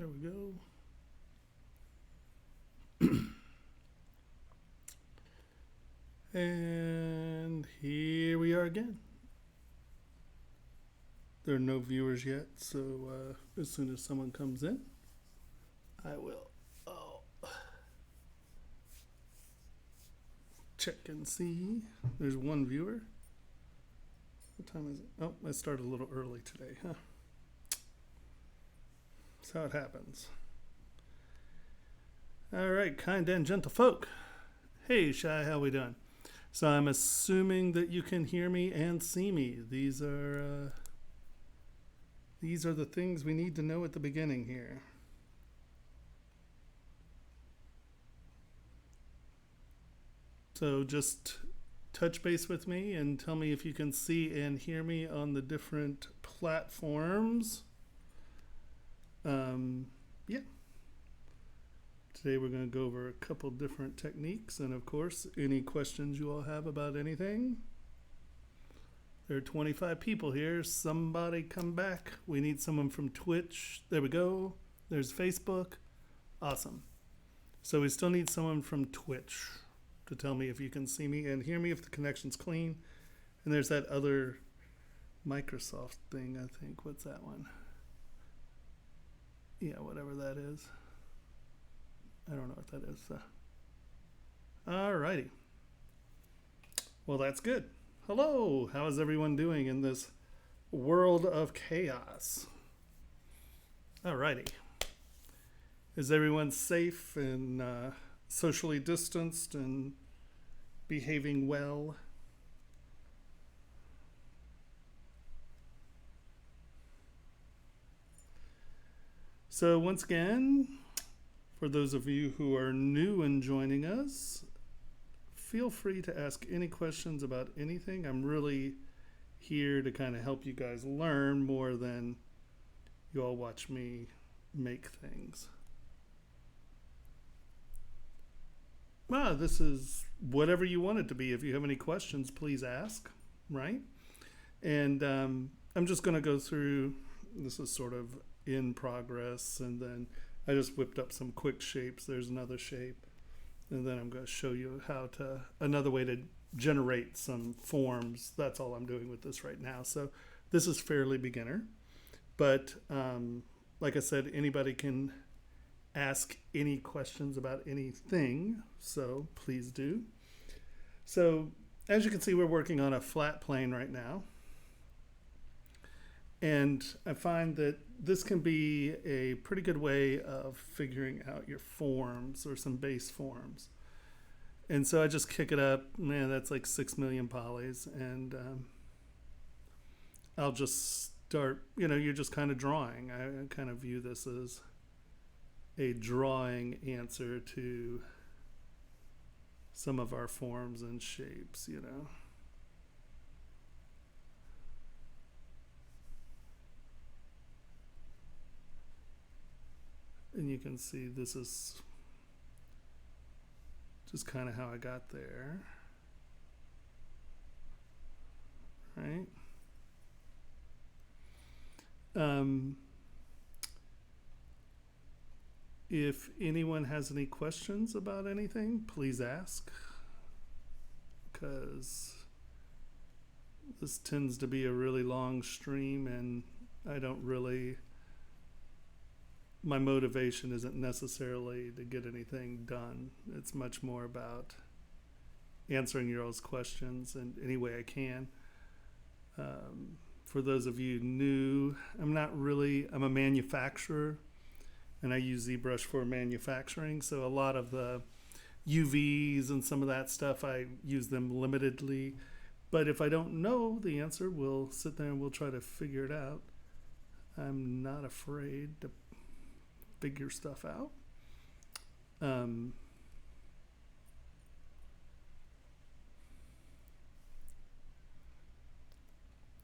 There we go. And here we are again. There are no viewers yet, so as soon as someone comes in, I will check and see. There's one viewer. What time is it? Oh, I started a little early today, huh? That's how it happens. All right, kind and gentle folk. Hey, Shai, how we doing? So I'm assuming that you can hear me and see me. These are the things we need to know at the beginning here. So just touch base with me and tell me if you can see and hear me on the different platforms. Yeah. Today we're going to go over a couple different techniques, and of course, any questions you all have about anything. There are 25 people here. Somebody come back. We need someone from Twitch. There we go. There's Facebook. Awesome. So we still need someone from Twitch to tell me if you can see me and hear me, if the connection's clean. And there's that other Microsoft thing, I think. What's that one? Yeah, whatever that is. I don't know what that is. Alrighty. Well, that's good. Hello. How is everyone doing in this world of chaos? Alrighty. Is everyone safe and socially distanced and behaving well? So once again, for those of you who are new and joining us, feel free to ask any questions about anything. I'm really here to kind of help you guys learn more than you all watch me make things. Well, this is whatever you want it to be. If you have any questions, please ask, right? And I'm just going to go through, this is sort of in progress, and then I just whipped up some quick shapes. There's another shape. And then I'm going to show you another way to generate some forms. That's all I'm doing with this right now. So this is fairly beginner. But like I said, anybody can ask any questions about anything. So please do. So as you can see, we're working on a flat plane right now. And I find that this can be a pretty good way of figuring out your forms or some base forms. And so I just kick it up. Man, that's like 6 million polys. And I'll just start, you're just kind of drawing. I kind of view this as a drawing answer to some of our forms and shapes, And you can see this is just kind of how I got there, right? If anyone has any questions about anything, please ask, because this tends to be a really long stream, and my motivation isn't necessarily to get anything done. It's much more about answering your all's questions in any way I can. For those of you new, I'm a manufacturer, and I use ZBrush for manufacturing. So a lot of the UVs and some of that stuff, I use them limitedly. But if I don't know the answer, we'll sit there and we'll try to figure it out. I'm not afraid to figure stuff out.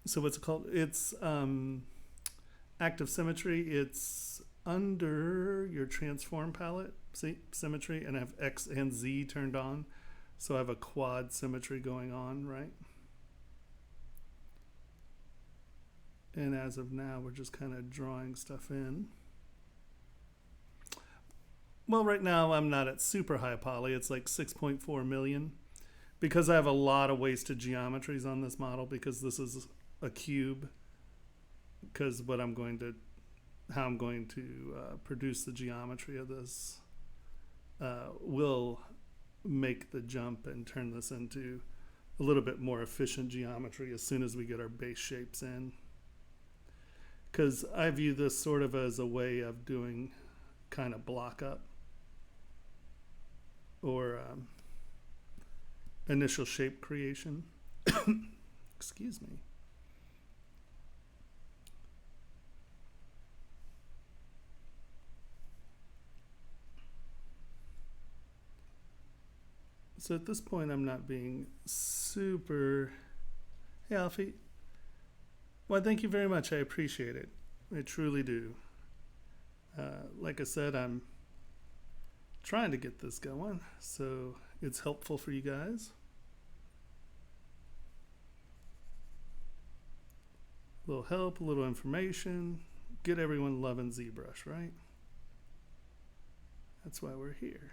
So what's it called? It's active symmetry. It's under your transform palette. See, symmetry, and I have X and Z turned on. So I have a quad symmetry going on, right? And as of now, we're just kind of drawing stuff in. Well, right now I'm not at super high poly. It's like 6.4 million because I have a lot of wasted geometries on this model because this is a cube. Because how I'm going to produce the geometry of this will make the jump and turn this into a little bit more efficient geometry as soon as we get our base shapes in. Because I view this sort of as a way of doing kind of block up or initial shape creation. Excuse me. So at this point, I'm not being super... Hey, Alfie. Well, thank you very much. I appreciate it. I truly do. Like I said, I'm trying to get this going, so it's helpful for you guys. A little help, a little information. Get everyone loving ZBrush, right? That's why we're here.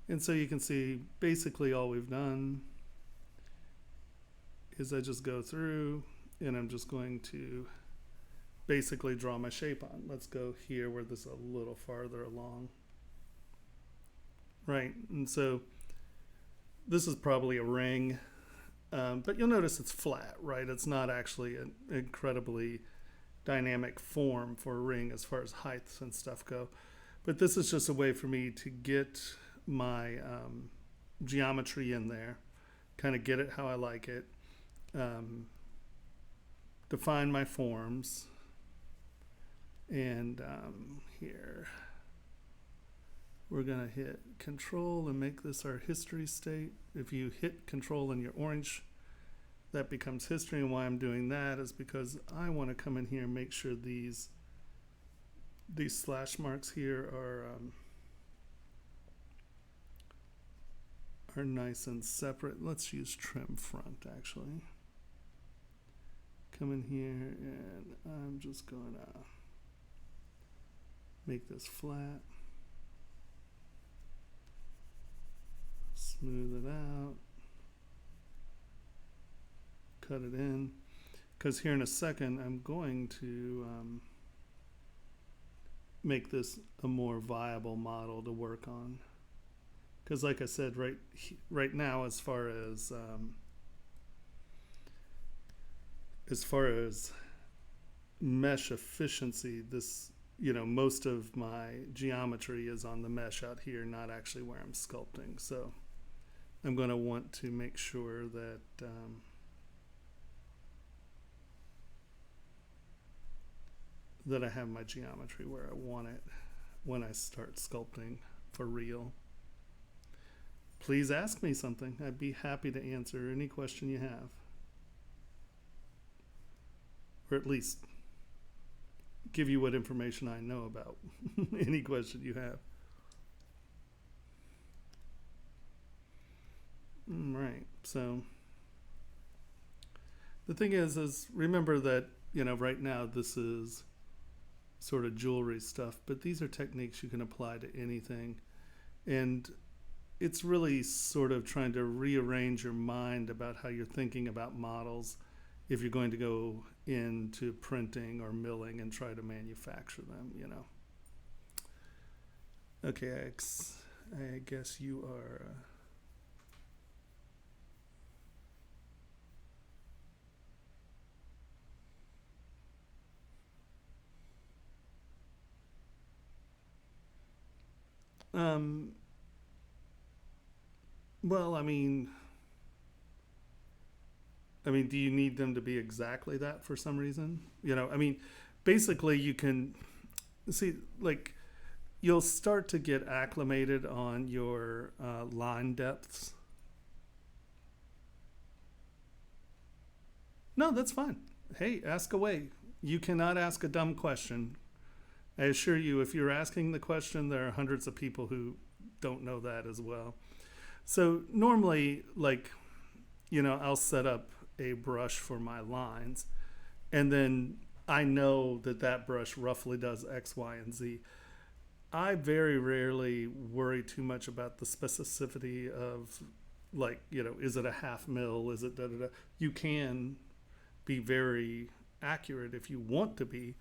And so you can see basically all we've done is I just go through and I'm just going to basically draw my shape on. Let's go here where this is a little farther along. Right, and so this is probably a ring, but you'll notice it's flat, right? It's not actually an incredibly dynamic form for a ring as far as heights and stuff go. But this is just a way for me to get my geometry in there, kind of get it how I like it, define my forms, and here we're going to hit control and make this our history state. If you hit control in your orange, that becomes history, and why I'm doing that is because I want to come in here and make sure these slash marks here are nice and separate. Let's use trim front actually. Come in here and I'm just going to make this flat. Smooth it out. Cut it in. Because here in a second I'm going to make this a more viable model to work on. Because like I said, right now, as far as mesh efficiency, this, most of my geometry is on the mesh out here, not actually where I'm sculpting. So I'm going to want to make sure that that I have my geometry where I want it when I start sculpting for real. Please ask me something. I'd be happy to answer any question you have. Or at least give you what information I know about any question you have. Right, so the thing is remember that, right now this is sort of jewelry stuff, but these are techniques you can apply to anything. And it's really sort of trying to rearrange your mind about how you're thinking about models if you're going to go into printing or milling and try to manufacture them, Okay, I guess you are... Well, I mean, do you need them to be exactly that for some reason? Basically you can see, like, you'll start to get acclimated on your line depths. No, that's fine. Hey, ask away. You cannot ask a dumb question. I assure you, if you're asking the question, there are hundreds of people who don't know that as well. So normally, I'll set up a brush for my lines, and then I know that that brush roughly does X, Y, and Z. I very rarely worry too much about the specificity of, like, is it a half mil? Is it da da da? You can be very accurate if you want to be.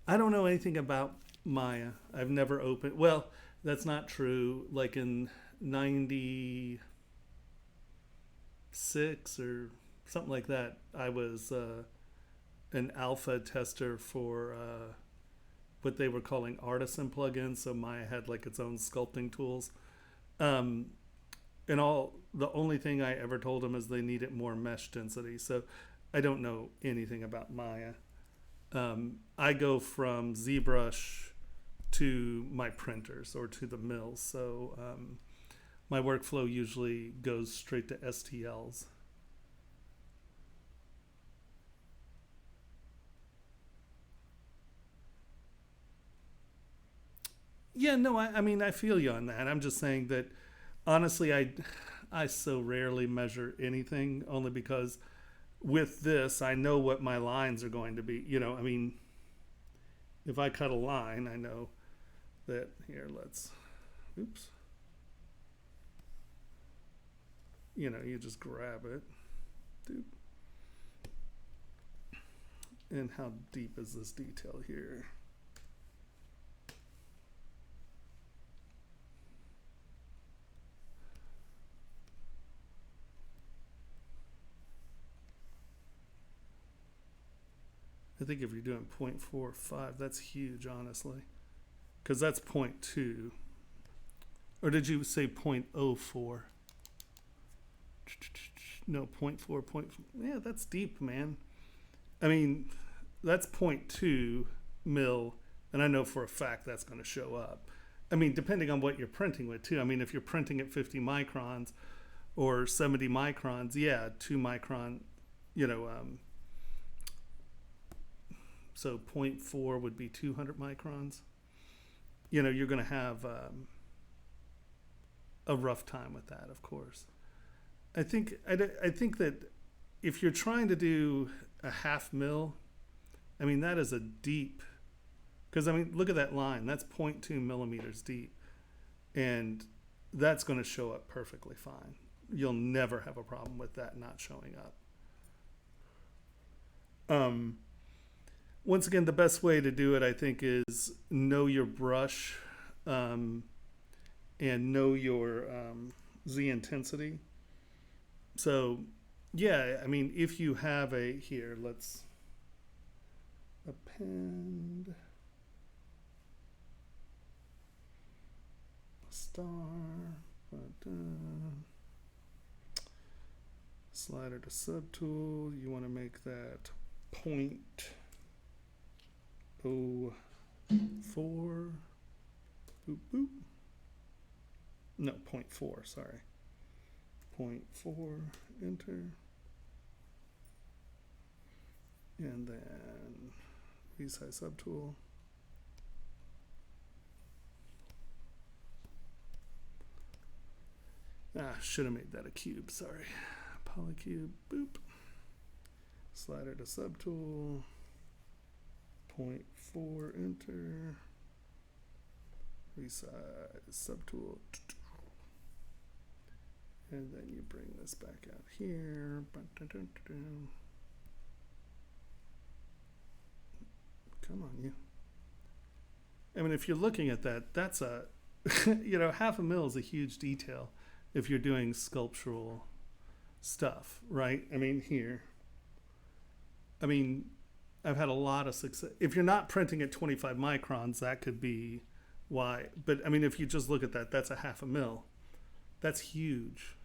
I don't know anything about Maya. I've never opened. Well, that's not true. Like in 96 or something like that, I was an alpha tester for what they were calling artisan plugins. So Maya had like its own sculpting tools. Um, and the only thing I ever told them is they needed more mesh density. So I don't know anything about Maya. I go from ZBrush to my printers or to the mills. So my workflow usually goes straight to STLs. Yeah, no, I mean, I feel you on that. I'm just saying that honestly, I so rarely measure anything only because with this, I know what my lines are going to be. I mean, if I cut a line, I know that here, oops. You just grab it. Doop. And how deep is this detail here? I think if you're doing 0.45, that's huge, honestly. Because that's 0.2. Or did you say 0.04? No, 0.4. Yeah, that's deep, man. I mean, that's 0.2 mil, and I know for a fact that's going to show up. I mean, depending on what you're printing with, too. I mean, if you're printing at 50 microns or 70 microns, yeah, 2 micron, so 0.4 would be 200 microns. You're going to have a rough time with that, of course. I think that if you're trying to do a half mil, I mean, that is a deep, because I mean, look at that line. That's 0.2 millimeters deep, and that's going to show up perfectly fine. You'll never have a problem with that not showing up. Once again, the best way to do it, I think, is know your brush and know your Z intensity. So, yeah, I mean, if you have let's append a star, slider to subtool. You want to make that 0.04. Boop, boop. No, 0.4, sorry. 0.4, enter. And then resize subtool. Should have made that a cube, sorry. Polycube, boop. Slider to subtool. 0.4, enter. Resize subtool. And then you bring this back out here. Come on, you. I mean, if you're looking at that, that's a, half a mil is a huge detail if you're doing sculptural stuff, right? I mean, here. I mean, I've had a lot of success. If you're not printing at 25 microns, that could be why. But, I mean, if you just look at that, that's a half a mil. That's huge,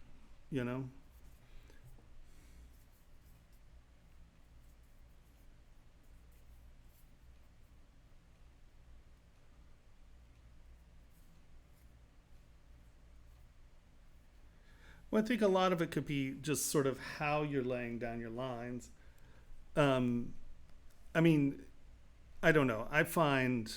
Well, I think a lot of it could be just sort of how you're laying down your lines. I mean, I don't know. I find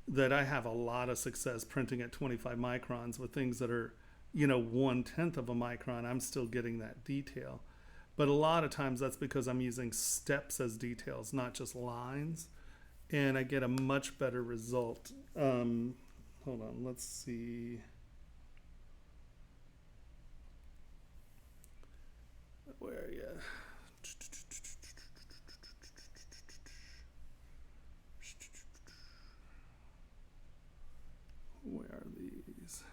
that I have a lot of success printing at 25 microns with things that are 1/10 of a micron, I'm still getting that detail. But a lot of times that's because I'm using steps as details, not just lines. And I get a much better result. Hold on, let's see. Where are you? Where are these?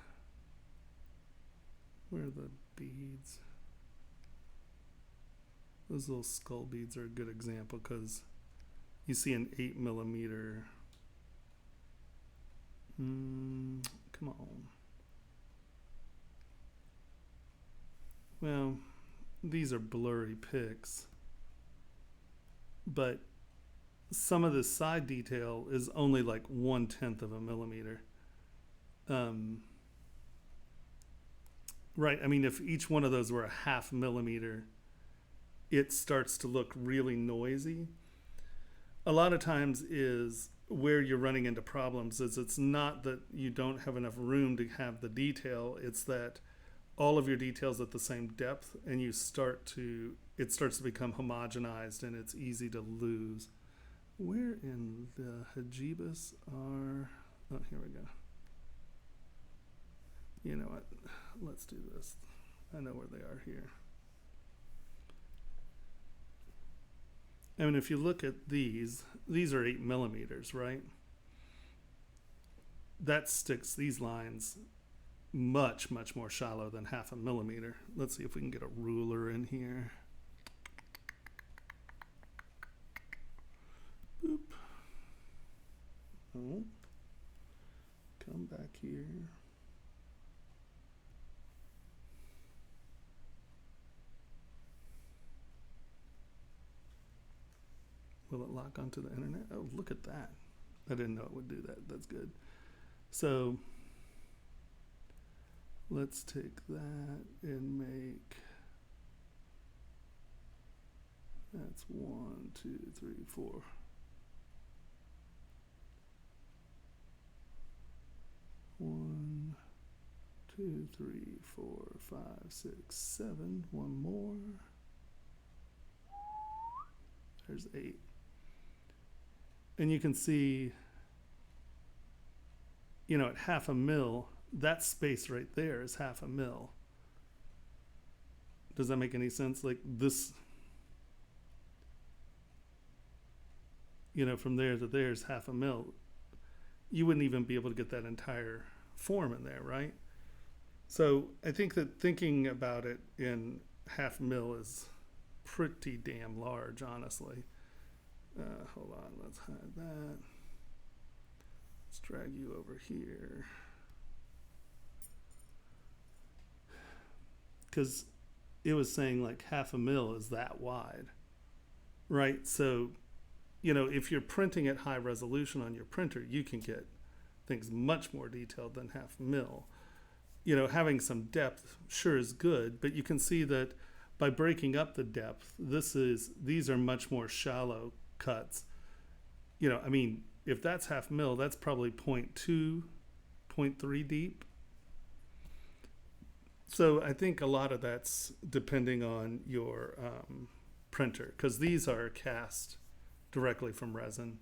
Where are the beads? Those little skull beads are a good example because you see an 8mm. Come on. Well, these are blurry pics, but some of the side detail is only like 1/10 of a millimeter. Right, I mean, if each one of those were a 0.5 millimeter, it starts to look really noisy. A lot of times is where you're running into problems is it's not that you don't have enough room to have the detail, it's that all of your details at the same depth and it starts to become homogenized and it's easy to lose. Where in the hijibas are, oh, here we go. You know what, let's do this. I know where they are here. I mean, if you look at these are 8 millimeters, right? That sticks these lines much, much more shallow than 0.5 millimeter. Let's see if we can get a ruler in here. Boop. Oh. Come back here. Will it lock onto the internet? Oh, look at that. I didn't know it would do that. That's good. So let's take that and make, that's 1, 2, 3, 4. One, 2, 3, 4, 5, 6, 7. One more. There's 8. And you can see, at 0.5 mil, that space right there is 0.5 mil. Does that make any sense? Like this, from there to there is 0.5 mil. You wouldn't even be able to get that entire form in there, right? So I think that thinking about it in 0.5 mil is pretty damn large, honestly. Hold on, let's hide that. Let's drag you over here. Because it was saying like 0.5 mil is that wide, right? So, if you're printing at high resolution on your printer, you can get things much more detailed than 0.5 mil. Having some depth sure is good, but you can see that by breaking up the depth, these are much more shallow cuts. If that's 0.5 mil, that's probably 0.2, 0.3 deep. So I think a lot of that's depending on your printer, because these are cast directly from resin.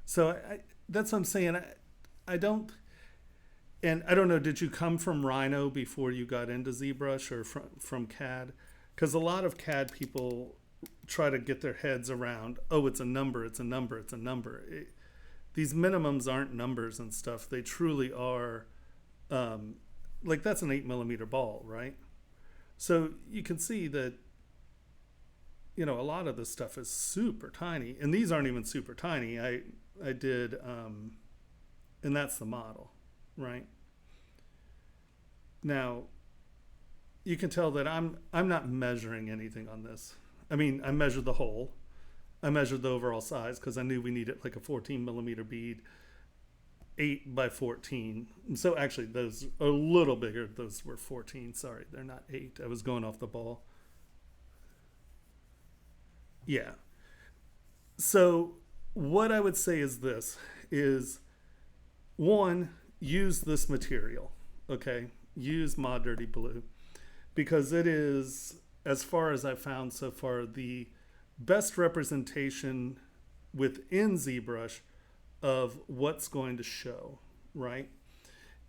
So that's what I'm saying. I don't know, did you come from Rhino before you got into ZBrush or from CAD? Because a lot of CAD people try to get their heads around, oh, it's a number, it's a number, it's a number. These minimums aren't numbers and stuff. They truly are, like that's an 8 millimeter ball, right? So you can see that, a lot of this stuff is super tiny. And these aren't even super tiny. I did, and that's the model, right? Now, you can tell that I'm not measuring anything on this. I measured the hole. I measured the overall size because I knew we needed like a 14 millimeter bead, 8 by 14. So actually those are a little bigger. Those were 14. Sorry, they're not 8. I was going off the ball. Yeah. So what I would say is this is, one, use this material, okay? Use Mod Dirty Blue, because it is, as far as I've found so far, the best representation within ZBrush of what's going to show, right?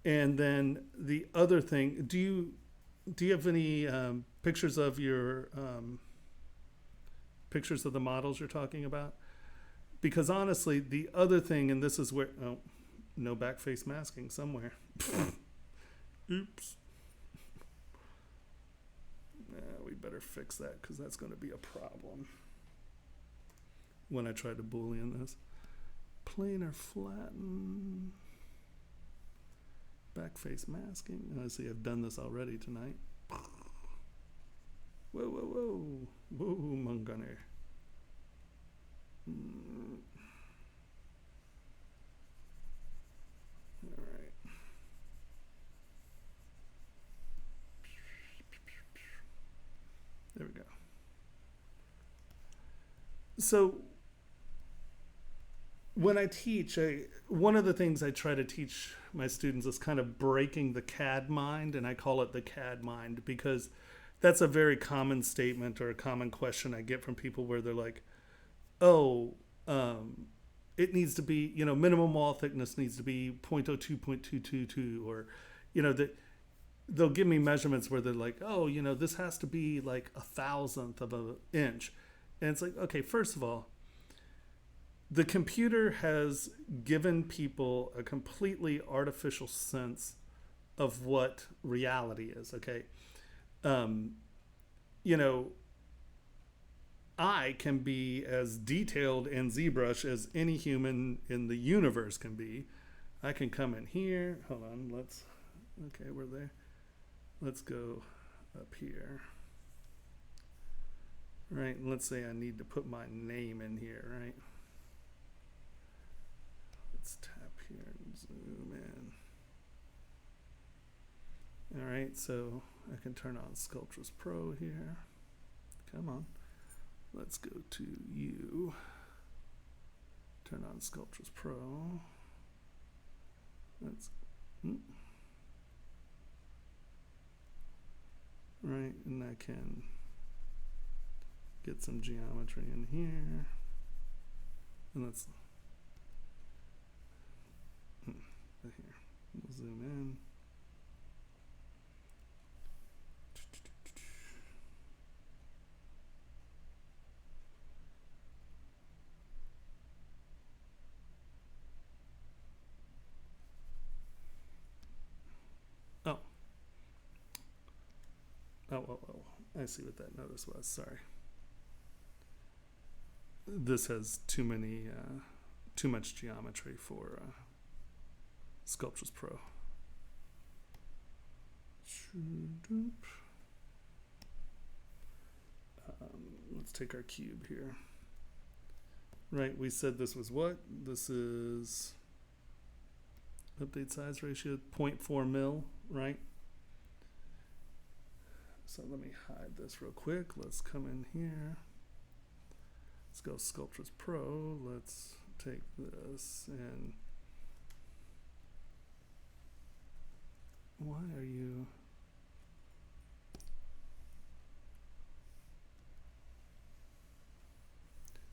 And then the other thing, do you have any pictures of your pictures of the models you're talking about? Because honestly, the other thing, and this is where, oh, no backface masking somewhere. Oops. We better fix that, because that's going to be a problem when I try to Boolean this. Planar flatten. Backface masking. I see I've done this already tonight. Whoa, whoa, whoa. Whoa, Mungunner. All right. There we go. So when I teach, one of the things I try to teach my students is kind of breaking the CAD mind, and I call it the CAD mind because that's a very common statement or a common question I get from people where they're like, oh, it needs to be, minimum wall thickness needs to be 0.02, 0.222, or, they'll give me measurements where they're like, oh, this has to be like 1,000th of an inch. And it's like, okay, first of all, the computer has given people a completely artificial sense of what reality is, okay? I can be as detailed in ZBrush as any human in the universe can be. I can come in here. Hold on, okay, we're there. Let's go up here. Right, and let's say I need to put my name in here, right? Let's tap here and zoom in. All right, so I can turn on Sculptural Pro here. Come on. Let's go to you. Turn on Sculptural Pro. Right, and I can get some geometry in here. And let's right here. We'll zoom in. Oh, I see what that notice was. Sorry. This has too much geometry for Sculptural Pro. Let's take our cube here. Right, we said this was what? This is update size ratio 0.4 mil, right? So let me hide this real quick. Let's come in here. Let's go Sculptural Pro. Let's take this and why are you?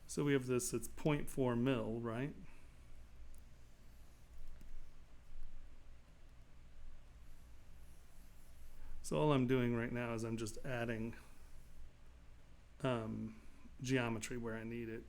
So we have this, it's 0.4 mil, right? So all I'm doing right now is I'm just adding geometry where I need it.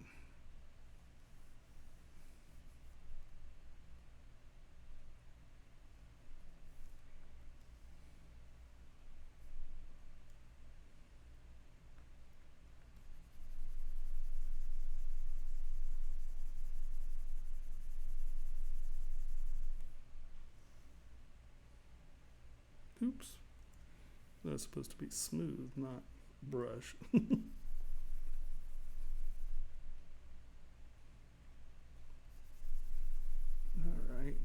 Oops. That's supposed to be smooth, not brush. All right.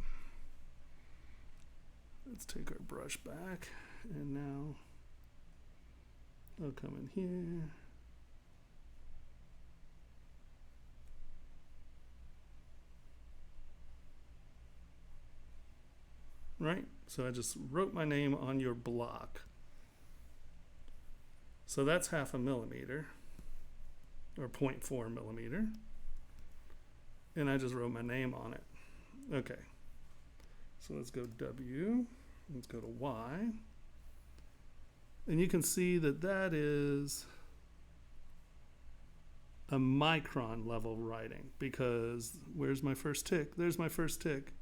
Let's take our brush back, and now I'll come in here. right? So I just wrote my name on your block. So that's 0.5 millimeter, or 0.4 millimeter. And I just wrote my name on it. Okay. So let's go W, let's go to Y. And you can see that that is a micron level writing, because where's my first tick? There's my first tick.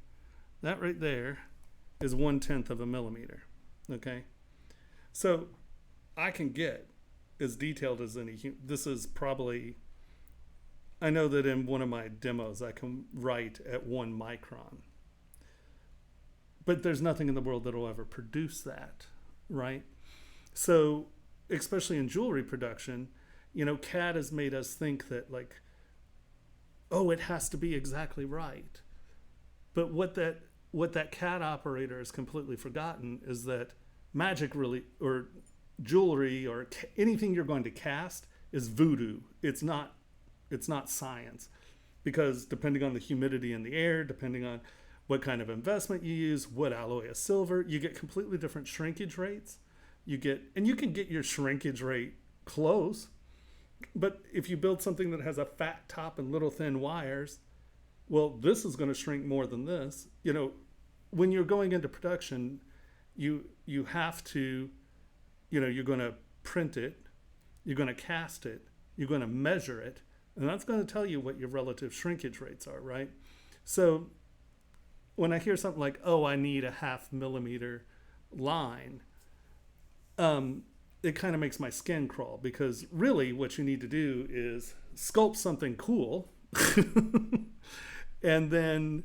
That right there is 1/10 of a millimeter, okay? So I can get as detailed as any, this is probably, I know that in one of my demos I can write at 1 micron. But there's nothing in the world that will ever produce that, right? So, especially in jewelry production, you know, CAD has made us think that, like, oh, it has to be exactly right. But what that CAD operator has completely forgotten is that magic really, or jewelry, or anything you're going to cast is voodoo. It's not science, because depending on the humidity in the air, depending on what kind of investment you use, what alloy of silver, you get completely different shrinkage rates. And you can get your shrinkage rate close, but if you build something that has a fat top and little thin wires, well, this is going to shrink more than this. You know, when you're going into production, you have to, you know, you're going to print it, you're going to cast it, you're going to measure it, and that's going to tell you what your relative shrinkage rates are, right? So when I hear something like, oh, I need a 0.5 millimeter line, it kind of makes my skin crawl, because really what you need to do is sculpt something cool and then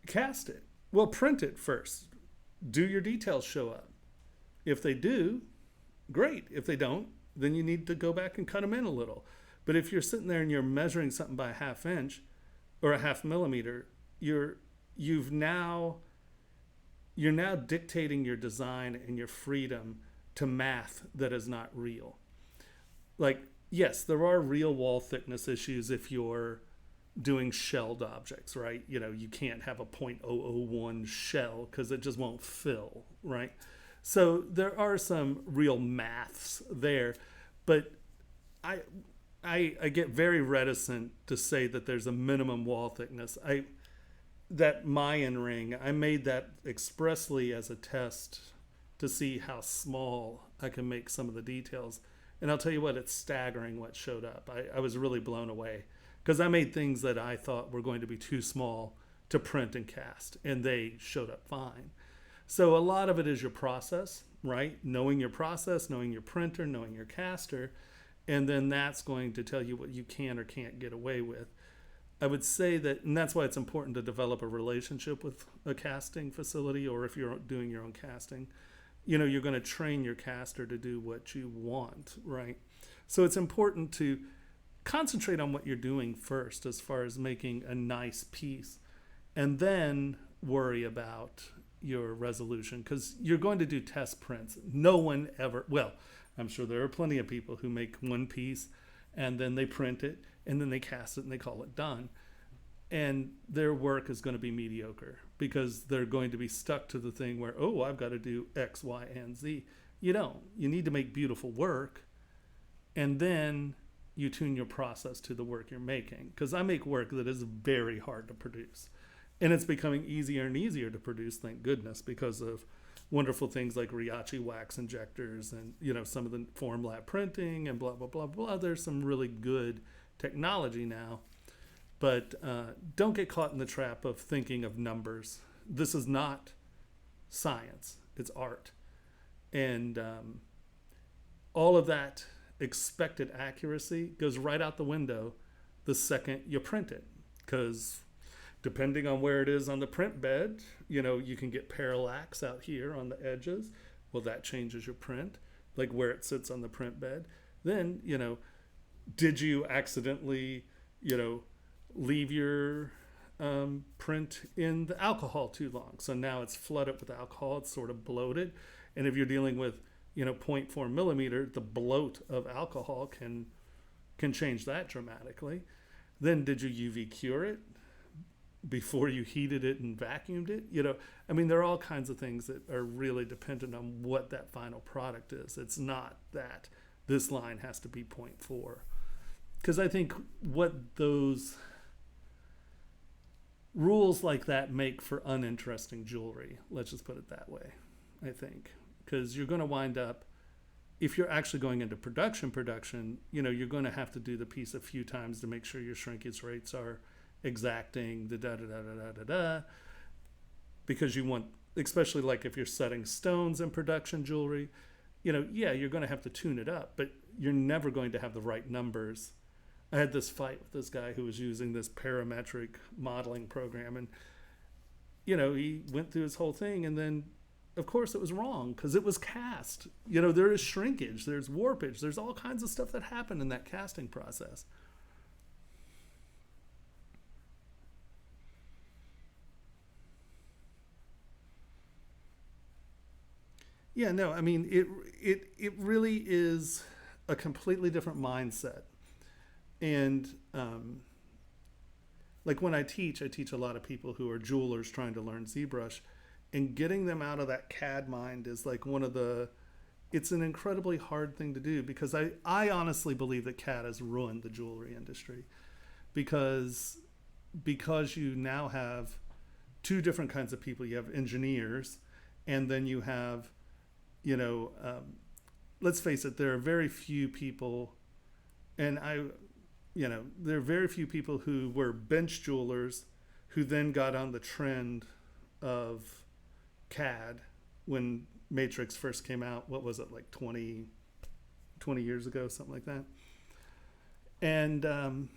cast it. Well, print it first. Do your details show up? If they do, great. If they don't, then you need to go back and cut them in a little. But if you're sitting there and you're measuring something by a 1/2 inch or a 0.5 millimeter, you're now dictating your design and your freedom to math that is not real. Like, yes, there are real wall thickness issues if you're doing shelled objects, right? You know, you can't have a 0.001 shell because it just won't fill, right? So there are some real maths there, but I get very reticent to say that there's a minimum wall thickness. That Mayan ring, I made that expressly as a test to see how small I can make some of the details. And I'll tell you what, it's staggering what showed up. I was really blown away, because I made things that I thought were going to be too small to print and cast, and they showed up fine. So a lot of it is your process, right? Knowing your process, knowing your printer, knowing your caster, and then that's going to tell you what you can or can't get away with. I would say that, and that's why it's important to develop a relationship with a casting facility, or if you're doing your own casting, you know, you're going to train your caster to do what you want, right? So it's important to concentrate on what you're doing first as far as making a nice piece, and then worry about your resolution, because you're going to do test prints. No one ever, well, I'm sure there are plenty of people who make one piece and then they print it and then they cast it and they call it done. And their work is going to be mediocre, because they're going to be stuck to the thing where, oh, I've got to do X, Y, and Z. You don't. You need to make beautiful work, and then you tune your process to the work you're making. Because I make work that is very hard to produce. And it's becoming easier and easier to produce, thank goodness, because of wonderful things like Riachi wax injectors and, you know, some of the Formlab printing and blah, blah, blah, blah. There's some really good technology now. But don't get caught in the trap of thinking of numbers. This is not science. It's art. And all of that expected accuracy goes right out the window the second you print it. Because depending on where it is on the print bed, you know, you can get parallax out here on the edges. Well, that changes your print, like where it sits on the print bed. Then, you know, did you accidentally, you know, leave your print in the alcohol too long? So now it's flooded with alcohol. It's sort of bloated. And if you're dealing with, you know, 0.4 millimeter, the bloat of alcohol can change that dramatically. Then did you UV cure it? before you heated it and vacuumed it. You know, I mean, there are all kinds of things that are really dependent on what that final product is. It's not that this line has to be 0.4. Because I think what those rules like that make for uninteresting jewelry, let's just put it that way, I think. Because you're going to wind up, if you're actually going into production, you know, you're going to have to do the piece a few times to make sure your shrinkage rates are exacting, the da-da-da-da-da-da-da, because you want, especially like if you're setting stones in production jewelry, you know, yeah, you're going to have to tune it up, but you're never going to have the right numbers. I had this fight with this guy who was using this parametric modeling program, and, you know, he went through his whole thing, and then, of course, it was wrong because it was cast. You know, there is shrinkage, there's warpage, there's all kinds of stuff that happen in that casting process. Yeah, no, I mean, it really is a completely different mindset. And like when I teach a lot of people who are jewelers trying to learn ZBrush, and getting them out of that CAD mind is like it's an incredibly hard thing to do, because I honestly believe that CAD has ruined the jewelry industry, because you now have two different kinds of people. You have engineers, and then you have, you know, let's face it, there are very few people, and there are very few people who were bench jewelers who then got on the trend of CAD when Matrix first came out. What was it, like 20 years ago, something like that? And,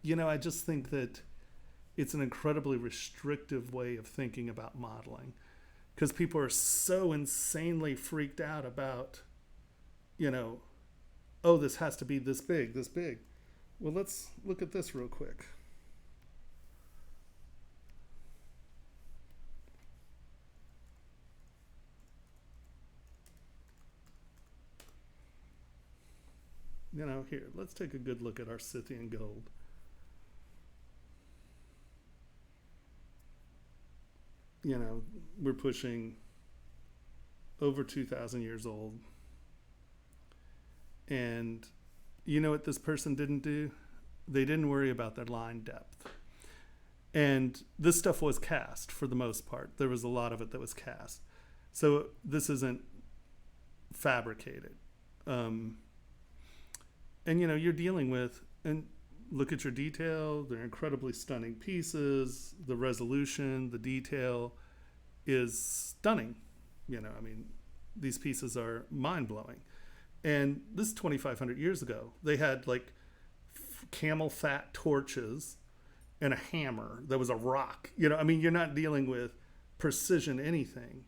you know, I just think that it's an incredibly restrictive way of thinking about modeling, because people are so insanely freaked out about, you know, oh, this has to be this big, this big. Well, let's look at this real quick. You know, here, let's take a good look at our Scythian gold. You know, we're pushing over 2,000 years old. And you know what this person didn't do? They didn't worry about their line depth. And this stuff was cast for the most part. There was a lot of it that was cast. So this isn't fabricated. And, you know, you're dealing with, and look at your detail. They're incredibly stunning pieces. The resolution, the detail is stunning. You know, I mean, these pieces are mind-blowing. And this is 2,500 years ago. They had like camel fat torches and a hammer that was a rock. You know, I mean, you're not dealing with precision anything.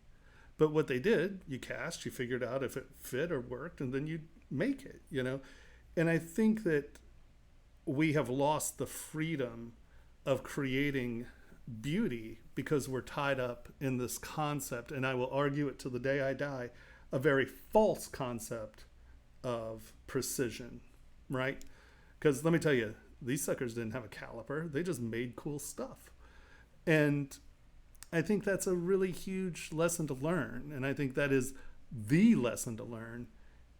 But what they did, you cast, you figured out if it fit or worked, and then you make it, you know. And I think that we have lost the freedom of creating beauty because we're tied up in this concept, and I will argue it to the day I die, a very false concept of precision, right? Because let me tell you, these suckers didn't have a caliper. They just made cool stuff. And I think that's a really huge lesson to learn. And I think that is the lesson to learn,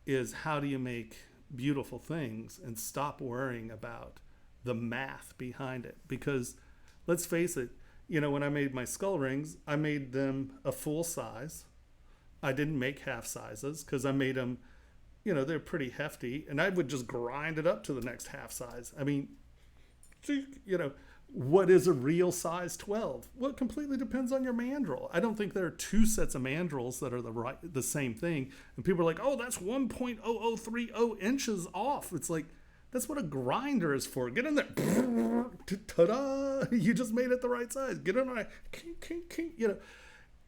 is how do you make beautiful things and stop worrying about the math behind it. Because let's face it, you know, when I made my skull rings, I made them a full size. I didn't make half sizes because I made them, you know, they're pretty hefty, and I would just grind it up to the next half size. I mean, you know, what is a real size 12? Well, it completely depends on your mandrel. I don't think there are two sets of mandrels that are the same thing. And people are like, oh, that's 1.0030 inches off. It's like, that's what a grinder is for. Get in there. Ta-da! You just made it the right size. Get in there. You know,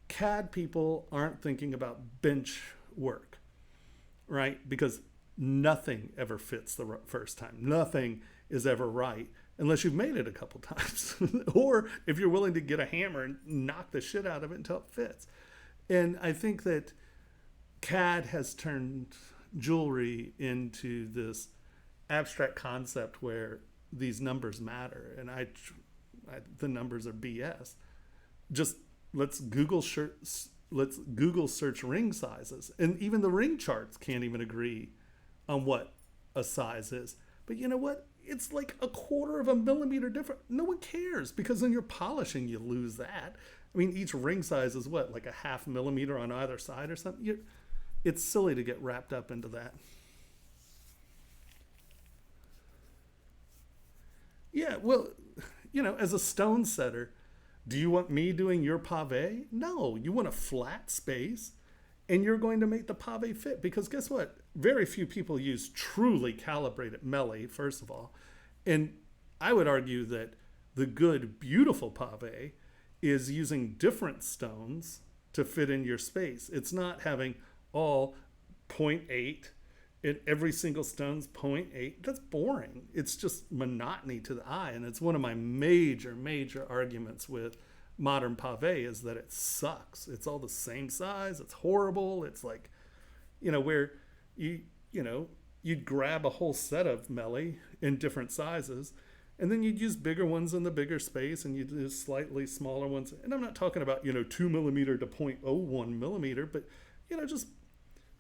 CAD people aren't thinking about bench work, right? Because nothing ever fits the first time. Nothing is ever right unless you've made it a couple times. Or if you're willing to get a hammer and knock the shit out of it until it fits. And I think that CAD has turned jewelry into this abstract concept where these numbers matter. And The numbers are BS. Just let's Google search ring sizes, and even the ring charts can't even agree on what a size is. But you know what? It's like a quarter of a millimeter different. No one cares, because when you're polishing, you lose that. I mean, each ring size is what, like a half millimeter on either side or something? It's silly to get wrapped up into that. Yeah, well, as a stone setter, do you want me doing your pave? No, you want a flat space, and you're going to make the pave fit, because guess what? Very few people use truly calibrated melee, first of all. And I would argue that the good, beautiful pave is using different stones to fit in your space. It's not having all 0.8 and every single stone's 0.8. That's boring. It's just monotony to the eye. And it's one of my major arguments with modern pave is that it sucks. It's all the same size. It's horrible. It's like, where you'd grab a whole set of melee in different sizes, and then you'd use bigger ones in the bigger space, and you'd use slightly smaller ones. And I'm not talking about, 2 millimeter to 0.01 millimeter, but, just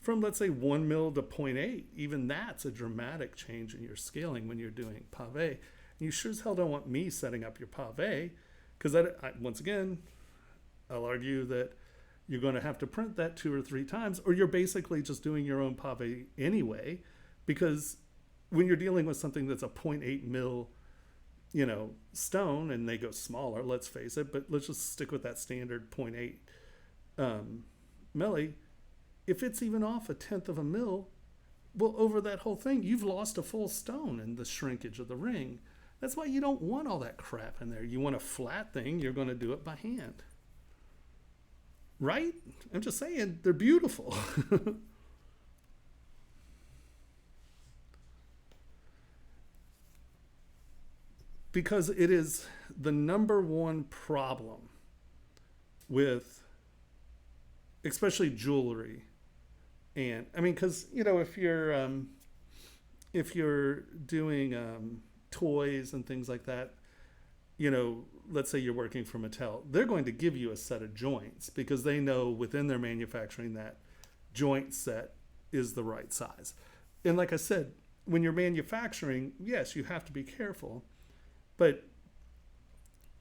from, let's say, 1 mil to 0.8, even that's a dramatic change in your scaling when you're doing pave. And you sure as hell don't want me setting up your pave, because once again, I'll argue that you're going to have to print that 2 or 3 times, or you're basically just doing your own pave anyway, because when you're dealing with something that's a 0.8 mil, stone, and they go smaller, let's face it, but let's just stick with that standard 0.8 milli. If it's even off 1/10 of a mil, well, over that whole thing, you've lost a full stone in the shrinkage of the ring. That's why you don't want all that crap in there. You want a flat thing, you're going to do it by hand. Right? I'm just saying, they're beautiful. Because it is the number one problem with especially jewelry. And I mean, because if you're doing toys and things like that, let's say you're working for Mattel, they're going to give you a set of joints because they know within their manufacturing that joint set is the right size. And like I said, when you're manufacturing, yes, you have to be careful, but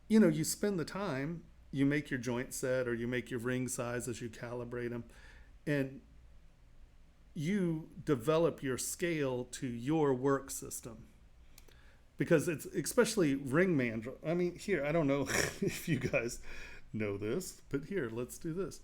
you spend the time, you make your joint set or you make your ring sizes, you calibrate them, and you develop your scale to your work system. Because it's especially ring mandrel. I mean, here, I don't know if you guys know this, but here, let's do this.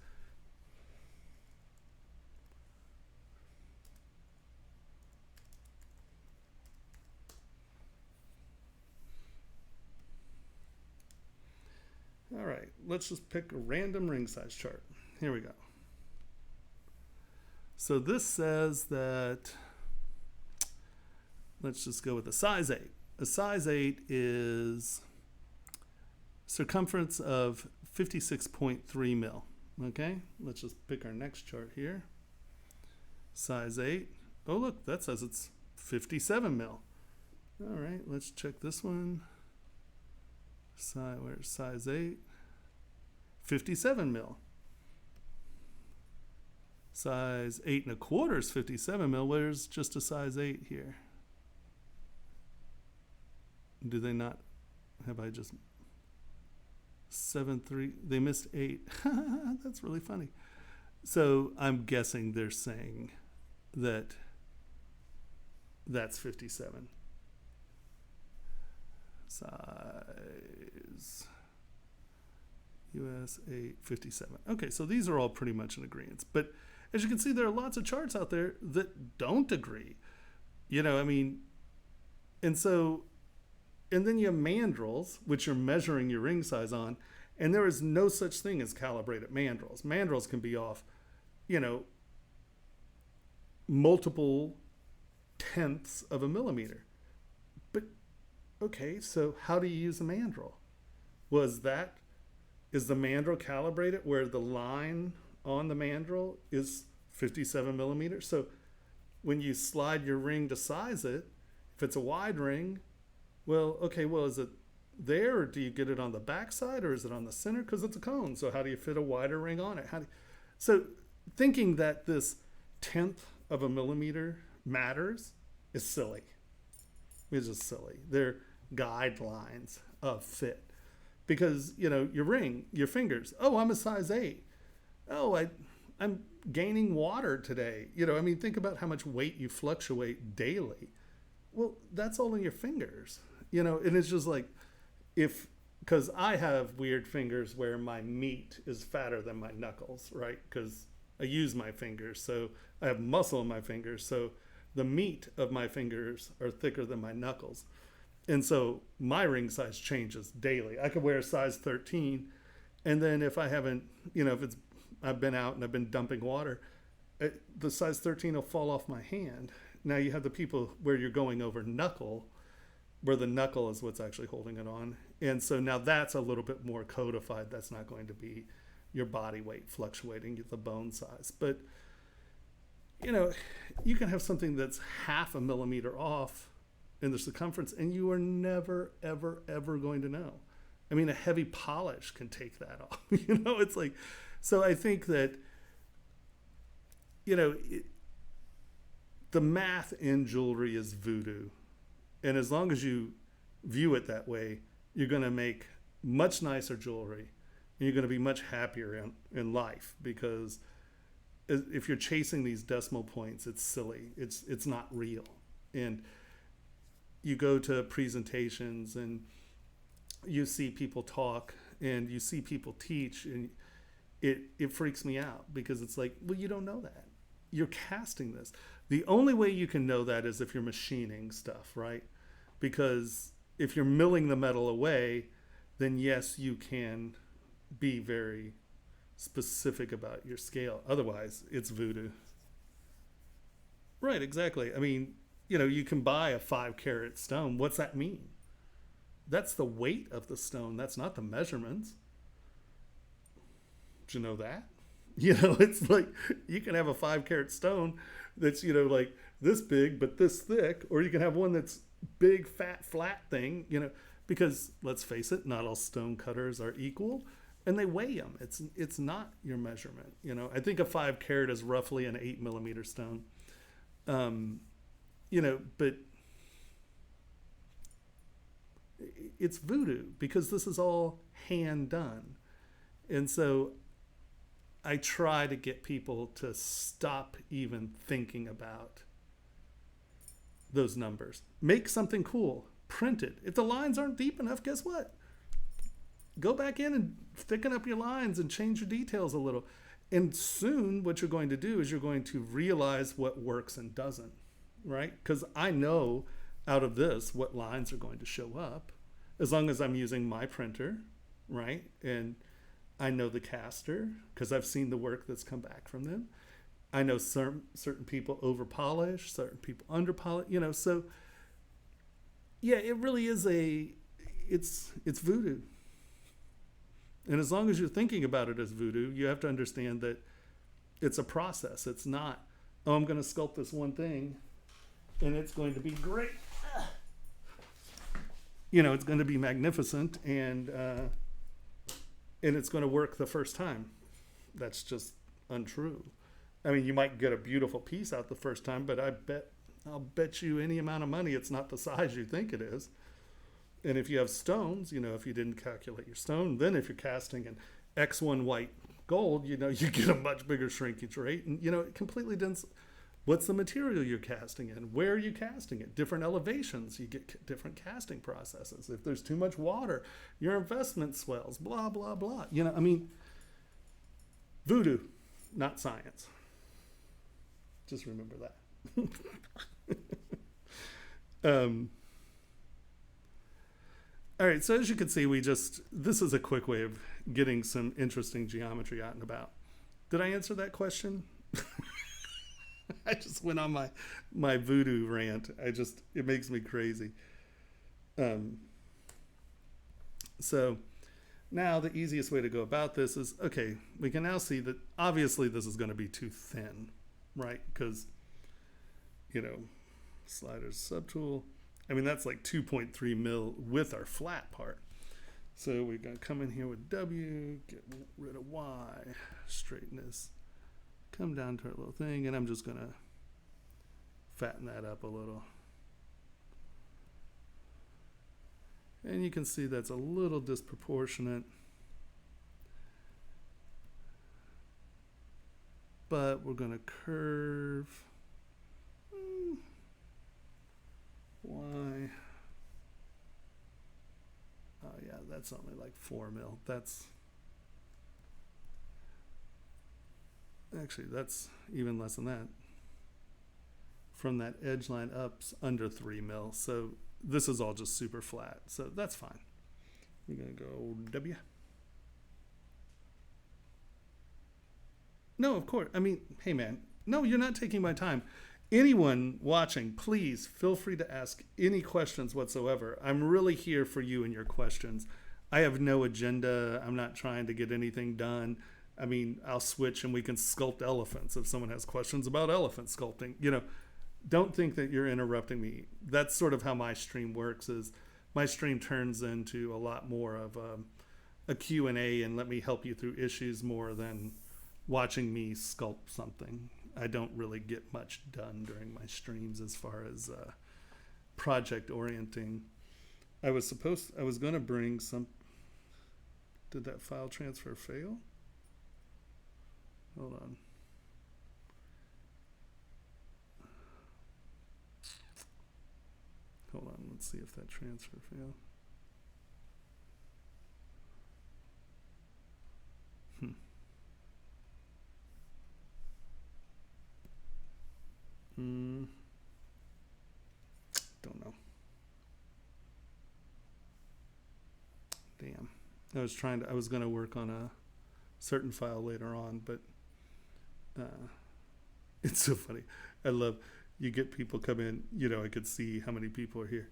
All right, let's just pick a random ring size chart. Here we go. So this says that, let's just go with a size 8. A size 8 is circumference of 56.3 mil. Okay, let's just pick our next chart here. Size 8. Oh, look, that says it's 57 mil. All right, let's check this one. Where's size 8? 57 mil. Size 8 1/4 is 57 mil. Where's just a size 8 here? Do they not have I just 7/3? They missed 8. That's really funny. So I'm guessing they're saying that that's 57. Size US 8 57. Okay, so these are all pretty much in agreement. But as you can see, there are lots of charts out there that don't agree. And then you have mandrels, which you're measuring your ring size on, and there is no such thing as calibrated mandrels. Mandrels can be off, multiple tenths of a millimeter. But, okay, so how do you use a mandrel? Is the mandrel calibrated where the line on the mandrel is 57 millimeters? So when you slide your ring to size it, if it's a wide ring, is it there, or do you get it on the back side, or is it on the center? Because it's a cone. So how do you fit a wider ring on it? So thinking that this 1/10 of a millimeter matters is silly. It's just silly. They're guidelines of fit. Because, you know, your ring, your fingers, oh, I'm a size 8. Oh, I'm gaining water today. You know, I mean, think about how much weight you fluctuate daily. Well, that's all in your fingers. You know, and it's just like, because I have weird fingers where my meat is fatter than my knuckles, right? Because I use my fingers, so I have muscle in my fingers, so the meat of my fingers are thicker than my knuckles. And so my ring size changes daily. I could wear a size 13, and then if I haven't, you know, I've been out and I've been dumping water, the size 13 will fall off my hand. Now you have the people where you're going over knuckle, where the knuckle is what's actually holding it on. And so now that's a little bit more codified. That's not going to be your body weight fluctuating, the bone size. But, you know, you can have something that's 1/2 millimeter off in the circumference, and you are never, ever, ever going to know. I mean, a heavy polish can take that off. You know, it's like, so I think that, you know, the math in jewelry is voodoo. And as long as you view it that way, you're going to make much nicer jewelry, and you're going to be much happier in life, because if you're chasing these decimal points, it's silly. It's not real. And you go to presentations and you see people talk and you see people teach, and it freaks me out, because it's like, well, you don't know that. You're casting this. The only way you can know that is if you're machining stuff, right? Because if you're milling the metal away, then yes, you can be very specific about your scale. Otherwise, it's voodoo. Right, exactly. I mean, you know, you can buy a 5-carat stone. What's that mean? That's the weight of the stone. That's not the measurements. Did you know that? You know, it's like you can have a 5-carat stone that's, you know, like this big but this thick, or you can have one that's big, fat, flat thing, you know, because let's face it, not all stone cutters are equal, and they weigh them. It's not your measurement. You know, I think a 5-carat is roughly an 8 millimeter stone. You know, but it's voodoo, because this is all hand done. And so I try to get people to stop even thinking about those numbers. Make something cool, print it. If the lines aren't deep enough, guess what? Go back in and thicken up your lines and change your details a little. And soon what you're going to do is you're going to realize what works and doesn't, right? Because I know out of this what lines are going to show up, as long as I'm using my printer, right? And I know the caster, because I've seen the work that's come back from them. I know certain people over polish, certain people under polish, you know. So yeah, it really is it's voodoo. And as long as you're thinking about it as voodoo, you have to understand that it's a process. It's not, oh, I'm going to sculpt this one thing and it's going to be great. You know, it's going to be magnificent, and it's going to work the first time. That's just untrue. I mean, you might get a beautiful piece out the first time, but I'll bet you any amount of money it's not the size you think it is. And if you have stones, you know, if you didn't calculate your stone, then if you're casting an X1 white gold, you know, you get a much bigger shrinkage rate. And, you know, it completely didn't. What's the material you're casting in? Where are you casting it? Different elevations, you get different casting processes. If there's too much water, your investment swells, blah, blah, blah. You know, I mean, voodoo, not science. Just remember that. All right, so as you can see, this is a quick way of getting some interesting geometry out and about. Did I answer that question? I just went on my voodoo rant. It makes me crazy. So now the easiest way to go about this is, okay, we can now see that obviously this is going to be too thin, right? Because, you know, sliders, subtool. I mean, that's like 2.3 mil with our flat part. So we're going to come in here with W, get rid of Y, straighten this, come down to our little thing, and I'm just going to fatten that up a little. And you can see that's a little disproportionate. But we're going to curve Y. Oh yeah, that's only like 4 mil. That's actually, that's even less than that. From that edge line up's under 3 mil. So this is all just super flat. So that's fine. We're going to go W. No, of course. I mean, hey man, no, you're not taking my time. Anyone watching, please feel free to ask any questions whatsoever. I'm really here for you and your questions. I have no agenda. I'm not trying to get anything done. I mean, I'll switch and we can sculpt elephants if someone has questions about elephant sculpting. You know, don't think that you're interrupting me. That's sort of how my stream works, is my stream turns into a lot more of a Q&A and let me help you through issues more than watching me sculpt something. I don't really get much done during my streams as far as project orienting. I was going to bring some. Did that file transfer fail? Hold on. Hold on, let's see if that transfer failed. Don't know. Damn. I was going to work on a certain file later on, but it's so funny. I love, you get people come in, you know, I could see how many people are here.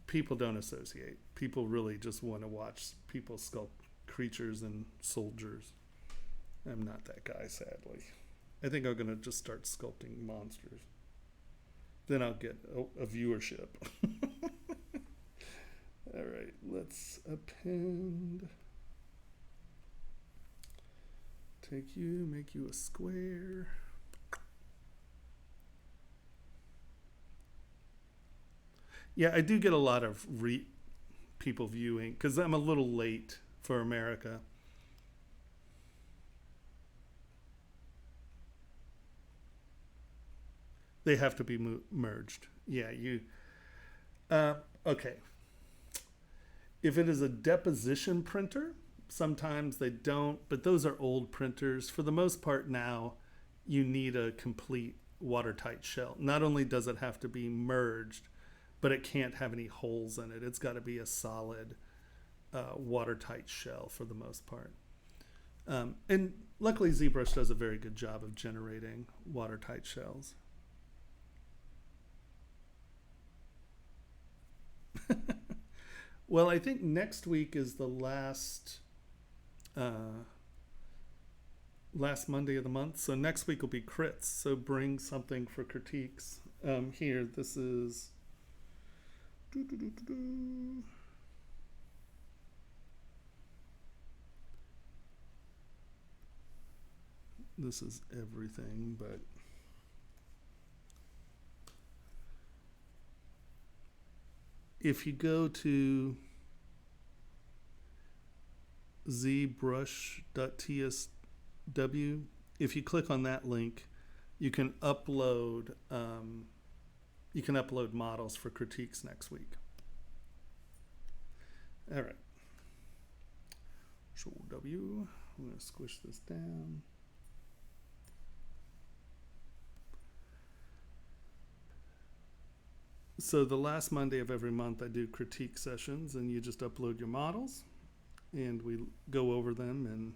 People don't associate. People really just want to watch people sculpt creatures and soldiers. I'm not that guy, sadly. I think I'm going to just start sculpting monsters. Then I'll get a viewership. All right, let's append. Take you, make you a square. Yeah, I do get a lot of people viewing because I'm a little late for America. They have to be merged. Yeah, you. Okay. If it is a deposition printer, sometimes they don't, but those are old printers. For the most part now, you need a complete watertight shell. Not only does it have to be merged, but it can't have any holes in it. It's got to be a solid watertight shell for the most part. And luckily ZBrush does a very good job of generating watertight shells. Well, I think next week is the last Monday of the month. So next week will be crits. So bring something for critiques. Here, this is. This is everything, but. If you go to ZBrush.tsw, if you click on that link, you can upload models for critiques next week. All right. Control W. I'm going to squish this down. So the last Monday of every month I do critique sessions, and you just upload your models and we go over them, and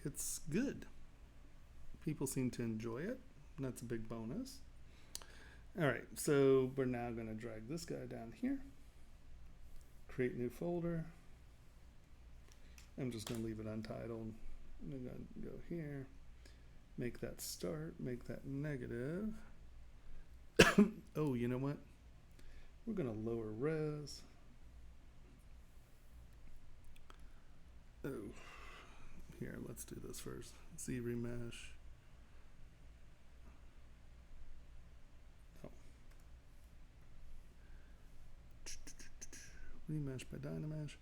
it's good. People seem to enjoy it. And that's a big bonus. All right, so we're now going to drag this guy down here, create new folder. I'm just going to leave it untitled. I'm going to go here, make that start, make that negative. Oh, you know what? We're going to lower res. Oh, here, let's do this first. ZBrush. Oh. Remesh by Dynamesh.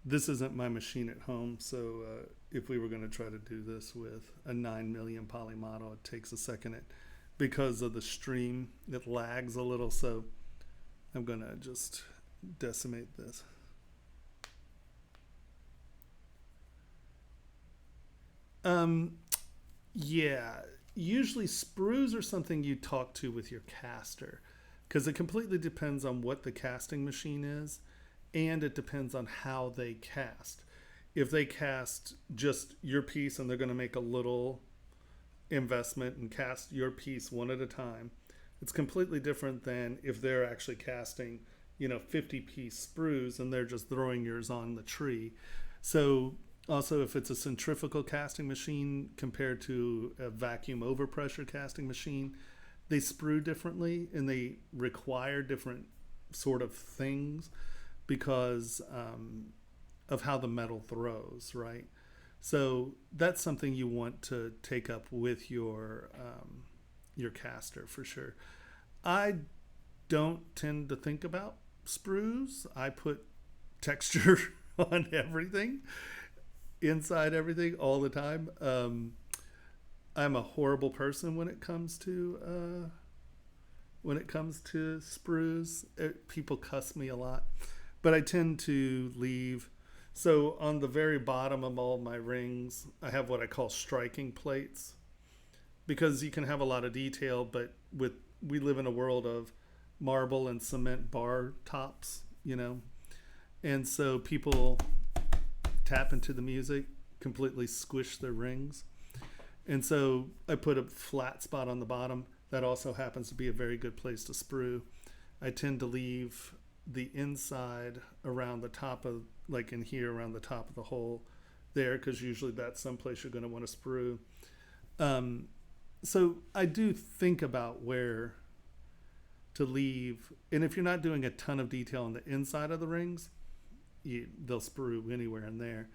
This isn't my machine at home, so if we were going to try to do this with a 9 million poly model, it takes a second. Because of the stream, it lags a little, so I'm going to just decimate this. Yeah, usually sprues are something you talk to with your caster, because it completely depends on what the casting machine is, and it depends on how they cast. If they cast just your piece and they're going to make a little investment and cast your piece one at a time, it's completely different than if they're actually casting 50-piece sprues and they're just throwing yours on the tree. So also, if it's a centrifugal casting machine compared to a vacuum overpressure casting machine, they sprue differently and they require different sort of things because of how the metal throws, right? So that's something you want to take up with your caster for sure. I don't tend to think about sprues. I put texture on everything, inside everything, all the time. I'm a horrible person when it comes to sprues. People cuss me a lot, but I tend to leave. So on the very bottom of all my rings, I have what I call striking plates, because you can have a lot of detail, but we live in a world of marble and cement bar tops, and so people tap into the music, completely squish their rings. And so I put a flat spot on the bottom. That also happens to be a very good place to sprue. I tend to leave the inside around the top of, like in here, around the top of the hole there, because usually that's someplace you're going to want to sprue. So I do think about where to leave. And if you're not doing a ton of detail on the inside of the rings, they'll sprue anywhere in there.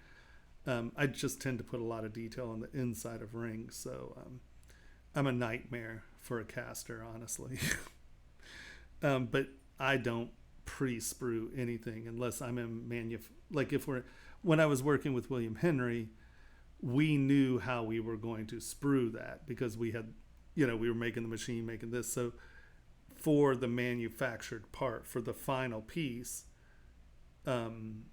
I just tend to put a lot of detail on the inside of rings, so I'm a nightmare for a caster, honestly. But I don't pre-sprue anything unless I'm in like when I was working with William Henry, we knew how we were going to sprue that, because we had, we were making the machine, making this. So for the manufactured part, for the final piece, on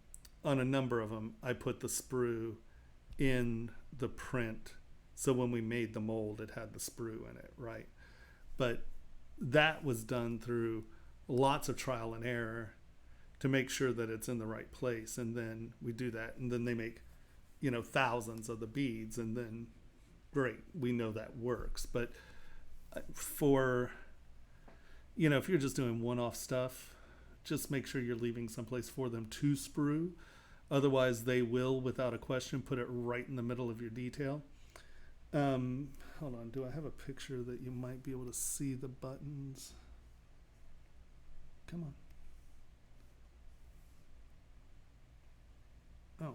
a number of them, I put the sprue in the print. So when we made the mold, it had the sprue in it, right? But that was done through lots of trial and error to make sure that it's in the right place. And then we do that, and then they make, thousands of the beads, and then great, we know that works. But for, if you're just doing one-off stuff, just make sure you're leaving someplace for them to sprue. Otherwise, they will, without a question, put it right in the middle of your detail. Hold on, do I have a picture that you might be able to see the buttons? Come on. Oh.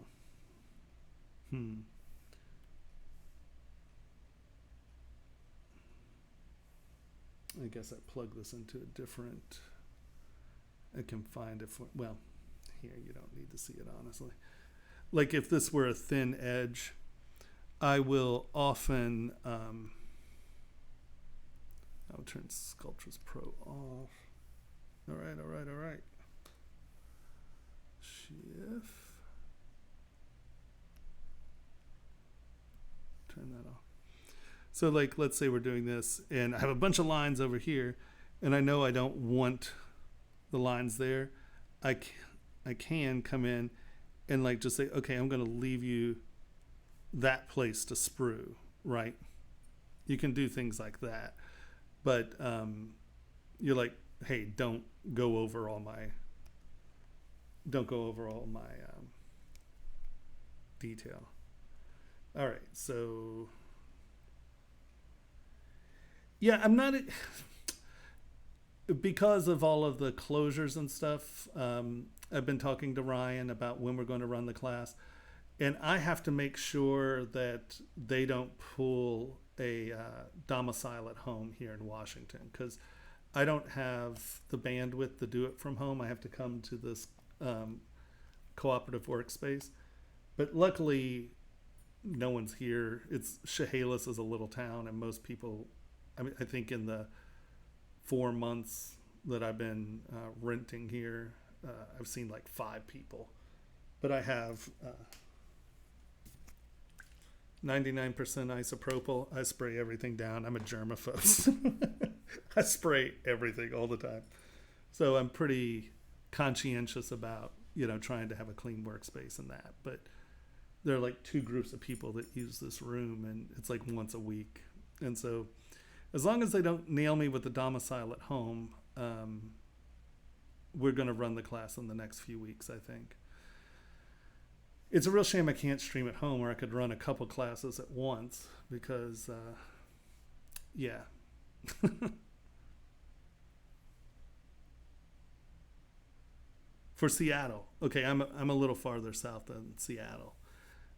I guess I plug this into a different... I can find it. Well, here, you don't need to see it, honestly. Like if this were a thin edge, I will often... I'll turn Sculptural Pro off. All right. Shift. Turn that off. So like, let's say we're doing this, and I have a bunch of lines over here, and I know I don't want the lines there. I can come in and like just say, okay, I'm going to leave you that place to sprue, right? You can do things like that, but you're like, hey, don't go over all my detail. All right, so yeah, because of all of the closures and stuff, I've been talking to Ryan about when we're going to run the class, and I have to make sure that they don't pull a domicile at home here in Washington, because I don't have the bandwidth to do it from home. I have to come to this cooperative workspace, but luckily no one's here. It's Chehalis is a little town, and most people, I mean, I think in the 4 months that I've been renting here, I've seen like 5 people. But I have 99% isopropyl. I spray everything down. I'm a germaphobe. I spray everything all the time. So I'm pretty conscientious about, trying to have a clean workspace and that. But there are like 2 groups of people that use this room, and it's like once a week. And so as long as they don't nail me with the domicile at home, we're going to run the class in the next few weeks, I think. It's a real shame I can't stream at home, or I could run a couple classes at once, because, yeah. For Seattle. Okay, I'm a little farther south than Seattle.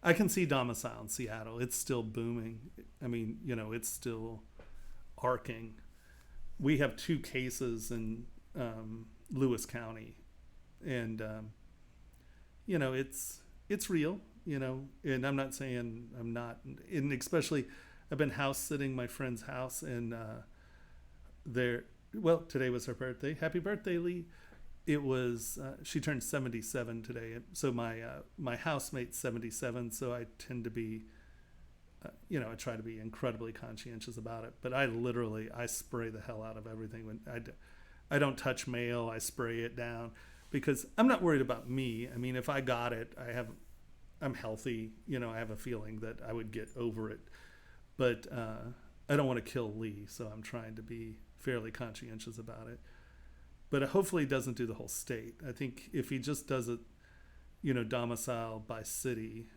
I can see domicile in Seattle. It's still booming. I mean, it's still arcing. We have 2 cases in Lewis County, and it's real, and I'm not saying I'm not, and especially I've been house sitting my friend's house, and today was her birthday. Happy birthday, Lee. It was she turned 77 today, so my housemate's 77, so I tend to be I try to be incredibly conscientious about it, but I spray the hell out of everything. When I don't touch mail, I spray it down, because I'm not worried about me. I mean, if I got it, I'm healthy, I have a feeling that I would get over it, but I don't want to kill Lee, so I'm trying to be fairly conscientious about it. But hopefully he doesn't do the whole state. I think if he just does it, domicile by city,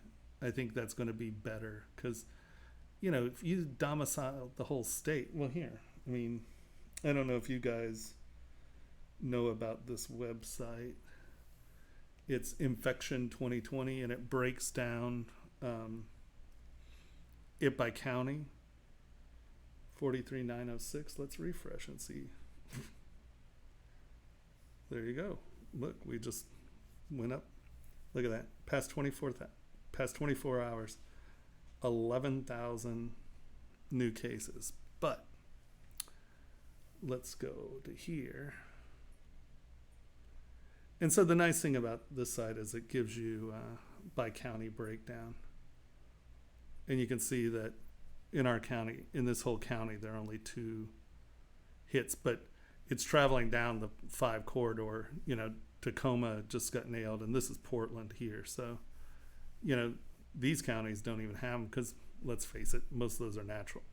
I think that's going to be better, because if you domicile the whole state, well, here, I mean, I don't know if you guys know about this website. It's Infection 2020, and it breaks down it by county. 43906. Let's refresh and see. There you go. Look, we just went up. Look at that. Past 24 hours, 11,000 new cases. But let's go to here. And so the nice thing about this site is it gives you by county breakdown. And you can see that in our county, in this whole county, there are only 2 hits, but it's traveling down the 5 corridor. Tacoma just got nailed, and this is Portland here. So, these counties don't even have them, because let's face it, most of those are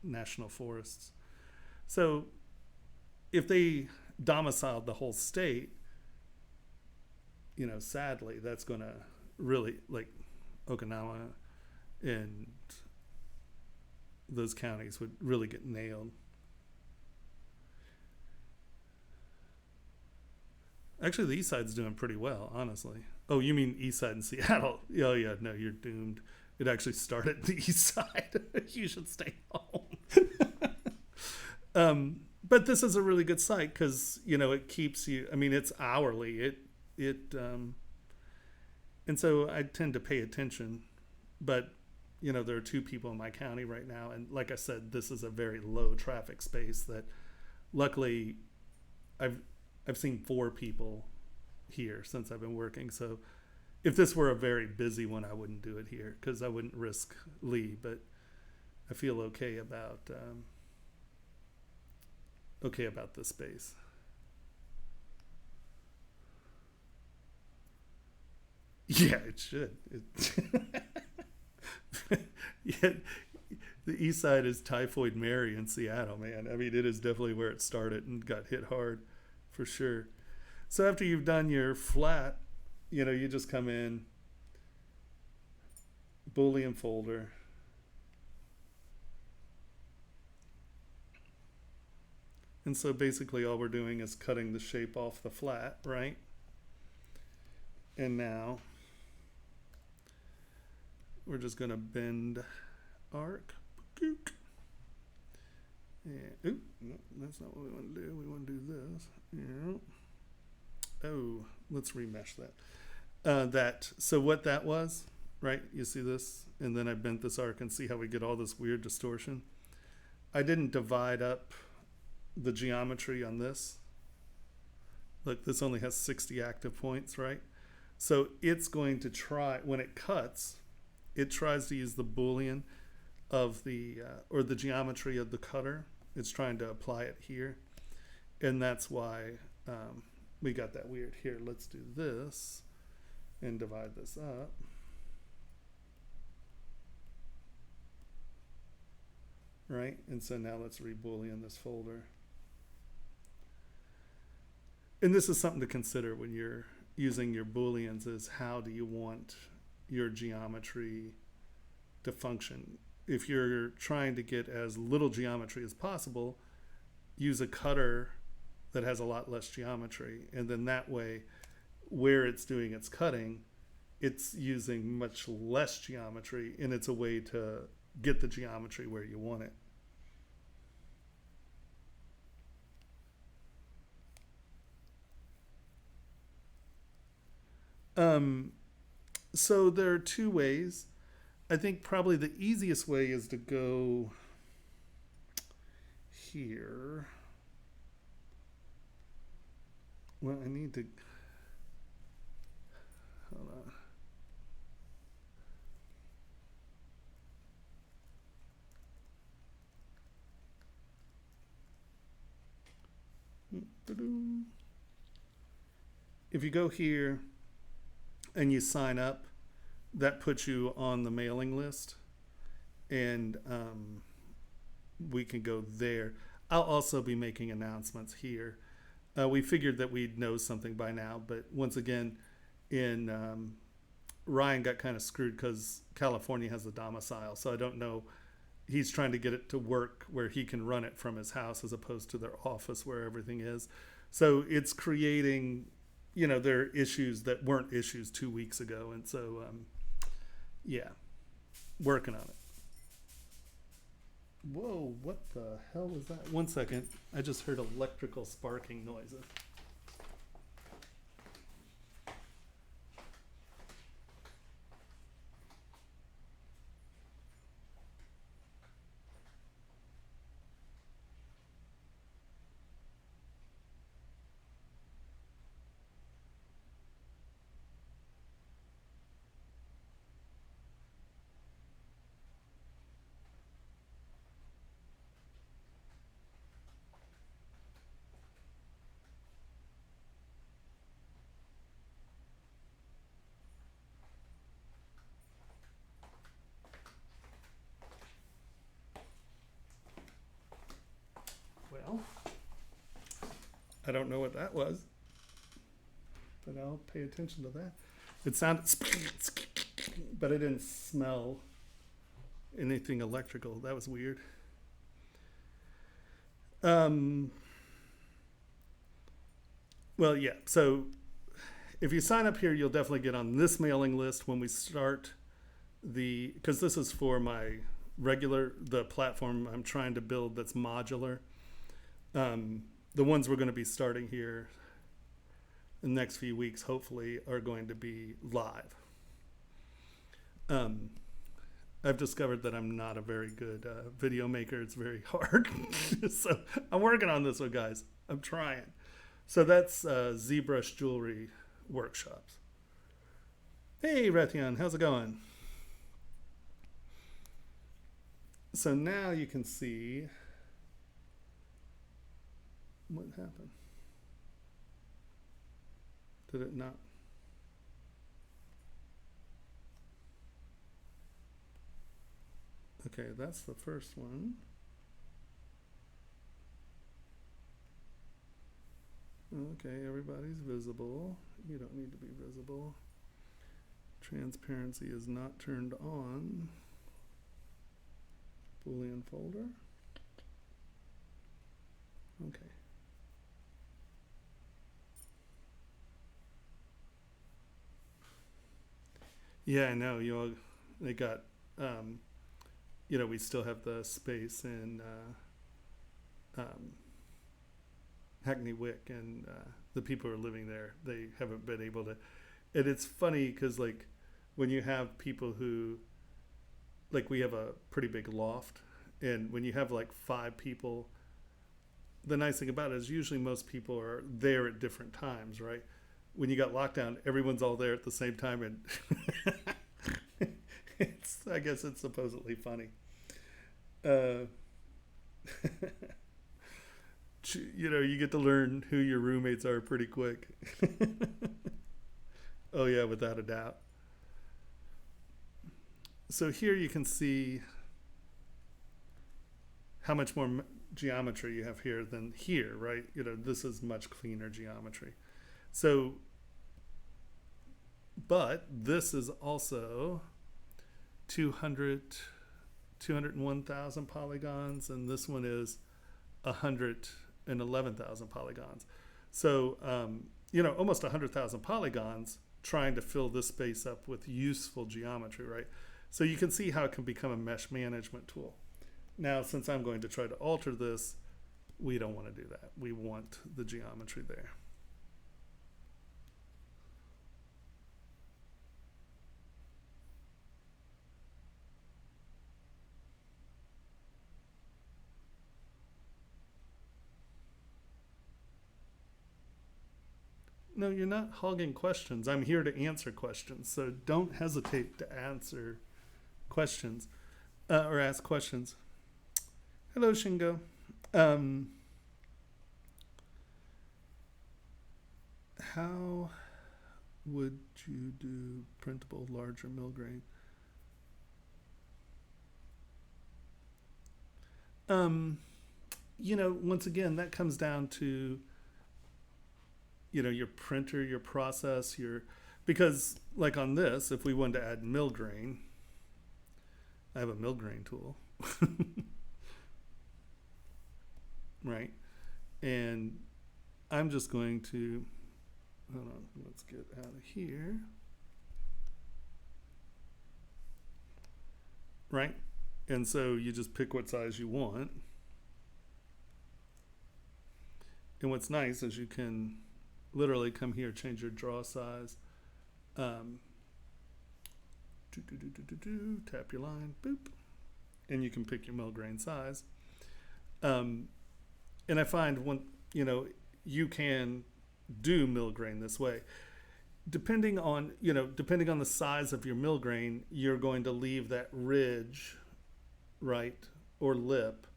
national forests. So if they domiciled the whole state, sadly, that's going to really, like Okinawa and those counties would really get nailed. Actually, the east side's doing pretty well, honestly. Oh, you mean east side in Seattle? Oh, yeah, no, you're doomed. It actually started the east side. You should stay home. But this is a really good site, because, it keeps you, I mean, it's hourly. And so I tend to pay attention. But, there are 2 people in my county right now. And like I said, this is a very low traffic space that luckily I've seen 4 people here since I've been working. So if this were a very busy one, I wouldn't do it here, because I wouldn't risk Lee. But I feel okay about this space. Yeah, it should. Yeah, the east side is Typhoid Mary in Seattle, man. I mean, it is definitely where it started and got hit hard. For sure. So after you've done your flat, you just come in, Boolean folder, And so basically all we're doing is cutting the shape off the flat, right? And now we're just going to bend arc. And, oop, no, that's not what we want to do. We want to do this. Yeah. Oh, let's remesh that. So what that was, right? You see this? And then I bent this arc and see how we get all this weird distortion. I didn't divide up the geometry on this. Look, this only has 60 active points, right? So it's going to try, when it cuts, it tries to use the Boolean of the, or the geometry of the cutter. It's trying to apply it here. And that's why we got that weird. Here, let's do this and divide this up. Right? And so now let's re-Boolean this folder. And this is something to consider when you're using your Booleans, is how do you want your geometry to function? If you're trying to get as little geometry as possible, use a cutter that has a lot less geometry. And then that way, where it's doing its cutting, it's using much less geometry, and it's a way to get the geometry where you want it. So there are two ways. I think probably the easiest way is to go here. Well, I need to, hold on. If you go here and you sign up, that puts you on the mailing list, and we can go there. I'll also be making announcements here. We figured that we'd know something by now, but once again, Ryan got kind of screwed because California has a domicile, so I don't know. He's trying to get it to work where he can run it from his house as opposed to their office where everything is. So it's creating, you know, there are issues that weren't issues 2 weeks ago, and so yeah, working on it. Whoa, what the hell was that? 1 second, I just heard electrical sparking noises. Well, I don't know what that was, but I'll pay attention to that. It sounded, but I didn't smell anything electrical. That was weird. Well, yeah, so if you sign up here, you'll definitely get on this mailing list when we start because this is for my the platform I'm trying to build that's modular. The ones we're going to be starting here in the next few weeks, hopefully, are going to be live. I've discovered that I'm not a very good video maker. It's very hard. So I'm working on this one, guys. I'm trying. So that's ZBrush Jewelry Workshops. Hey, Retian, how's it going? So now you can see what happened. Did it not? Okay, that's the first one. Okay, everybody's visible. You don't need to be visible. Transparency is not turned on. Boolean folder. Okay. Yeah, I know. They got, we still have the space in Hackney Wick, and the people who are living there, they haven't been able to. And it's funny because, like, when you have people who, like, we have a pretty big loft, and when you have like 5 people, the nice thing about it is usually most people are there at different times, right? When you got lockdown, everyone's all there at the same time, and I guess it's supposedly funny. Uh, you get to learn who your roommates are pretty quick. Oh yeah, without a doubt. So here you can see how much more geometry you have here than here, right? This is much cleaner geometry. So, but this is also 201,000 polygons, and this one is 111,000 polygons. So, almost 100,000 polygons trying to fill this space up with useful geometry, right? So you can see how it can become a mesh management tool. Now, since I'm going to try to alter this, we don't want to do that. We want the geometry there. No, you're not hogging questions. I'm here to answer questions. So don't hesitate to answer questions or ask questions. Hello, Shingo. How would you do printable larger mill grain? Once again, that comes down to your printer, your process, because like on this, if we wanted to add mill grain, I have a mill grain tool. Right? And I'm just going to, hold on, let's get out of here. Right? And so you just pick what size you want. And what's nice is you can literally come here, change your draw size. Tap your line, boop. And you can pick your mill grain size. And I find you can do mill grain this way. Depending on the size of your mill grain, you're going to leave that ridge, right, or lip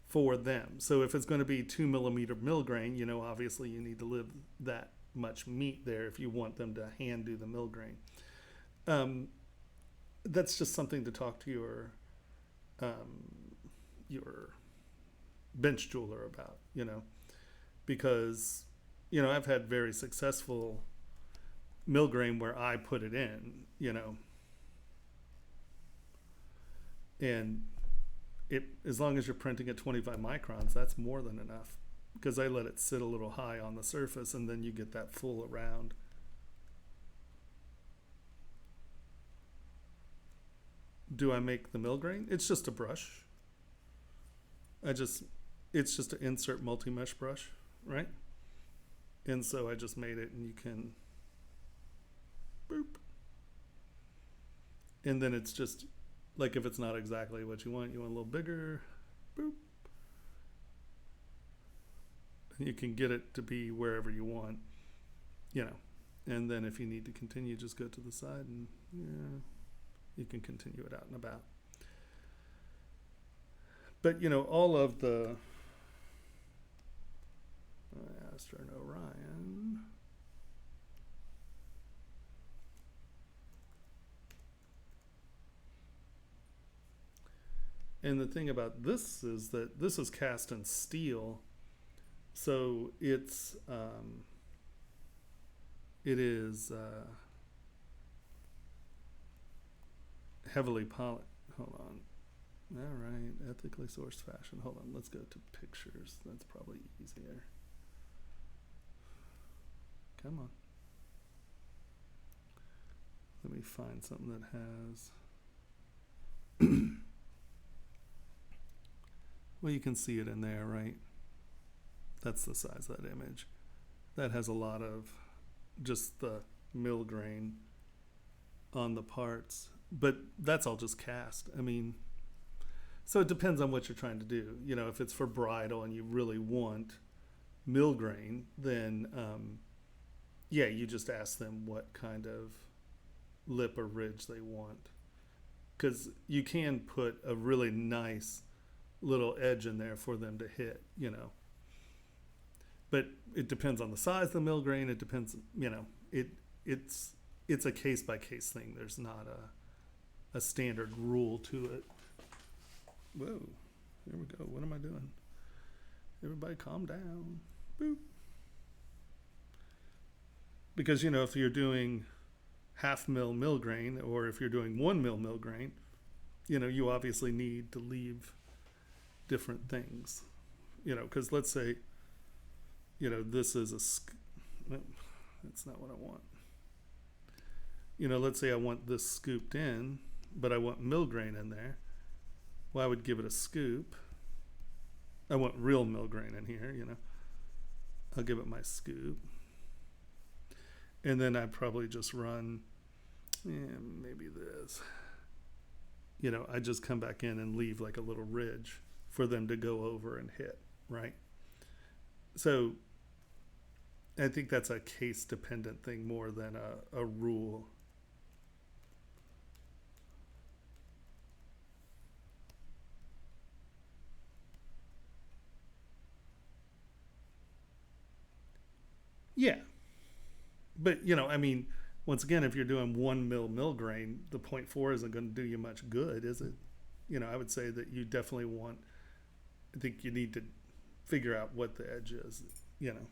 for them. So if it's going to be 2 millimeter mill grain, obviously you need to leave that much meat there if you want them to hand do the mill grain. That's just something to talk to your bench jeweler about, because I've had very successful mill grain where I put it in, and as long as you're printing at 25 microns, that's more than enough, because I let it sit a little high on the surface, and then you get that full around. Do I make the mill grain? It's just a brush. It's just an insert multi-mesh brush, right? And so I just made it, and you can boop. And then it's just, like, if it's not exactly what you want a little bigger, boop. And you can get it to be wherever you want, And then if you need to continue, just go to the side, and you can continue it out and about. But, all of the Astor and Orion. And the thing about this is that this is cast in steel, so it is heavily polished. Hold on, All right, ethically sourced fashion. Hold on, let's go to pictures. That's probably easier. Come on. Let me find something that has... Well, you can see it in there, right? That's the size of that image. That has a lot of just the mill grain on the parts. But that's all just cast. I mean, so it depends on what you're trying to do. You know, if it's for bridal and you really want mill grain, then, yeah, you just ask them what kind of lip or ridge they want. Because you can put a really nice little edge in there for them to hit, you know. But it depends on the size of the mill grain. It depends, you know, it's a case-by-case thing. There's not a standard rule to it. Whoa, here we go. What am I doing? Everybody calm down. Boop. Because, you know, if you're doing half mill grain, or if you're doing 1 mill grain, you know, you obviously need to leave different things, you know, because let's say, you know, this is no, that's not what I want. You know, let's say I want this scooped in, but I want mill grain in there. Well, I would give it a scoop. I want real mill grain in here, you know. I'll give it my scoop. And then I'd probably just run, maybe this. You know, I just come back in and leave like a little ridge for them to go over and hit, right? So I think that's a case-dependent thing more than a rule. Yeah. But, you know, I mean, once again, if you're doing 1 mill grain, the 0.4 isn't going to do you much good, is it? You know, I would say that you definitely want, I think you need to figure out what the edge is, you know.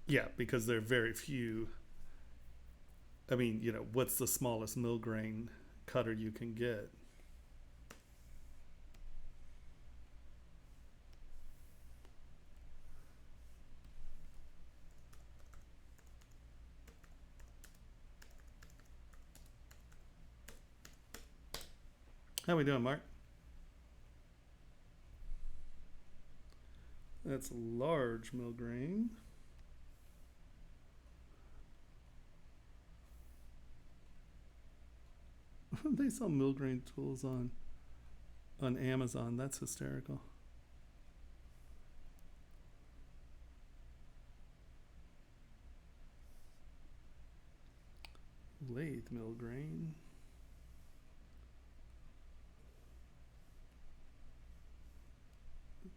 Yeah, because there are very few. I mean, you know, what's the smallest mill grain cutter you can get? How we doing, Mark? That's large mill grain. They sell mill grain tools on Amazon. That's hysterical. Lathe mill grain.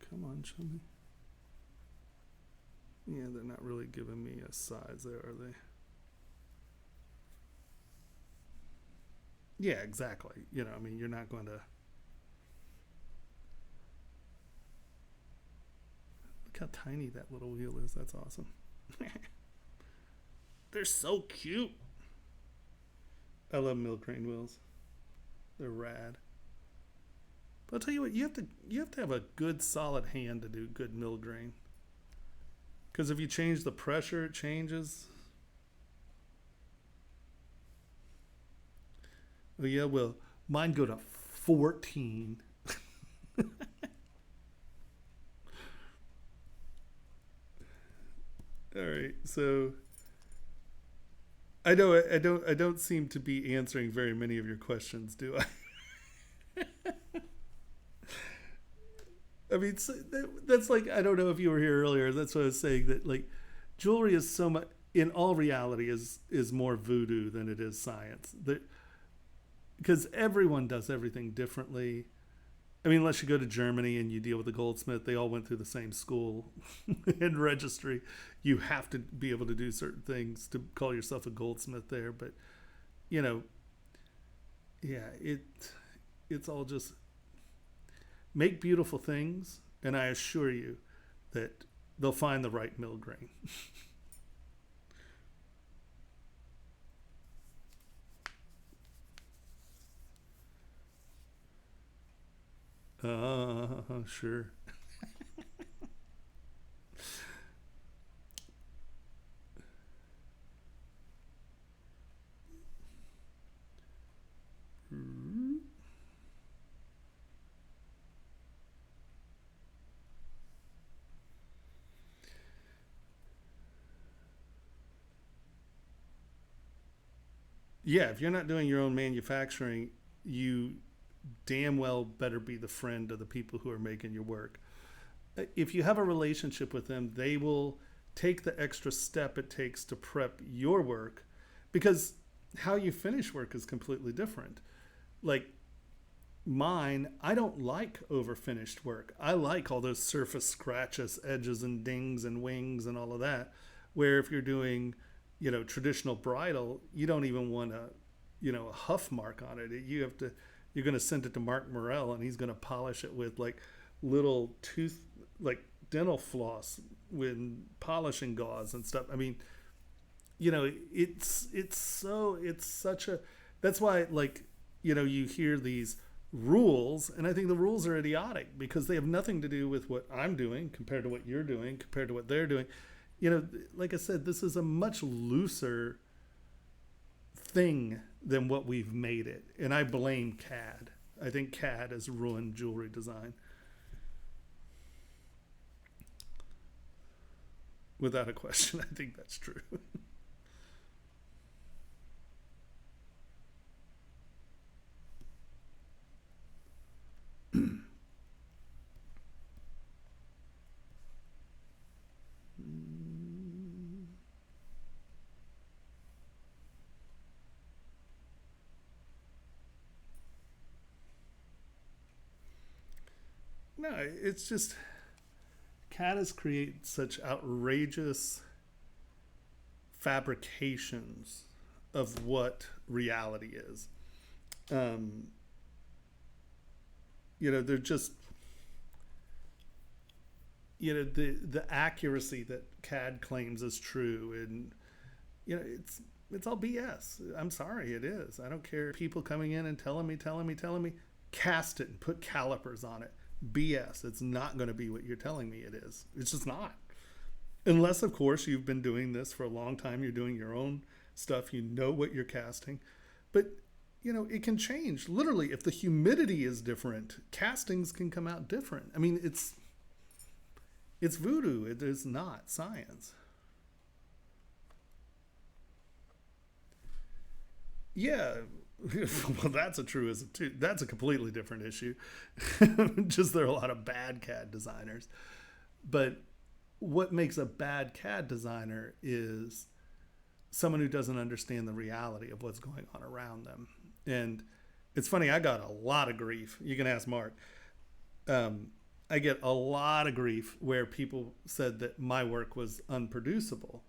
Come on, show me. Yeah, they're not really giving me a size there, are they? Yeah, exactly. You know, I mean, you're not going to... Look how tiny that little wheel is. That's awesome. They're so cute. I love mill grain wheels. They're rad. But I'll tell you what, you have to have a good solid hand to do good mill grain. Because if you change the pressure, it changes. Oh yeah, well, mine go to 14. All right, so I know I don't seem to be answering very many of your questions, do I? I mean, that's like, I don't know if you were here earlier. That's what I was saying, that like jewelry is so much, in all reality, is more voodoo than it is science. Because everyone does everything differently. I mean, unless you go to Germany and you deal with a goldsmith, they all went through the same school and registry. You have to be able to do certain things to call yourself a goldsmith there. But, you know, yeah, it's all just make beautiful things, and I assure you that they'll find the right mill grain. Sure. Yeah, if you're not doing your own manufacturing, you damn well better be the friend of the people who are making your work. If you have a relationship with them, they will take the extra step it takes to prep your work, because how you finish work is completely different. Like mine, I don't like over finished work. I like all those surface scratches, edges and dings and wings and all of that. Where if you're doing, traditional bridal, you don't even want a huff mark on it. You have to, you're going to send it to Mark Morell and he's going to polish it with like little like dental floss with polishing gauze and stuff. I mean, it's such a, that's why, like, you hear these rules, and I think the rules are idiotic because they have nothing to do with what I'm doing compared to what you're doing compared to what they're doing. Like I said, this is a much looser thing than what we've made it, and I blame CAD. I think CAD has ruined jewelry design. Without a question, I think that's true. No, it's just CAD has created such outrageous fabrications of what reality is. Um, they're just, the accuracy that CAD claims is true, and it's all BS. I'm sorry, it is. I don't care. People coming in and telling me, cast it and put calipers on it. BS. It's not going to be what you're telling me it is. It's just not. Unless, of course, you've been doing this for a long time. You're doing your own stuff. You know what you're casting. But, it can change. Literally, if the humidity is different, castings can come out different. I mean, it's voodoo. It is not science. Yeah. Well, that's a truism too. That's a completely different issue. Just there are a lot of bad CAD designers. But what makes a bad CAD designer is someone who doesn't understand the reality of what's going on around them. And it's funny, I got a lot of grief. You can ask Mark. I get a lot of grief where people said that my work was unproducible.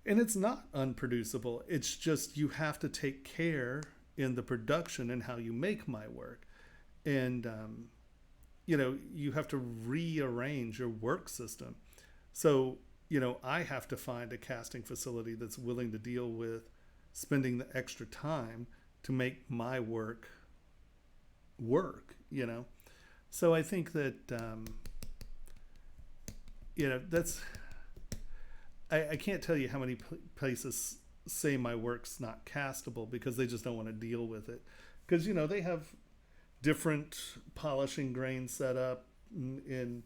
And it's not unproducible. It's just you have to take care in the production and how you make my work. And, you have to rearrange your work system. So, I have to find a casting facility that's willing to deal with spending the extra time to make my work work. So I think that, that's, I can't tell you how many places say my work's not castable because they just don't want to deal with it. Because, they have different polishing grains set up and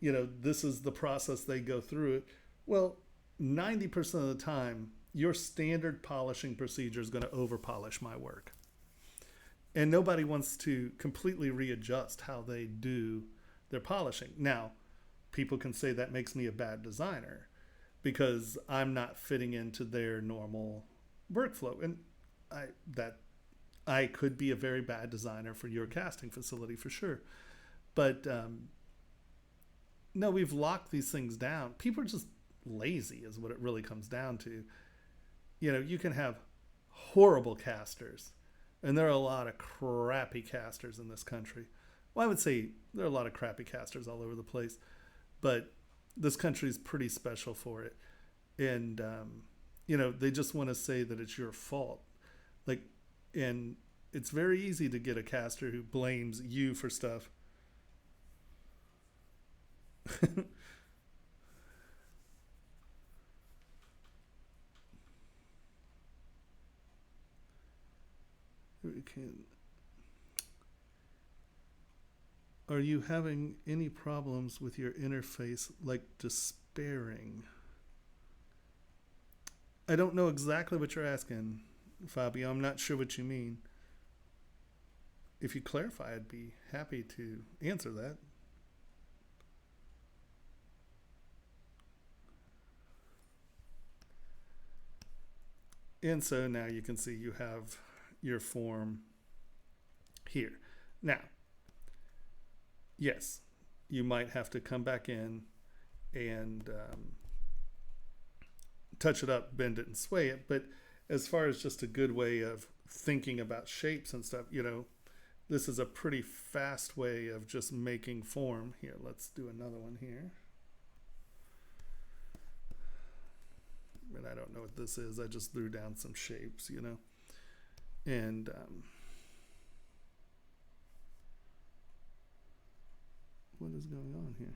this is the process they go through it. Well, 90% of the time, your standard polishing procedure is going to over polish my work. And nobody wants to completely readjust how they do their polishing. Now, people can say that makes me a bad designer because I'm not fitting into their normal workflow. And I could be a very bad designer for your casting facility for sure. But no, we've locked these things down. People are just lazy is what it really comes down to. You can have horrible casters, and there are a lot of crappy casters in this country. Well, I would say there are a lot of crappy casters all over the place, but this country is pretty special for it. And, they just want to say that it's your fault. Like, and it's very easy to get a caster who blames you for stuff. We can. Are you having any problems with your interface, like despairing? I don't know exactly what you're asking, Fabio. I'm not sure what you mean. If you clarify, I'd be happy to answer that. And so now you can see you have your form here. Now, yes, you might have to come back in and touch it up, bend it, and sway it. But as far as just a good way of thinking about shapes and stuff, you know, this is a pretty fast way of just making form. Here, let's do another one here. And I don't know what this is. I just threw down some shapes, you know. And what is going on here?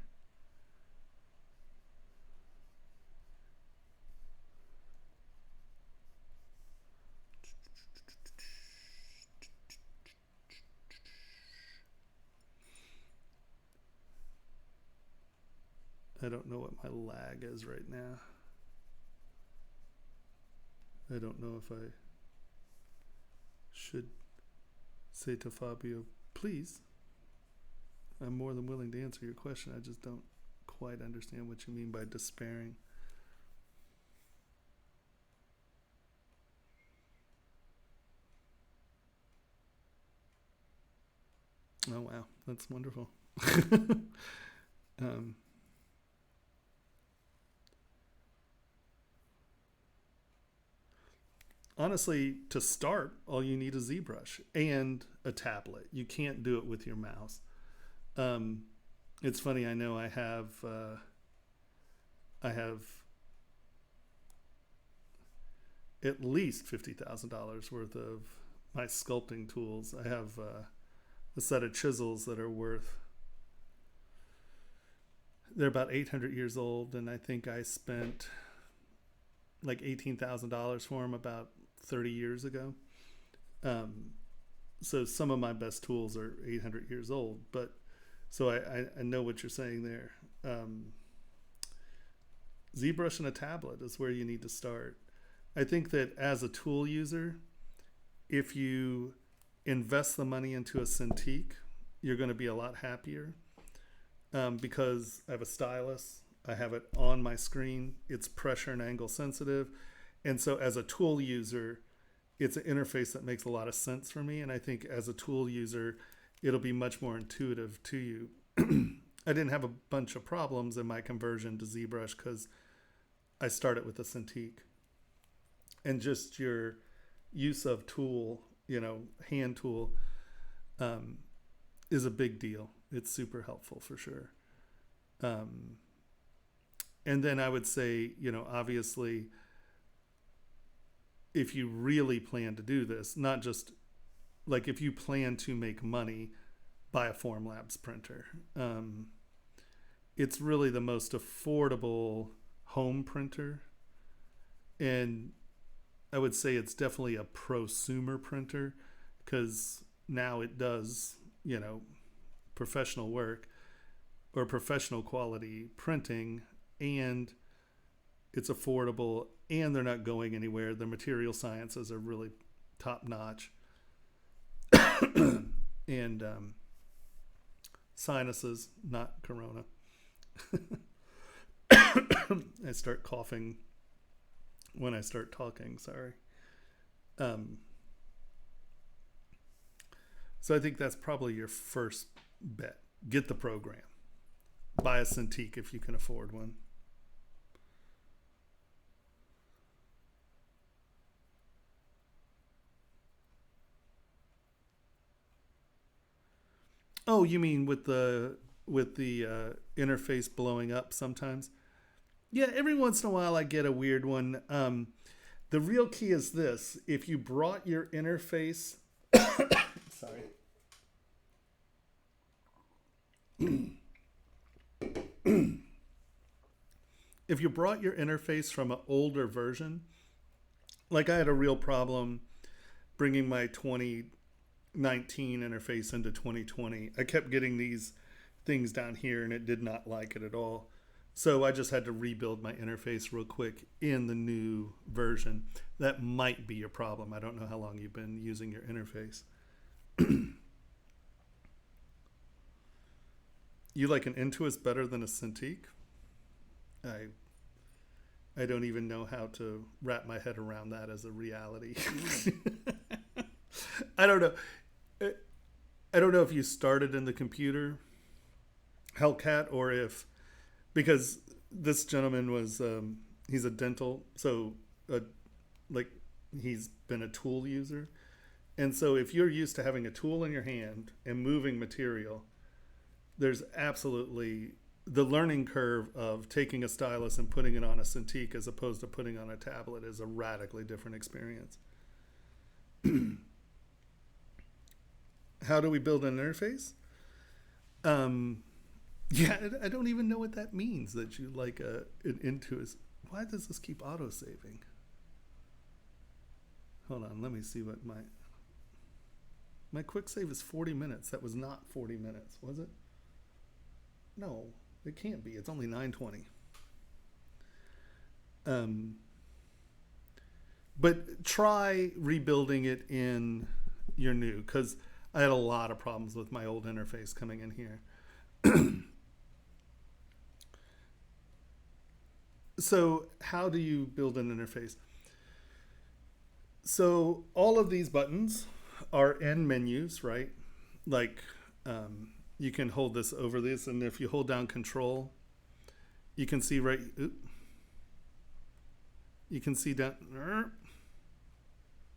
I don't know what my lag is right now. I don't know if I should say to Fabio, please, I'm more than willing to answer your question. I just don't quite understand what you mean by despairing. Oh, wow. That's wonderful. Honestly, to start, all you need is ZBrush and a tablet. You can't do it with your mouse. It's funny. I know I have at least $50,000 worth of my sculpting tools. I have a set of chisels that are worth. They're about 800 years old, and I think I spent like $18,000 for them about 30 years ago. So some of my best tools are 800 years old, but so I know what you're saying there. ZBrush and a tablet is where you need to start. I think that as a tool user, if you invest the money into a Cintiq, you're going to be a lot happier because I have a stylus. I have it on my screen. It's pressure and angle sensitive. And so as a tool user, it's an interface that makes a lot of sense for me. And I think as a tool user, it'll be much more intuitive to you. I didn't have a bunch of problems in my conversion to ZBrush because I started with a Cintiq. And just your use of tool, you know, hand tool, is a big deal. It's super helpful for sure. And then I would say, you know, obviously, if you really plan to do this, not just like if you plan to make money, buy a Formlabs printer. It's really the most affordable home printer. And I would say it's definitely a prosumer printer because now it does, you know, professional work or professional quality printing, and it's affordable, and they're not going anywhere. The material sciences are really top notch. And sinuses, not corona. I start coughing when I start talking, sorry. So I think that's probably your first bet. Get the program. Buy a Cintiq if you can afford one. Oh, you mean with the interface blowing up sometimes? Yeah, every once in a while I get a weird one. The real key is this: if you brought your interface Sorry. If you brought your interface from an older version, like I had a real problem bringing my 2019 interface into 2020. I kept getting these things down here and it did not like it at all. So I just had to rebuild my interface real quick in the new version. That might be your problem. I don't know how long you've been using your interface. You like an Intuos better than a Cintiq? I don't even know how to wrap my head around that as a reality. I don't know. I don't know if you started in the computer Hellcat or if, because this gentleman was, he's a dental, so like he's been a tool user. And so if you're used to having a tool in your hand and moving material, there's absolutely the learning curve of taking a stylus and putting it on a Cintiq as opposed to putting on a tablet is a radically different experience. How do we build an interface? Yeah, I don't even know what that means, that you like an Intuos. Why does this keep auto-saving? Hold on, let me see what my quick save is 40 minutes. That was not 40 minutes, was it? No, it can't be. It's only 9:20. But try rebuilding it in your new, because I had a lot of problems with my old interface coming in here. So how do you build an interface? So all of these buttons are in menus, right? Like you can hold this over this, and if you hold down Control, you can see right. You can see down.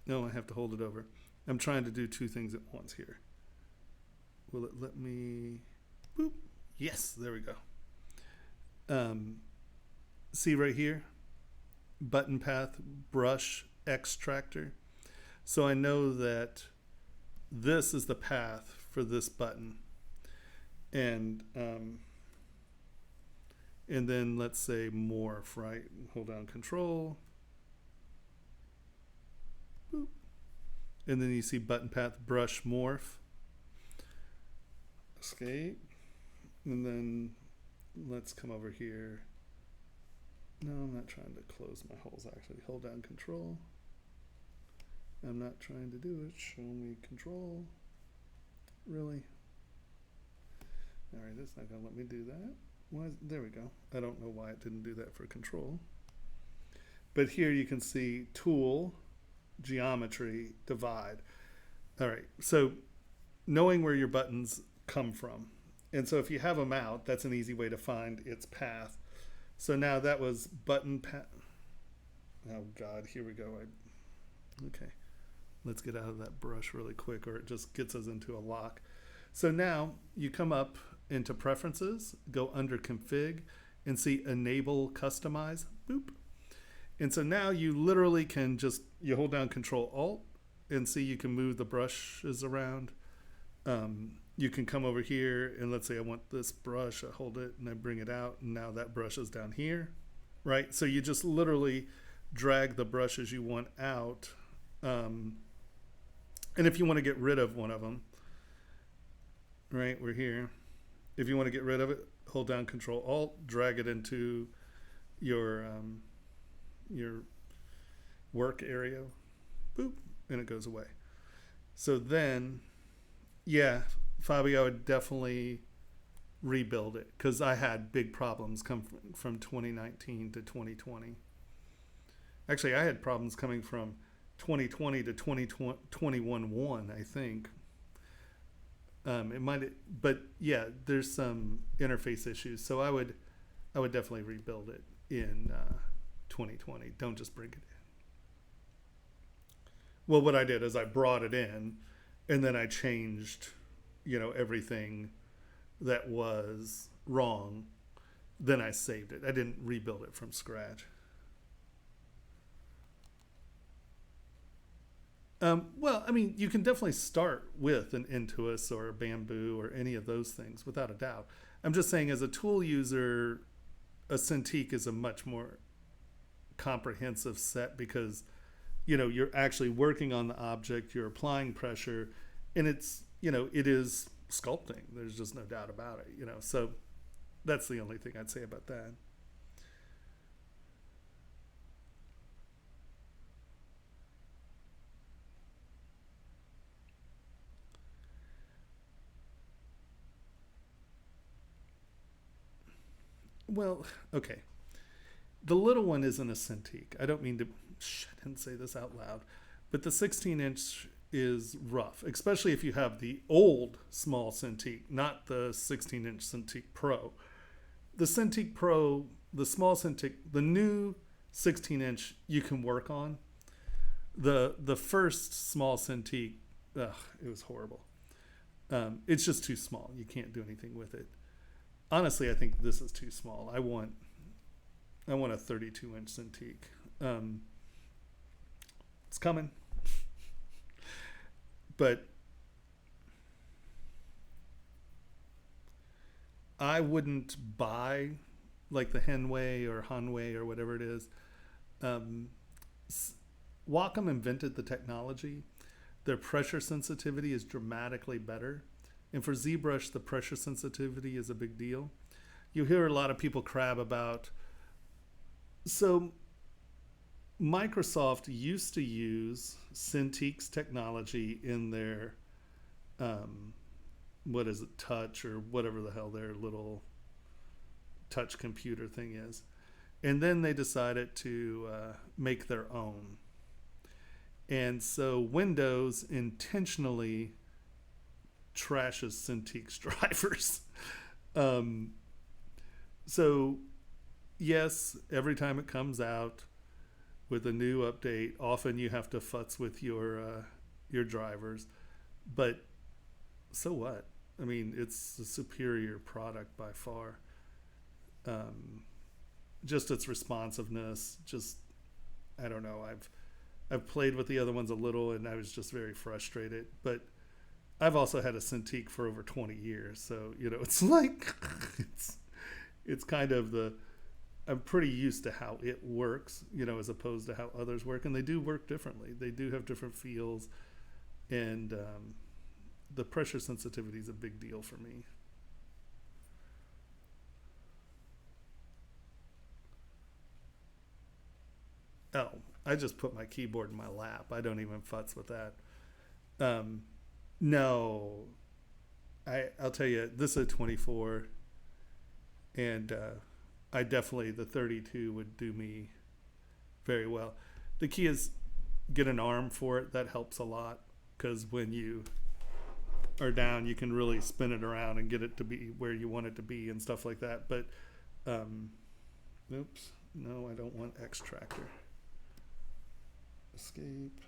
No, I have to hold it over. I'm trying to do two things at once here. Will it let me? Boop. Yes, there we go. See right here, button path, brush, extractor. So I know that this is the path for this button. And then let's say morph, right? Hold down Control. Boop. And then you see button path, brush, morph. Escape. And then let's come over here. No, I'm not trying to close my holes, actually. Hold down Control. I'm not trying to do it. Show me Control. Really? All right, that's not going to let me do that. Why? There we go. I don't know why it didn't do that for Control. But here you can see Tool, Geometry, Divide. All right, so knowing where your buttons come from. And so if you have them out, that's an easy way to find its path. So now that was button path. Oh God, here we go. Okay, let's get out of that brush really quick, or it just gets us into a lock. So now you come up into Preferences, go under Config, and see Enable Customize. Boop. And so now you literally can just, you hold down Control Alt, and see you can move the brushes around. You can come over here and let's say I want this brush, I hold it and I bring it out, and now that brush is down here, right? So you just literally drag the brushes you want out. And if you want to get rid of one of them, right, we're here. If you want to get rid of it, hold down Control Alt, drag it into your work area, boop, and it goes away. So then, yeah, Fabio, I would definitely rebuild it because I had big problems come from 2019 to 2020. Actually, I had problems coming from 2020 to 2021, I think. It might, but yeah, there's some interface issues. So I would definitely rebuild it in 2020. Don't just bring it in. Well, what I did is I brought it in, and then I changed, everything that was wrong. Then I saved it. I didn't rebuild it from scratch. Well, I mean, you can definitely start with an Intuos or a Bamboo or any of those things, without a doubt. I'm just saying, as a tool user, a Cintiq is a much more comprehensive set because you're actually working on the object, you're applying pressure, and it is sculpting. There's just no doubt about it. So that's the only thing I'd say about that. Well, okay. The little one isn't a Cintiq. I don't mean to. I didn't say this out loud, but the 16-inch is rough, especially if you have the old small Cintiq, not the 16-inch Cintiq Pro. The Cintiq Pro, the small Cintiq, the new 16-inch you can work on. The first small Cintiq, ugh, it was horrible. It's just too small. You can't do anything with it. Honestly, I think this is too small. I want a 32-inch Cintiq. It's coming, but I wouldn't buy like the Henway or Hanway or whatever it is. Um, Wacom invented the technology. Their pressure sensitivity is dramatically better. And for ZBrush, the pressure sensitivity is a big deal. You hear a lot of people crab about. So Microsoft used to use Cintiq's technology in their, what is it, touch or whatever the hell their little touch computer thing is. And then they decided to make their own. And so Windows intentionally trashes Cintiq's drivers. So yes, every time it comes out with a new update, often you have to futz with your drivers. But so what? I mean, it's a superior product by far. Just its responsiveness, just I don't know. I've played with the other ones a little, and I was just very frustrated. But I've also had a Cintiq for over 20 years, so it's like it's kind of I'm pretty used to how it works, as opposed to how others work, and they do work differently. They do have different feels, and the pressure sensitivity is a big deal for me. Oh, I just put my keyboard in my lap. I don't even futz with that. Um, no, I'll tell you, this is a 24, and I definitely the 32 would do me very well. The key is get an arm for it. That helps a lot because when you are down, you can really spin it around and get it to be where you want it to be and stuff like that. But oops, no, I don't want extractor. Escape.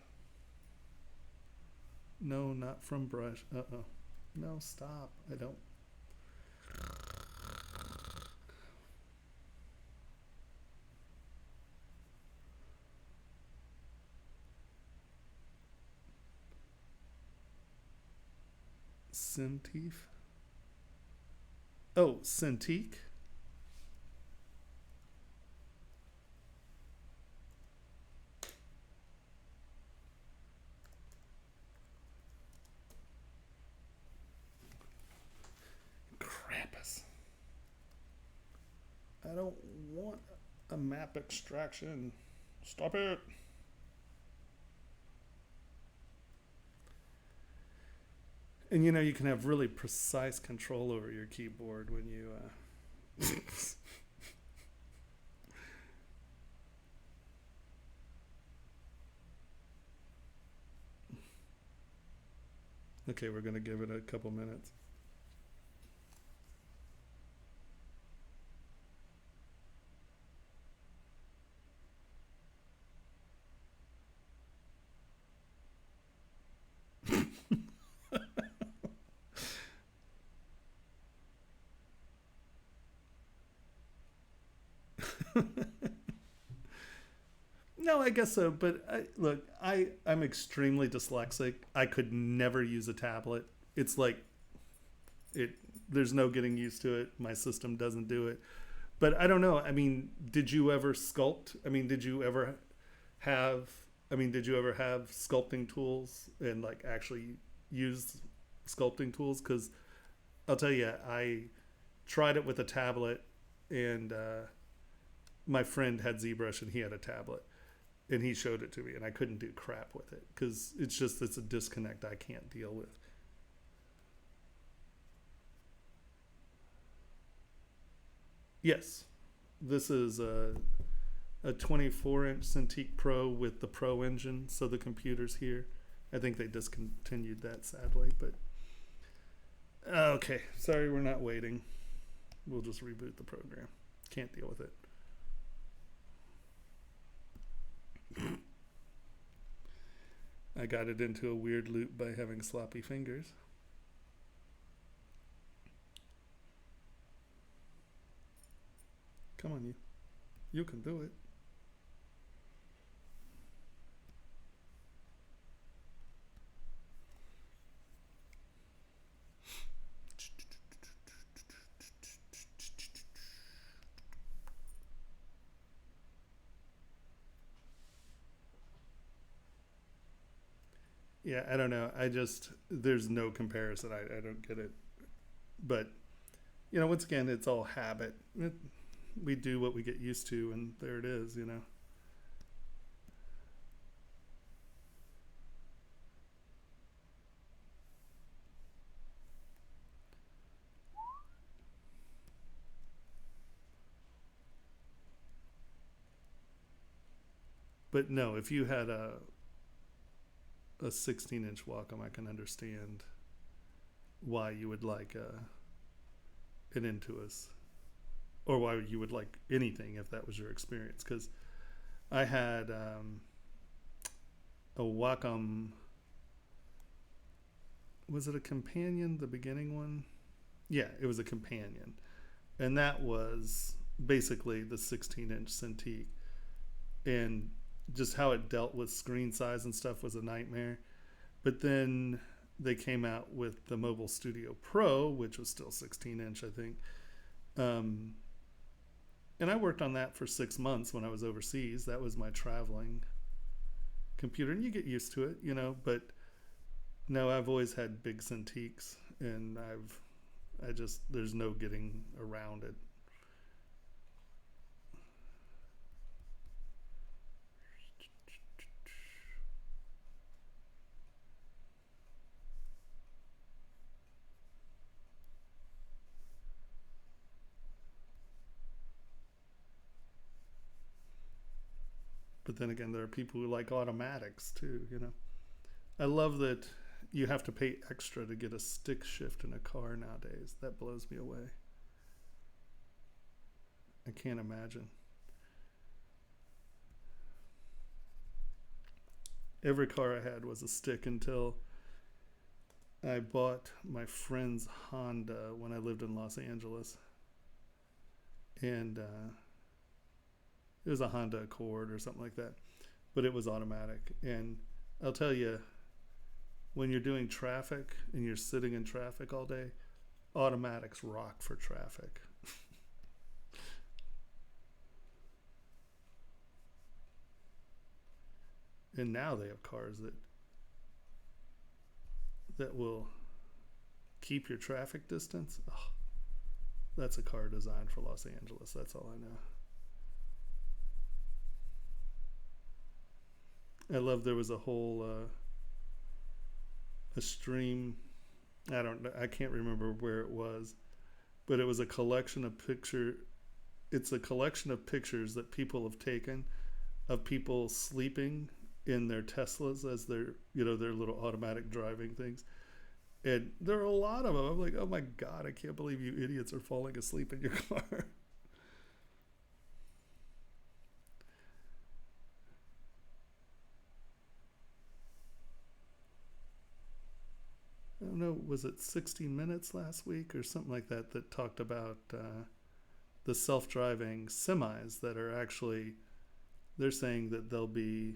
No, not from brush. Uh-oh. No, stop. I don't. Cintiq. Oh, Cintiq. Krampus. I don't want a map extraction. Stop it. And you can have really precise control over your keyboard when you. Okay, we're going to give it a couple minutes. No, I guess so. But I'm extremely dyslexic. I could never use a tablet. It's like it. There's no getting used to it. My system doesn't do it. But I don't know. I mean, did you ever sculpt? I mean, did you ever have? I mean, did you ever have sculpting tools and like actually use sculpting tools? Because I'll tell you, I tried it with a tablet, and my friend had ZBrush and he had a tablet, and he showed it to me, and I couldn't do crap with it because it's a disconnect I can't deal with. Yes, this is a 24-inch Cintiq Pro with the Pro engine, so the computer's here. I think they discontinued that, sadly, but okay. Sorry, we're not waiting. We'll just reboot the program. Can't deal with it. I got it into a weird loop by having sloppy fingers. Come on, you. You can do it. Yeah, I don't know. There's no comparison. I don't get it. But, once again, it's all habit. We do what we get used to, and there it is. But no, if you had a 16-inch Wacom, I can understand why you would like an Intuos, or why you would like anything if that was your experience. Because I had a Wacom. Was it a Companion, the beginning one? Yeah, it was a Companion, and that was basically the 16-inch Cintiq, and just how it dealt with screen size and stuff was a nightmare. But then they came out with the Mobile Studio Pro, which was still 16-inch, I think. And I worked on that for 6 months when I was overseas. That was my traveling computer, and you get used to it, but no, I've always had big Cintiqs, and there's no getting around it. But then again, there are people who like automatics too, I love that you have to pay extra to get a stick shift in a car nowadays. That blows me away. I can't imagine. Every car I had was a stick until I bought my friend's Honda when I lived in Los Angeles. And it was a Honda Accord or something like that, but it was automatic. And I'll tell you, when you're doing traffic and you're sitting in traffic all day, automatics rock for traffic. And now they have cars that will keep your traffic distance. Oh, that's a car designed for Los Angeles. That's all I know. I love there was a whole a stream. I can't remember where it was, but it was a collection of It's a collection of pictures that people have taken of people sleeping in their Teslas as their little automatic driving things. And there are a lot of them. I'm like, oh my God, I can't believe you idiots are falling asleep in your car. I don't know, was it 60 Minutes last week or something like that talked about the self-driving semis that are actually they're saying that they'll be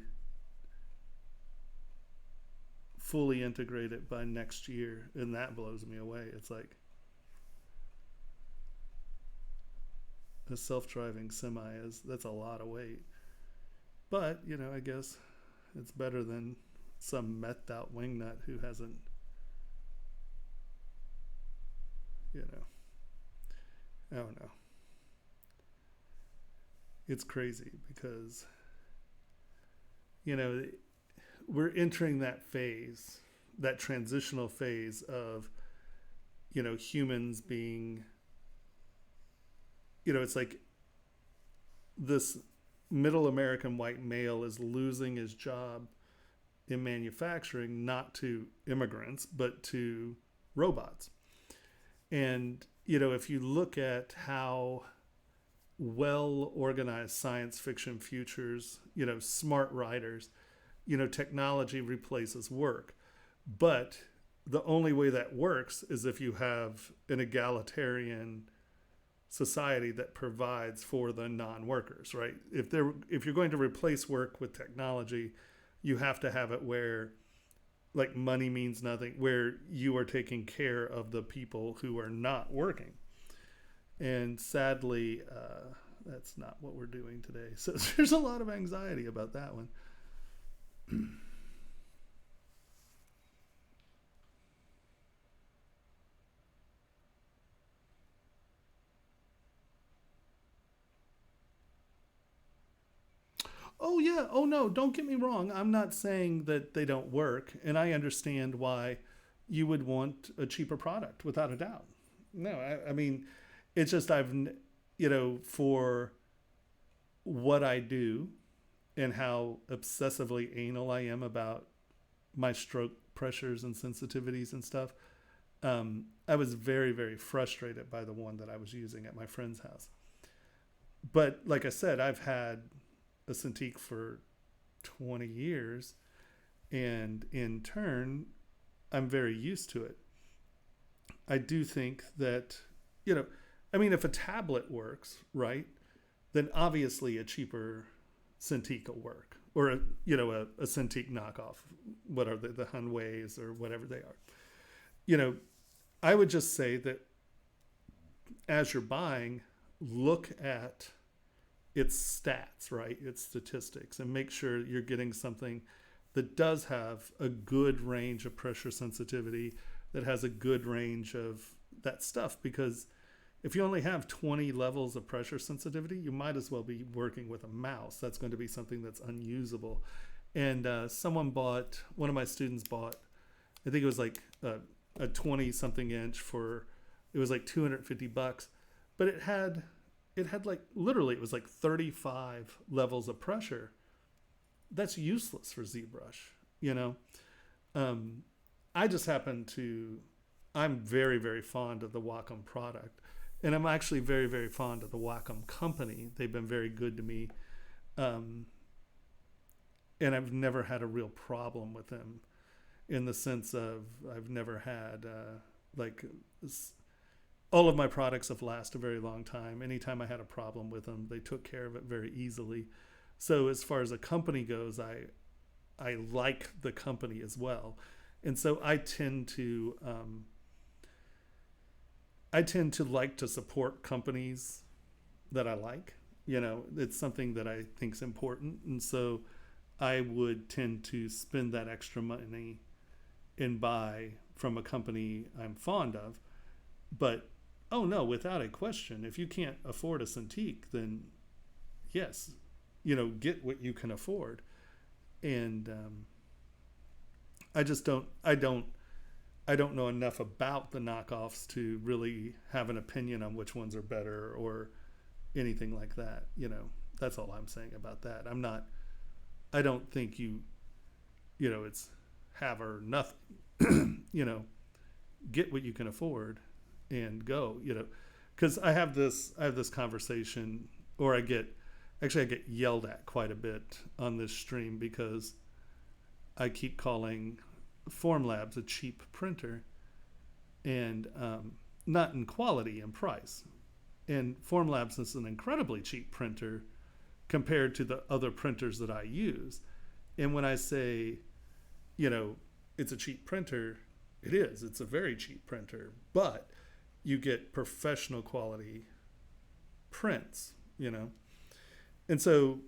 fully integrated by next year, and that blows me away. It's like a self-driving semi that's a lot of weight. But, I guess it's better than some methed out wingnut who hasn't, I don't know. It's crazy because, we're entering that phase, that transitional phase of, humans being, it's like this middle American white male is losing his job in manufacturing, not to immigrants, but to robots. And, if you look at how well organized science fiction futures, smart writers, technology replaces work. But the only way that works is if you have an egalitarian society that provides for the non-workers, right? If you're going to replace work with technology, you have to have it where like money means nothing, where you are taking care of the people who are not working. And sadly, that's not what we're doing today. So there's a lot of anxiety about that one. Oh, yeah. Oh, no, don't get me wrong. I'm not saying that they don't work. And I understand why you would want a cheaper product, without a doubt. No, I mean, it's just for what I do and how obsessively anal I am about my stroke pressures and sensitivities and stuff, I was very, very frustrated by the one that I was using at my friend's house. But like I said, I've had a Cintiq for 20 years, and in turn, I'm very used to it. I do think that, if a tablet works, right, then obviously a cheaper Cintiq will work, or a Cintiq knockoff, what are the Hunways or whatever they are. I would just say that as you're buying, look at its stats, right? Its statistics, and make sure you're getting something that does have a good range of pressure sensitivity, that has a good range of that stuff. Because if you only have 20 levels of pressure sensitivity, you might as well be working with a mouse. That's going to be something that's unusable. And one of my students bought, I think it was like a 20 something inch it was like $250, but it had like, literally, it was like 35 levels of pressure. That's useless for ZBrush, I just I'm very, very fond of the Wacom product. And I'm actually very, very fond of the Wacom company. They've been very good to me. And I've never had a real problem with them, in the sense of I've never had all of my products have lasted a very long time. Anytime I had a problem with them, they took care of it very easily. So as far as a company goes, I like the company as well. And so I tend to like to support companies that I like. It's something that I think is important. And so I would tend to spend that extra money and buy from a company I'm fond of. But oh no, without a question, if you can't afford a Cintiq, then yes, get what you can afford. And I don't know enough about the knockoffs to really have an opinion on which ones are better or anything like that. That's all I'm saying about that. I don't think it's have or nothing. Get what you can afford and go, because I have this conversation, or I get yelled at quite a bit on this stream because I keep calling Formlabs a cheap printer, and not in quality and price. And Formlabs is an incredibly cheap printer compared to the other printers that I use. And when I say, you know, it's a cheap printer, it is. It's a very cheap printer, but you get professional quality prints, you know. And so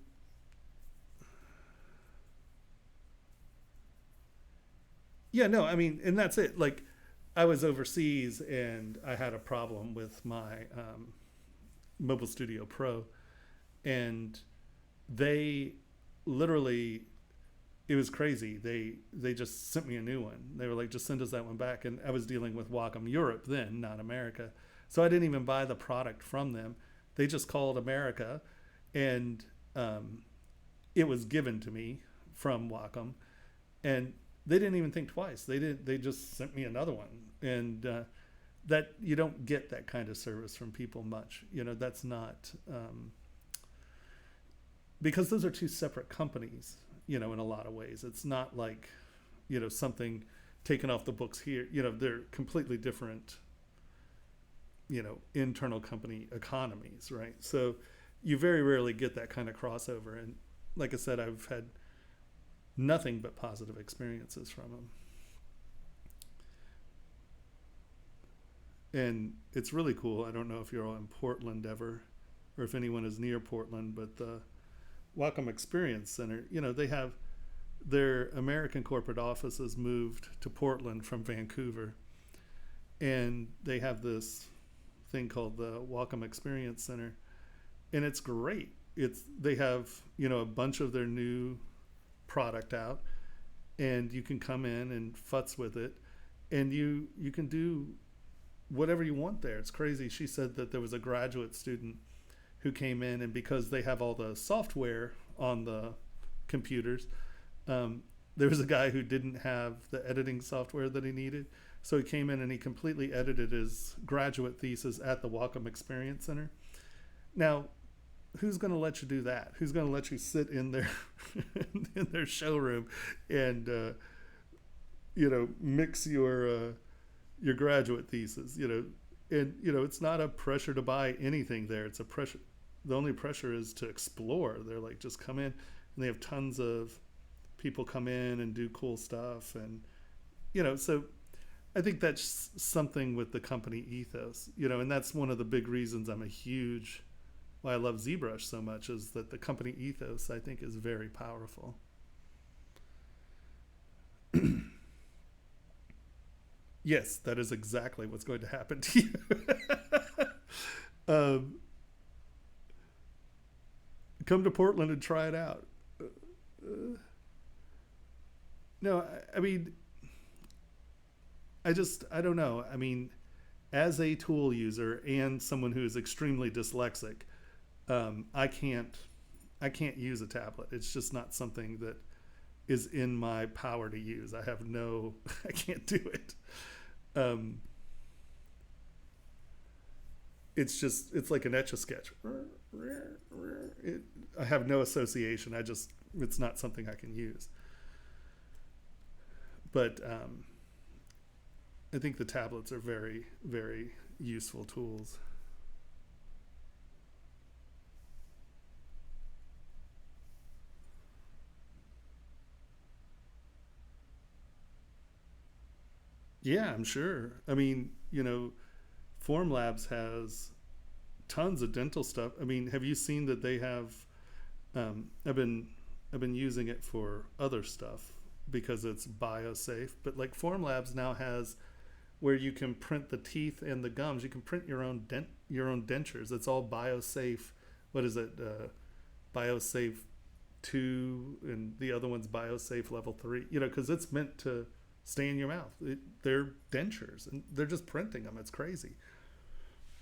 yeah, no, I mean, and that's it. Like, I was overseas and I had a problem with my Mobile Studio Pro, and they literally, it was crazy. They just sent me a new one. They were like, just send us that one back. And I was dealing with Wacom Europe then, not America. So I didn't even buy the product from them. They just called America, and it was given to me from Wacom, and they didn't even think twice. They just sent me another one, and that you don't get that kind of service from people much. You know, that's not because those are two separate companies. You know, in a lot of ways, it's not like, you know, something taken off the books here. You know, they're completely different, you know, internal company economies, right? So you very rarely get that kind of crossover. And like I said, I've had nothing but positive experiences from them. And it's really cool. I don't know if you're all in Portland ever, or if anyone is near Portland, but the Wacom Experience Center, you know, they have their American corporate offices moved to Portland from Vancouver. And they have this thing called the Wacom Experience Center. And it's great. They have, you know, a bunch of their new product out, and you can come in and futz with it, and you can do whatever you want there. It's crazy. She said that there was a graduate student who came in, and because they have all the software on the computers, there was a guy who didn't have the editing software that he needed. So he came in and he completely edited his graduate thesis at the Wacom Experience Center. Now, who's going to let you do that? Who's going to let you sit in their in their showroom and you know, mix your graduate thesis? You know, and you know, it's not a pressure to buy anything there. It's a pressure. The only pressure is to explore. They're like, just come in, and they have tons of people come in and do cool stuff, and you know, so I think that's something with the company ethos, you know, and that's one of the big reasons why I love ZBrush so much, is that the company ethos, I think, is very powerful. Yes, that is exactly what's going to happen to you. Come to Portland and try it out. No, I mean, I don't know. I mean, as a tool user and someone who is extremely dyslexic, I can't use a tablet. It's just not something that is in my power to use. I can't do it. It's like an Etch-a-Sketch. I have no association. It's not something I can use. But I think the tablets are very, very useful tools. Yeah, I'm sure. I mean, you know, Formlabs has tons of dental stuff. I mean, have you seen that they have? I've been using it for other stuff because it's biosafe. But like Formlabs now has where you can print the teeth and the gums. You can print your own dentures. It's all biosafe. What is it? Biosafe 2, and the other one's biosafe level 3. You know, because it's meant to stay in your mouth. They're dentures, and they're just printing them. It's crazy.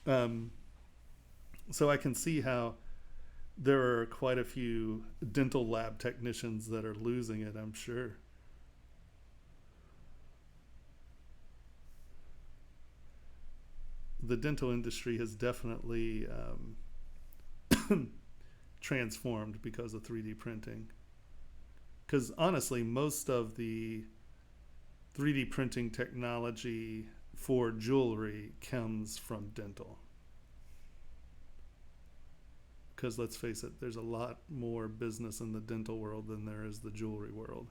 So I can see how there are quite a few dental lab technicians that are losing it, I'm sure. The dental industry has definitely transformed because of 3D printing. Because honestly, most of the 3D printing technology for jewelry comes from dental. because let's face it, there's a lot more business in the dental world than there is the jewelry world.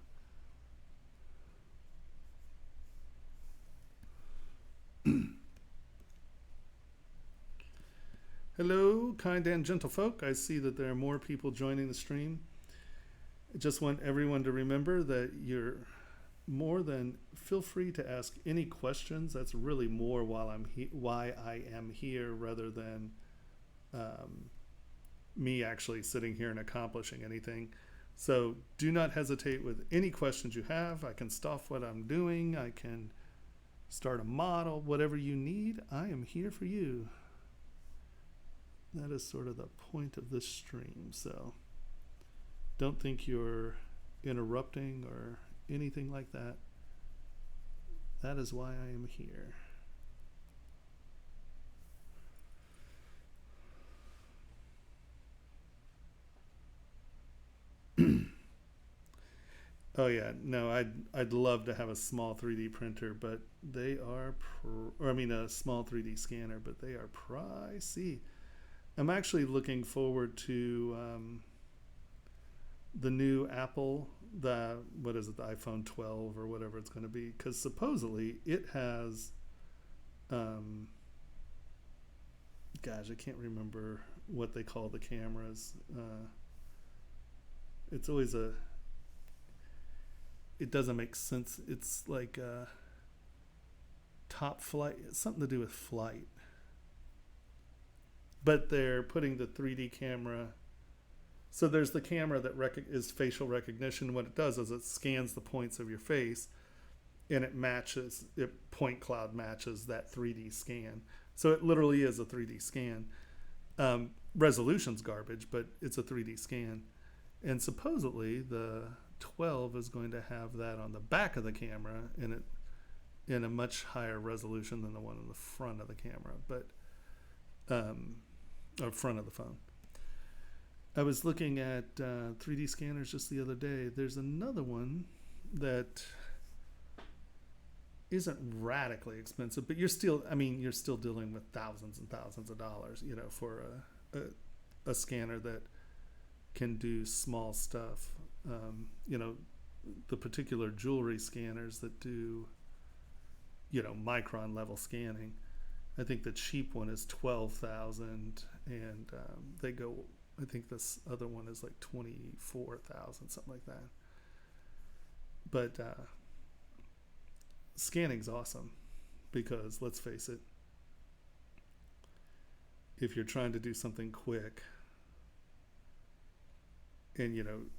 Hello, kind and gentle folk. I see that there are more people joining the stream. I just want everyone to remember that you're more than feel free to ask any questions. That's really more why I am here rather than me actually sitting here and accomplishing anything. So do not hesitate with any questions you have. I can stop what I'm doing. I can start a model, whatever you need. I am here for you. That is sort of the point of this stream. So don't think you're interrupting or anything like that. That is why I am here. Oh yeah, no, I'd love to have a small 3D printer, but they are, a small 3D scanner, but they are pricey. I'm actually looking forward to the new Apple, the iPhone 12 or whatever it's going to be, because supposedly it has, I can't remember what they call the cameras. It's always it doesn't make sense. It's like top flight, something to do with flight. But they're putting the 3D camera. So there's the camera that is facial recognition. What it does is it scans the points of your face, and point cloud matches that 3D scan. So it literally is a 3D scan. Resolution's garbage, but it's a 3D scan. And supposedly the 12 is going to have that on the back of the camera in a much higher resolution than the one in the front of the camera, but or front of the phone. I was looking at 3D scanners just the other day. There's another one that isn't radically expensive, but you're still dealing with thousands and thousands of dollars, for a scanner that can do small stuff. The particular jewelry scanners that do, micron level scanning. I think the cheap one is 12,000, and I think this other one is like 24,000, something like that. But scanning's awesome because, let's face it, if you're trying to do something quick, and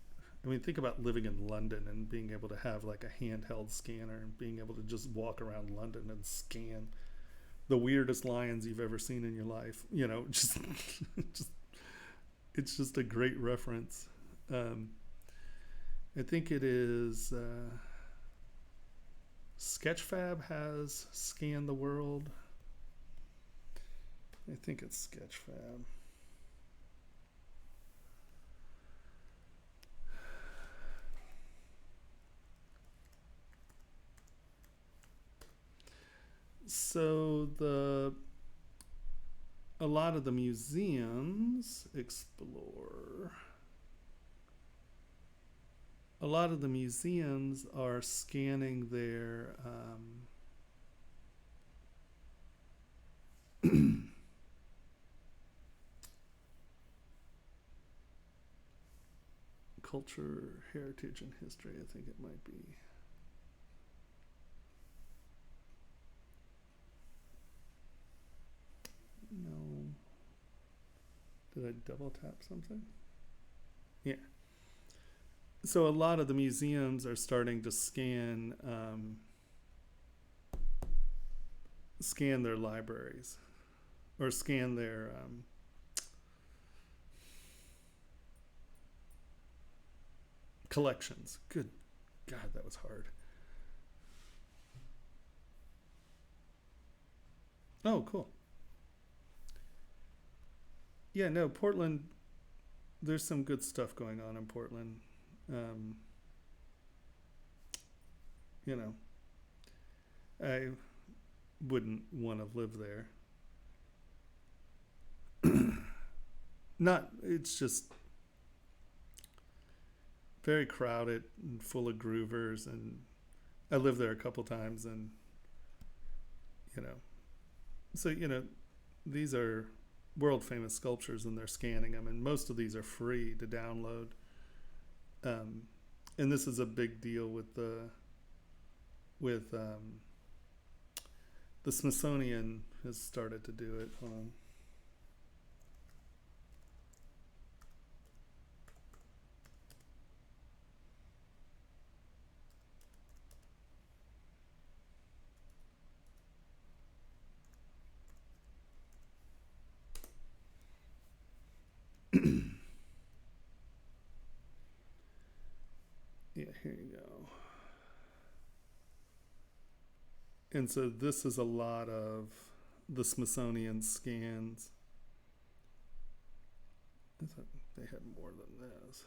think about living in London and being able to have like a handheld scanner and being able to just walk around London and scan the weirdest lions you've ever seen in your life. It's just a great reference. I think it is Sketchfab has Scan the World. I think it's Sketchfab. So a lot of the museums are scanning their culture, heritage, and history. I think it might be. No. Did I double tap something? Yeah. So a lot of the museums are starting to scan their libraries, or scan their collections. Good God, that was hard. Oh, cool. Yeah, no, Portland, there's some good stuff going on in Portland. I wouldn't want to live there. not, it's just very crowded and full of groovers, and I lived there a couple times, and so these are world famous sculptures, and they're scanning them, and most of these are free to download. And this is a big deal with the Smithsonian has started to do it. Hold on. Yeah, here you go. And so this is a lot of the Smithsonian scans. I thought they had more than this.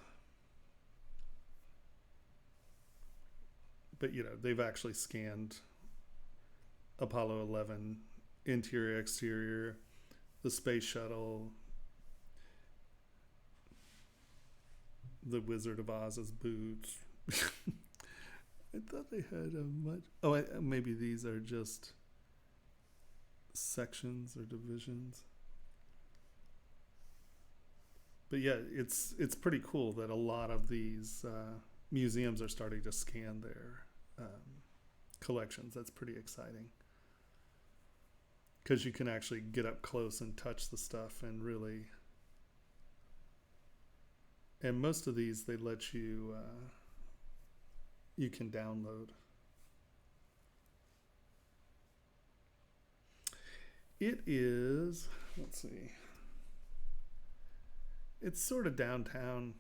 But they've actually scanned Apollo 11, interior, exterior, the space shuttle, the Wizard of Oz's boots. I thought they had a much. Oh, maybe these are just sections or divisions. But yeah, it's pretty cool that a lot of these museums are starting to scan their collections. That's pretty exciting, because you can actually get up close and touch the stuff and really. And most of these, they let you you can download. It is, let's see, it's sort of downtown.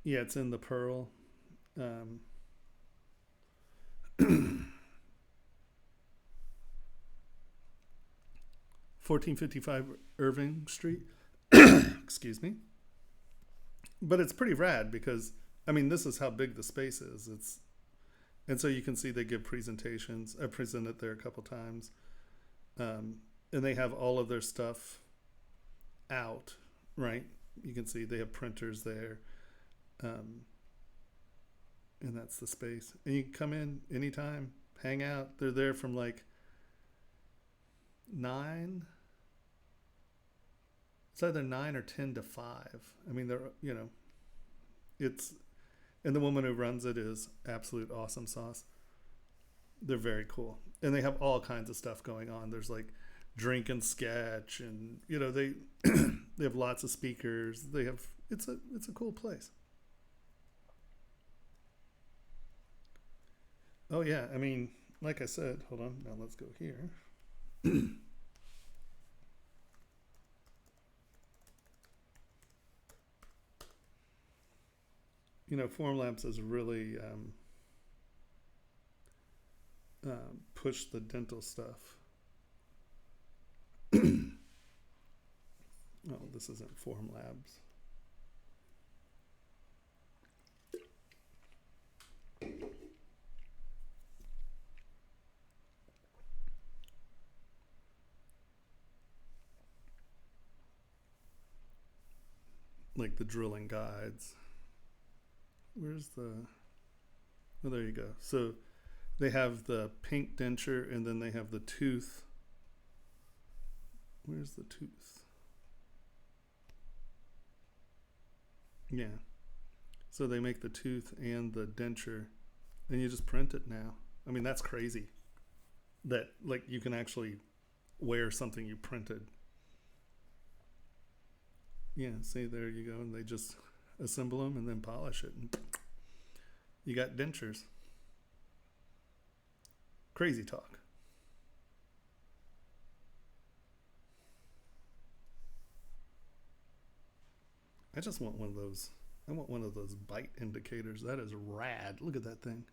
Yeah, it's in the Pearl. 1455 Irving Street. Excuse me. But it's pretty rad because, this is how big the space is. And so you can see they give presentations. I've presented there a couple times. And they have all of their stuff out, right? You can see they have printers there. And that's the space. And you can come in anytime, hang out. They're there from like 9. It's either 9 or 10 to 5. They're, it's, and the woman who runs it is absolute awesome sauce. They're very cool. And they have all kinds of stuff going on. There's like drink and sketch, and, they, they have lots of speakers. They have, it's a cool place. Oh yeah, like I said, hold on, now let's go here. Formlabs has really pushed the dental stuff. Oh, this isn't Formlabs. Like the drilling guides. Where's the, oh, there you go. So they have the pink denture, and then they have the tooth. Where's the tooth? Yeah. So they make the tooth and the denture, and you just print it now. That's crazy. That like you can actually wear something you printed. Yeah, see, there you go. And they just assemble them and then polish it. And you got dentures. Crazy talk. I just want one of those. I want one of those bite indicators. That is rad. Look at that thing.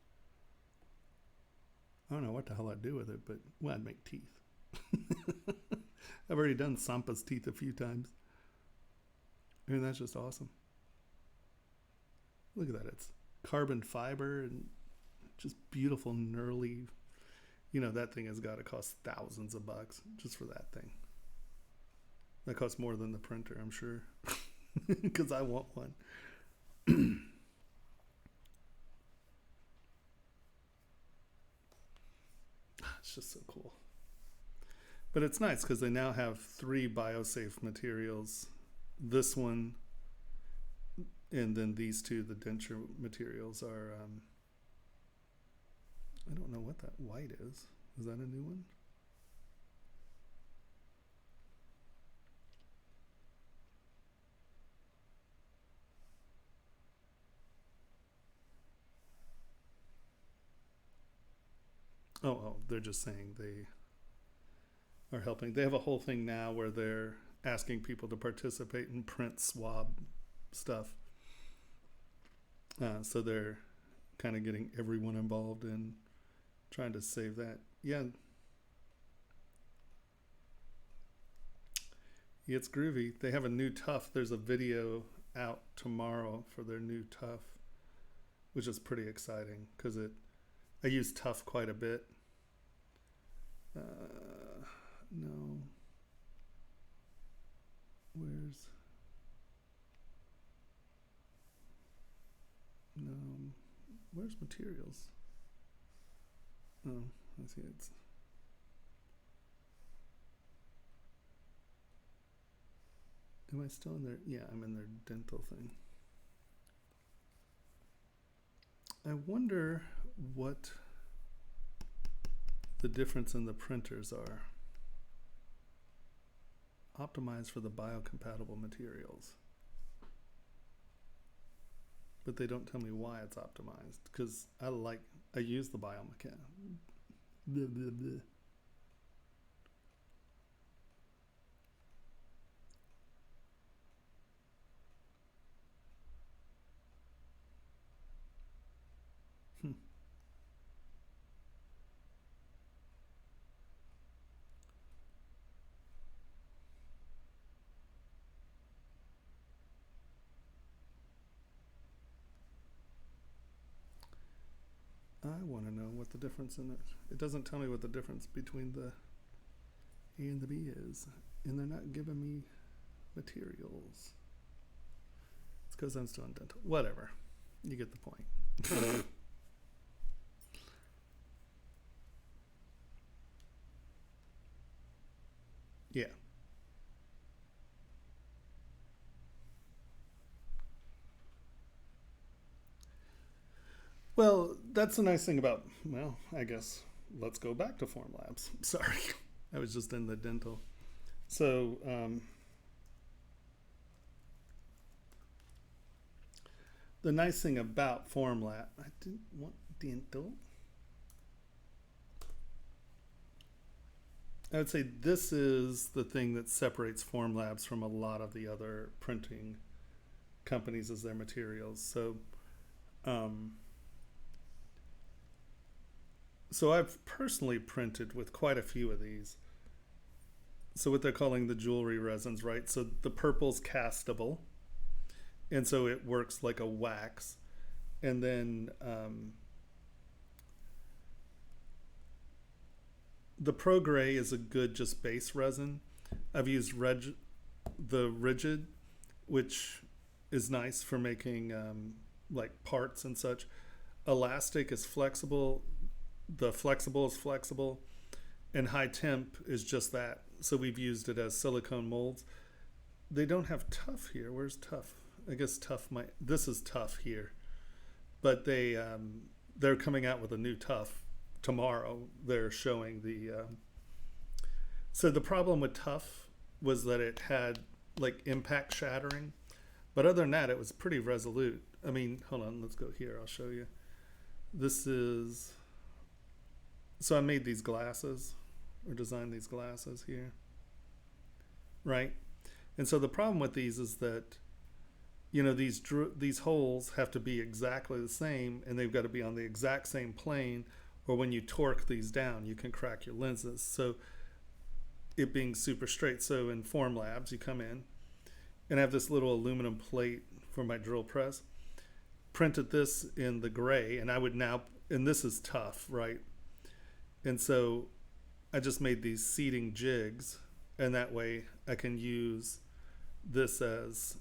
I don't know what the hell I'd do with it, but well, I'd make teeth. I've already done Sampa's teeth a few times. That's just awesome. Look at that. It's carbon fiber and just beautiful, knurly. You know, that thing has got to cost thousands of bucks just for that thing. That costs more than the printer, I'm sure, because I want one. It's just so cool. But it's nice because they now have 3 biosafe materials. This one, and then these 2, the denture materials are, I don't know what that white is. Is that a new one? Oh, they're just saying they are helping. They have a whole thing now where they're asking people to participate and print swab stuff. So they're kind of getting everyone involved in trying to save that. Yeah, it's groovy. They have a new Tough. There's a video out tomorrow for their new Tough, which is pretty exciting because I use Tough quite a bit. No. Where's materials? Oh, I see it's. Am I still in there? Yeah, I'm in their dental thing. I wonder what the difference in the printers are. Optimized for the biocompatible materials. But they don't tell me why it's optimized, because I use the biomechanical. Blah, blah, blah. I want to know what the difference in it. It doesn't tell me what the difference between the A and the B is. And they're not giving me materials. It's because I'm still in dental. Whatever. You get the point. Yeah. Well, that's the nice thing about, well, I guess let's go back to Formlabs. Sorry, I was just in the dental. So, the nice thing about Formlab, I didn't want dental. I would say this is the thing that separates Formlabs from a lot of the other printing companies as their materials. So I've personally printed with quite a few of these. So what they're calling the jewelry resins, right? So the purple's castable, and so it works like a wax. And then the Pro Gray is a good just base resin. I've used the Rigid, which is nice for making like parts and such. Elastic is flexible. The Flexible is flexible, and High Temp is just that. So we've used it as silicone molds. They don't have Tough here. Where's Tough? I guess Tough might. This is Tough here, but they're coming out with a new Tough tomorrow. They're showing the. So the problem with Tough was that it had like impact shattering, but other than that, it was pretty resolute. I mean, hold on, let's go here. I'll show you. This is. So I made these glasses, or designed these glasses here, right? And so the problem with these is that, you know, these holes have to be exactly the same, and they've got to be on the exact same plane, or when you torque these down, you can crack your lenses. So it being super straight. So in Formlabs, you come in, and I have this little aluminum plate for my drill press. printed this in the gray, and I would now, and this is tough, right? And so I just made these seating jigs, and that way I can use this as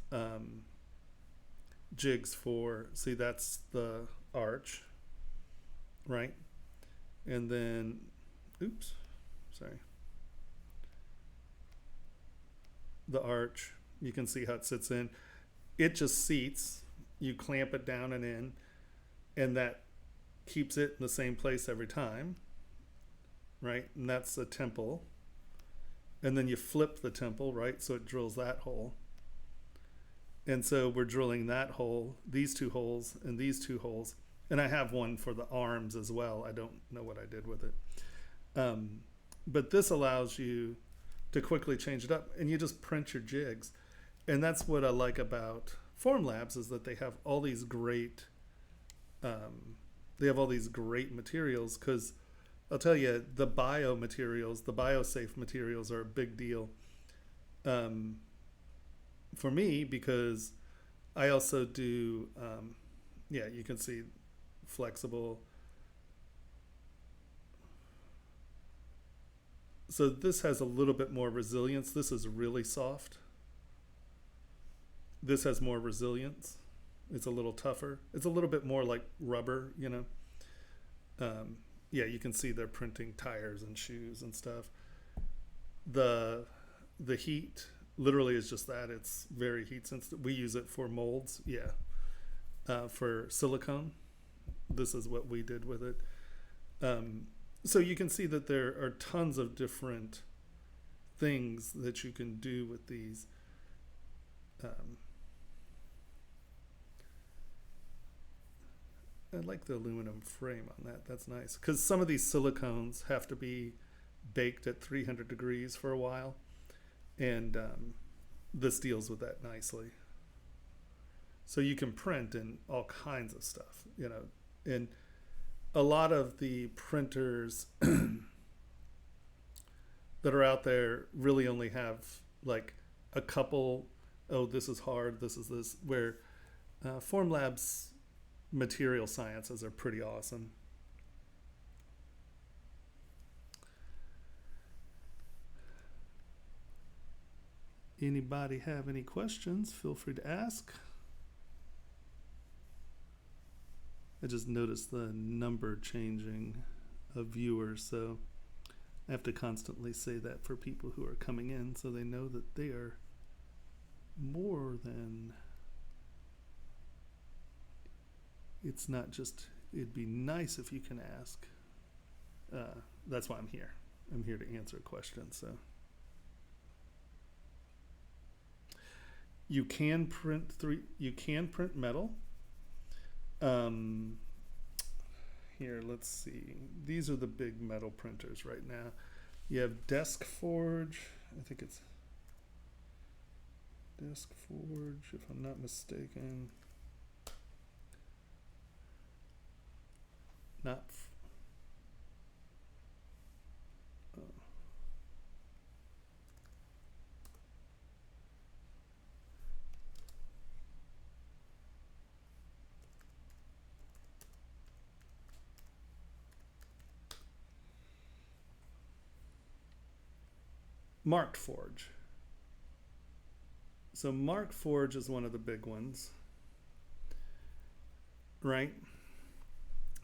jigs for, see, that's the arch, right? And then, oops, sorry. The arch, you can see how it sits in. It just seats, you clamp it down and in, and that keeps it in the same place every time, right? And that's a temple. And then you flip the temple, right? So it drills that hole. And so we're drilling that hole, these two holes, and these two holes. And I have one for the arms as well. I don't know what I did with it. But this allows you to quickly change it up, and you just print your jigs. And that's what I like about Formlabs, is that they have all these great materials, because I'll tell you, the biomaterials, the biosafe materials are a big deal for me, because I also do, yeah, you can see flexible. So this has a little bit more resilience. This is really soft. This has more resilience. It's a little tougher. It's a little bit more like rubber, you know. Yeah, you can see they're printing tires and shoes and stuff. The heat literally is just that. It's very heat sensitive. We use it for molds, yeah. For silicone, this is what we did with it. So you can see that there are tons of different things that you can do with these. I like the aluminum frame on that. That's nice. Because some of these silicones have to be baked at 300 degrees for a while. And this deals with that nicely. So you can print in all kinds of stuff, you know. And a lot of the printers that are out there really only have like a couple, oh, this is hard, this is this, where Formlabs material sciences are pretty awesome. Anybody have any questions? Feel free to ask. I just noticed the number changing of viewers, so I have to constantly say that for people who are coming in, so they know that they are more than, it's not just, it'd be nice if you can ask. That's why I'm here. I'm here to answer questions. So you can print metal. Here, let's see. These are the big metal printers right now. You have Desk Forge. I think it's Desk Forge, if I'm not mistaken. Not. Marked Forge. So Marked Forge is one of the big ones, right?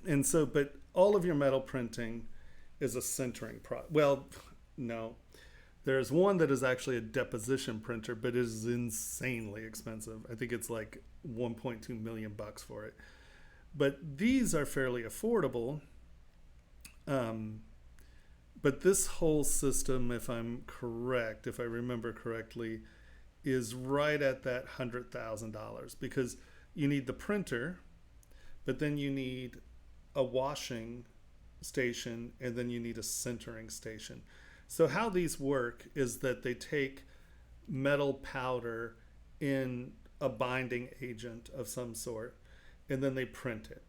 And so, but all of your metal printing is a sintering well, no. There's one that is actually a deposition printer, but it is insanely expensive. I think it's like 1.2 million bucks for it. But these are fairly affordable. But this whole system, if I'm correct, if I remember correctly, is right at that $100,000, because you need the printer, but then you need a washing station, and then you need a sintering station. So how these work is that they take metal powder in a binding agent of some sort, and then they print it.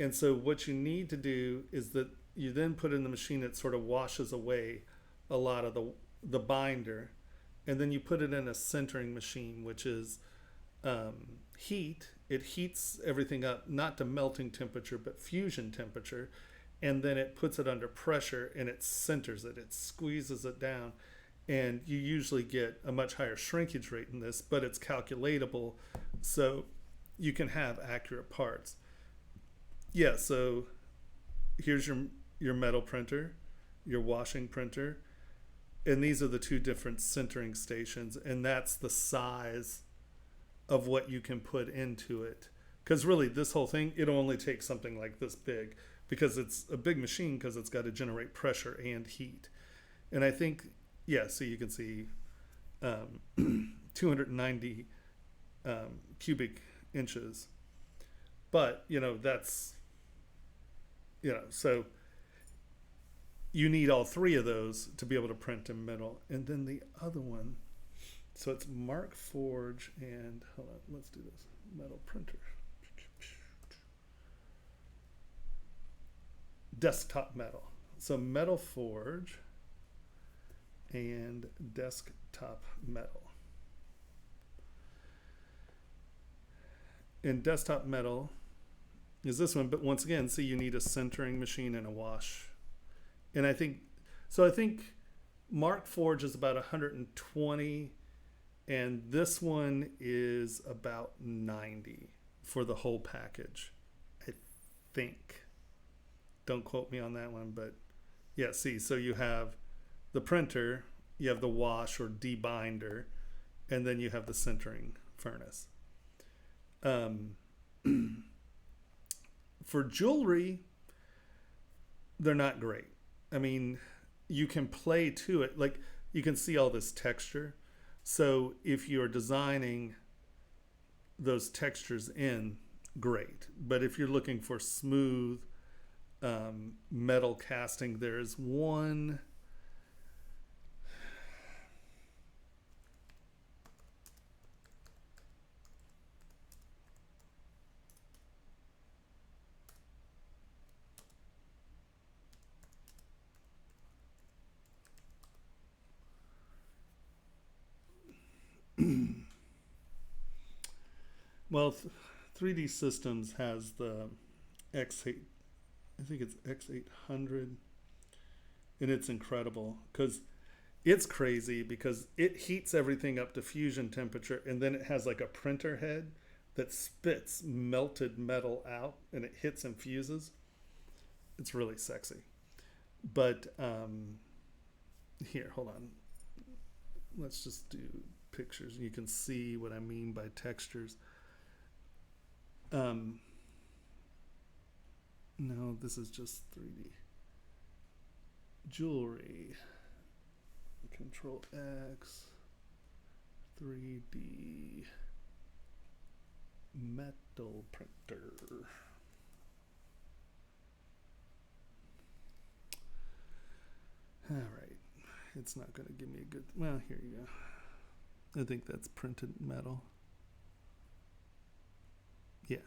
And so what you need to do is that you then put in the machine, it sort of washes away a lot of the binder, and then you put it in a sintering machine, which is heat, it heats everything up, not to melting temperature, but fusion temperature. And then it puts it under pressure and it centers it, it squeezes it down. And you usually get a much higher shrinkage rate in this, but it's calculatable. So you can have accurate parts. Yeah, so here's your metal printer, your washing printer, and these are the two different centering stations, and that's the size of what you can put into it. Because really, this whole thing, it'll only take something like this big, because it's a big machine, because it's got to generate pressure and heat. And I think, yeah, so you can see 290 cubic inches. But, that's, so you need all three of those to be able to print in metal. And then the other one, so it's Mark Forge and, hold on, let's do this, metal printer. Desktop metal. So Metal Forge and desktop metal. In desktop metal is this one, but once again, see, you need a centering machine and a wash. And I think Mark Forge is about 120, and this one is about 90 for the whole package, I think. Don't quote me on that one, but yeah, see, so you have the printer, you have the wash or debinder, and then you have the centering furnace. For jewelry, they're not great. I mean, you can play to it. Like, you can see all this texture. So if you're designing those textures in, great. But if you're looking for smooth metal casting, there's one. Well, 3D Systems has the X8, I think it's X800, and it's incredible because it's crazy because it heats everything up to fusion temperature, and then it has like a printer head that spits melted metal out, and it hits and fuses. It's really sexy. But here, hold on. Let's just do pictures. You can see what I mean by textures. No, this is just 3D. Jewelry. Control X. 3D. Metal printer. All right. It's not going to give me a good... Well, here you go. I think that's printed metal. Yeah.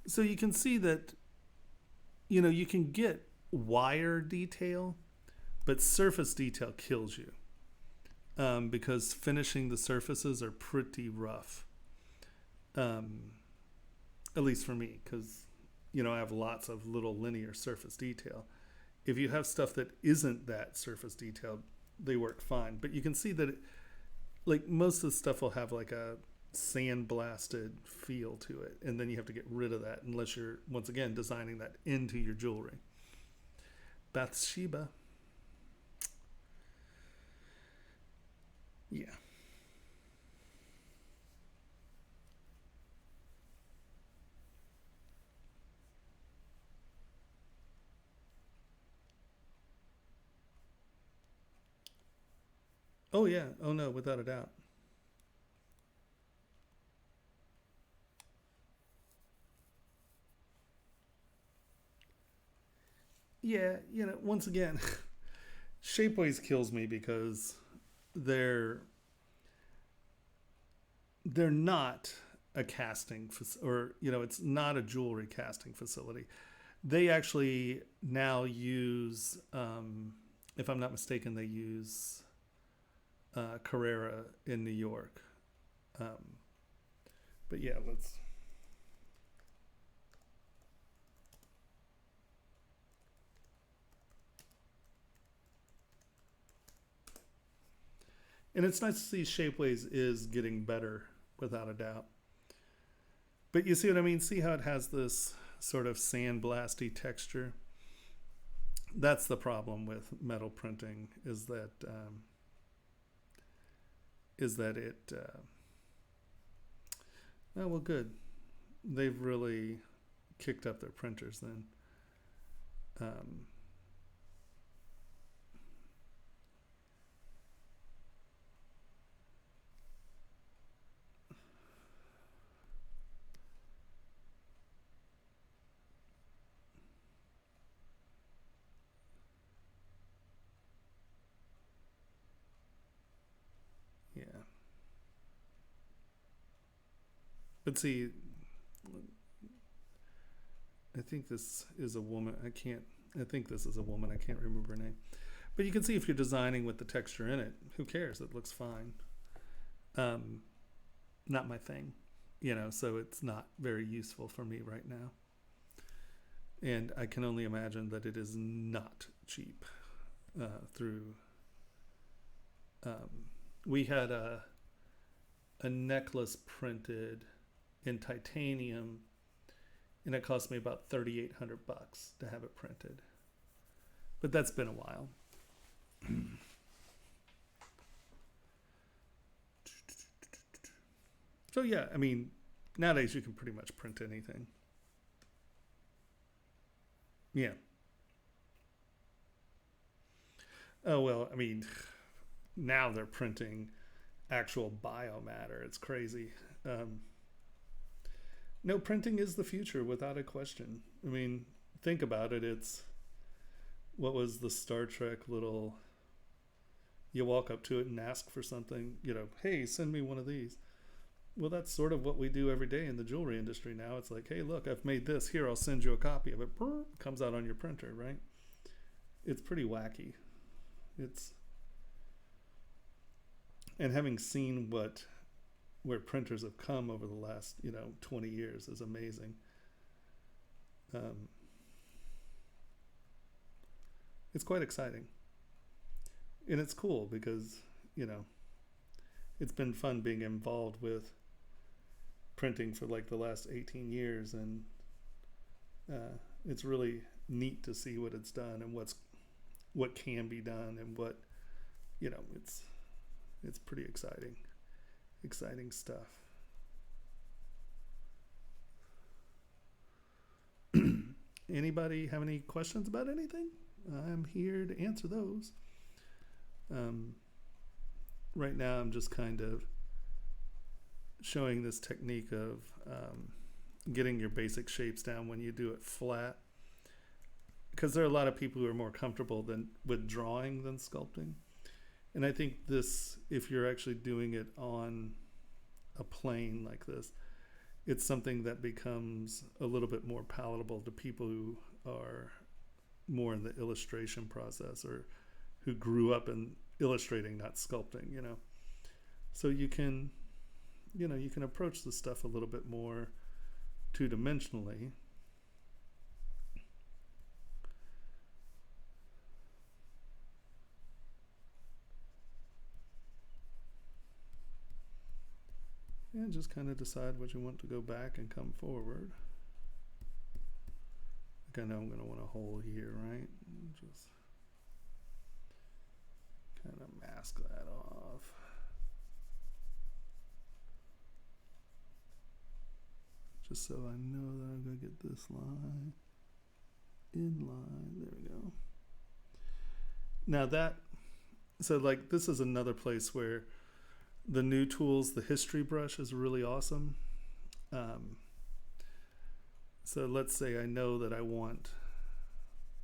So you can see that, you can get wire detail, but surface detail kills you because finishing the surfaces are pretty rough. At least for me, because, I have lots of little linear surface detail. If you have stuff that isn't that surface detailed, they work fine. But you can see that, most of the stuff will have like a sandblasted feel to it, and then you have to get rid of that unless you're, once again, designing that into your jewelry. Bathsheba. Yeah. Oh yeah. Oh no, without a doubt. Yeah, once again, Shapeways kills me because they're not a casting or it's not a jewelry casting facility. They actually now use, if I'm not mistaken, they use Carrera in New York. But yeah, let's. And it's nice to see Shapeways is getting better, without a doubt. But you see what I mean? See how it has this sort of sandblasty texture? That's the problem with metal printing, is that it, oh, well, good. They've really kicked up their printers then. Yeah. But see, I think this is a woman. I think this is a woman. I can't remember her name. But you can see if you're designing with the texture in it, who cares? It looks fine. Not my thing, so it's not very useful for me right now. And I can only imagine that it is not cheap we had a necklace printed in titanium, and it cost me about $3,800 to have it printed. But that's been a while. So yeah, I mean, nowadays you can pretty much print anything. Yeah. Oh, well, I mean, now they're printing actual biomatter. It's crazy. No, printing is the future without a question. I mean, think about it. It's, what was the Star Trek little, you walk up to it and ask for something, hey, send me one of these. Well, that's sort of what we do every day in the jewelry industry now. It's like, hey, look, I've made this. Here, I'll send you a copy of it. Brr, comes out on your printer, right? It's pretty wacky. And having seen where printers have come over the last, 20 years is amazing. It's quite exciting. And it's cool because, it's been fun being involved with printing for like the last 18 years. And it's really neat to see what it's done and what can be done and what, it's pretty exciting stuff. Anybody have any questions about anything? I'm here to answer those. Right now I'm just kind of showing this technique of getting your basic shapes down when you do it flat, because there are a lot of people who are more comfortable with drawing than sculpting. And I think this, if you're actually doing it on a plane like this, it's something that becomes a little bit more palatable to people who are more in the illustration process or who grew up in illustrating, not sculpting, So you can approach the stuff a little bit more two-dimensionally. And just kind of decide what you want to go back and come forward. Like, I know I'm going to want a hole here, right? Just kind of mask that off. Just so I know that I'm going to get this line in line. There we go. Now this is another place where the new tools, the history brush is really awesome. So let's say I know that I want,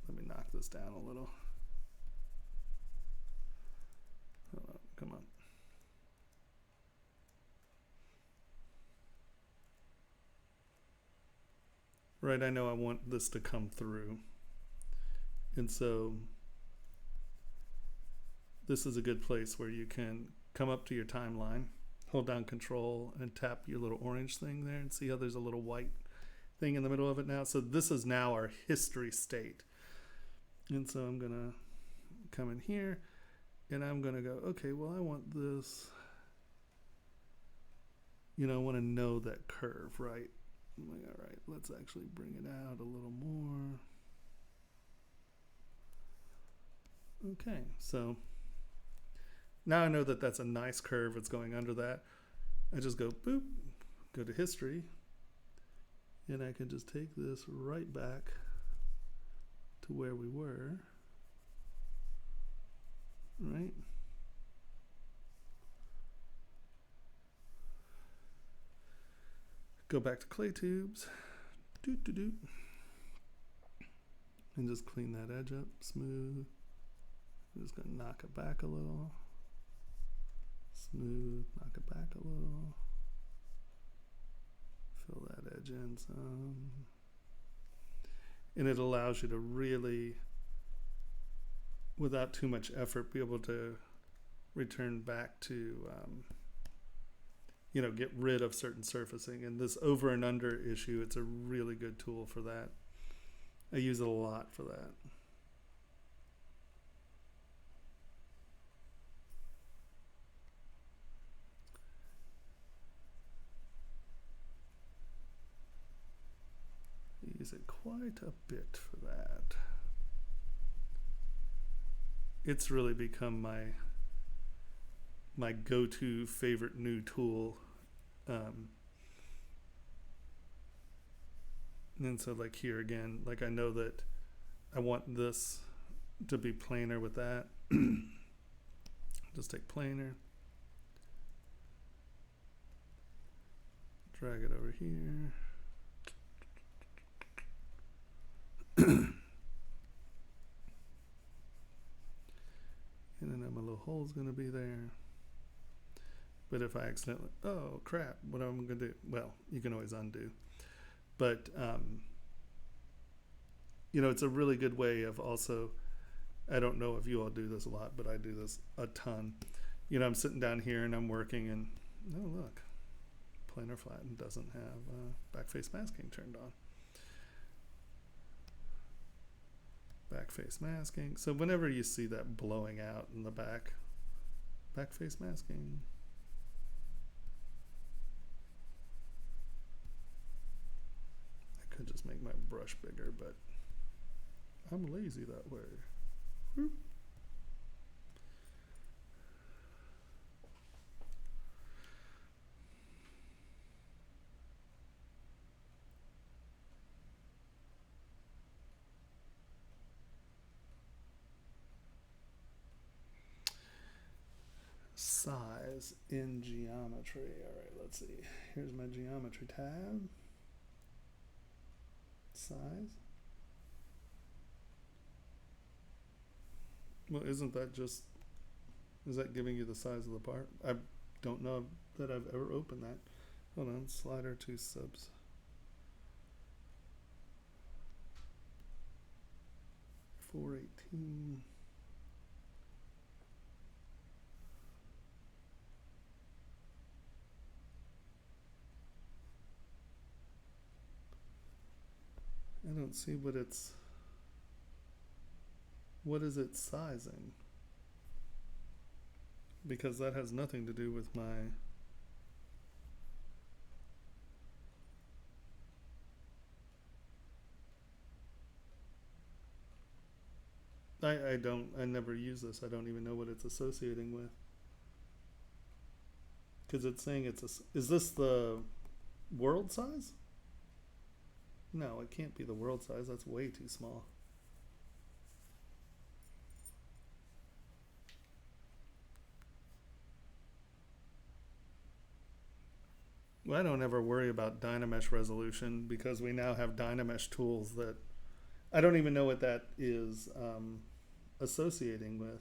let me knock this down a little. Hold on, come on. Right, I know I want this to come through. And so this is a good place where you can come up to your timeline, hold down Control and tap your little orange thing there and see how there's a little white thing in the middle of it now. So this is now our history state. And so I'm going to come in here and I'm going to go, okay, well, I want this, you know, I want to know that curve, right? I'm like, all right, let's actually bring it out a little more. Okay, so now I know that that's a nice curve. It's going under that. I just go boop, go to history, and I can just take this right back to where we were, right? Go back to clay tubes, and just clean that edge up, smooth. I'm just going to knock it back a little. Smooth, knock it back a little. Fill that edge in some. And it allows you to really, without too much effort, be able to return back to, you know, get rid of certain surfacing. And this over and under issue, it's a really good tool for that. I use it a lot for that. Use it quite a bit for that. It's really become my go-to favorite new tool. And so like here again, like I know that I want this to be planar with that. Just take planar, drag it over here. And then my little hole's going to be there. But if I accidentally, oh crap, what am I going to do? Well, you can always undo. But, you know, it's a really good way of also, I don't know if you all do this a lot, but I do this a ton. You know, I'm sitting down here and I'm working and, oh look, planar flatten doesn't have backface masking turned on. Backface masking. So whenever you see that blowing out in the back, backface masking. I could just make my brush bigger, but I'm lazy that way. Whoop. Size in geometry. All right, let's see. Here's my geometry tab. Size. Well, isn't that just, is that giving you the size of the part? I don't know that I've ever opened that. Hold on, slider to subs. $418. I don't see what it's, what is it sizing? Because that has nothing to do with my, I never use this. I don't even know what it's associating with. Because it's saying it's a, is this the world size? No, it can't be the world size. That's way too small. Well, I don't ever worry about Dynamesh resolution because we now have Dynamesh tools that I don't even know what that is associating with.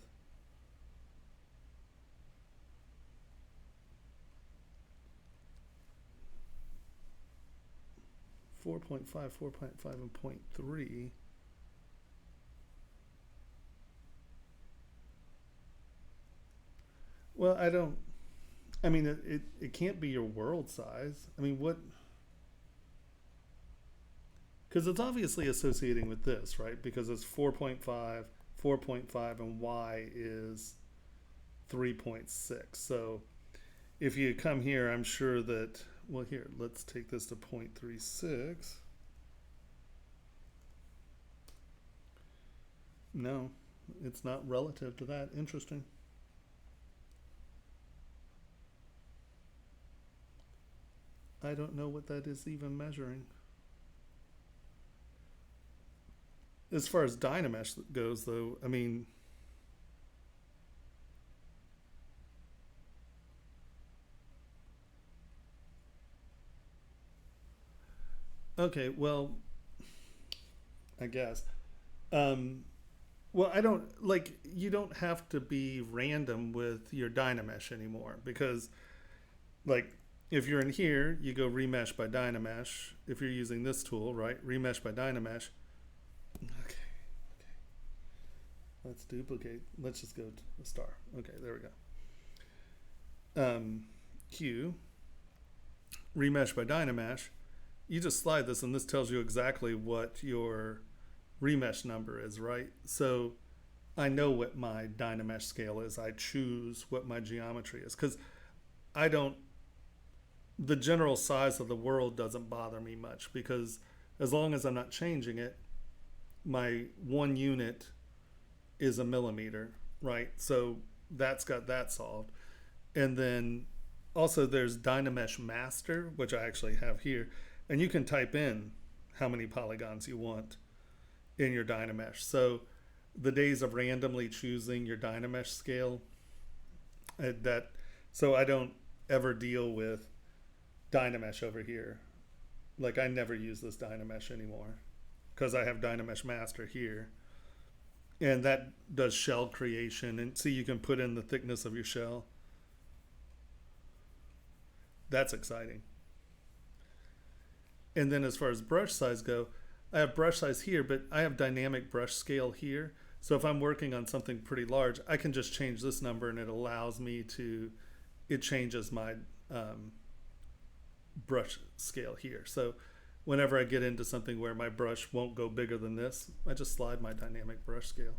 .5, 4.5, and 0.3. Well, I I mean, it can't be your world size. I mean, what? Because it's obviously associating with this, right? Because it's 4.5, 4.5, and y is 3.6. So if you come here, I'm sure that, well, here, let's take this to 0.36. No, it's not relative to that. Interesting. I don't know what that is even measuring. As far as Dynamesh goes, though, I mean, okay, well, I guess. Well, I don't, like, you don't have to be random with your Dynamesh anymore because, like, if you're in here, you go remesh by Dynamesh. If you're using this tool, right, remesh by Dynamesh. Okay. Let's duplicate. Let's just go to the star. Okay, there we go. Q, remesh by Dynamesh. You just slide this, and this tells you exactly what your remesh number is, right? So I know what my Dynamesh scale is. I choose what my geometry is because I don't, the general size of the world doesn't bother me much because as long as I'm not changing it, my 1 unit is a millimeter, right? So that's got that solved. And then also there's Dynamesh Master, which I actually have here. And you can type in how many polygons you want in your Dynamesh. So the days of randomly choosing your Dynamesh scale, so I don't ever deal with Dynamesh over here. Like I never use this Dynamesh anymore because I have Dynamesh Master here. And that does shell creation. And see, you can put in the thickness of your shell. That's exciting. And then as far as brush size go, I have brush size here, but I have dynamic brush scale here. So if I'm working on something pretty large, I can just change this number and it allows me to, it changes my brush scale here. So whenever I get into something where my brush won't go bigger than this, I just slide my dynamic brush scale.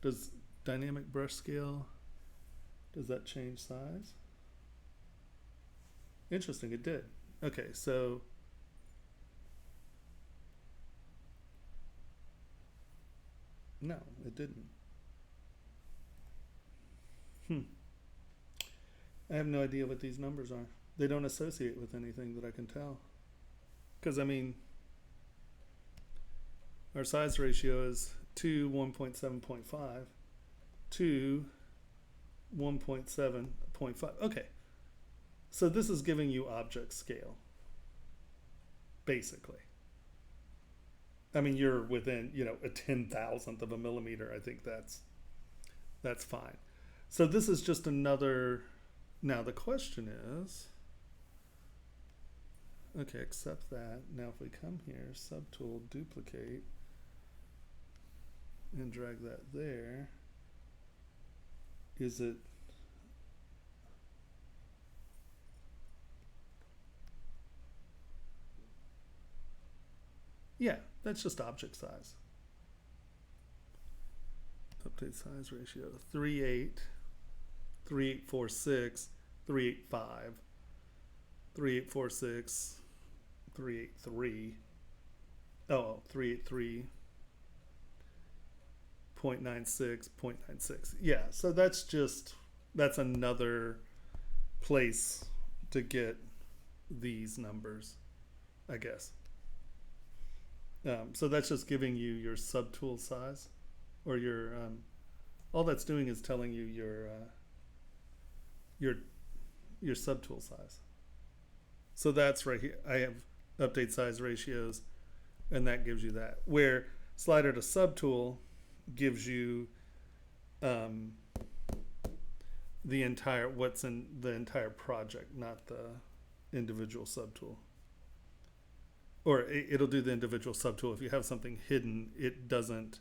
Does dynamic brush scale, does that change size? Interesting, it did. Okay, so no, it didn't. I have no idea what these numbers are. They don't associate with anything that I can tell. Because, I mean, our size ratio is 2, 1.7.5, 2, 1.7.5. Okay. So this is giving you object scale, basically. I mean, you're within, a 10,000th of a millimeter. I think that's fine. So this is just another, now the question is, okay, accept that. Now if we come here, subtool, duplicate, and drag that there, is it, yeah, that's just object size. Update size ratio, 3.8, 3.846, 3.85, 3.846, 3.83, 3.83, 0.96, 0.96. Yeah, so that's another place to get these numbers, I guess. So that's just giving you your subtool size, or your all that's doing is telling you your subtool size. So that's right here. I have update size ratios, and that gives you that. Where slider to subtool gives you the entire, what's in the entire project, not the individual subtool. Or it'll do the individual subtool. If you have something hidden, it doesn't.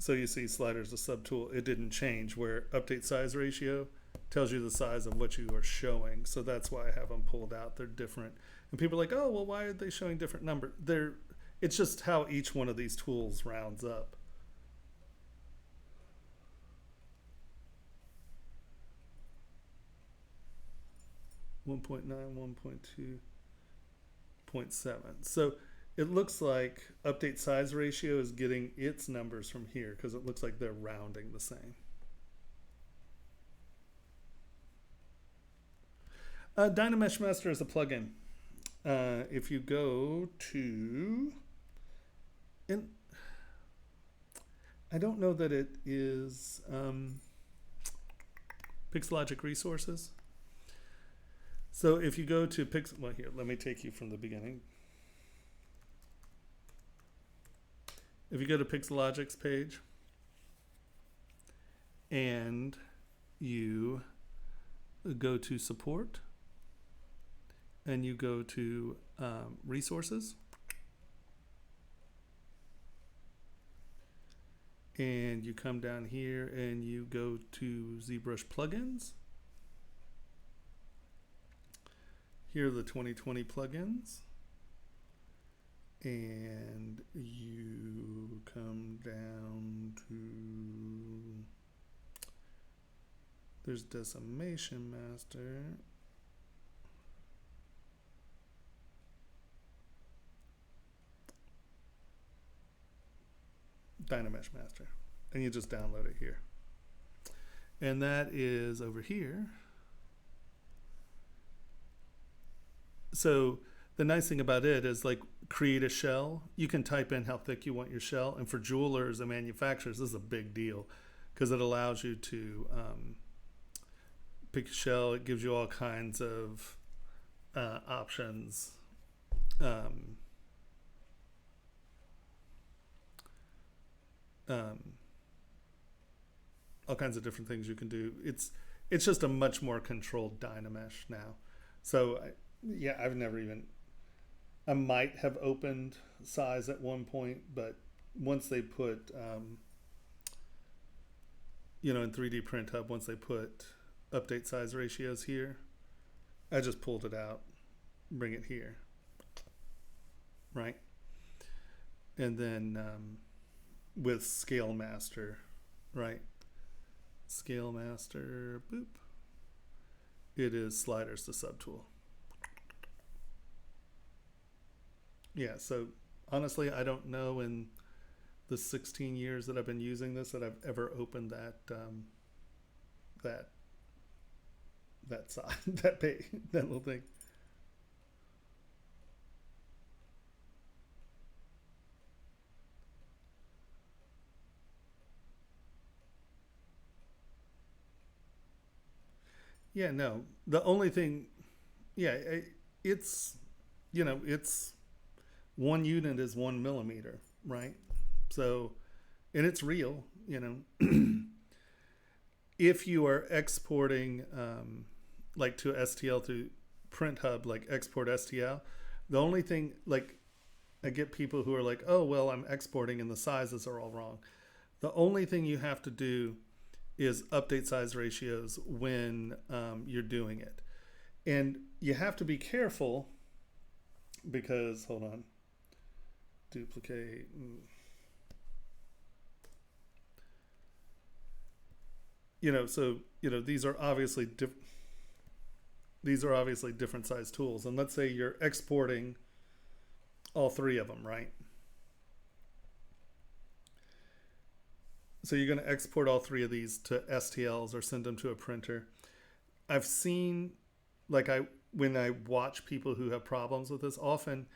So you see sliders a subtool, it didn't change, where update size ratio tells you the size of what you are showing. So that's why I have them pulled out. They're different. And people are like, oh, well, why are they showing different numbers? It's just how each one of these tools rounds up. .9, 1.2, 0.7. So it looks like update size ratio is getting its numbers from here because it looks like they're rounding the same. Dynamesh Master is a plugin. If you go to, and I don't know that it is Pixologic resources. So if you go to well, here, let me take you from the beginning. If you go to Pixologic's page and you go to support and you go to resources and you come down here and you go to ZBrush plugins. Here are the 2020 plugins. And you come down to, there's Decimation Master. Dynamesh Master. And you just download it here. And that is over here. So the nice thing about it is, like, create a shell. You can type in how thick you want your shell. And for jewelers and manufacturers, this is a big deal because it allows you to pick a shell. It gives you all kinds of options. All kinds of different things you can do. It's just a much more controlled Dynamesh now. So yeah, I've never even, I might have opened size at one point, but once they put, in 3D Print Hub, once they put update size ratios here, I just pulled it out, bring it here, right? And then with Scale Master, right? Scale Master, boop. It is sliders to subtool. Yeah, so honestly, I don't know in the 16 years that I've been using this that I've ever opened that side, that little thing. Yeah, no. The only thing, yeah, it's, it's 1 unit is 1 millimeter, right? So, and it's real, If you are exporting, like to STL through Print Hub, like export STL, the only thing, like, I get people who are like, oh, well, I'm exporting and the sizes are all wrong. The only thing you have to do is update size ratios when you're doing it. And you have to be careful because, hold on, duplicate. So, these are obviously different size tools. And let's say you're exporting all 3 of them, right? So you're going to export all 3 of these to STLs or send them to a printer. I've seen, like, when I watch people who have problems with this, often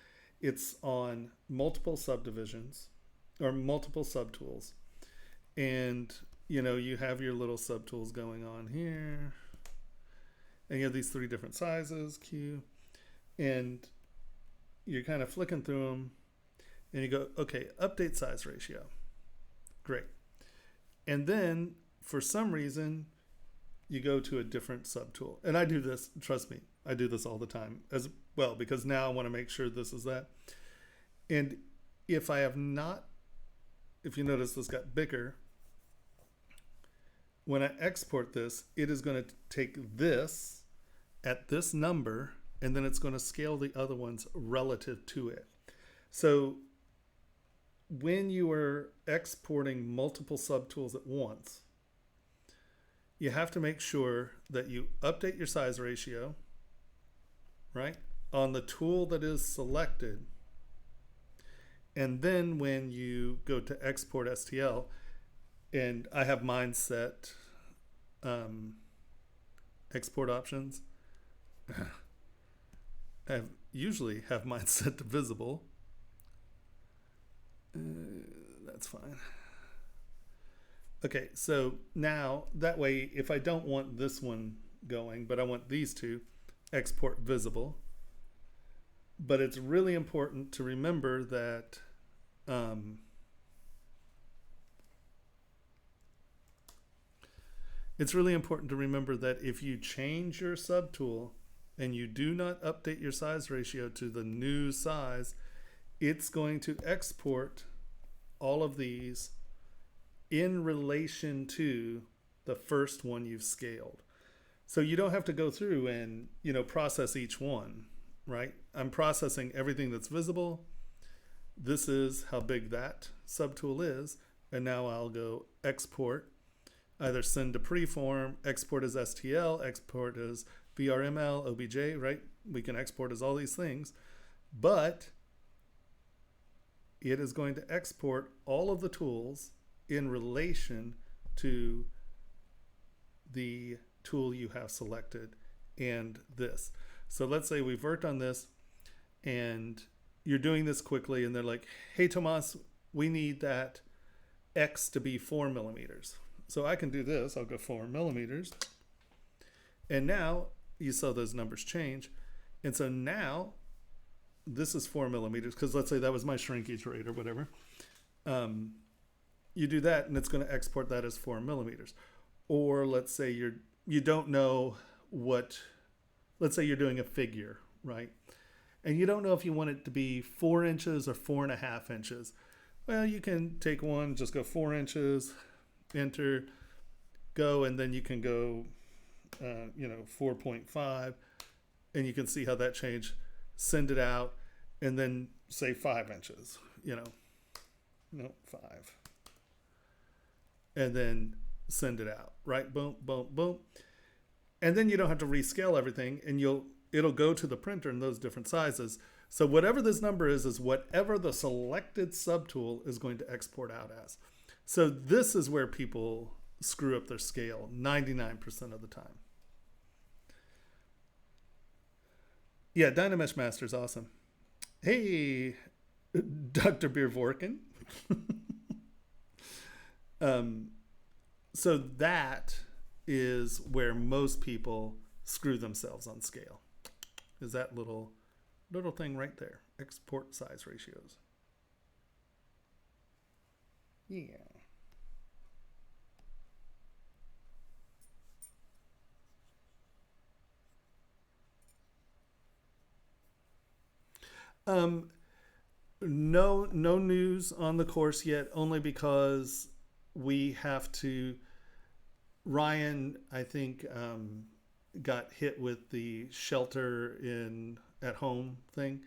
it's on multiple subdivisions or multiple subtools. And, you have your little subtools going on here. And you have these 3 different sizes, Q. And you're kind of flicking through them. And you go, okay, update size ratio. Great. And then, for some reason, you go to a different subtool. And I do this, trust me, I do this all the time as well, because now I want to make sure this is that. And if I have not if you notice this got bigger, when I export this, it is going to take this at this number, and then it's going to scale the other ones relative to it. So when you are exporting multiple subtools at once, you have to make sure that you update your size ratio, right, on the tool that is selected. And then when you go to export STL, and I have mine set export options. I usually have mine set to visible. That's fine. Okay, so now that way, if I don't want this one going, but I want these two, export visible. But it's really important to remember that if you change your subtool and you do not update your size ratio to the new size, it's going to export all of these in relation to the first one you've scaled. So you don't have to go through and, you know, process each one, right? I'm processing everything that's visible. This is how big that subtool is. And now I'll go export, either send to preform, export as STL, export as VRML, OBJ, right? We can export as all these things, but it is going to export all of the tools in relation to the tool you have selected and this. So let's say we've worked on this and you're doing this quickly and they're like, hey, Tomas, we need that X to be 4 millimeters. So I can do this. I'll go 4 millimeters. And now you saw those numbers change. And so now this is 4 millimeters because let's say that was my shrinkage rate or whatever. You do that and it's going to export that as 4 millimeters. Or let's say you don't know what, let's say you're doing a figure, right? And you don't know if you want it to be 4 inches or 4.5 inches. Well, you can take one, just go 4 inches, enter, go, and then you can go, 4.5, and you can see how that changed. Send it out, and then say 5 inches, 5. And then send it out, right? Boom, boom, boom. And then you don't have to rescale everything, and it'll go to the printer in those different sizes. So whatever this number is whatever the selected subtool is going to export out as. So this is where people screw up their scale 99% of the time. Yeah, Dynamesh Master is awesome. Hey, Dr. Beervorken. So that is where most people screw themselves on scale. Is that little thing right there. Export size ratios. Yeah. No news on the course yet, only because we have to, Ryan, I think, got hit with the shelter at home thing,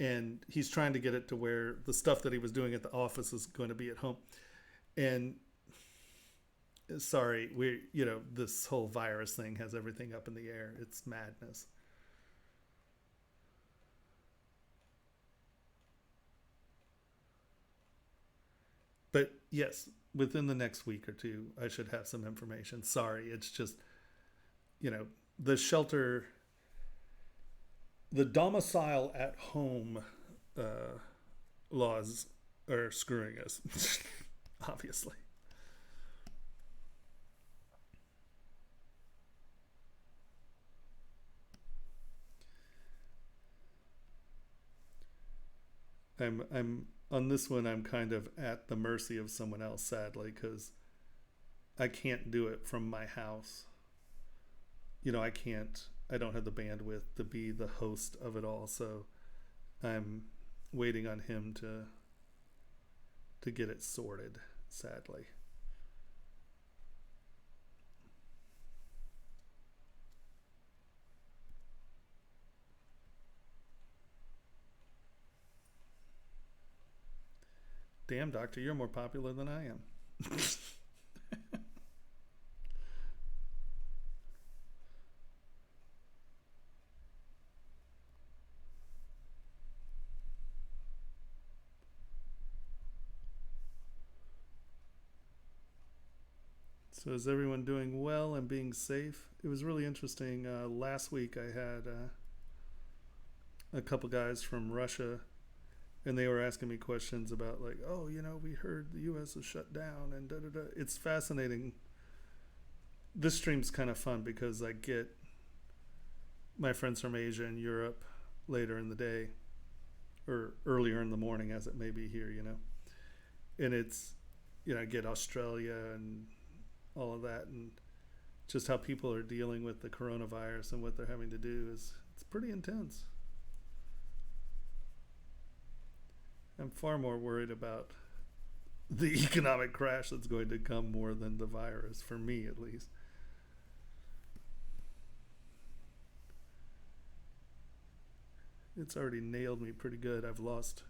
and he's trying to get it to where the stuff that he was doing at the office is going to be at home. And sorry, this whole virus thing has everything up in the air. It's madness. But yes, within the next week or two, I should have some information. Sorry, it's just, the shelter, the domicile at home laws are screwing us, obviously. I'm on this one, I'm kind of at the mercy of someone else, sadly, because I can't do it from my house. I don't have the bandwidth to be the host of it all, so I'm waiting on him to to get it sorted, sadly. Damn, doctor, you're more popular than I am. So is everyone doing well and being safe? It was really interesting. Last week I had a couple guys from Russia, and they were asking me questions about like, oh, you know, we heard the U.S. is shut down and da da da. It's fascinating. This stream's kind of fun because I get my friends from Asia and Europe later in the day, or earlier in the morning as it may be here, you know. And it's, you know, I get Australia and all of that, and just how people are dealing with the coronavirus and what they're having to do is, it's pretty intense. I'm far more worried about the economic crash that's going to come more than the virus, for me at least. It's already nailed me pretty good. I've lost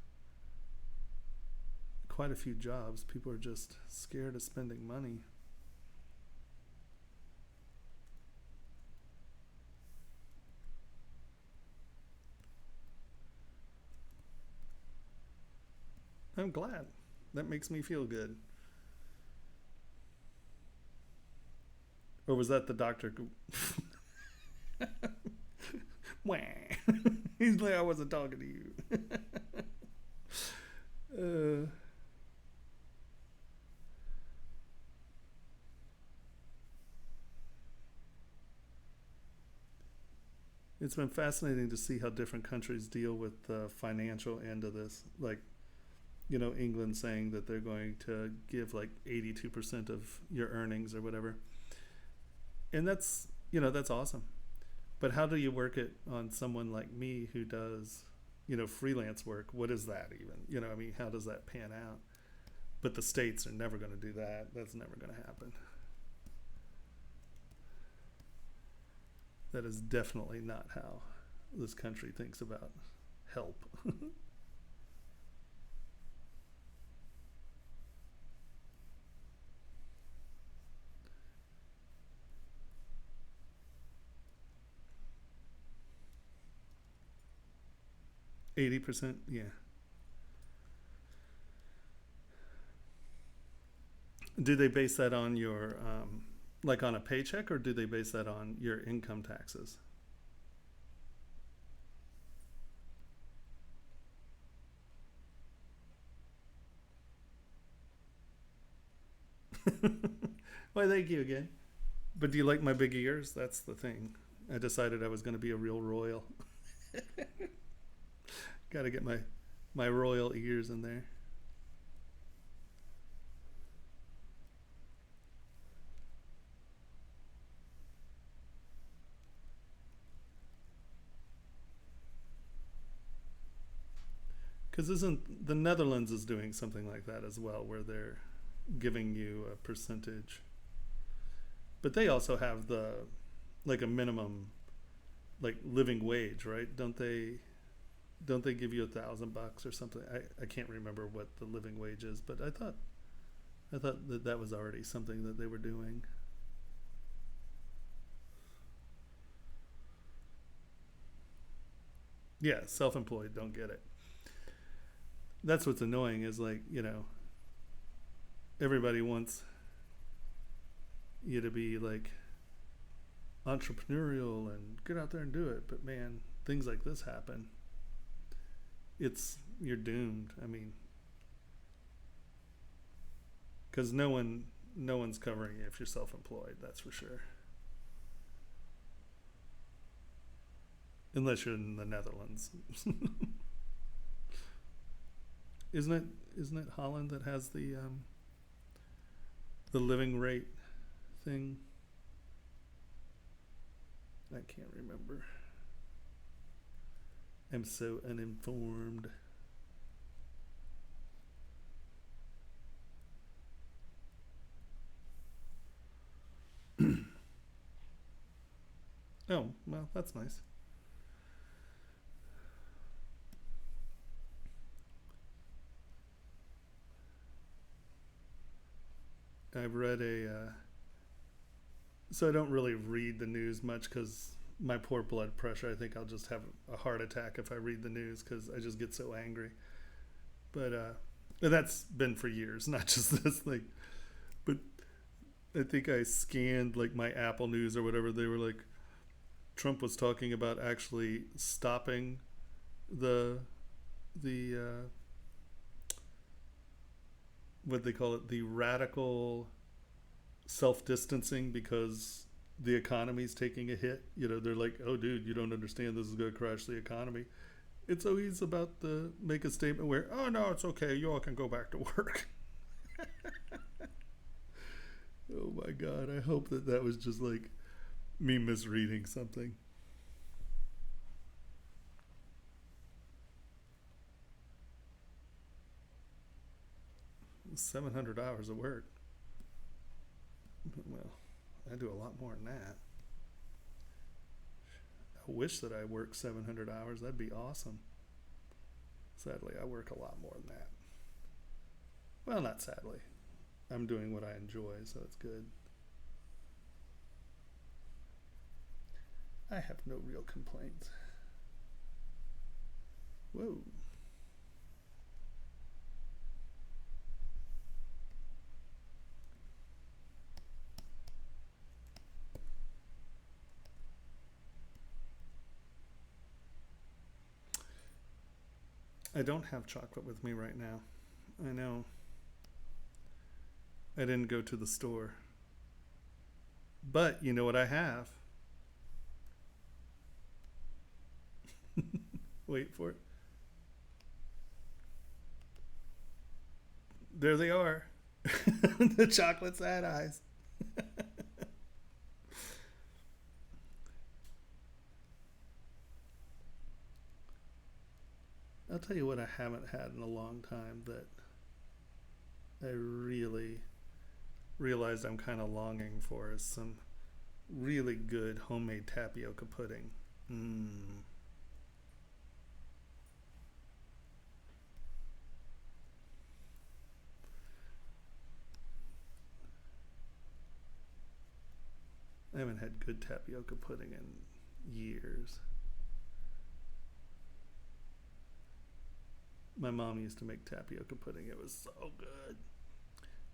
quite a few jobs. People are just scared of spending money. I'm glad. That makes me feel good. Or was that the doctor? Wah. He's like, I wasn't talking to you. It's been fascinating to see how different countries deal with the financial end of this. Like, you know, England saying that they're going to give like 82% of your earnings or whatever. And that's, you know, that's awesome. But how do you work it on someone like me who does, you know, freelance work? What is that even? You know, I mean, how does that pan out? But the states are never going to do that. That's never going to happen. That is definitely not how this country thinks about help. 80%, yeah. Do they base that on your, like on a paycheck, or do they base that on your income taxes? Why, thank you again. But do you like my big ears? That's the thing. I decided I was going to be a real royal. Got to get my royal ears in there. Because isn't the Netherlands is doing something like that as well, where they're giving you a percentage, but they also have the like a minimum like living wage, right? Don't they give you $1,000 or something? I can't remember what the living wage is, but I thought that was already something that they were doing. Yeah, self-employed don't get it. That's what's annoying is, like, you know, everybody wants you to be like entrepreneurial and get out there and do it, but man, things like this happen. You're doomed. I mean, because no one's covering you if you're self-employed, that's for sure, unless you're in the Netherlands. Isn't it Holland that has the living rate thing? I can't remember. I'm so uninformed. well, that's nice. I've read so I don't really read the news much because my poor blood pressure, I think I'll just have a heart attack if I read the news because I just get so angry. But and that's been for years, not just this thing. But I think I scanned like my Apple News or whatever. They were like, Trump was talking about actually stopping the what they call it, the radical self-distancing because the economy's taking a hit. You know, they're like, oh dude, you don't understand, this is going to crash the economy. It's always about the make a statement where, oh no, it's okay, you all can go back to work. Oh my god, I hope that was just like me misreading something. 700 hours of work. Well, I do a lot more than that. I wish that I worked 700 hours. That'd be awesome. Sadly, I work a lot more than that. Well, not sadly. I'm doing what I enjoy, so it's good. I have no real complaints. Whoa. I don't have chocolate with me right now. I know. I didn't go to the store. But you know what I have? Wait for it. There they are. The chocolate sad eyes. I'll tell you what I haven't had in a long time that I really realized I'm kind of longing for is some really good homemade tapioca pudding. I haven't had good tapioca pudding in years. My mom used to make tapioca pudding. It was so good.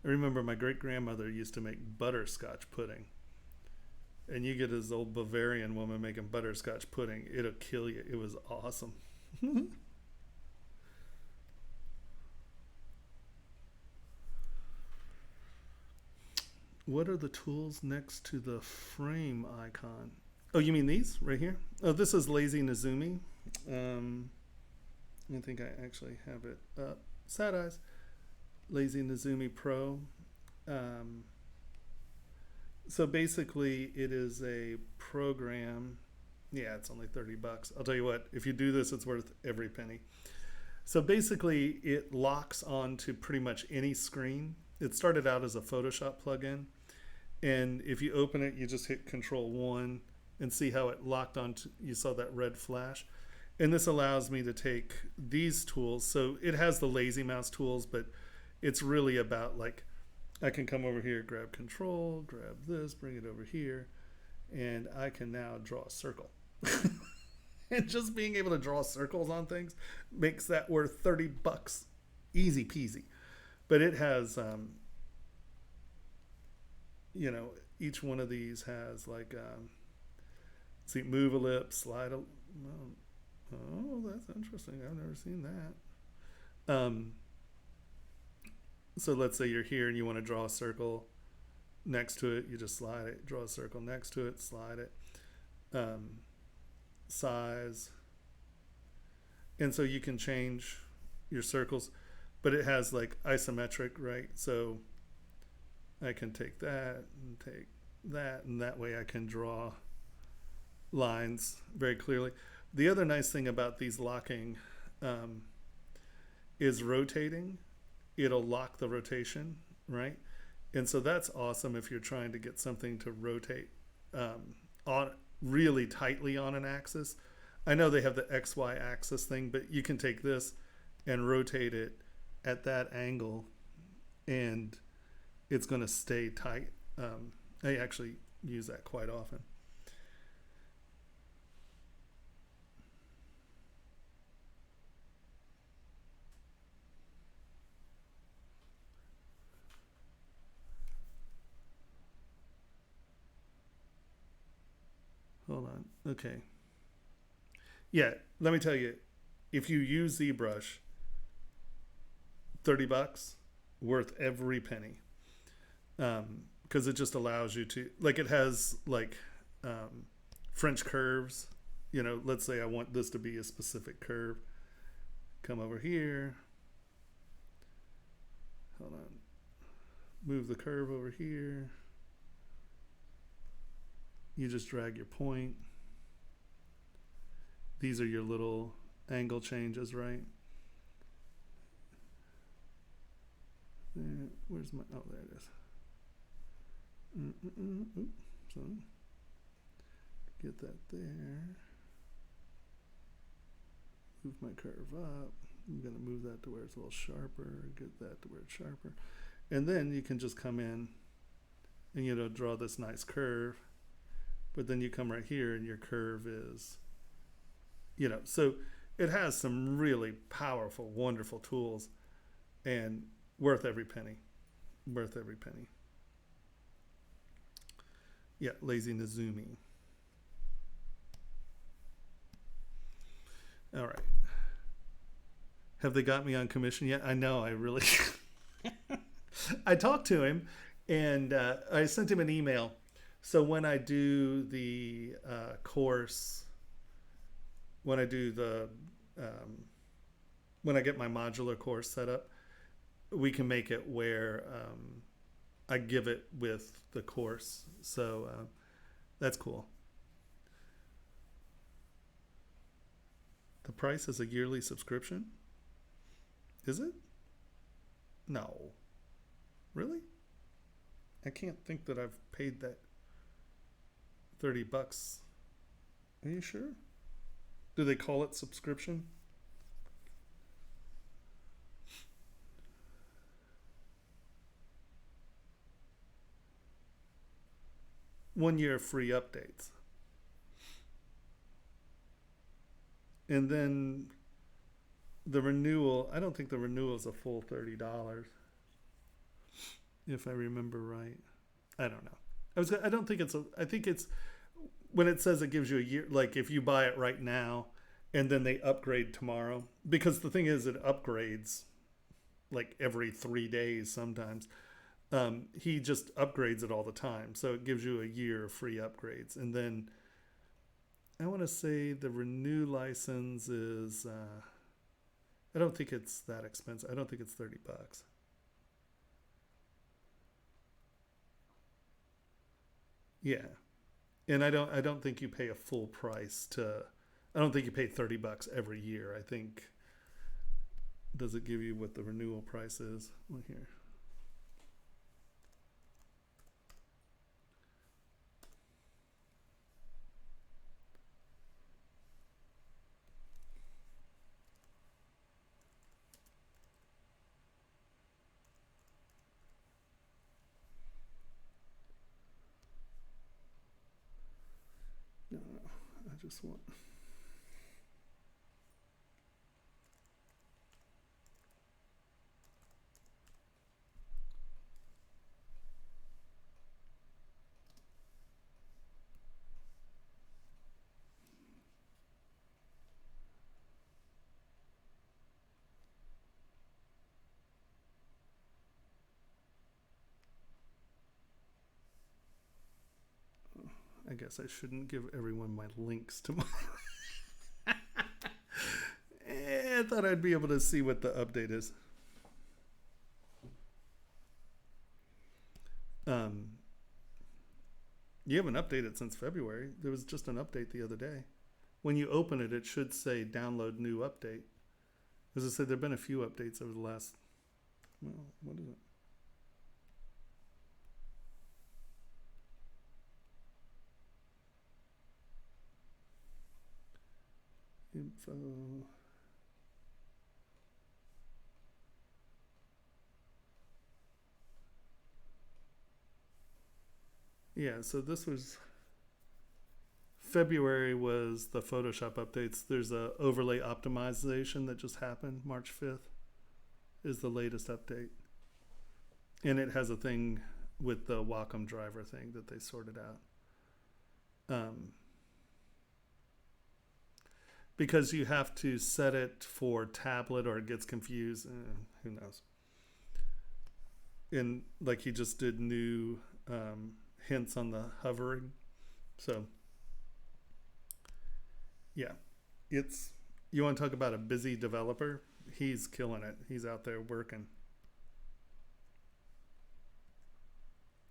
I remember my great-grandmother used to make butterscotch pudding. And you get this old Bavarian woman making butterscotch pudding, it'll kill you. It was awesome. What are the tools next to the frame icon? Oh, you mean these right here? Oh, this is Lazy Nezumi. I think I actually have it up. Sad eyes. Lazy Nezumi Pro. So basically it is a program. Yeah, it's only $30. I'll tell you what, if you do this, it's worth every penny. So basically it locks onto pretty much any screen. It started out as a Photoshop plugin. And if you open it, you just hit Control-1 and see how it locked onto, you saw that red flash. And this allows me to take these tools. So it has the lazy mouse tools, but it's really about like, I can come over here, grab Control, grab this, bring it over here, and I can now draw a circle. And just being able to draw circles on things makes that worth $30. Easy peasy. But it has, you know, each one of these has like, see, move ellipse, slide a, oh, that's interesting. I've never seen that. So let's say you're here and you want to draw a circle next to it. You just slide it, draw a circle next to it, slide it. Size. And so you can change your circles, but it has like isometric, right? So I can take that and take that, and that way I can draw lines very clearly. The other nice thing about these locking is rotating. It'll lock the rotation, right? And so that's awesome if you're trying to get something to rotate really tightly on an axis. I know they have the XY axis thing, but you can take this and rotate it at that angle and it's going to stay tight. I actually use that quite often. Hold on. Okay. Yeah, let me tell you, if you use ZBrush, $30, worth every penny. Because it just allows you to, like, it has like French curves. You know, let's say I want this to be a specific curve. Come over here. Hold on. Move the curve over here. You just drag your point. These are your little angle changes, right? Where's my, oh, there it is. Oops, so get that there. Move my curve up. I'm going to move that to where it's a little sharper. Get that to where it's sharper. And then you can just come in and, you know, draw this nice curve. But then you come right here and your curve is, you know, so it has some really powerful, wonderful tools and worth every penny. Worth every penny. Yeah, lazy Nezumi. All right. Have they got me on commission yet? I know, I really... I talked to him and I sent him an email. So when I do the course, when I do the, when I get my modular course set up, we can make it where I give it with the course. So that's cool. The price is a yearly subscription? Is it? No. Really? I can't think that I've paid that $30. Are you sure? Do they call it subscription? One year free updates. And then the renewal, I don't think the renewal is a full $30. If I remember right. I don't know. I don't think it's I think it's when it says it gives you a year, like if you buy it right now and then they upgrade tomorrow, because the thing is it upgrades like every 3 days sometimes. He just upgrades it all the time. So it gives you a year of free upgrades. And then I want to say the renew license is, I don't think it's that expensive. I don't think it's $30. Yeah. And I don't think you pay a full price to, I don't think you pay $30 every year. I think, does it give you what the renewal price is? Look here. No, I just want. I guess I shouldn't give everyone my links to my. I thought I'd be able to see what the update is. You haven't updated since February. There was just an update the other day. When you open it, it should say download new update. As I said, there have been a few updates over the last, well, what is it? info. Yeah, so this was February was the Photoshop updates. There's a overlay optimization that just happened. March 5th is the latest update. And it has a thing with the Wacom driver thing that they sorted out. Because you have to set it for tablet or it gets confused. Who knows? And like he just did new hints on the hovering. So yeah, it's, you want to talk about a busy developer? He's killing it. He's out there working.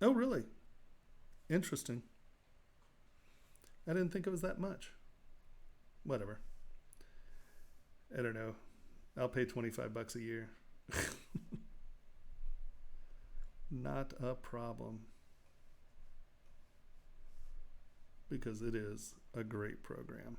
Oh, really? Interesting. I didn't think it was that much. Whatever. I don't know. I'll pay $25 a year. Not a problem. Because it is a great program.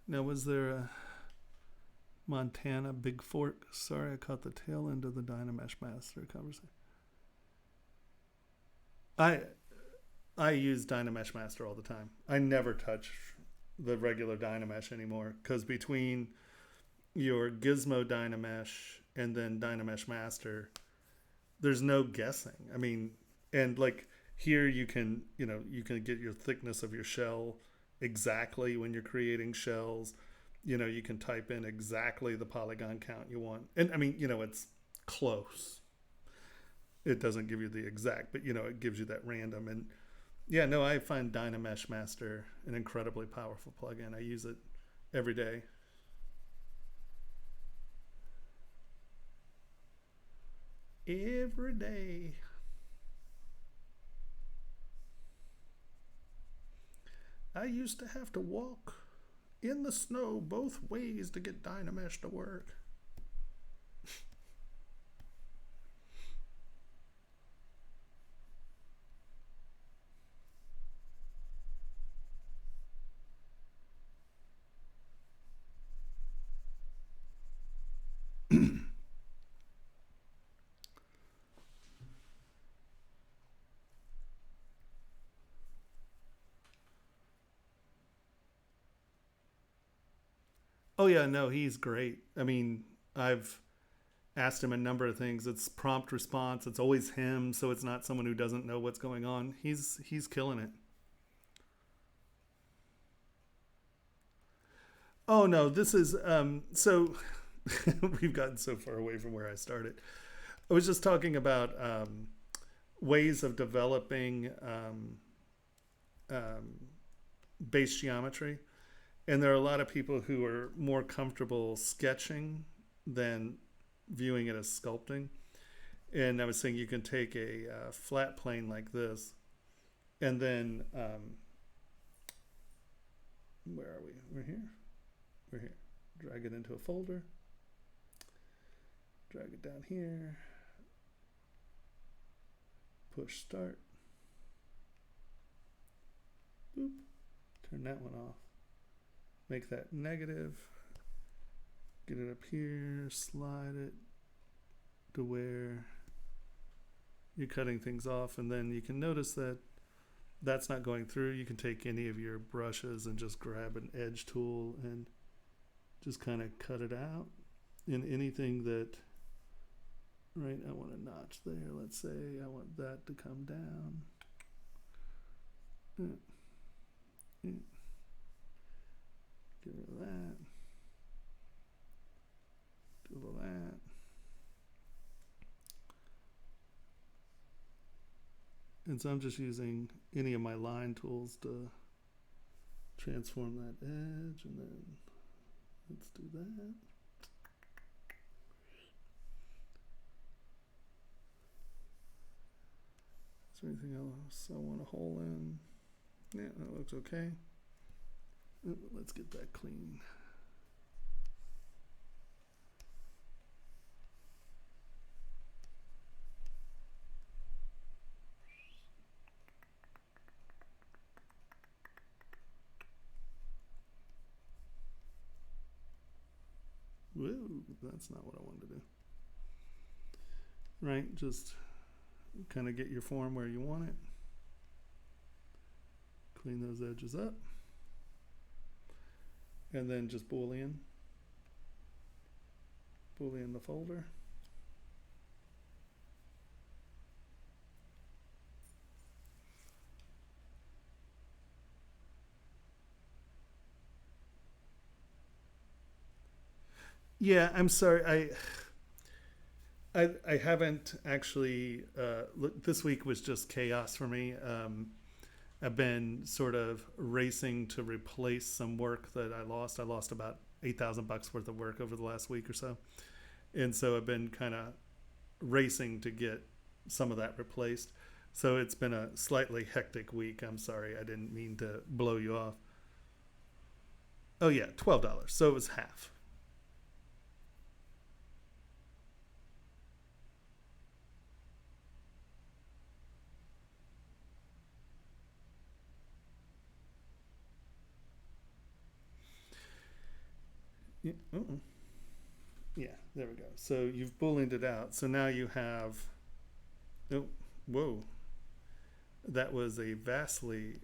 Now, was there a Montana Big Fork? Sorry, I caught the tail end of the Dynamesh Master conversation. I use Dynamesh Master all the time. I never touch the regular Dynamesh anymore because between your Gizmo Dynamesh and then Dynamesh Master, there's no guessing. I mean, and like here you can get your thickness of your shell exactly when you're creating shells. You can type in exactly the polygon count you want. And I mean, it's close. It doesn't give you the exact, but it gives you that random. And yeah, no, I find Dynamesh Master an incredibly powerful plugin. I use it every day. Every day. I used to have to walk in the snow both ways to get Dynamesh to work. Oh yeah, no, he's great. I mean, I've asked him a number of things. It's prompt response. It's always him, so it's not someone who doesn't know what's going on. He's killing it. Oh no, this is so we've gotten so far away from where I started. I was just talking about ways of developing base geometry. And there are a lot of people who are more comfortable sketching than viewing it as sculpting. And I was saying you can take a flat plane like this, and then where are we? We're here. We're here. Drag it into a folder. Drag it down here. Push start. Boop. Turn that one off. Make that negative. Get it up here. Slide it to where you're cutting things off. And then you can notice that that's not going through. You can take any of your brushes and just grab an edge tool and just kind of cut it out. And anything that, right, I want a notch there. Let's say I want that to come down. Get rid of that. Do all that. And so I'm just using any of my line tools to transform that edge, and then let's do that. Is there anything else I want to hole in? Yeah, that looks okay. Let's get that clean. Whoa, that's not what I wanted to do. Right, just kind of get your form where you want it. Clean those edges up. And then just Boolean. Boolean the folder. Yeah, I'm sorry. I haven't actually look, this week was just chaos for me. I've been sort of racing to replace some work that I lost. I lost about $8,000 worth of work over the last week or so. And so I've been kind of racing to get some of that replaced. So it's been a slightly hectic week. I'm sorry. I didn't mean to blow you off. Oh yeah, $12. So it was half. Yeah, yeah, there we go. So you've booleaned it out. So now you have, oh, whoa. That was a vastly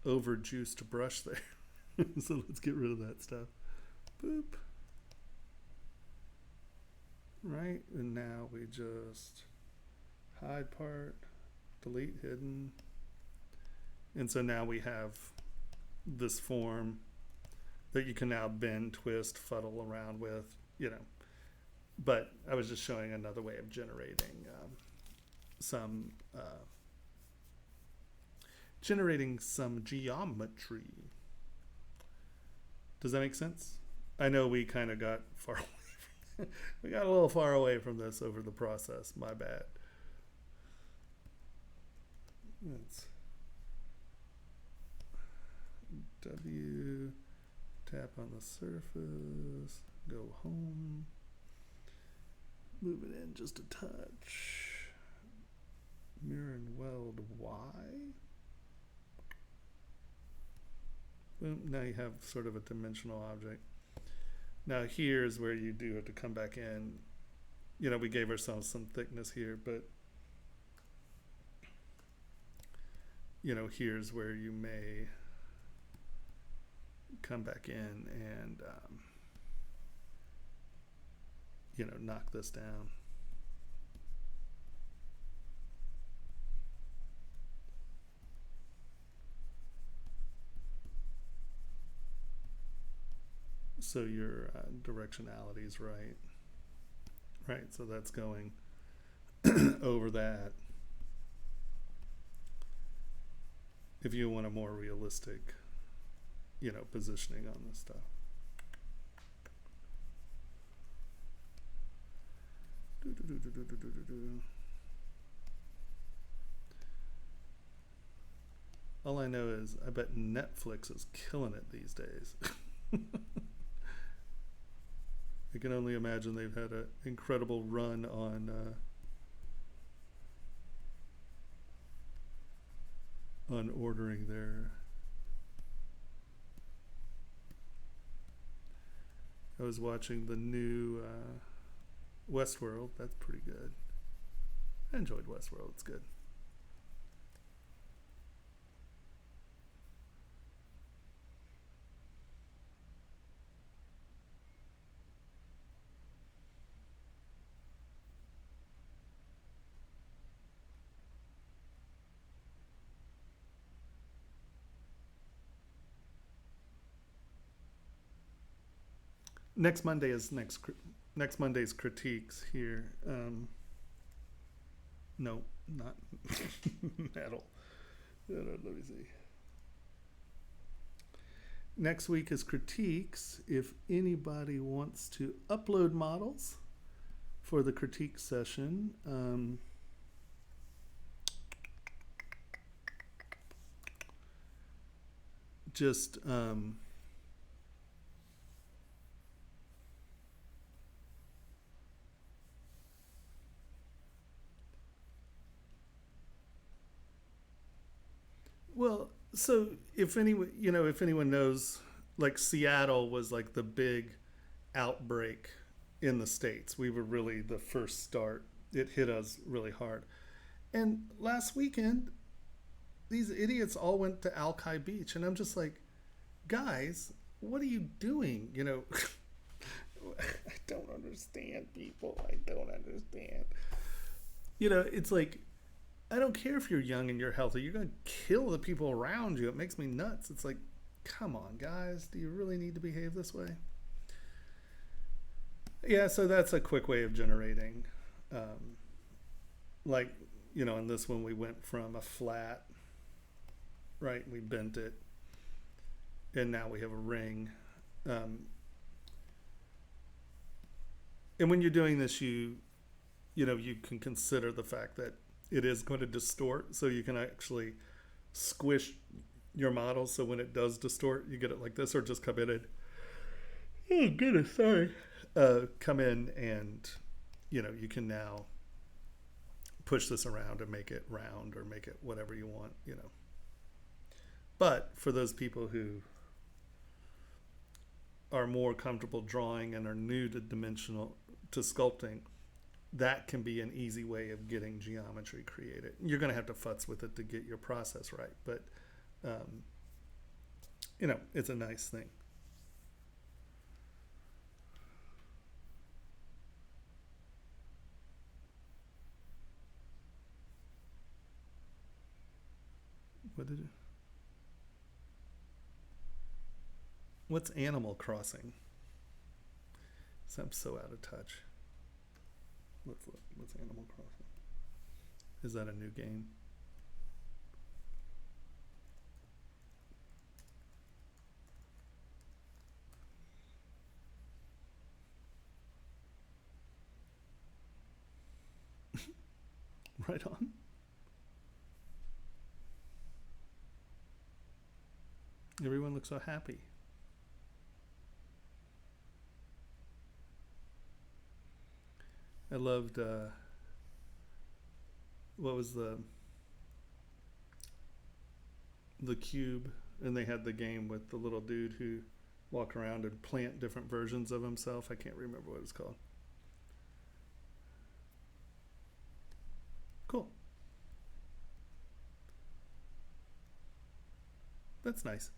overjuiced brush there. So let's get rid of that stuff. Boop. Right, and now we just hide part, delete hidden. And so now we have this form that you can now bend, twist, fuddle around with, you know. But I was just showing another way of generating some geometry. Does that make sense? I know we kind of got far away. We got a little far away from this over the process. My bad. Let's W, tap on the surface, go home, move it in just a touch, mirror and weld Y. Boom, now you have sort of a dimensional object. Now here's where you do have to come back in. You know, we gave ourselves some thickness here, but you know, here's where you may come back in and you know, knock this down. So your directionality is right. Right, so that's going over that. If you want a more realistic, you know, positioning on this stuff. All I know is I bet Netflix is killing it these days. I can only imagine they've had an incredible run on ordering their. I was watching the new Westworld. That's pretty good. I enjoyed Westworld. It's good. Next Monday is next Monday's critiques here. No, not metal. Let me see. Next week is critiques. If anybody wants to upload models for the critique session, just well, so if anyone, if anyone knows, like Seattle was like the big outbreak in the States. We were really the first start. It hit us really hard. And last weekend, these idiots all went to Alki Beach. And I'm just like, guys, what are you doing? I don't understand, people. I don't understand. It's like, I don't care if you're young and you're healthy. You're going to kill the people around you. It makes me nuts. It's like, come on, guys. Do you really need to behave this way? Yeah, so that's a quick way of generating. In this one we went from a flat, right? We bent it, and now we have a ring. And when you're doing this, you can consider the fact that it is going to distort, so you can actually squish your model, so when it does distort, you get it like this, or just come in and, oh goodness, sorry, come in and, you can now push this around and make it round or make it whatever you want, But for those people who are more comfortable drawing and are new to sculpting, that can be an easy way of getting geometry created. You're going to have to futz with it to get your process right, but it's a nice thing. What's Animal Crossing? So I'm so out of touch. Let's look. What's Animal Crossing? Is that a new game? Right on. Everyone looks so happy. I loved, what was the Cube, and they had the game with the little dude who walk around and plant different versions of himself. I can't remember what it's called. Cool. That's nice.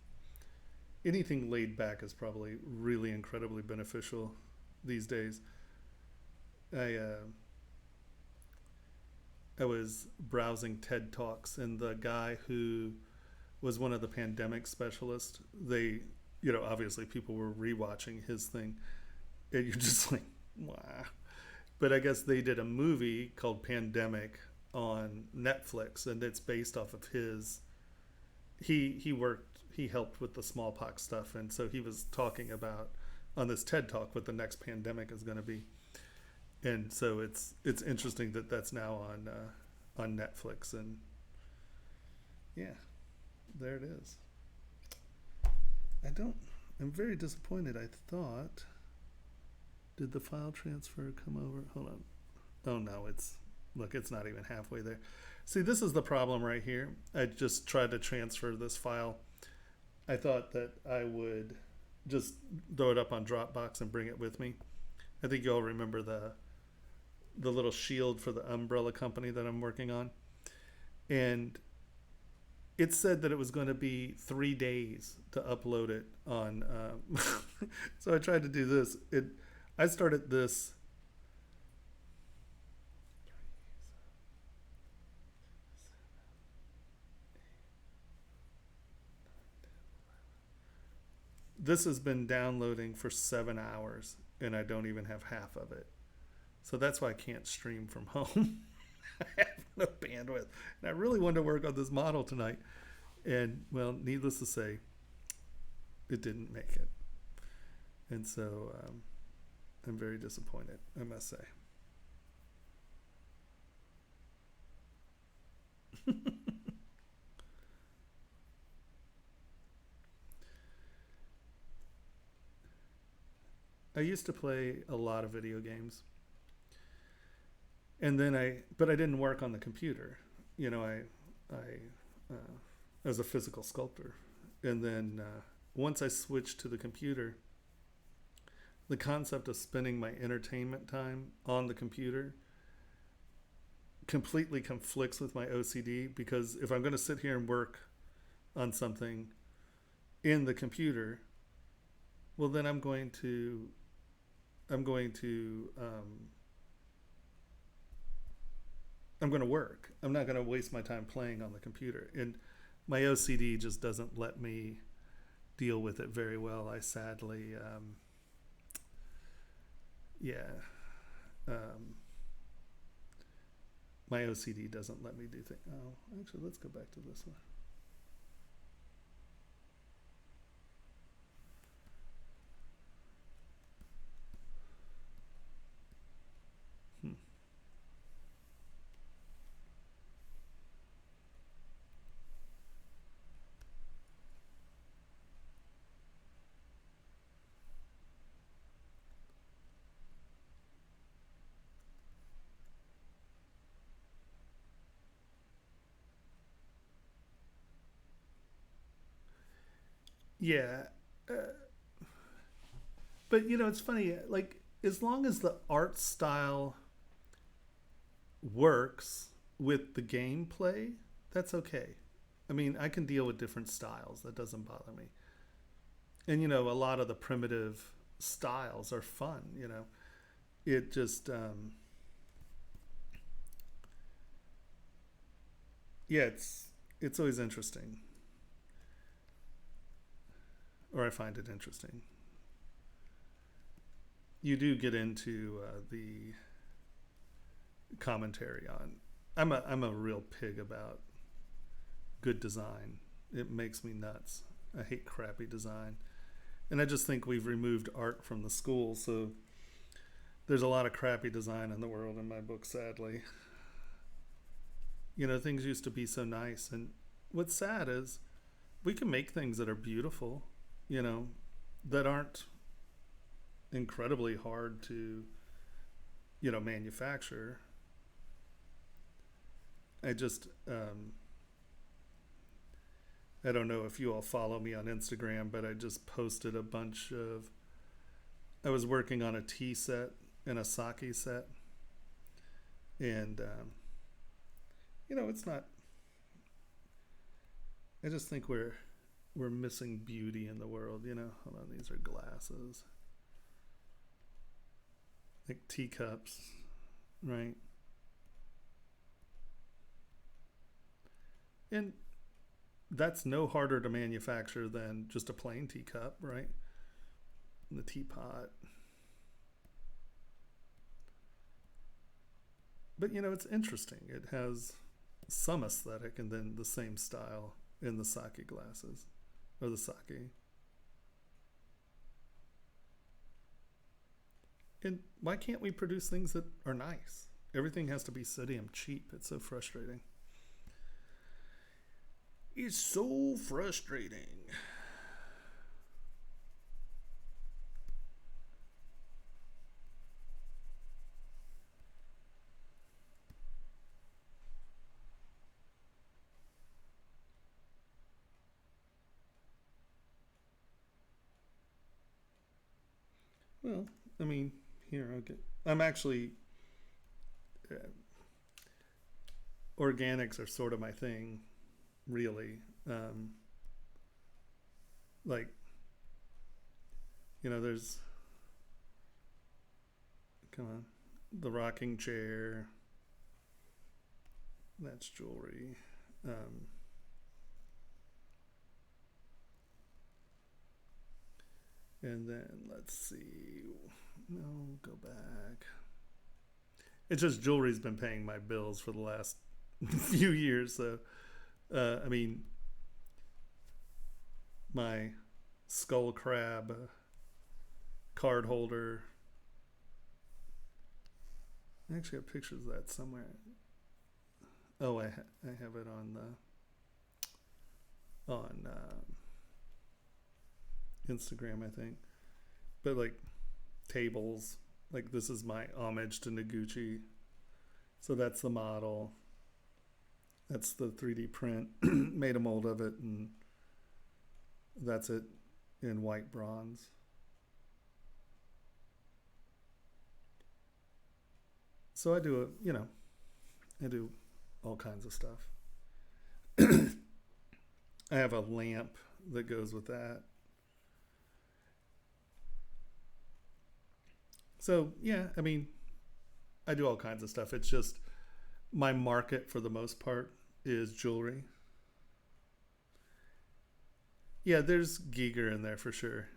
Anything laid back is probably really incredibly beneficial these days. I was browsing TED Talks, and the guy who was one of the pandemic specialists, they, obviously people were rewatching his thing, and you're just like, wow. But I guess they did a movie called Pandemic on Netflix, and it's based off of his, he helped with the smallpox stuff, and so he was talking about on this TED Talk what the next pandemic is going to be. And so it's interesting that that's now on Netflix, and yeah, there it is. I'm very disappointed. I thought, did the file transfer come over? Hold on. Oh no, it's not even halfway there. See, this is the problem right here. I just tried to transfer this file. I thought that I would just throw it up on Dropbox and bring it with me. I think you all remember the little shield for the umbrella company that I'm working on. And it said that it was going to be 3 days to upload it on. So I tried to do this. I started this. This has been downloading for 7 hours, and I don't even have half of it. So that's why I can't stream from home. I have no bandwidth. And I really wanted to work on this model tonight. And, well, needless to say, it didn't make it. And so I'm very disappointed, I must say. I used to play a lot of video games, and then but I didn't work on the computer. You know, as a physical sculptor, and then once I switched to the computer, the concept of spending my entertainment time on the computer completely conflicts with my OCD, because if I'm going to sit here and work on something in the computer, well, then I'm going to work. I'm not going to waste my time playing on the computer. And my OCD just doesn't let me deal with it very well. I sadly, my OCD doesn't let me do things. Oh, actually, let's go back to this one. Yeah. But, you know, it's funny. Like, as long as the art style works with the gameplay, that's okay. I mean, I can deal with different styles. That doesn't bother me. And, you know, a lot of the primitive styles are fun, you know. It just, yeah, it's always interesting. Or I find it interesting. You do get into the commentary on. I'm a real pig about good design. It makes me nuts. I hate crappy design, and I just think we've removed art from the school, so there's a lot of crappy design in the world in my book, sadly. You know, things used to be so nice, and what's sad is we can make things that are beautiful, you know, that aren't incredibly hard to, you know, manufacture. I just, I don't know if you all follow me on Instagram, but I just posted a bunch of, I was working on a tea set and a sake set. And, you know, it's not, I just think we're missing beauty in the world, you know. Hold on, these are glasses. Like teacups, right? And that's no harder to manufacture than just a plain teacup, right? And the teapot. But, you know, it's interesting. It has some aesthetic and then the same style in the sake glasses, or the sake. And why can't we produce things that are nice? Everything has to be so damn cheap. It's so frustrating. It's so frustrating. Well, I mean, here, okay. I'm actually, uh, organics are sort of my thing, really. Like, you know, there's, come on, the rocking chair. That's jewelry. And then let's see. No, go back. It's just jewelry's been paying my bills for the last few years. So, I mean, my skull crab card holder. I actually have pictures of that somewhere. Oh, I have it on Instagram, I think. But like, tables. Like this is my homage to Noguchi. So that's the model. That's the 3D print. Made a mold of it, and that's it in white bronze. So I do I do all kinds of stuff. I have a lamp that goes with that. So yeah, I mean, I do all kinds of stuff. It's just my market for the most part is jewelry. Yeah, there's Giger in there for sure.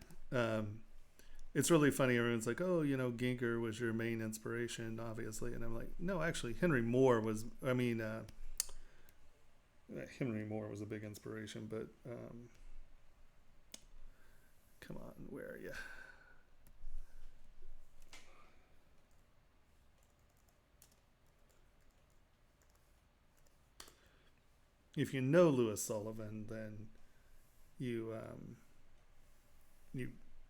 It's really funny. Everyone's like, "Oh, Giger was your main inspiration, obviously," and I'm like, "No, actually, Henry Moore was. Henry Moore was a big inspiration, but come on, where are you?" If you know Louis Sullivan, then you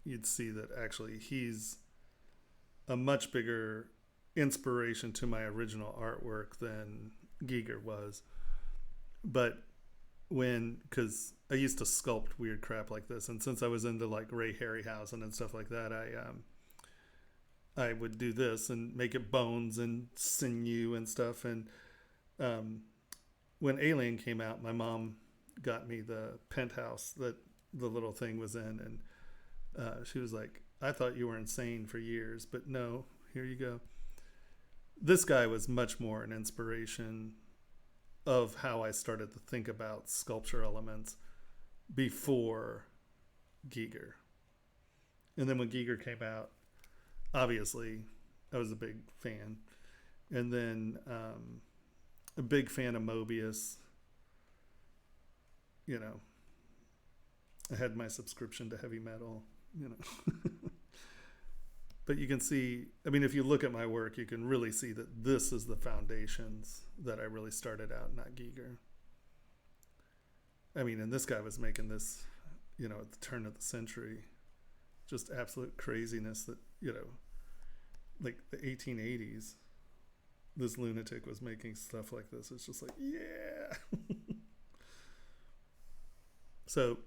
you'd see that actually he's a much bigger inspiration to my original artwork than Giger was. But because I used to sculpt weird crap like this, and since I was into like Ray Harryhausen and stuff like that, I would do this and make it bones and sinew and stuff. And when Alien came out, my mom got me the penthouse that the little thing was in, and she was like, "I thought you were insane for years, but no, here you go." This guy was much more an inspiration of how I started to think about sculpture elements before Giger. And then when Giger came out, obviously I was a big fan. And then a big fan of Mobius. I had my subscription to heavy metal, But you can see, if you look at my work, you can really see that this is the foundations that I really started out, not Giger. And this guy was making this, at the turn of the century, just absolute craziness that, like the 1880s, this lunatic was making stuff like this. It's just like, yeah. So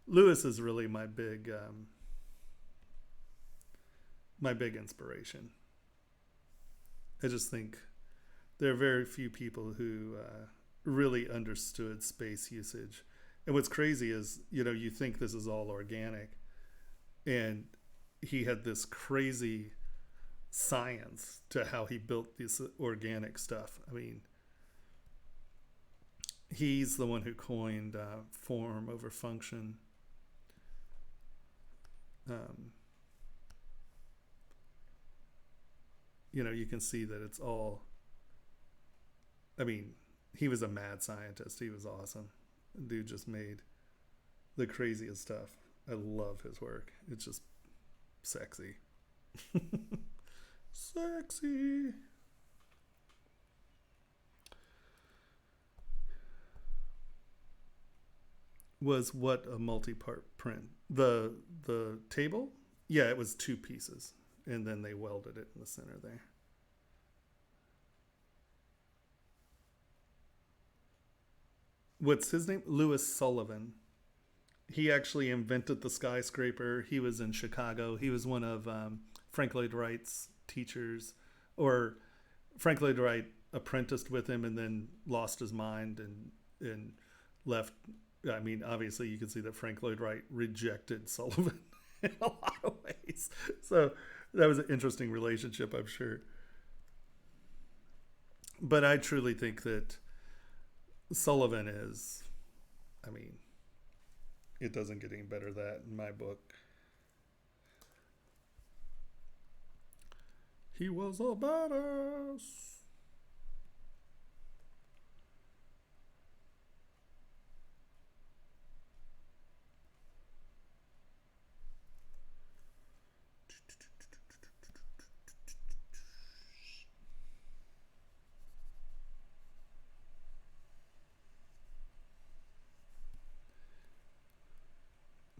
Louis is really my big inspiration. I just think there are very few people who really understood space usage. And what's crazy is, you think this is all organic, and he had this crazy science to how he built this organic stuff. He's the one who coined form over function. You can see that it's all, he was a mad scientist. He was awesome. The dude just made the craziest stuff. I love his work. It's just sexy. Sexy. Was what a multi-part print? The table? Yeah, it was 2 pieces. And then they welded it in the center there. What's his name? Louis Sullivan. He actually invented the skyscraper. He was in Chicago. He was one of Frank Lloyd Wright's teachers. Or Frank Lloyd Wright apprenticed with him and then lost his mind and left. Obviously you can see that Frank Lloyd Wright rejected Sullivan in a lot of ways. So that was an interesting relationship, I'm sure. But I truly think that Sullivan is, it doesn't get any better than that in my book. He was a badass.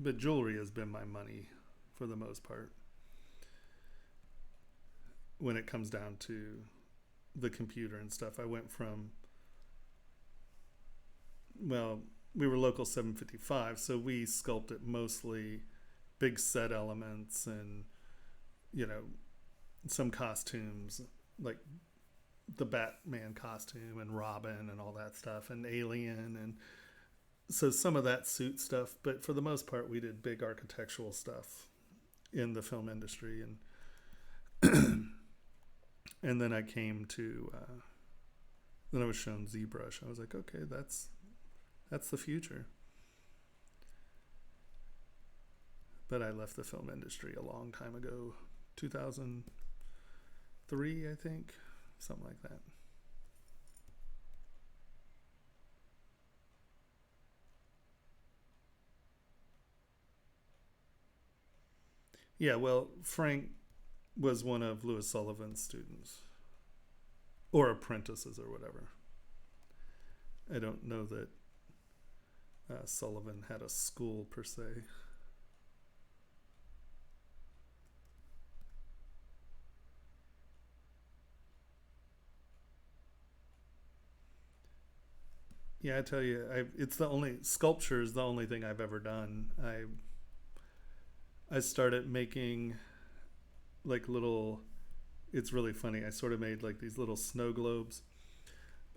But jewelry has been my money for the most part. when it comes down to the computer and stuff. I went from, well, we were local 755, so we sculpted mostly big set elements and, you know, some costumes like the Batman costume and Robin and all that stuff and Alien, and so some of that suit stuff, but for the most part we did big architectural stuff in the film industry. And and then I came to then I was shown ZBrush. I was like, okay, that's the future. But I left the film industry a long time ago, 2003, I think, something like that. Yeah, well, Frank was one of Louis Sullivan's students, or apprentices, or whatever. I don't know that Sullivan had a school per se. Yeah, I tell you, it's the only sculpture is the only thing I've ever done. I started making like little. It's really funny. I sort of made like these little snow globes.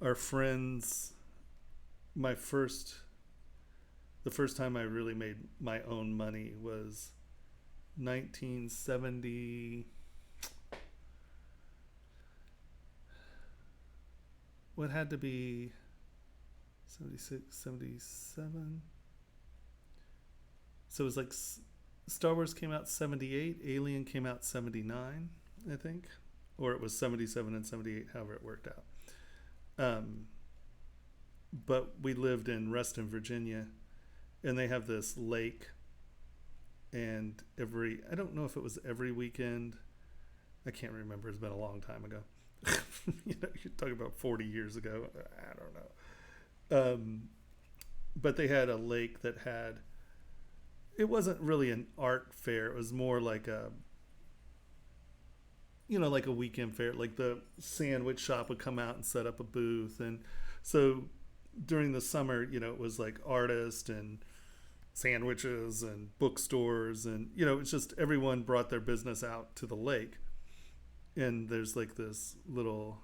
Our friends, the first time I really made my own money was 1970. What had to be 76, 77. So it was like Star Wars came out 78, Alien came out 79, I think, or it was 77 and 78, however it worked out. But we lived in Reston, Virginia, and they have this lake, and I don't know if it was every weekend, I can't remember, it's been a long time ago. You know, you're talking about 40 years ago, I don't know. But they had a lake that had, it wasn't really an art fair, it was more like a, you know, like a weekend fair. Like the sandwich shop would come out and set up a booth, and so during the summer, you know, it was like artists and sandwiches and bookstores, and you know, it's just everyone brought their business out to the lake. And there's like this little,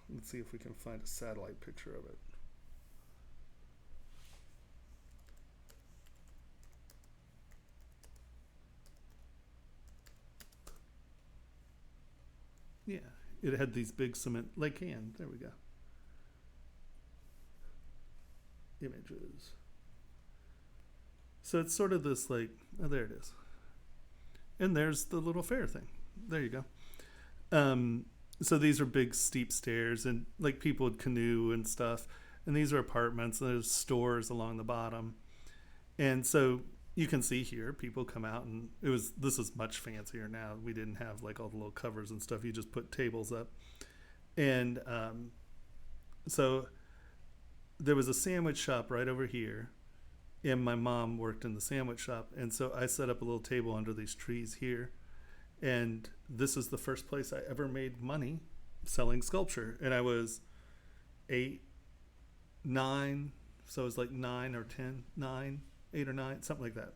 let's see if we can find a satellite picture of it. Yeah, it had these big cement, Lake Ann, there we go. Images. So it's sort of this like, oh, there it is. And there's the little fair thing. There you go. So these are big steep stairs, and like people would canoe and stuff. And these are apartments, and there's stores along the bottom. And so you can see here, people come out, and this is much fancier now. We didn't have like all the little covers and stuff. You just put tables up. And so there was a sandwich shop right over here, and my mom worked in the sandwich shop. And so I set up a little table under these trees here. And this is the first place I ever made money selling sculpture. And I was 8, 9, so it was like 9 or 10, 9, 8 or 9, something like that.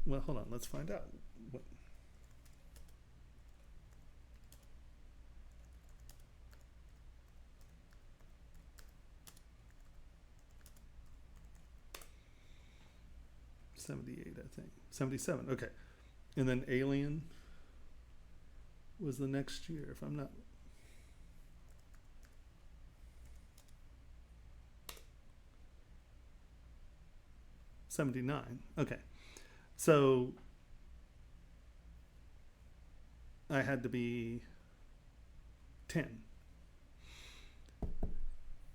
Well, hold on, let's find out. What? '78, I think. 77, okay. And then Alien was the next year, if I'm not. '79, okay. So I had to be 10.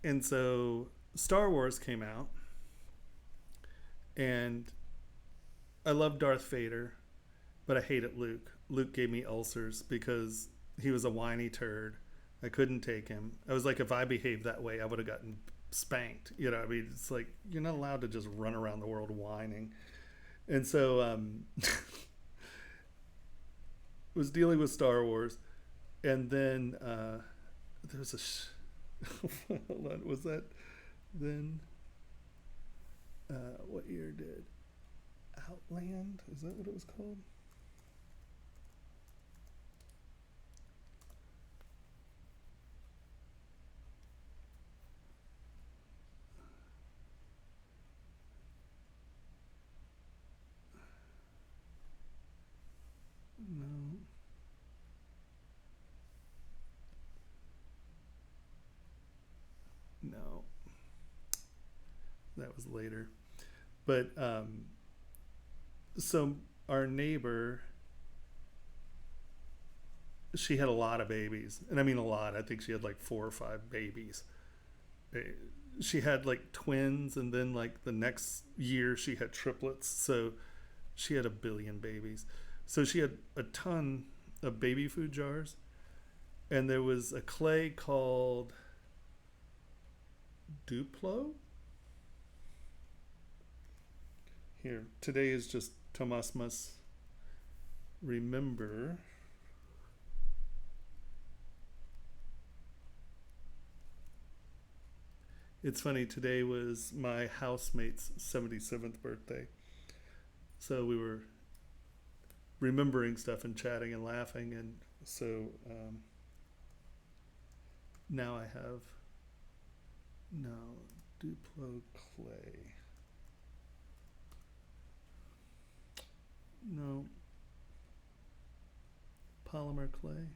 And so Star Wars came out, and I love Darth Vader, but I hated Luke. Luke gave me ulcers because he was a whiny turd. I couldn't take him. I was like, if I behaved that way, I would have gotten spanked. You know, I mean, it's like, you're not allowed to just run around the world whining. And so was dealing with Star Wars, and then there was hold on, was that then? What year did Outland? Is that what it was called? No. No. That was later. But so our neighbor, she had a lot of babies. And I mean a lot. I think she had like 4 or 5 babies. She had like twins, and then like the next year she had triplets. So she had 1 billion babies. So she had a ton of baby food jars. And there was a clay called Duplo. Here, today is just Thomas must remember. It's funny, today was my housemate's 77th birthday. So we were remembering stuff and chatting and laughing, and so now I have Duplo clay. No, polymer clay.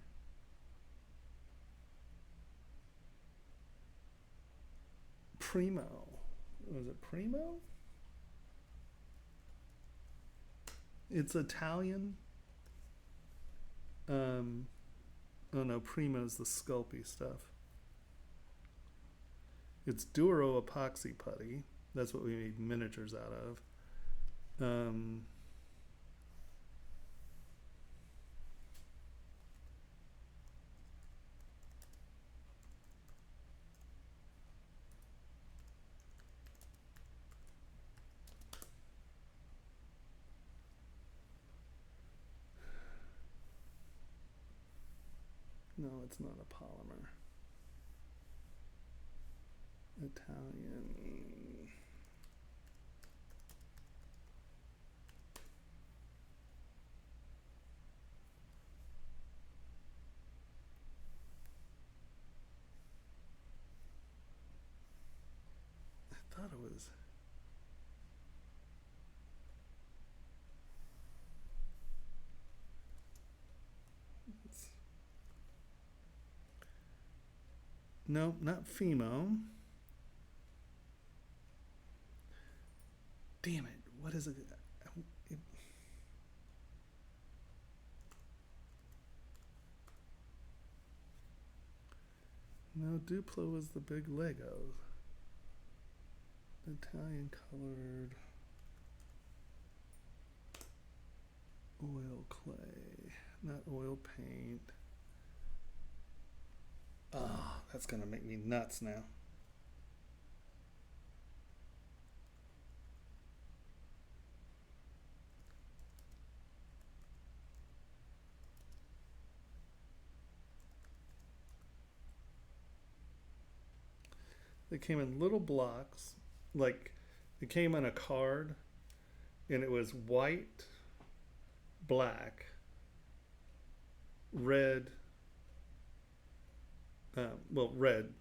Primo. Was it Primo? It's Italian. Oh no, Primo's the Sculpey stuff. It's Duro epoxy putty. That's what we made miniatures out of. No, it's not a polymer. Italian. I thought it was. No, not Fimo. Damn it. What is it? No, Duplo was the big Lego. Italian colored oil clay, not oil paint. Oh, that's gonna make me nuts now. They came in little blocks, like it came on a card, and it was white, black, red, red,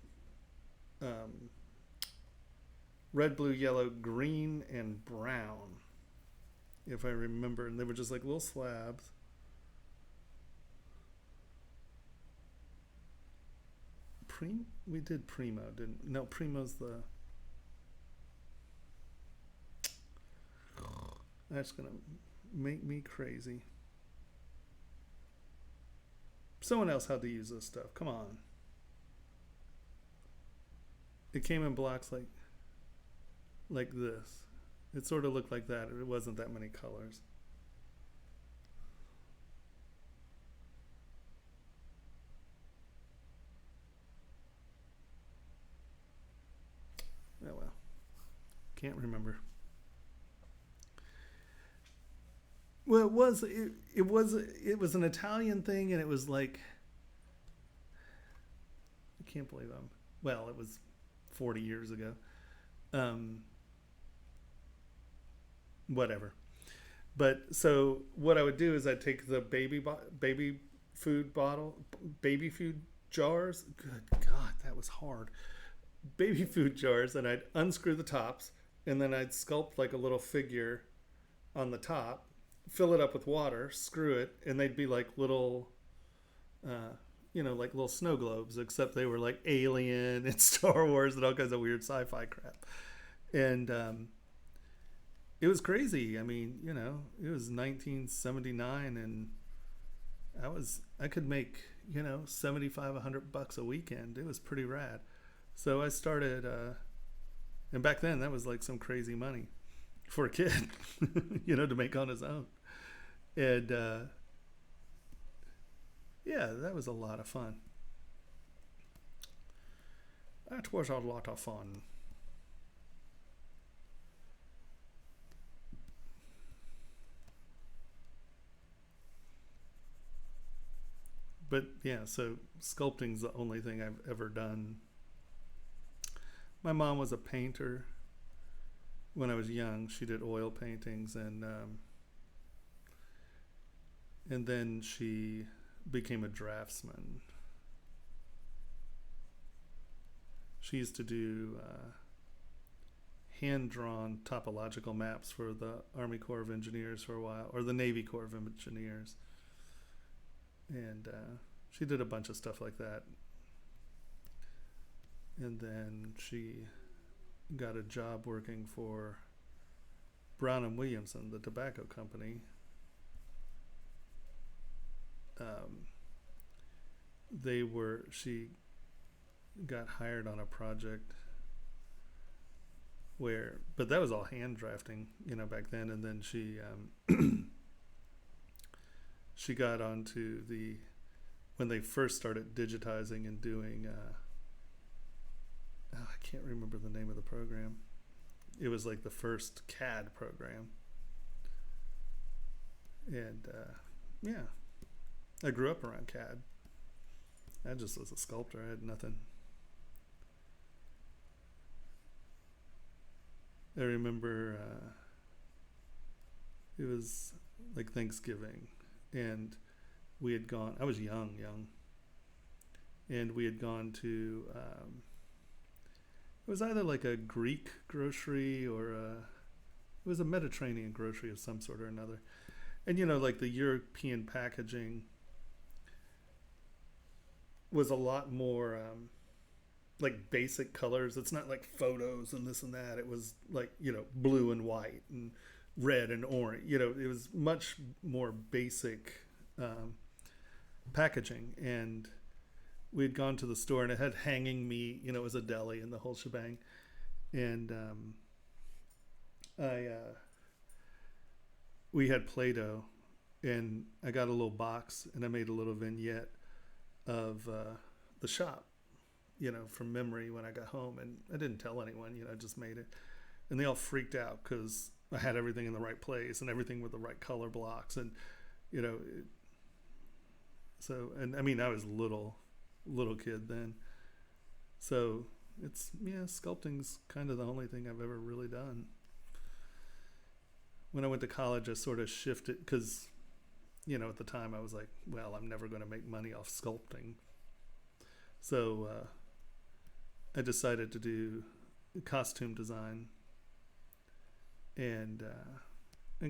red, blue, yellow, green, and brown, if I remember. And they were just like little slabs. We did Primo, didn't? No, Primo's the. That's gonna make me crazy. Someone else had to use this stuff. Come on. It came in blocks like this. It sort of looked like that. It wasn't that many colors. Oh well. Can't remember. Well, it was an Italian thing, and it was like, I can't believe it was 40 years ago. Um, Whatever. But so what I would do is I'd take the baby food bottle, baby food jars. Good God, that was hard. Baby food jars, and I'd unscrew the tops, and then I'd sculpt like a little figure on the top, fill it up with water, screw it, and they'd be like little, like little snow globes, except they were like Alien and Star Wars and all kinds of weird sci-fi crap. And it was crazy. I mean, it was 1979, and I could make, $75-100 a weekend. It was pretty rad. So I started, and back then that was like some crazy money for a kid, to make on his own. And yeah, that was a lot of fun. That was a lot of fun. But yeah, so sculpting's the only thing I've ever done. My mom was a painter. When I was young, she did oil paintings, and then she became a draftsman. She used to do hand-drawn topological maps for the Army Corps of Engineers for a while, or the Navy Corps of Engineers. And she did a bunch of stuff like that. And then she got a job working for Brown and Williamson, the tobacco company. She got hired on a project but that was all hand drafting, back then. And then she she got onto when they first started digitizing and doing, I can't remember the name of the program. It was like the first CAD program. And yeah, I grew up around CAD. I just was a sculptor. I had nothing. I remember it was like Thanksgiving, and we had gone, I was young, and we had gone to, it was either like a Greek grocery or it was a Mediterranean grocery of some sort or another. And like the European packaging was a lot more like basic colors. It's not like photos and this and that. It was like, blue and white and red and orange. It was much more basic packaging. And we'd gone to the store, and it had hanging meat. It was a deli and the whole shebang. And we had Play-Doh, and I got a little box, and I made a little vignette of the shop, from memory when I got home. And I didn't tell anyone, I just made it. And they all freaked out because I had everything in the right place and everything with the right color blocks. And, so, and I mean, I was little kid then. So sculpting's kind of the only thing I've ever really done. When I went to college, I sort of shifted because, at the time I was like, well, I'm never going to make money off sculpting. So I decided to do costume design. And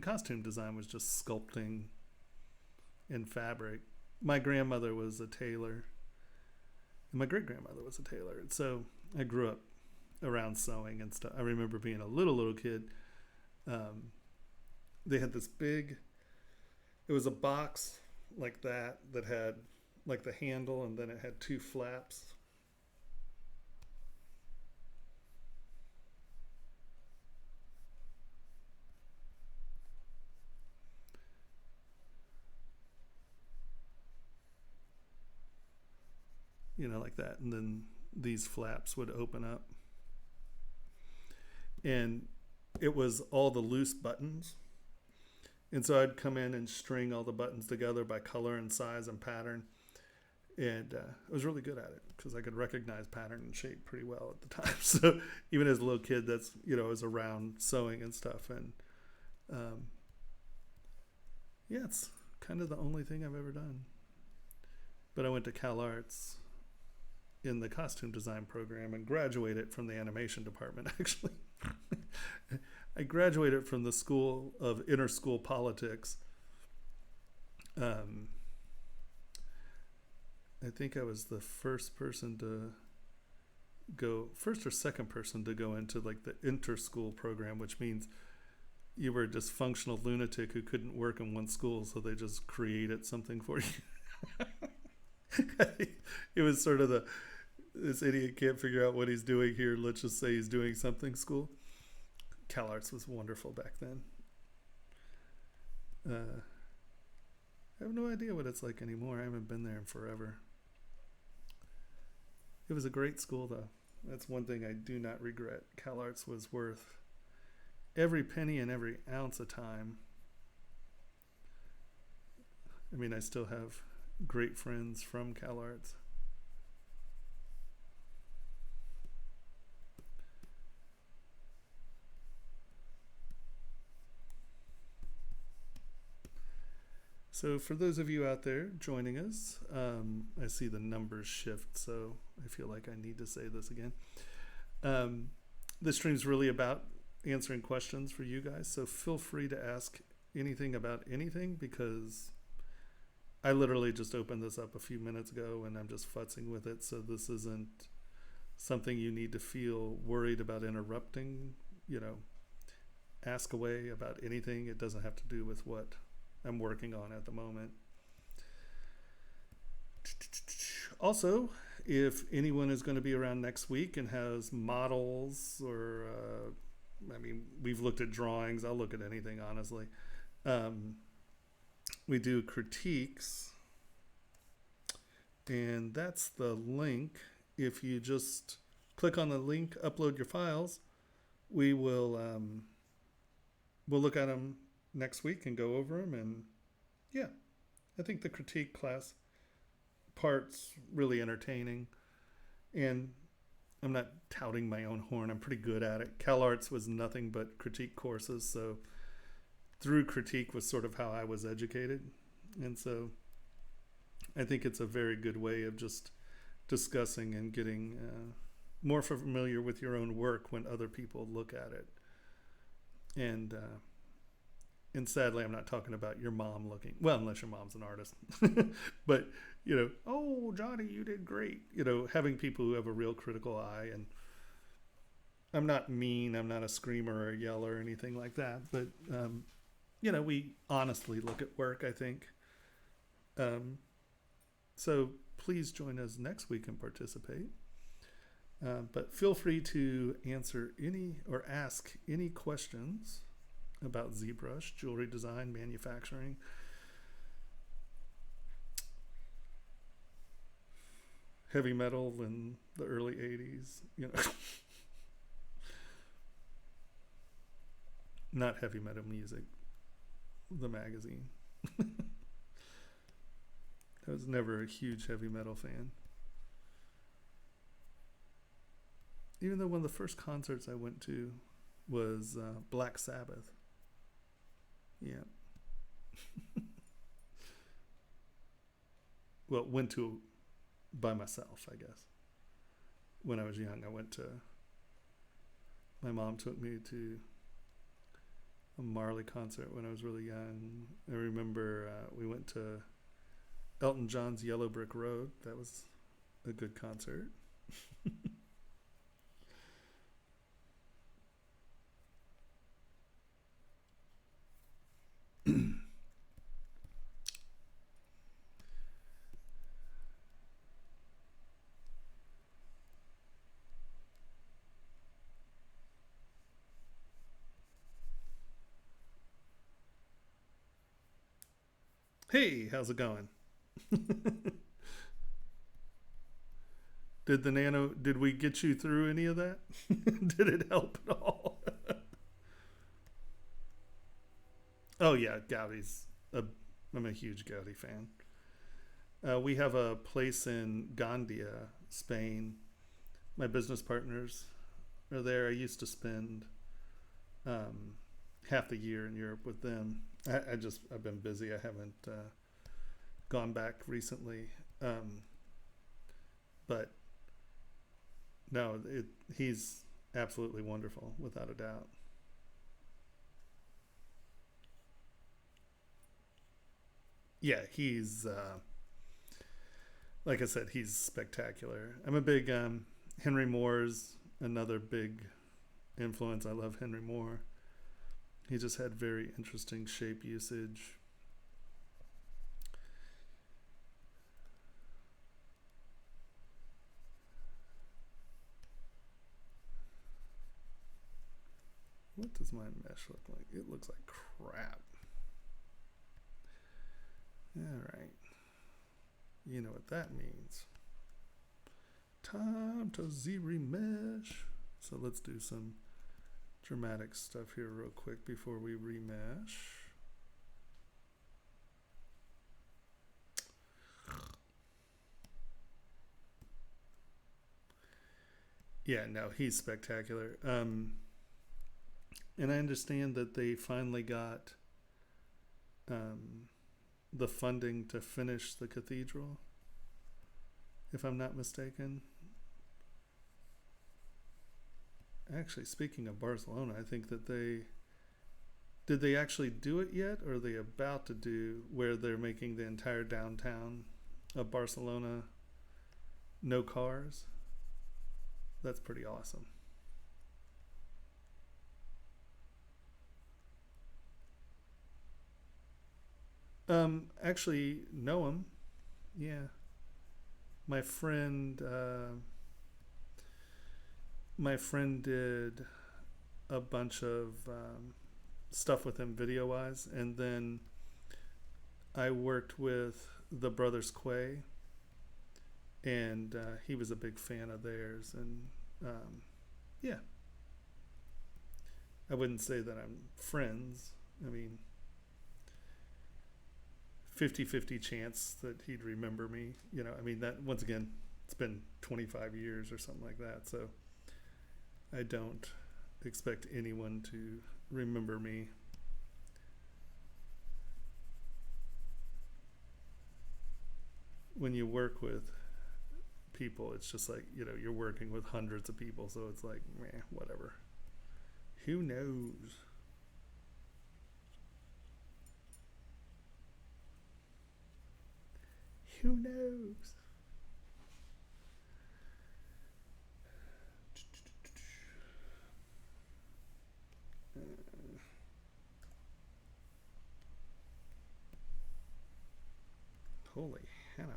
costume design was just sculpting in fabric. My grandmother was a tailor, and my great-grandmother was a tailor. And so I grew up around sewing and stuff. I remember being a little kid. They had this big, it was a box like that had like the handle, and then it had two flaps. Like that. And then these flaps would open up. And it was all the loose buttons. And so I'd come in and string all the buttons together by color and size and pattern. And I was really good at it because I could recognize pattern and shape pretty well at the time. So even as a little kid, that's, I was around sewing and stuff. And yeah, it's kind of the only thing I've ever done. But I went to Cal Arts in the costume design program and graduated from the animation department, actually. I graduated from the School of Interschool Politics. I think I was the first or second person to go into like the interschool program, which means you were a dysfunctional lunatic who couldn't work in one school, so they just created something for you. It was sort of this idiot can't figure out what he's doing here, let's just say he's doing something school. Cal Arts was wonderful back then. I have no idea what it's like anymore. I haven't been there in forever. It was a great school, though. That's one thing I do not regret. Cal Arts was worth every penny and every ounce of time. I mean, I still have great friends from Cal Arts. So for those of you out there joining us, I see the numbers shift, so I feel like I need to say this again. This stream's really about answering questions for you guys, so feel free to ask anything about anything, because I literally just opened this up a few minutes ago and I'm just futzing with it, so this isn't something you need to feel worried about interrupting. Ask away about anything. It doesn't have to do with what I'm working on at the moment. Also, if anyone is going to be around next week and has models or, we've looked at drawings. I'll look at anything, honestly. We do critiques, and that's the link. If you just click on the link, upload your files, we will we'll look at them next week and go over them. And yeah, I think the critique class part's really entertaining, and I'm not touting my own horn. I'm pretty good at it. Cal Arts was nothing but critique courses, so through critique was sort of how I was educated. And so I think it's a very good way of just discussing and getting more familiar with your own work when other people look at it. And sadly, I'm not talking about your mom looking, well, unless your mom's an artist, but, oh, Johnny, you did great. Having people who have a real critical eye. And I'm not mean, I'm not a screamer or a yeller or anything like that, but, we honestly look at work, I think. So please join us next week and participate. But feel free to answer any or ask any questions about ZBrush, jewelry design, manufacturing. Heavy metal in the early 80s, Not heavy metal music, the magazine. I was never a huge heavy metal fan. Even though one of the first concerts I went to was Black Sabbath. Yeah. Well, went to by myself, I guess. When I was young, my mom took me to a Marley concert when I was really young. I remember we went to Elton John's Yellow Brick Road. That was a good concert. Hey, how's it going? Did we get you through any of that? Did it help at all? Oh yeah, Gaudi's. I'm a huge Gaudi fan. We have a place in Gandia, Spain. My business partners are there. I used to spend um, half the year in Europe with them. I've been busy. I haven't gone back recently, but no, he's absolutely wonderful, without a doubt. Yeah, he's like I said, he's spectacular. I'm a big Henry Moore's another big influence. I love Henry Moore. He just had very interesting shape usage. What does my mesh look like? It looks like crap. All right. You know what that means. Time to Z-remesh. So let's do some dramatic stuff here real quick before we remesh. Yeah, no, he's spectacular. And I understand that they finally got the funding to finish the cathedral, if I'm not mistaken. Actually, speaking of Barcelona, I think that did they actually do it yet, or are they about to do where they're making the entire downtown of Barcelona no cars? That's pretty awesome. Actually know him. Yeah, my friend. My friend did a bunch of stuff with him video wise, and then I worked with the brothers Quay, and he was a big fan of theirs, and yeah, I wouldn't say that I'm friends. I mean, 50-50 chance that he'd remember me. I mean, that once again, it's been 25 years or something like that, so I don't expect anyone to remember me. When you work with people, it's just like, you're working with hundreds of people, so it's like, meh, whatever. Who knows? Who knows? Holy Hannah.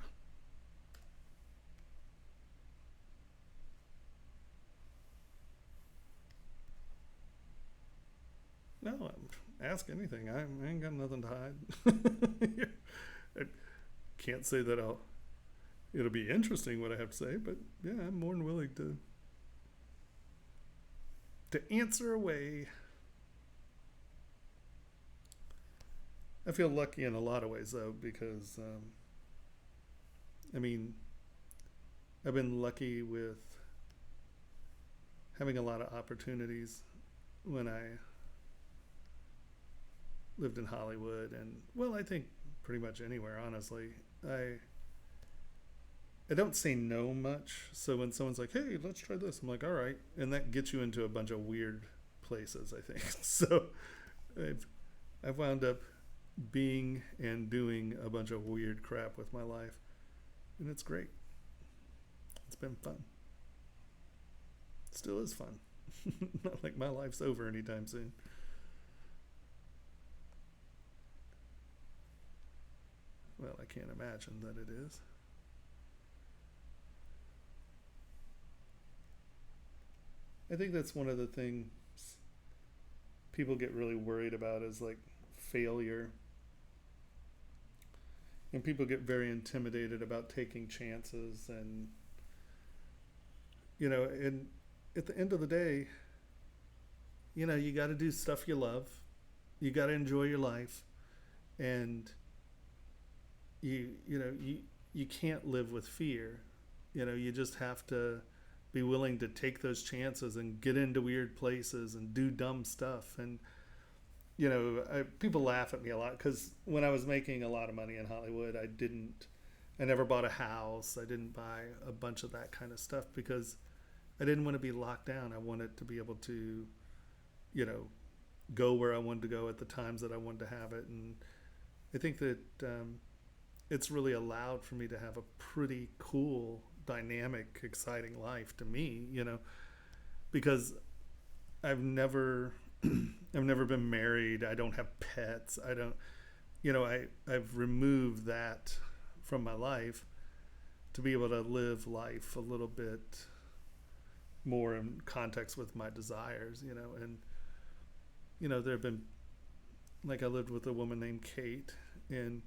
No, ask anything. I ain't got nothing to hide. I can't say that it'll be interesting what I have to say, but yeah, I'm more than willing to answer away. I feel lucky in a lot of ways though, because I mean, I've been lucky with having a lot of opportunities when I lived in Hollywood, and well, I think pretty much anywhere, honestly. I don't say no much, so when someone's like, hey, let's try this, I'm like, all right, and that gets you into a bunch of weird places, I think. So I've wound up being and doing a bunch of weird crap with my life, and it's great. It's been fun. Still is fun. Not like my life's over anytime soon. Well, I can't imagine that it is. I think that's one of the things people get really worried about is like failure. And people get very intimidated about taking chances, and and at the end of the day, you got to do stuff you love, you got to enjoy your life, and you can't live with fear. You just have to be willing to take those chances and get into weird places and do dumb stuff. And people laugh at me a lot because when I was making a lot of money in Hollywood, I never bought a house. I didn't buy a bunch of that kind of stuff because I didn't want to be locked down. I wanted to be able to, go where I wanted to go at the times that I wanted to have it. And I think that it's really allowed for me to have a pretty cool, dynamic, exciting life to me, because I've never I've never been married. I don't have pets. I don't, I've removed that from my life to be able to live life a little bit more in context with my desires, and, there have been, like, I lived with a woman named Kate, and,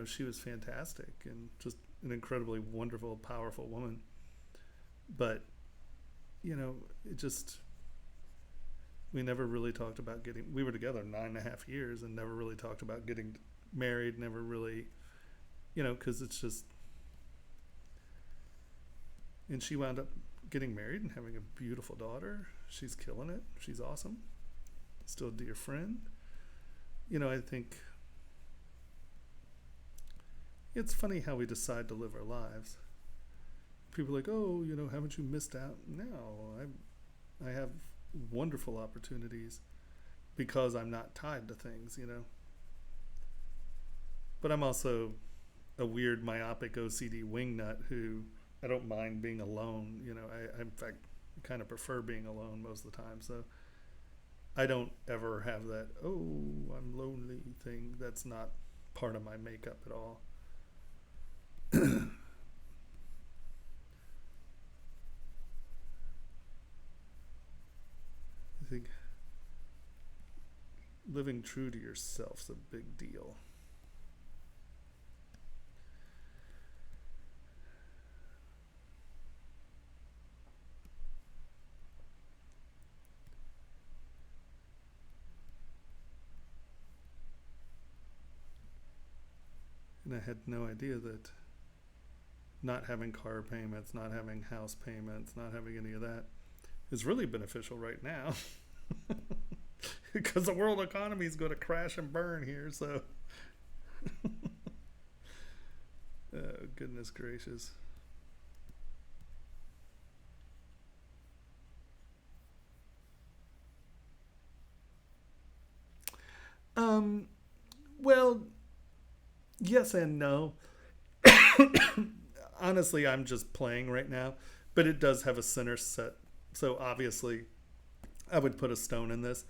she was fantastic and just an incredibly wonderful, powerful woman. But, it just, we never really talked about we were together 9.5 years and never really talked about getting married, never really, because it's just, and she wound up getting married and having a beautiful daughter. She's killing it. She's awesome. Still a dear friend. I think it's funny how we decide to live our lives. People are like, oh, haven't you missed out? No, I have wonderful opportunities because I'm not tied to things, But I'm also a weird myopic OCD wingnut who I don't mind being alone. I in fact kind of prefer being alone most of the time. So I don't ever have that, oh, I'm lonely thing. That's not part of my makeup at all. I think living true to yourself's a big deal. And I had no idea that not having car payments, not having house payments, not having any of that is really beneficial right now. Because the world economy is going to crash and burn here, so. Oh, goodness gracious. Well, yes and no. Honestly, I'm just playing right now, but it does have a center set. So obviously, I would put a stone in this.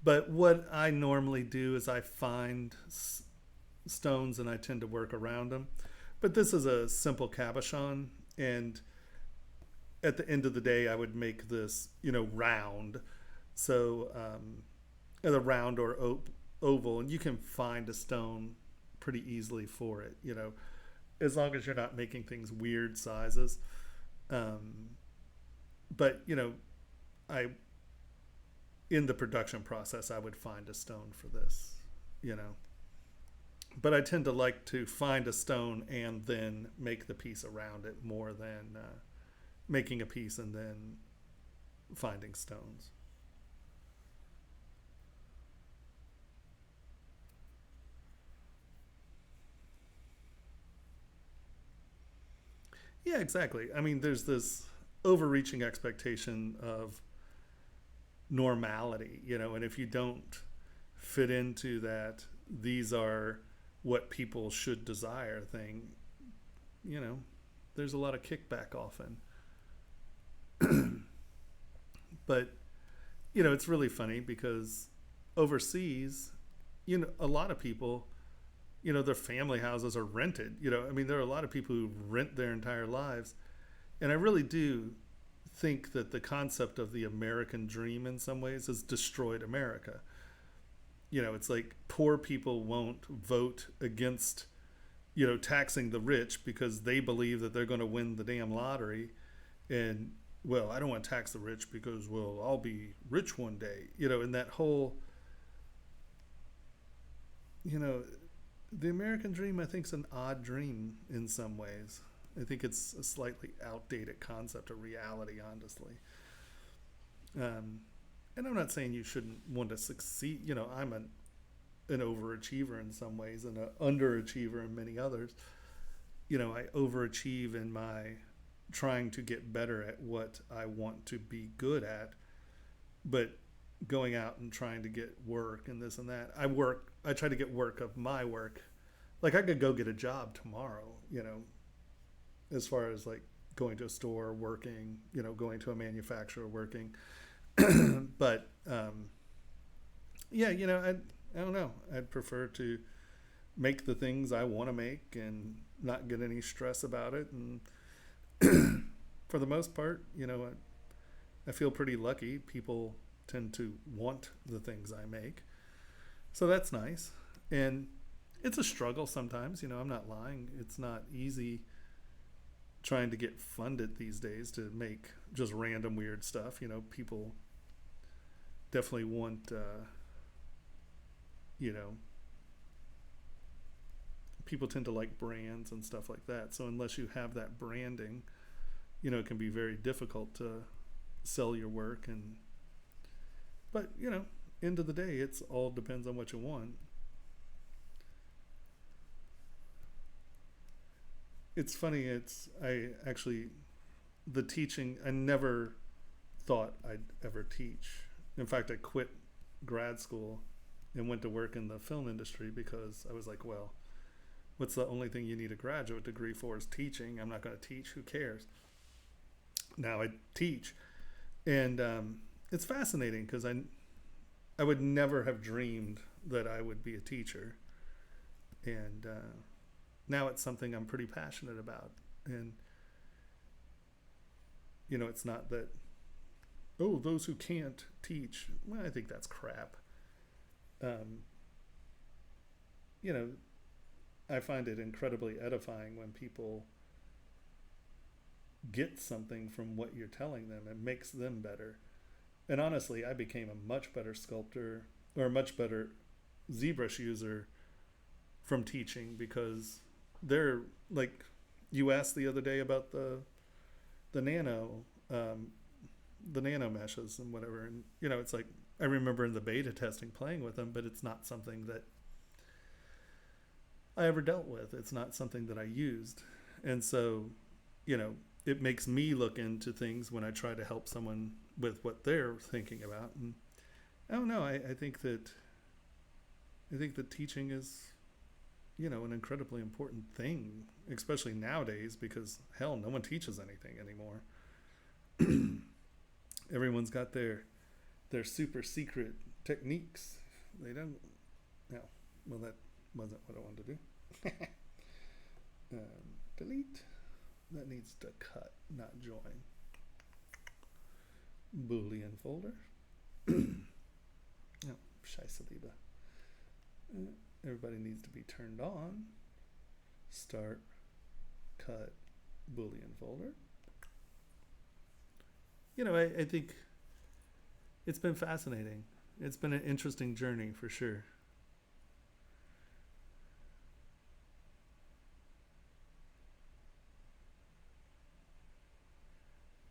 But what I normally do is I find stones and I tend to work around them. But this is a simple cabochon, and at the end of the day, I would make this, round. So either round or oval, and you can find a stone pretty easily for it, as long as you're not making things weird sizes. But, in the production process, I would find a stone for this, But I tend to like to find a stone and then make the piece around it more than making a piece and then finding stones. Yeah, exactly. I mean, there's this overreaching expectation of normality, and if you don't fit into that, these are what people should desire thing, there's a lot of kickback often. But, it's really funny because overseas, a lot of people, their family houses are rented. I mean, there are a lot of people who rent their entire lives. And I really do think that the concept of the American dream in some ways has destroyed America. It's like poor people won't vote against, taxing the rich because they believe that they're going to win the damn lottery. And, well, I don't want to tax the rich because, well, I'll be rich one day. And that whole you know, the American dream, I think, is an odd dream in some ways. I think it's a slightly outdated concept of reality, honestly. And I'm not saying you shouldn't want to succeed. You know, I'm an overachiever in some ways and an underachiever in many others. You know, I overachieve in my trying to get better at what I want to be good at, but going out and trying to get work and this and that. I try to get work of my work. Like I could go get a job tomorrow, you know, as far as like going to a store, working, you know, going to a manufacturer, working. But yeah, you know, I don't know. I'd prefer to make the things I want to make and not get any stress about it. And for the most part, you know, I feel pretty lucky. People tend to want the things I make. So that's nice. And it's a struggle sometimes, you know, I'm not lying. It's not easy trying to get funded these days to make just random weird stuff. You know, people definitely want, you know, people tend to like brands and stuff like that. So unless you have that branding, you know, it can be very difficult to sell your work. And but you know, end of the day, it's all depends on what you want. It's funny. I actually, the teaching, I never thought I'd ever teach. In fact, I quit grad school and went to work in the film industry because I was like, well, what's the only thing you need a graduate degree for is teaching. I'm not going to teach. Who cares? Now I teach. And it's fascinating because I would never have dreamed that I would be a teacher. And now it's something I'm pretty passionate about. And, you know, it's not that, oh, those who can't teach. Well, I think that's crap. You know, I find it incredibly edifying when people get something from what you're telling them. It makes them better. And honestly, I became a much better sculptor or a much better ZBrush user from teaching because they're like, you asked the other day about the nano meshes and whatever. And, you know, it's like, I remember in the beta testing playing with them, but it's not something that I ever dealt with. It's not something that I used. And so, you know, it makes me look into things when I try to help someone with what they're thinking about. And I don't know, I think that teaching is, you know, an incredibly important thing, especially nowadays, because hell, no one teaches anything anymore. Everyone's got their super secret techniques. They don't. No, well, that wasn't what I wanted to do. Delete. That needs to cut, not join. Boolean folder. Oh, scheisse lieber. Everybody needs to be turned on. Start, cut, Boolean folder. You know, I think it's been fascinating. It's been an interesting journey for sure.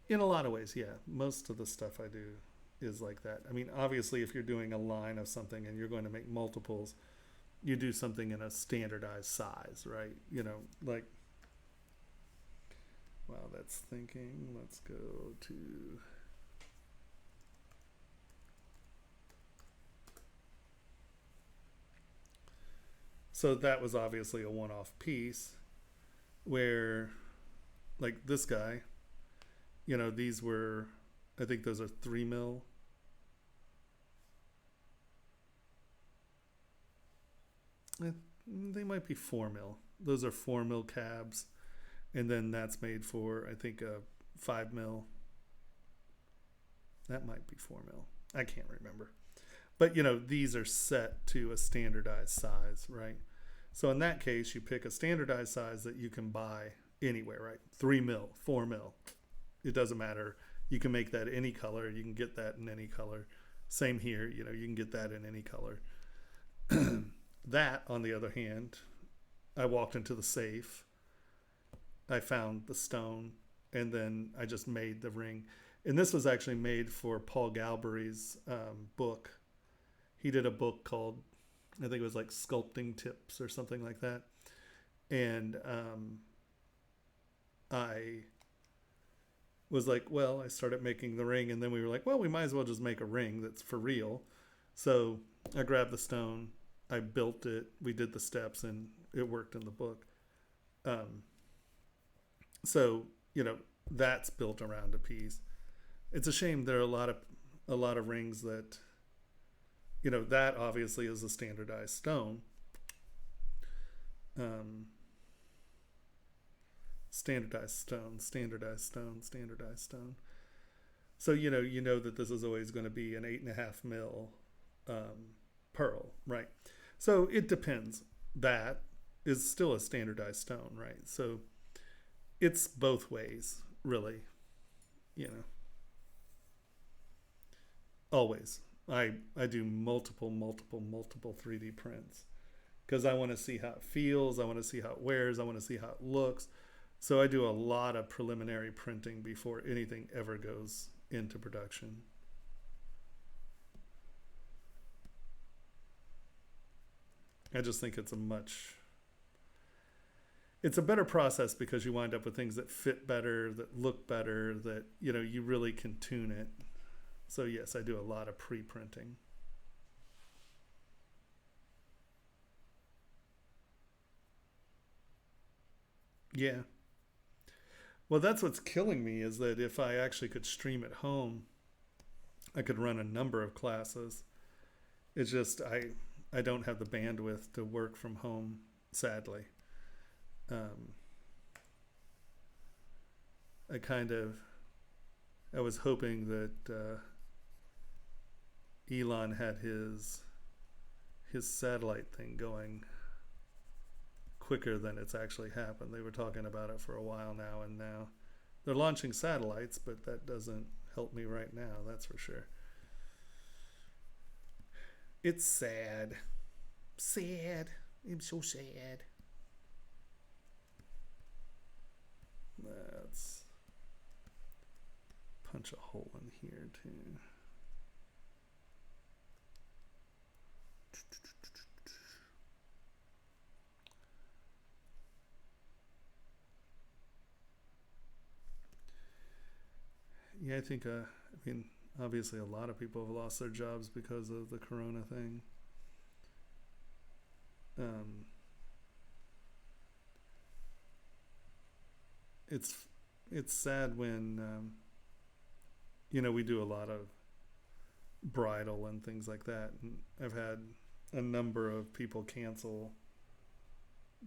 In a lot of ways, yeah. Most of the stuff I do is like that. I mean, obviously, if you're doing a line of something and you're going to make multiples, you do something in a standardized size, right? You know, like, wow, that's thinking. Let's go to... So that was obviously a one-off piece where, like this guy, you know, these were, I think those are 3 mil. They might be 4 mil. Those are 4 mil cabs. And then that's made for, I think, a 5 mil. That might be 4 mil. I can't remember. But, you know, these are set to a standardized size, right? So in that case, you pick a standardized size that you can buy anywhere, right? 3 mil, 4 mil. It doesn't matter. You can make that any color. You can get that in any color. Same here, you know, you can get that in any color. That, on the other hand, I walked into the safe, I found the stone, and then I just made the ring. And this was actually made for Paul Galbraith's book. He did a book called, I think it was like Sculpting Tips or something like that. And I was like, well, I started making the ring, and then we were like, well, we might as well just make a ring that's for real. So I grabbed the stone, I built it, we did the steps, and it worked in the book. So, that's built around a piece. It's a shame there are a lot of rings that, that obviously is a standardized stone. Standardized stone. So, you know that this is always going to be an 8.5 mil pearl, right? So it depends. That is still a standardized stone, right? So it's both ways, really, always. I do multiple 3D prints because I want to see how it feels. I want to see how it wears. I want to see how it looks. So I do a lot of preliminary printing before anything ever goes into production. I just think it's a better process because you wind up with things that fit better, that look better, that, you really can tune it. So yes, I do a lot of pre-printing. Yeah. Well, that's what's killing me is that if I actually could stream at home, I could run a number of classes. It's just I don't have the bandwidth to work from home, sadly. I was hoping that Elon had his satellite thing going quicker than it's actually happened. They were talking about it for a while now, and now they're launching satellites, but that doesn't help me right now, that's for sure. It's sad. Sad. I'm so sad. Let's punch a hole in here too. Yeah, I think, obviously a lot of people have lost their jobs because of the corona thing. It's sad when, we do a lot of bridal and things like that. And I've had a number of people cancel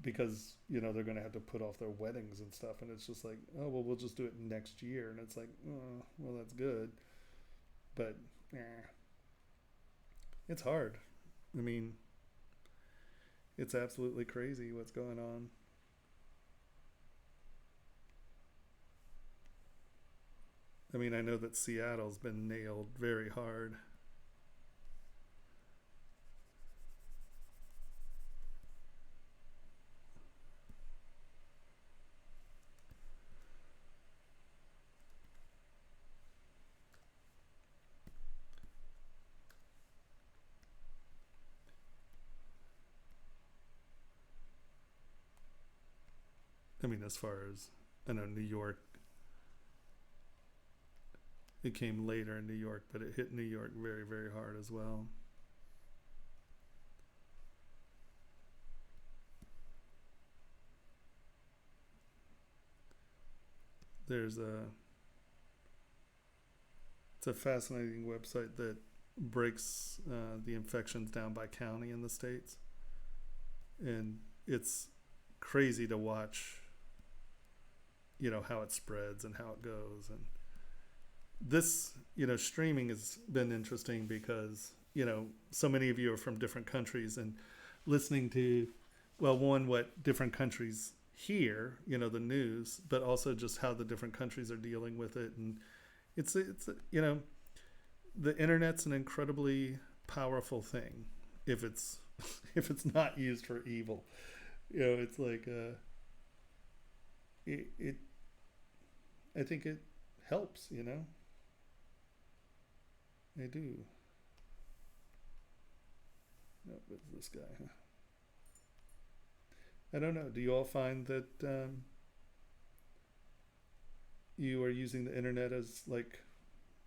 because, they're going to have to put off their weddings and stuff. And it's just like, oh, well, we'll just do it next year. And it's like, oh, well, that's good. But, it's hard. It's absolutely crazy what's going on. I know that Seattle's been nailed very hard. As far as, I know New York, it came later in New York, but it hit New York very, very hard as well. It's a fascinating website that breaks the infections down by county in the States. And it's crazy to watch, how it spreads and how it goes. And this, streaming has been interesting because, so many of you are from different countries and listening to, well, one, what different countries hear, the news, but also just how the different countries are dealing with it. And it's the internet's an incredibly powerful thing if it's if it's not used for evil. You know, it's like it I think it helps, you know. I do. No, what's this guy? Huh? I don't know. Do you all find that you are using the internet as like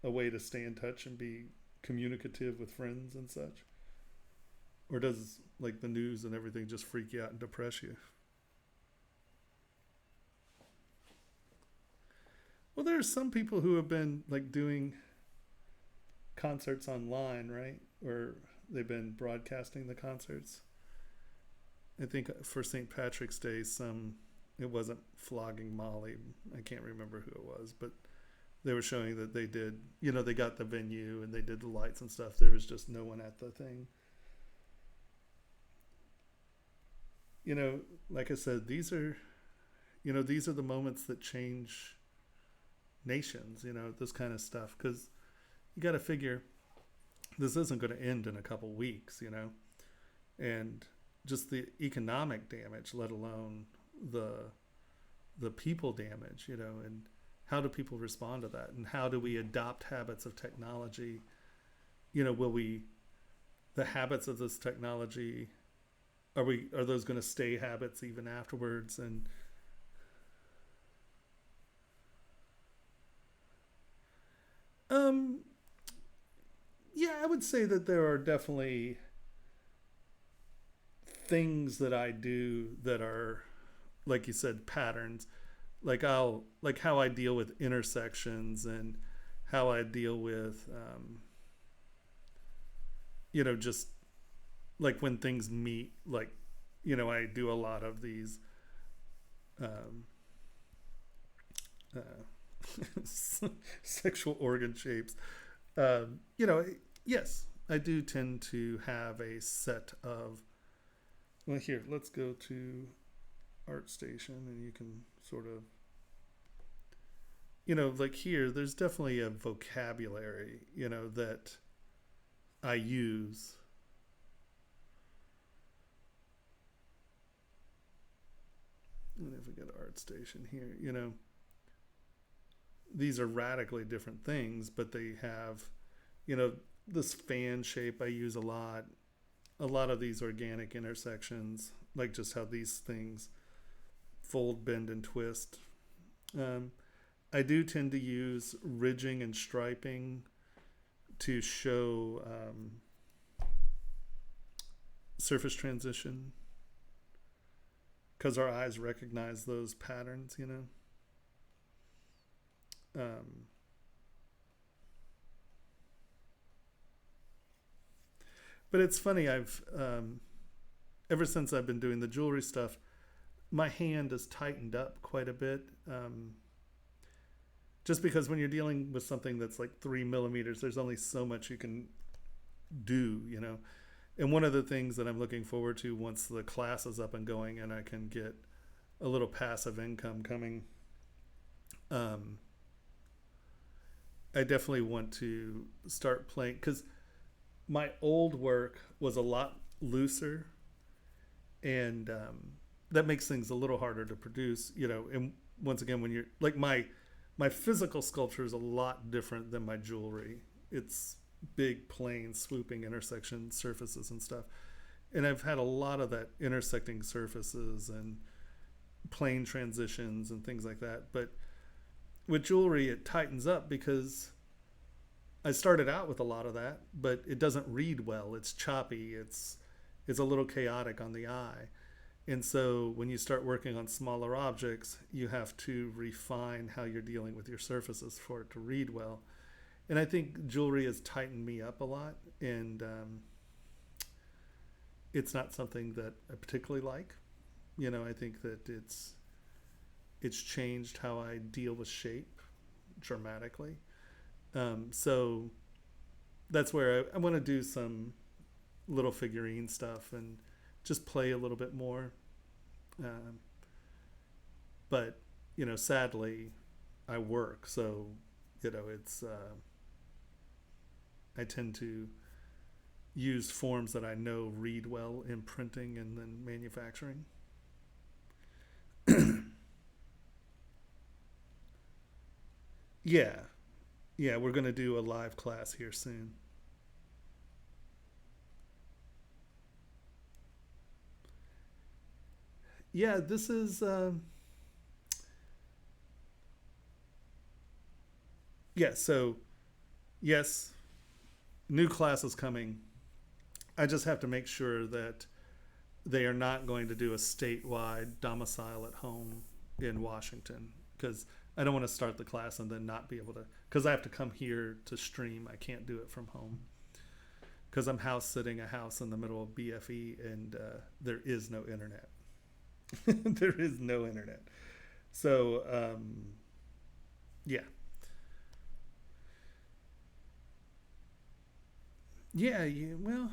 a way to stay in touch and be communicative with friends and such? Or does like the news and everything just freak you out and depress you? Well, there are some people who have been like doing concerts online, right? Or they've been broadcasting the concerts. I think for St. Patrick's Day, it wasn't Flogging Molly. I can't remember who it was, but they were showing that they did, you know, they got the venue and they did the lights and stuff. There was just no one at the thing. You know, like I said, these are the moments that change nations, you know, this kind of stuff. Because you got to figure this isn't going to end in a couple weeks, you know, and just the economic damage, let alone the people damage, you know, and how do people respond to that, and how do we adopt habits of technology? You know, the habits of this technology, are those going to stay habits even afterwards? And yeah, I would say that there are definitely things that I do that are, like you said, patterns. Like how I deal with intersections and how I deal with, you know, just like when things meet, like, you know, I do a lot of these, sexual organ shapes. You know, yes, I do tend to have a set of, well, here, let's go to ArtStation and you can sort of, you know, like here, there's definitely a vocabulary, you know, that I use. And if we go to ArtStation here, you know, these are radically different things, but they have, you know, this fan shape I use a lot of these organic intersections, like just how these things fold, bend, and twist. I do tend to use ridging and striping to show surface transition, because our eyes recognize those patterns, you know. But it's funny, I've ever since I've been doing the jewelry stuff, my hand has tightened up quite a bit. Just because when you're dealing with something that's like 3 millimeters, there's only so much you can do, you know. And one of the things that I'm looking forward to once the class is up and going and I can get a little passive income coming, I definitely want to start playing, because my old work was a lot looser, and that makes things a little harder to produce, you know. And once again, when you're like my physical sculpture is a lot different than my jewelry. It's big, plain, swooping intersection surfaces and stuff. And I've had a lot of that intersecting surfaces and plane transitions and things like that. But with jewelry, it tightens up because I started out with a lot of that, but it doesn't read well. It's choppy. It's a little chaotic on the eye. And so when you start working on smaller objects, you have to refine how you're dealing with your surfaces for it to read well. And I think jewelry has tightened me up a lot, and it's not something that I particularly like. You know, I think that it's changed how I deal with shape dramatically. So that's where I want to do some little figurine stuff and just play a little bit more. But, you know, sadly, I work. So, you know, it's, I tend to use forms that I know read well in printing and then manufacturing. Yeah. Yeah, we're going to do a live class here soon. Yeah, this is yeah, so yes, new class is coming. I just have to make sure that they are not going to do a statewide domicile at home in Washington, because I don't want to start the class and then not be able to, because I have to come here to stream. I can't do it from home because I'm house sitting a house in the middle of BFE, and there is no internet. There is no internet. So yeah. Yeah, well,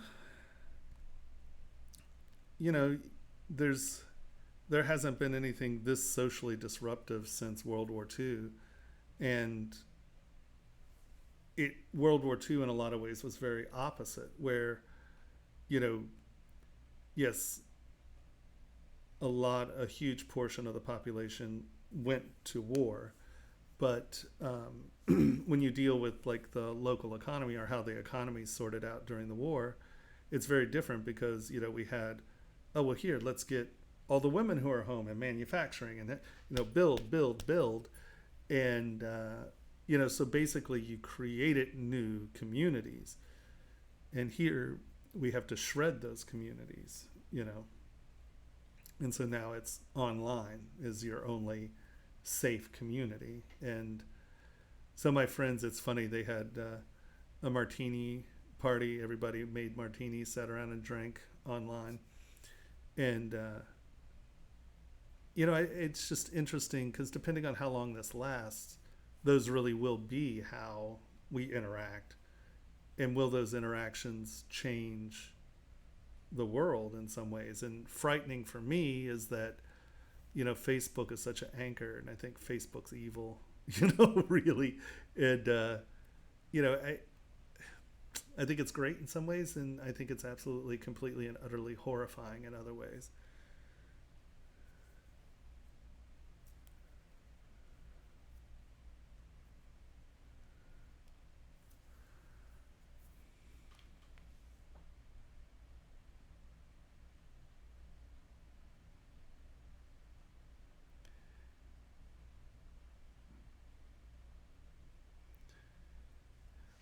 you know, there's there hasn't been anything this socially disruptive since World War II, and World War II in a lot of ways was very opposite, where, you know, yes, a huge portion of the population went to war, but when you deal with like the local economy or how the economy sorted out during the war, it's very different, because we had, oh well, here, let's get all the women who are home and manufacturing, and build, and so basically you created new communities, and here we have to shred those communities. And so now it's online is your only safe community. And so my friends, it's funny, they had a martini party. Everybody made martinis, sat around and drank online. And, it's just interesting, because depending on how long this lasts, those really will be how we interact. And will those interactions change the world in some ways? And frightening for me is that, Facebook is such an anchor, and I think Facebook's evil, really. And, I think it's great in some ways, and I think it's absolutely, completely, and utterly horrifying in other ways.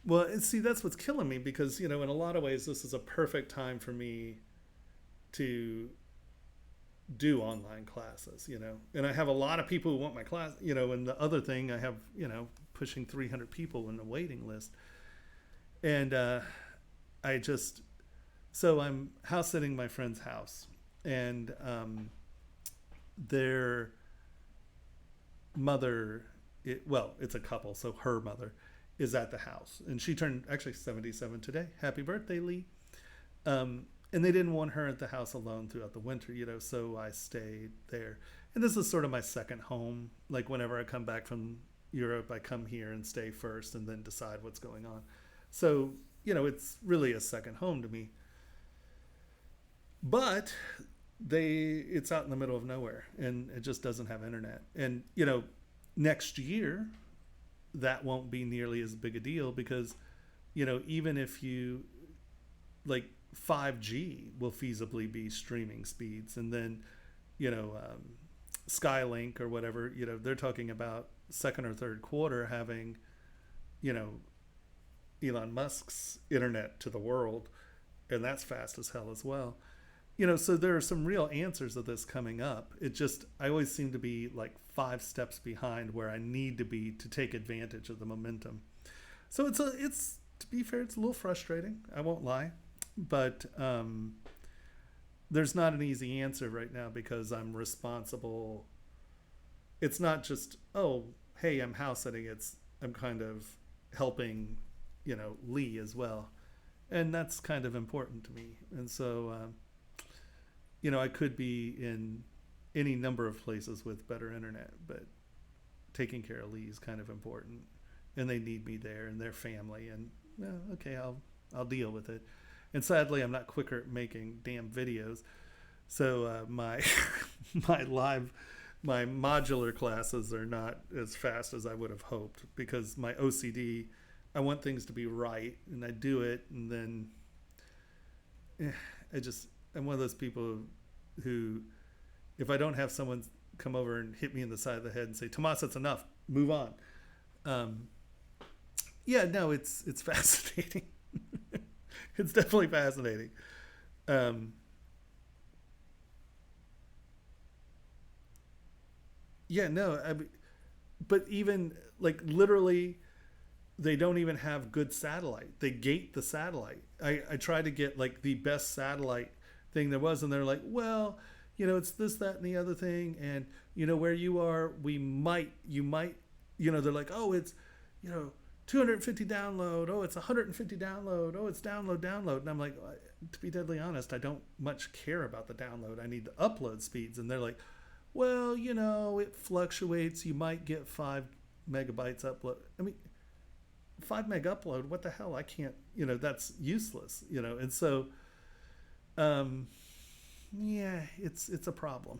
Well, and see, that's what's killing me, because, in a lot of ways, this is a perfect time for me to do online classes. And I have a lot of people who want my class, and the other thing, I have, pushing 300 people in the waiting list. And I just, so I'm house sitting my friend's house, and their mother, it's a couple, so her mother is at the house, and she turned actually 77 today. Happy birthday, Lee. And they didn't want her at the house alone throughout the winter, so I stayed there. And this is sort of my second home. Like, whenever I come back from Europe, I come here and stay first and then decide what's going on. So, it's really a second home to me. But it's out in the middle of nowhere, and it just doesn't have internet. And, next year, that won't be nearly as big a deal, because, even if you, like, 5G will feasibly be streaming speeds. And then, Skylink or whatever, they're talking about second or third quarter having, Elon Musk's internet to the world, and that's fast as hell as well. So there are some real answers of this coming up. I always seem to be like 5 steps behind where I need to be to take advantage of the momentum. So it's to be fair, it's a little frustrating. I won't lie, but there's not an easy answer right now, because I'm responsible. It's not just, oh, hey, I'm house sitting. I'm kind of helping, Lee as well. And that's kind of important to me. And so, I could be in any number of places with better internet, but taking care of Lee is kind of important, and they need me there, and their family, and okay, I'll deal with it. And sadly, I'm not quicker at making damn videos. So my my modular classes are not as fast as I would have hoped because my OCD, I want things to be right, and I do it, and then I'm one of those people who, if I don't have someone come over and hit me in the side of the head and say, Tomas, that's enough, move on. Yeah, no, it's fascinating. It's definitely fascinating. Yeah, no, but even like literally, they don't even have good satellite. They gate the satellite. I tried to get like the best satellite thing there was, and they're like, well, it's this, that, and the other thing, and where you are, you might, they're like, oh, it's, 250 download, oh, it's 150 download, oh, it's download, and I'm like, to be deadly honest, I don't much care about the download. I need the upload speeds, and they're like, well, it fluctuates. You might get 5 megabytes upload. I mean, 5 meg upload, what the hell? I can't, that's useless, and so, yeah, it's a problem.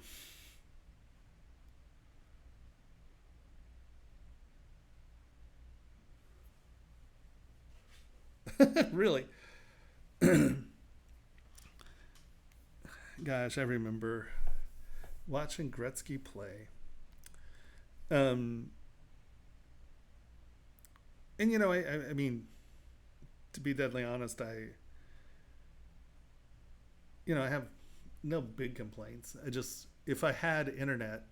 Really. Gosh, I remember watching Gretzky play. And I mean, to be deadly honest, I have no big complaints. If I had internet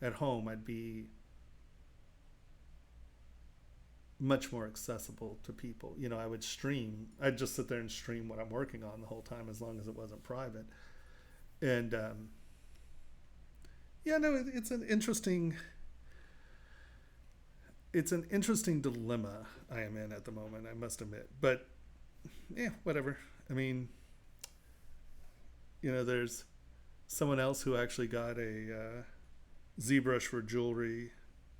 at home, I'd be much more accessible to people. I would stream. I'd just sit there and stream what I'm working on the whole time, as long as it wasn't private. And yeah, no, it's an interesting dilemma I am in at the moment, I must admit. But yeah, whatever. I mean, there's someone else who actually got a ZBrush for jewelry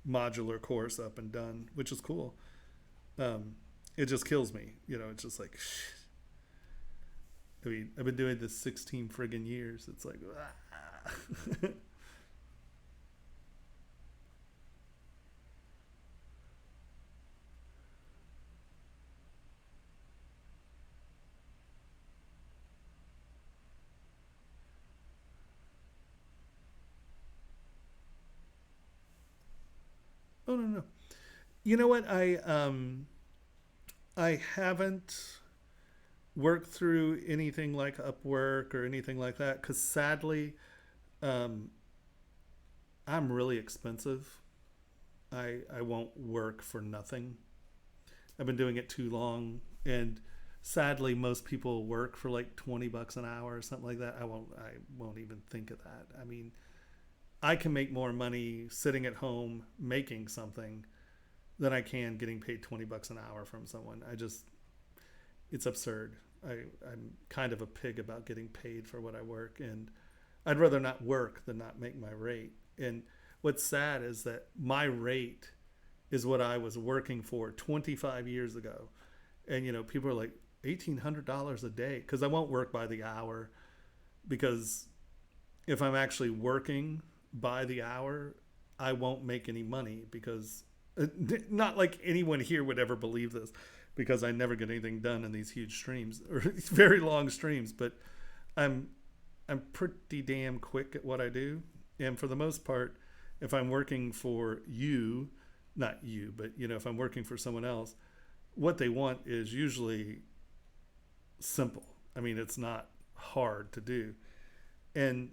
modular course up and done, which is cool. It just kills me. It's just like, I mean, I've been doing this 16 friggin' years. It's like, ah. Oh, no, no. You know what? I haven't worked through anything like Upwork or anything like that because sadly, um, I'm really expensive. I won't work for nothing. I've been doing it too long, and sadly, most people work for like $20 an hour or something like that. I won't even think of that. I mean, I can make more money sitting at home making something than I can getting paid $20 an hour from someone. It's absurd. I'm kind of a pig about getting paid for what I work, and I'd rather not work than not make my rate. And what's sad is that my rate is what I was working for 25 years ago. And, people are like, $1,800 a day, because I won't work by the hour, because if I'm actually working by the hour, I won't make any money, because not like anyone here would ever believe this, because I never get anything done in these huge streams or very long streams, but I'm pretty damn quick at what I do. And for the most part, if I'm working for you, not you, but if I'm working for someone else, what they want is usually simple. I mean, it's not hard to do. And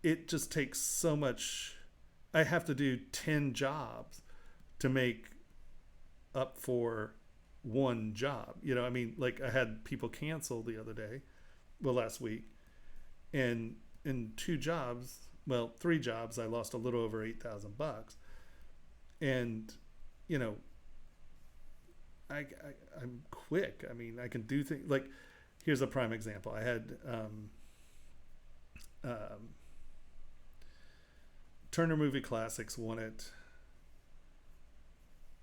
it just takes so much. I have to do 10 jobs to make up for one job. I mean, like I had people cancel the other day, last week, and in 3 jobs, I lost a little over $8,000. And, I'm quick. I mean, I can do things like, here's a prime example. I had Turner Movie Classics won it.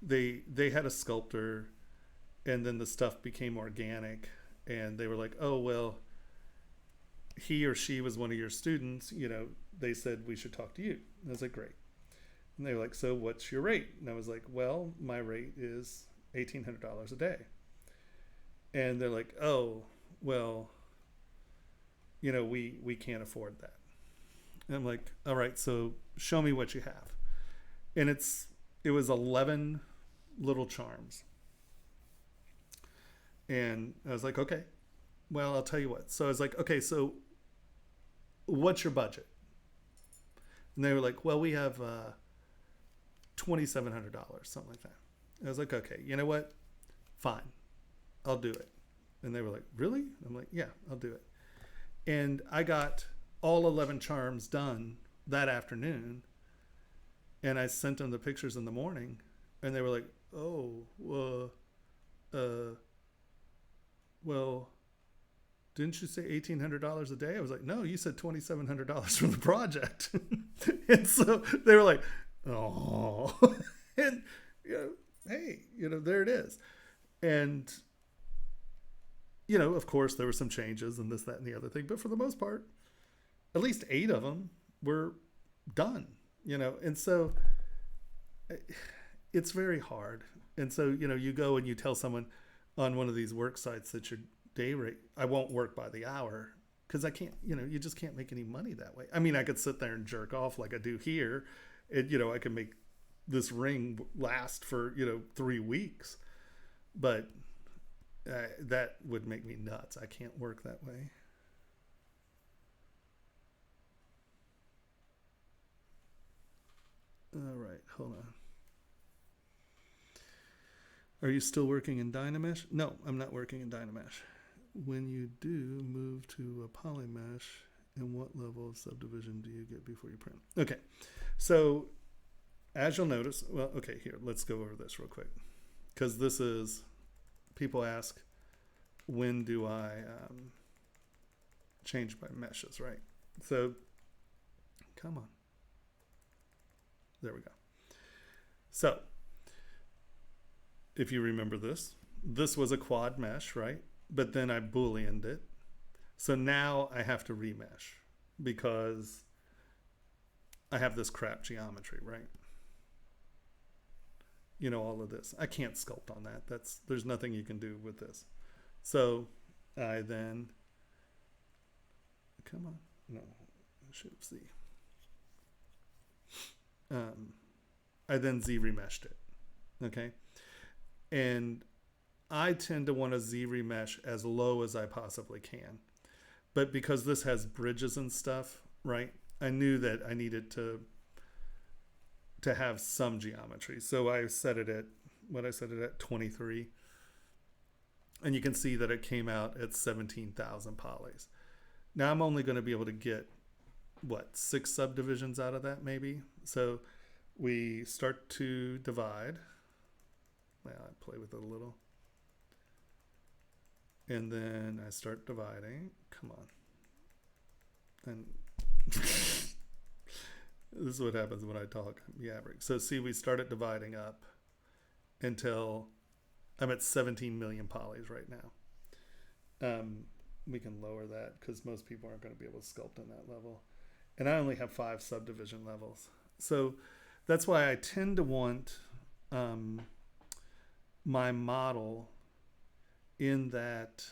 They had a sculptor, and then the stuff became organic, and they were like, oh, well, he or she was one of your students, you know, they said we should talk to you. And I was like, great. And they were like, so what's your rate? And I was like, well, my rate is $1,800 a day. And they're like, oh, well, you know, we can't afford that. And I'm like, all right, so show me what you have. And it was 11 little charms. And I was like, okay, well, I'll tell you what. So I was like, okay, so what's your budget? And they were like, well, we have $2,700, something like that. I was like, okay, you know what? Fine, I'll do it. And they were like, really? I'm like, yeah, I'll do it. And I got all 11 charms done that afternoon. And I sent them the pictures in the morning. And they were like, oh, well, didn't you say $1,800 a day? I was like, no, you said $2,700 for the project. And so they were like, oh, and, you know, hey, you know, there it is. And, you know, of course there were some changes and this, that, and the other thing, but for the most part, at least 8 of them were done, you know? And so it's very hard. And so, you know, you go and you tell someone on one of these work sites that your day rate, I won't work by the hour because I can't, you know, you just can't make any money that way. I mean, I could sit there and jerk off like I do here, and, you know, I can make this ring last for, you know, 3 weeks, but that would make me nuts. I can't work that way. All right, hold on. Are you still working in Dynamesh? No, I'm not working in Dynamesh. When you do move to a polymesh, and what level of subdivision do you get before you print? Okay, so as you'll notice, well, okay, here, let's go over this real quick. Because this is, people ask, when do I change my meshes, right? So, come on. There we go. So, if you remember this was a quad mesh, right? But then I Booleaned it. So now I have to remesh because I have this crap geometry, right? You know, all of this. I can't sculpt on that. There's nothing you can do with this. So I then, come on, no, I should see. I then Z remeshed it, okay? And I tend to want to Z remesh as low as I possibly can. But because this has bridges and stuff, right? I knew that I needed to have some geometry. So I set it at 23. And you can see that it came out at 17,000 polys. Now I'm only going to be able to get, what, 6 subdivisions out of that maybe? So we start to divide. Well, I play with it a little. And then I start dividing. Come on. And this is what happens when I talk. I'm yabbering. So see, we started dividing up until I'm at 17 million polys right now. We can lower that because most people aren't going to be able to sculpt on that level. And I only have 5 subdivision levels. So that's why I tend to want my model in that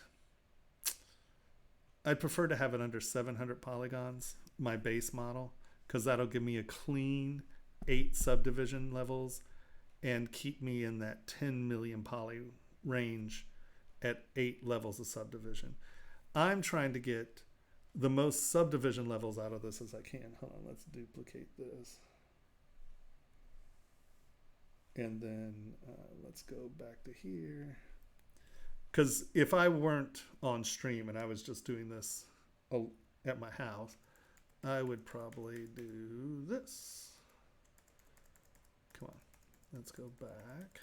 I'd prefer to have it under 700 polygons, my base model, because that'll give me a clean 8 subdivision levels and keep me in that 10 million poly range at 8 levels of subdivision. I'm trying to get the most subdivision levels out of this as I can. Hold on, let's duplicate this. And then let's go back to here. Because if I weren't on stream and I was just doing this at my house, I would probably do this. Come on, let's go back.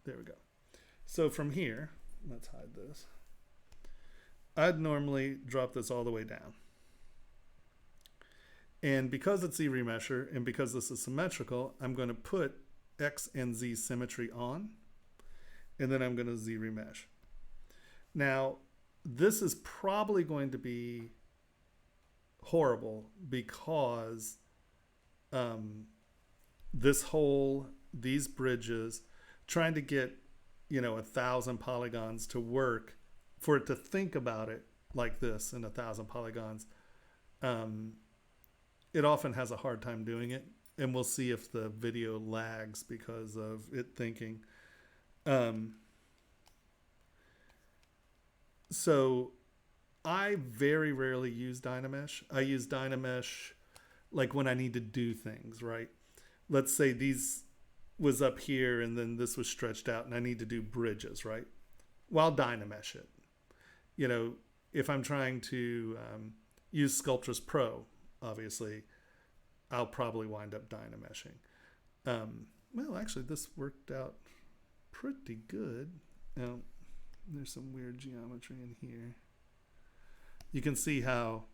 There we go. So from here, let's hide this. I'd normally drop this all the way down. And because it's Z-remesher and because this is symmetrical, I'm going to put X and Z symmetry on, and then I'm going to Z-remesh. Now, this is probably going to be horrible because these bridges, trying to get, 1,000 polygons to work, for it to think about it like this in 1,000 polygons, it often has a hard time doing it. And we'll see if the video lags because of it thinking. So I very rarely use Dynamesh. I use Dynamesh like when I need to do things, right? Let's say these was up here and then this was stretched out and I need to do bridges, right? Well, I'll Dynamesh it. If I'm trying to use Sculptris Pro, obviously, I'll probably wind up Dynameshing. Well, actually, this worked out pretty good. Now, there's some weird geometry in here. You can see how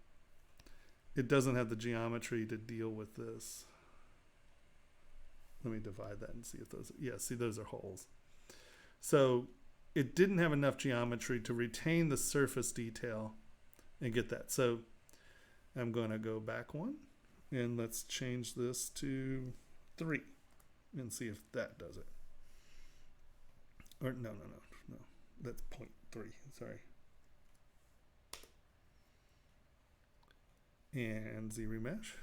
it doesn't have the geometry to deal with this. Let me divide that and see if those, see, those are holes. So it didn't have enough geometry to retain the surface detail and get that. So I'm going to go back one, and let's change this to 3 and see if that does it. Or no, that's 0.3, sorry. And Z-remesh.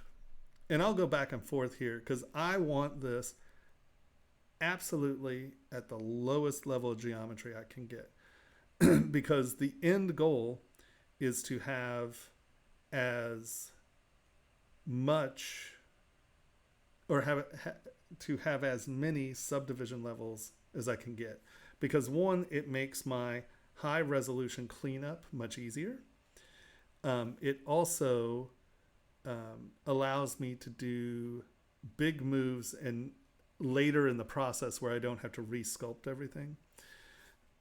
And I'll go back and forth here because I want this absolutely at the lowest level of geometry I can get. Because the end goal is to have as much, or to have as many subdivision levels as I can get. Because one, it makes my high resolution cleanup much easier. It also allows me to do big moves and later in the process where I don't have to re-sculpt everything.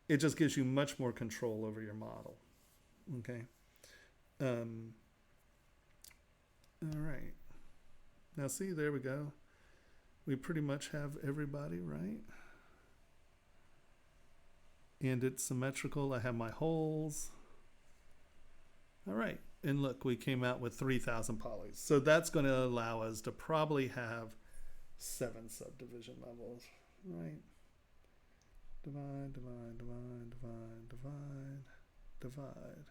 It just gives you much more control over your model. Okay. All right. Now see, there we go. We pretty much have everybody, right? And it's symmetrical. I have my holes. All right. And look, we came out with 3,000 polys. So that's going to allow us to probably have 7 subdivision levels, right? Divide, divide, divide, divide, divide, divide.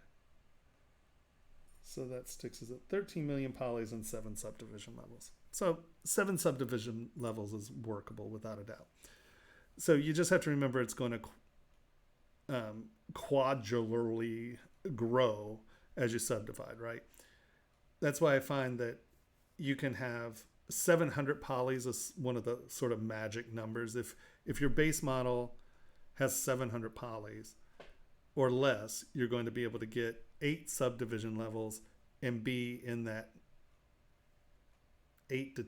So that sticks us at 13 million polys and 7 subdivision levels. So 7 subdivision levels is workable without a doubt. So you just have to remember it's going to quadraturally grow as you subdivide, right? That's why I find that you can have 700 polys is one of the sort of magic numbers. If your base model has 700 polys or less, you're going to be able to get 8 subdivision levels and be in that 8 to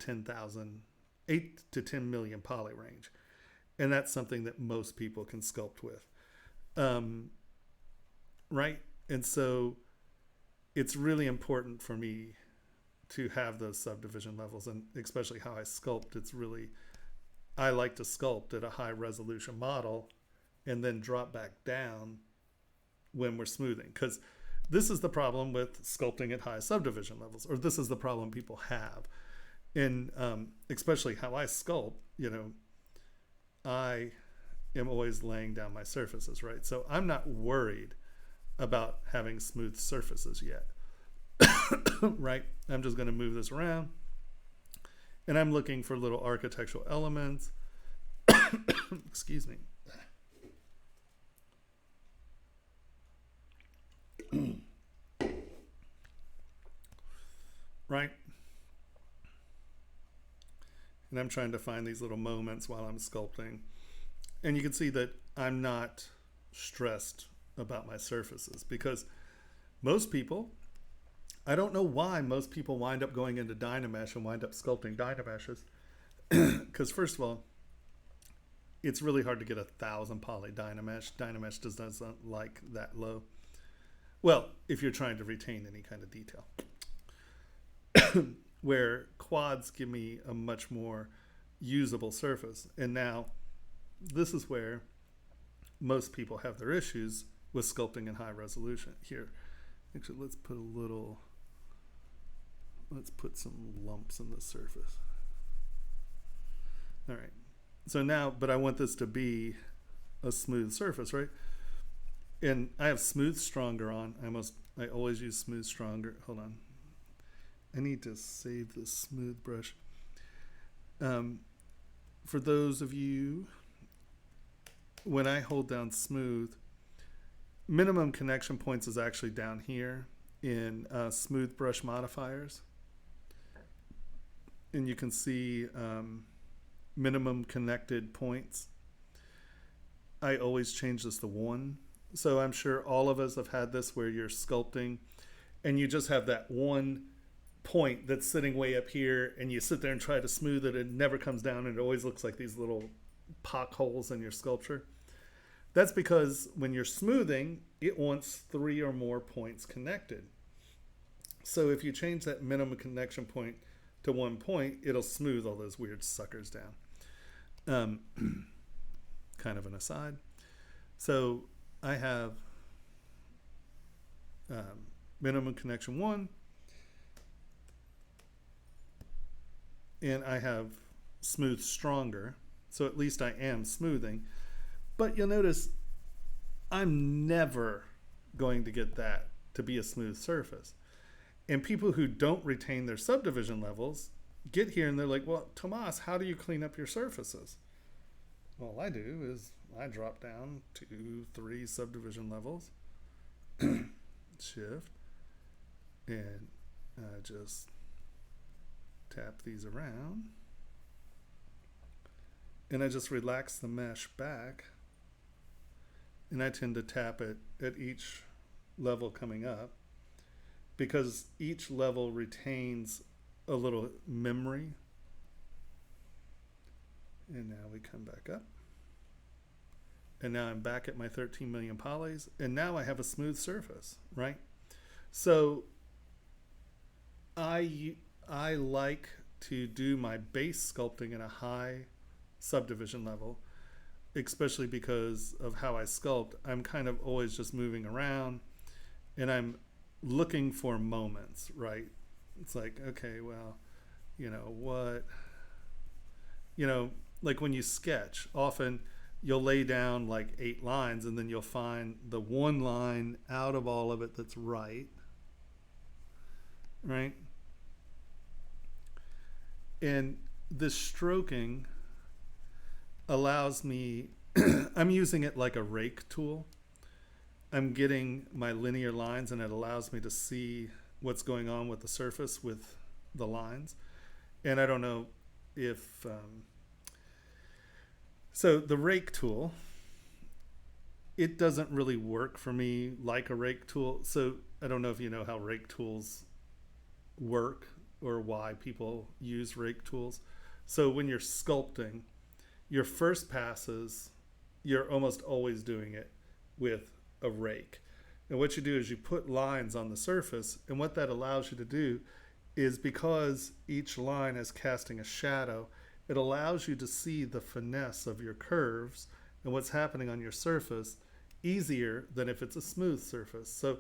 10 million poly range. And that's something that most people can sculpt with. Right? And so it's really important for me to have those subdivision levels, and especially how I sculpt. I like to sculpt at a high resolution model and then drop back down when we're smoothing, because this is the problem with sculpting at high subdivision levels, or this is the problem people have. And especially how I sculpt, I am always laying down my surfaces, right? So I'm not worried about having smooth surfaces yet. Right? I'm just going to move this around, and I'm looking for little architectural elements. Excuse me. Right? And I'm trying to find these little moments while I'm sculpting. And you can see that I'm not stressed about my surfaces, because most people, I don't know why most people wind up going into Dynamesh and wind up sculpting Dynameshes. Because first of all, it's really hard to get 1,000 poly Dynamesh. Dynamesh doesn't like that low. Well, if you're trying to retain any kind of detail. where quads give me a much more usable surface. And now this is where most people have their issues with sculpting in high resolution. Here, actually, let's put some lumps in the surface. All right. So now, but I want this to be a smooth surface, right? And I have smooth stronger on. I always use smooth stronger. Hold on. I need to save this smooth brush. For those of you, when I hold down smooth, minimum connection points is actually down here in smooth brush modifiers. And you can see minimum connected points. I always change this to 1. So I'm sure all of us have had this where you're sculpting and you just have that one point that's sitting way up here and you sit there and try to smooth it. It never comes down and it always looks like these little pock holes in your sculpture. That's because when you're smoothing, it wants 3 or more points connected. So if you change that minimum connection point to 1 point, it'll smooth all those weird suckers down. Kind of an aside. So I have minimum connection 1, and I have smooth stronger. So at least I am smoothing. But you'll notice I'm never going to get that to be a smooth surface. And people who don't retain their subdivision levels get here and they're like, well, Tomas, how do you clean up your surfaces? All I do is I drop down 2, 3 subdivision levels, shift, and I just tap these around. And I just relax the mesh back. And I tend to tap it at each level coming up because each level retains a little memory. And now we come back up. And now I'm back at my 13 million polys. And now I have a smooth surface, right? So I like to do my base sculpting in a high subdivision level, especially because of how I sculpt. I'm kind of always just moving around and I'm looking for moments, right? It's like, okay, well, like when you sketch, often you'll lay down like 8 lines and then you'll find the one line out of all of it that's right? And this stroking allows me, I'm using it like a rake tool. I'm getting my linear lines and it allows me to see what's going on with the surface with the lines. And I don't know if, so the rake tool, it doesn't really work for me like a rake tool. So I don't know if you know how rake tools work or why people use rake tools. So when you're sculpting, your first passes, you're almost always doing it with a rake. And what you do is you put lines on the surface, and what that allows you to do is, because each line is casting a shadow, it allows you to see the finesse of your curves and what's happening on your surface easier than if it's a smooth surface. So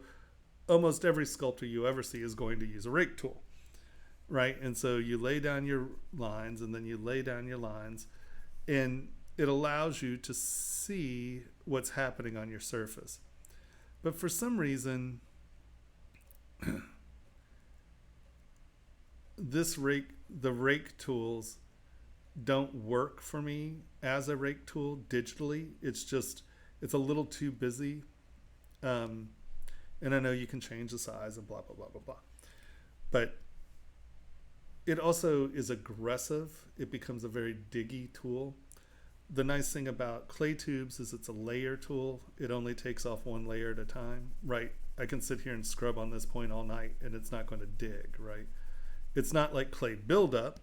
almost every sculptor you ever see is going to use a rake tool, right? And so you lay down your lines and then you lay down your lines, and it allows you to see what's happening on your surface. But for some reason, the rake tools don't work for me as a rake tool digitally. It's a little too busy. And I know you can change the size and blah, blah, blah, blah, blah. But it also is aggressive. It becomes a very diggy tool. The nice thing about clay tubes is it's a layer tool. It only takes off 1 layer at a time, right? I can sit here and scrub on this point all night and it's not going to dig, right? It's not like clay buildup,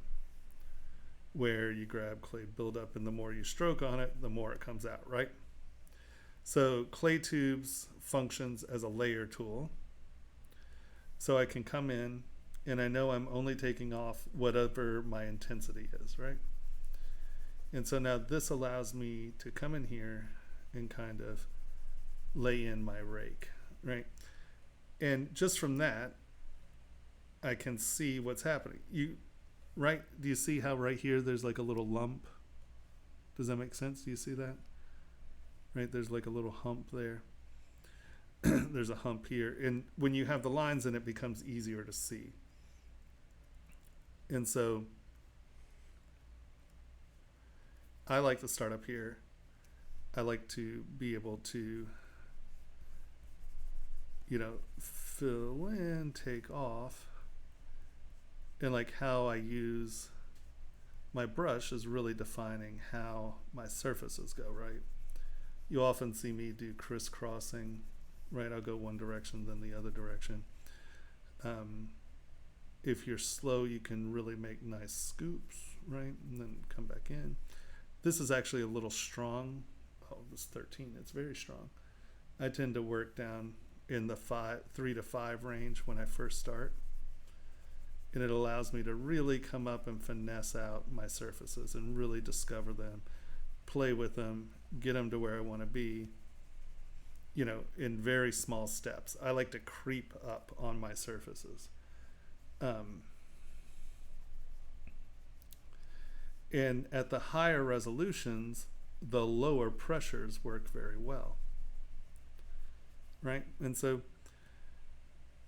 where you grab clay buildup and the more you stroke on it, the more it comes out, right? So clay tubes functions as a layer tool. So I can come in and I know I'm only taking off whatever my intensity is, right? And so now this allows me to come in here and kind of lay in my rake, right? And just from that, I can see what's happening. Right? Do you see how right here there's like a little lump? Does that make sense? Do you see that? Right? There's like a little hump there. There's a hump here. And when you have the lines in, it becomes easier to see. And so I like to start up here. I like to be able to, fill in, take off. And like how I use my brush is really defining how my surfaces go, right? You often see me do crisscrossing, right? I'll go one direction, then the other direction. If you're slow, you can really make nice scoops, right? And then come back in. This is actually a little strong. Oh, this 13, it's very strong. I tend to work down in the 3 to 5 range when I first start. And it allows me to really come up and finesse out my surfaces and really discover them, play with them, get them to where I want to be, in very small steps. I like to creep up on my surfaces. And at the higher resolutions, the lower pressures work very well, right? And so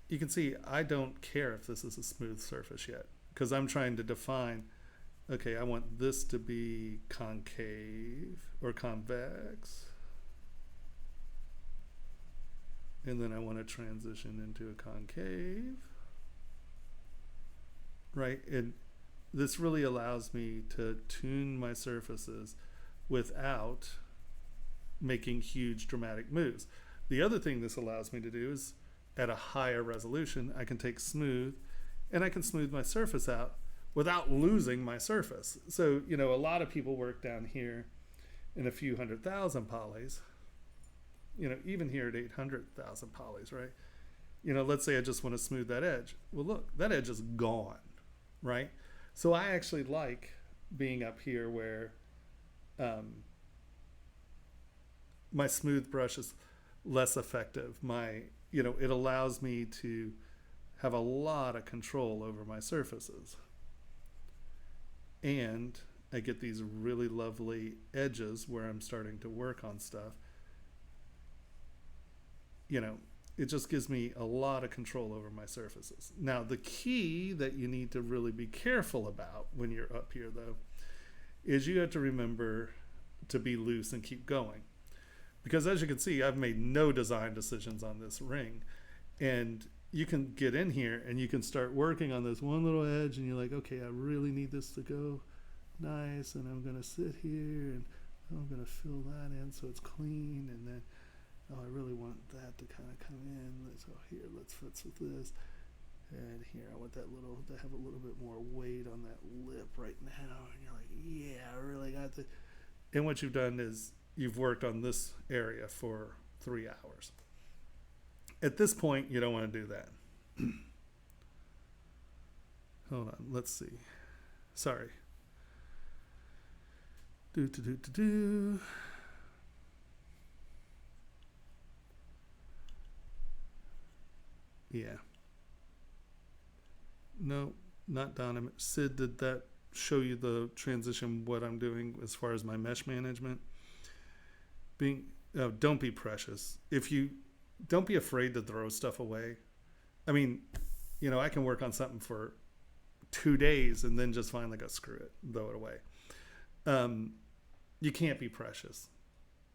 you can see I don't care if this is a smooth surface yet, because I'm trying to define, okay, I want this to be concave or convex, and then I want to transition into a concave, right? And this really allows me to tune my surfaces without making huge dramatic moves. The other thing this allows me to do is at a higher resolution, I can take smooth and I can smooth my surface out without losing my surface. So, a lot of people work down here in a few 100,000 polys, even here at 800,000 polys, right? Let's say I just want to smooth that edge. Well, look, that edge is gone, right? So I actually like being up here where my smooth brush is less effective. It allows me to have a lot of control over my surfaces. And I get these really lovely edges where I'm starting to work on stuff. It just gives me a lot of control over my surfaces. Now, the key that you need to really be careful about when you're up here, though, is you have to remember to be loose and keep going. Because as you can see, I've made no design decisions on this ring. And you can get in here and you can start working on this one little edge and you're like, okay, I really need this to go nice, and I'm going to sit here and I'm going to fill that in so it's clean, and then I really want that to kind of come in. So here, let's fix with this. And here, I want that to have a little bit more weight on that lip right now. And you're like, yeah, I really got to. And what you've done is you've worked on this area for 3 hours. At this point, you don't want to do that. Hold on, let's see. Sorry. Yeah. No, not Dynamesh. Sid, did that show you the transition, what I'm doing as far as my mesh management? Don't be precious. Don't be afraid to throw stuff away. I mean, I can work on something for 2 days and then just finally go, screw it, throw it away. You can't be precious.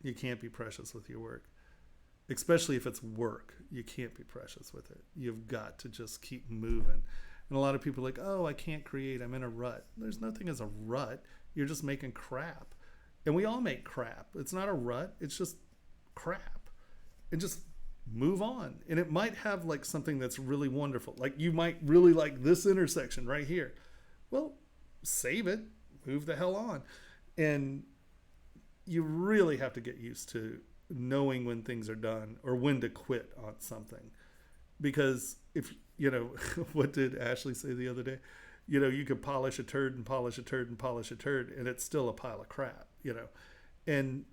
You can't be precious with your work. Especially if it's work, you can't be precious with it. You've got to just keep moving. And a lot of people are like, oh, I can't create, I'm in a rut. There's nothing as a rut. You're just making crap. And we all make crap. It's not a rut, it's just crap. And just move on. And it might have like something that's really wonderful. Like you might really like this intersection right here. Well, save it, move the hell on. And you really have to get used to knowing when things are done or when to quit on something. because if you know what did Ashley say the other day? You could polish a turd and polish a turd and polish a turd, and it's still a pile of crap. And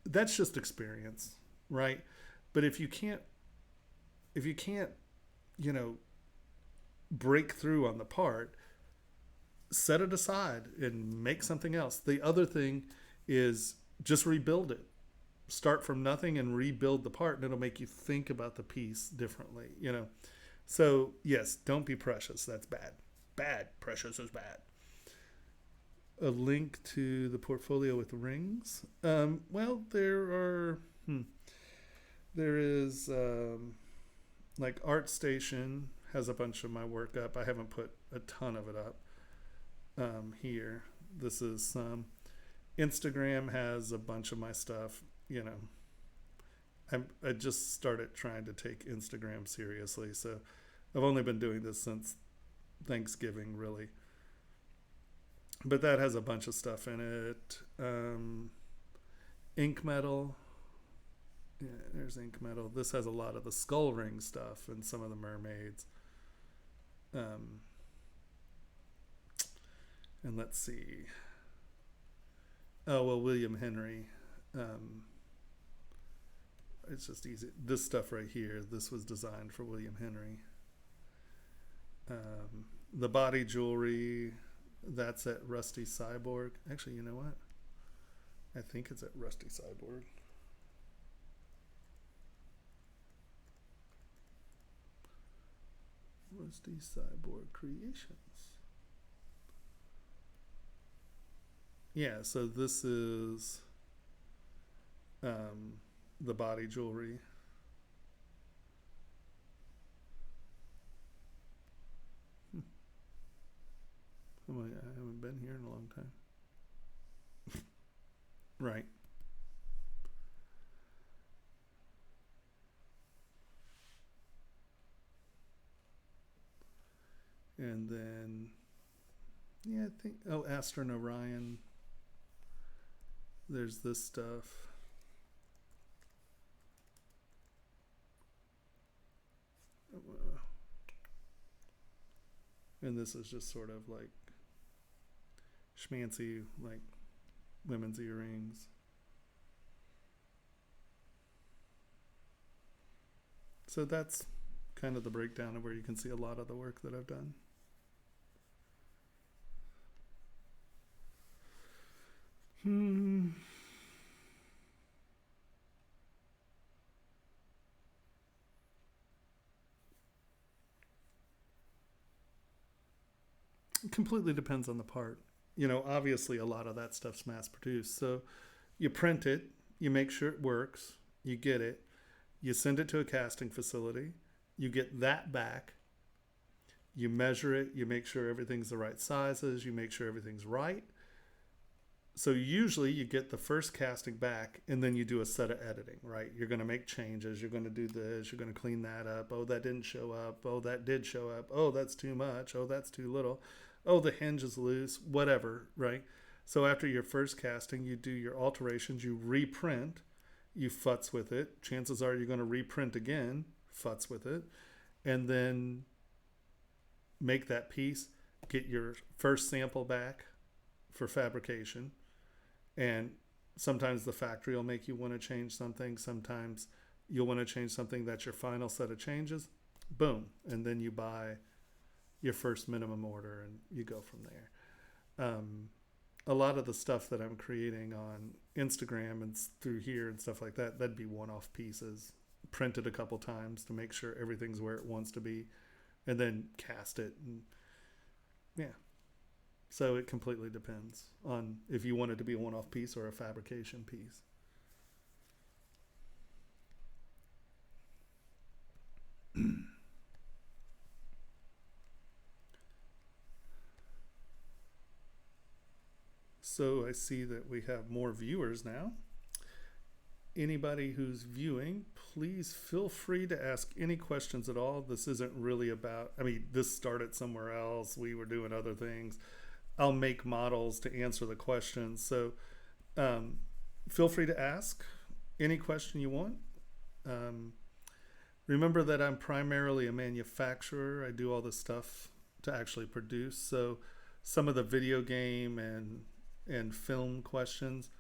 that's just experience, right? But if you can't, you know, break through on the part, set it aside and make something else. The other thing is just rebuild it. Start from nothing and rebuild the part, and it'll make you think about the piece differently. So yes, don't be precious. That's bad. Precious is bad. A link to the portfolio with rings. Well, there is like ArtStation has a bunch of my work up. I haven't put a ton of it up here. This is Instagram has a bunch of my stuff. I just started trying to take Instagram seriously, so I've only been doing this since Thanksgiving, really. But that has a bunch of stuff in it. Ink metal. Yeah, there's ink metal. This has a lot of the skull ring stuff and some of the mermaids. And let's see. Oh, well, William Henry. It's just easy. This stuff right here, this was designed for William Henry. The body jewelry, that's at Rusty Cyborg. Actually, you know what? I think it's at Rusty Cyborg. Rusty Cyborg Creations. Yeah, so this is the body jewelry. I haven't been here in a long time. Right. And then, yeah, I think, Astor and Orion. There's this stuff. And this is just sort of like schmancy, like women's earrings. So that's kind of the breakdown of where you can see a lot of the work that I've done. It completely depends on the part. Obviously a lot of that stuff's mass produced. So you print it, you make sure it works, you get it, you send it to a casting facility, you get that back, you measure it, you make sure everything's the right sizes, you make sure everything's right. So usually you get the first casting back and then you do a set of editing, right? You're going to make changes, you're going to do this, you're going to clean that up. Oh, that didn't show up. Oh, that did show up. Oh, that's too much. Oh, that's too little. Oh, the hinge is loose, whatever, right? So after your first casting, you do your alterations, you reprint, you futz with it. Chances are you're going to reprint again, futz with it, and then make that piece, get your first sample back for fabrication. And sometimes the factory will make you want to change something. Sometimes you'll want to change something. That's your final set of changes. Boom. And then you buy your first minimum order and you go from there. A lot of the stuff that I'm creating on Instagram and through here and stuff like that, that'd be one-off pieces, printed a couple times to make sure everything's where it wants to be, and then cast it. And yeah. So it completely depends on if you want it to be a one-off piece or a fabrication piece. So I see that we have more viewers now. Anybody who's viewing, please feel free to ask any questions at all. This isn't really about, this started somewhere else. We were doing other things. I'll make models to answer the questions. So feel free to ask any question you want. remember that I'm primarily a manufacturer. I do all this stuff to actually produce. So some of the video game and film questions,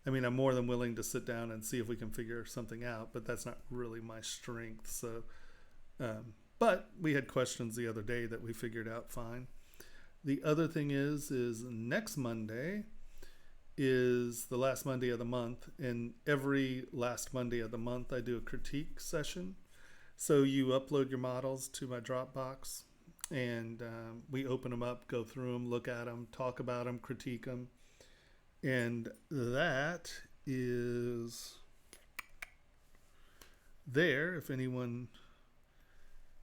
I mean, I'm more than willing to sit down and see if we can figure something out, but that's not really my strength. So, but we had questions the other day that we figured out fine. The other thing is next Monday is the last Monday of the month, and every last Monday of the month I do a critique session. So you upload your models to my Dropbox, and we open them up, go through them, look at them, talk about them, critique them. And that is there. If anyone,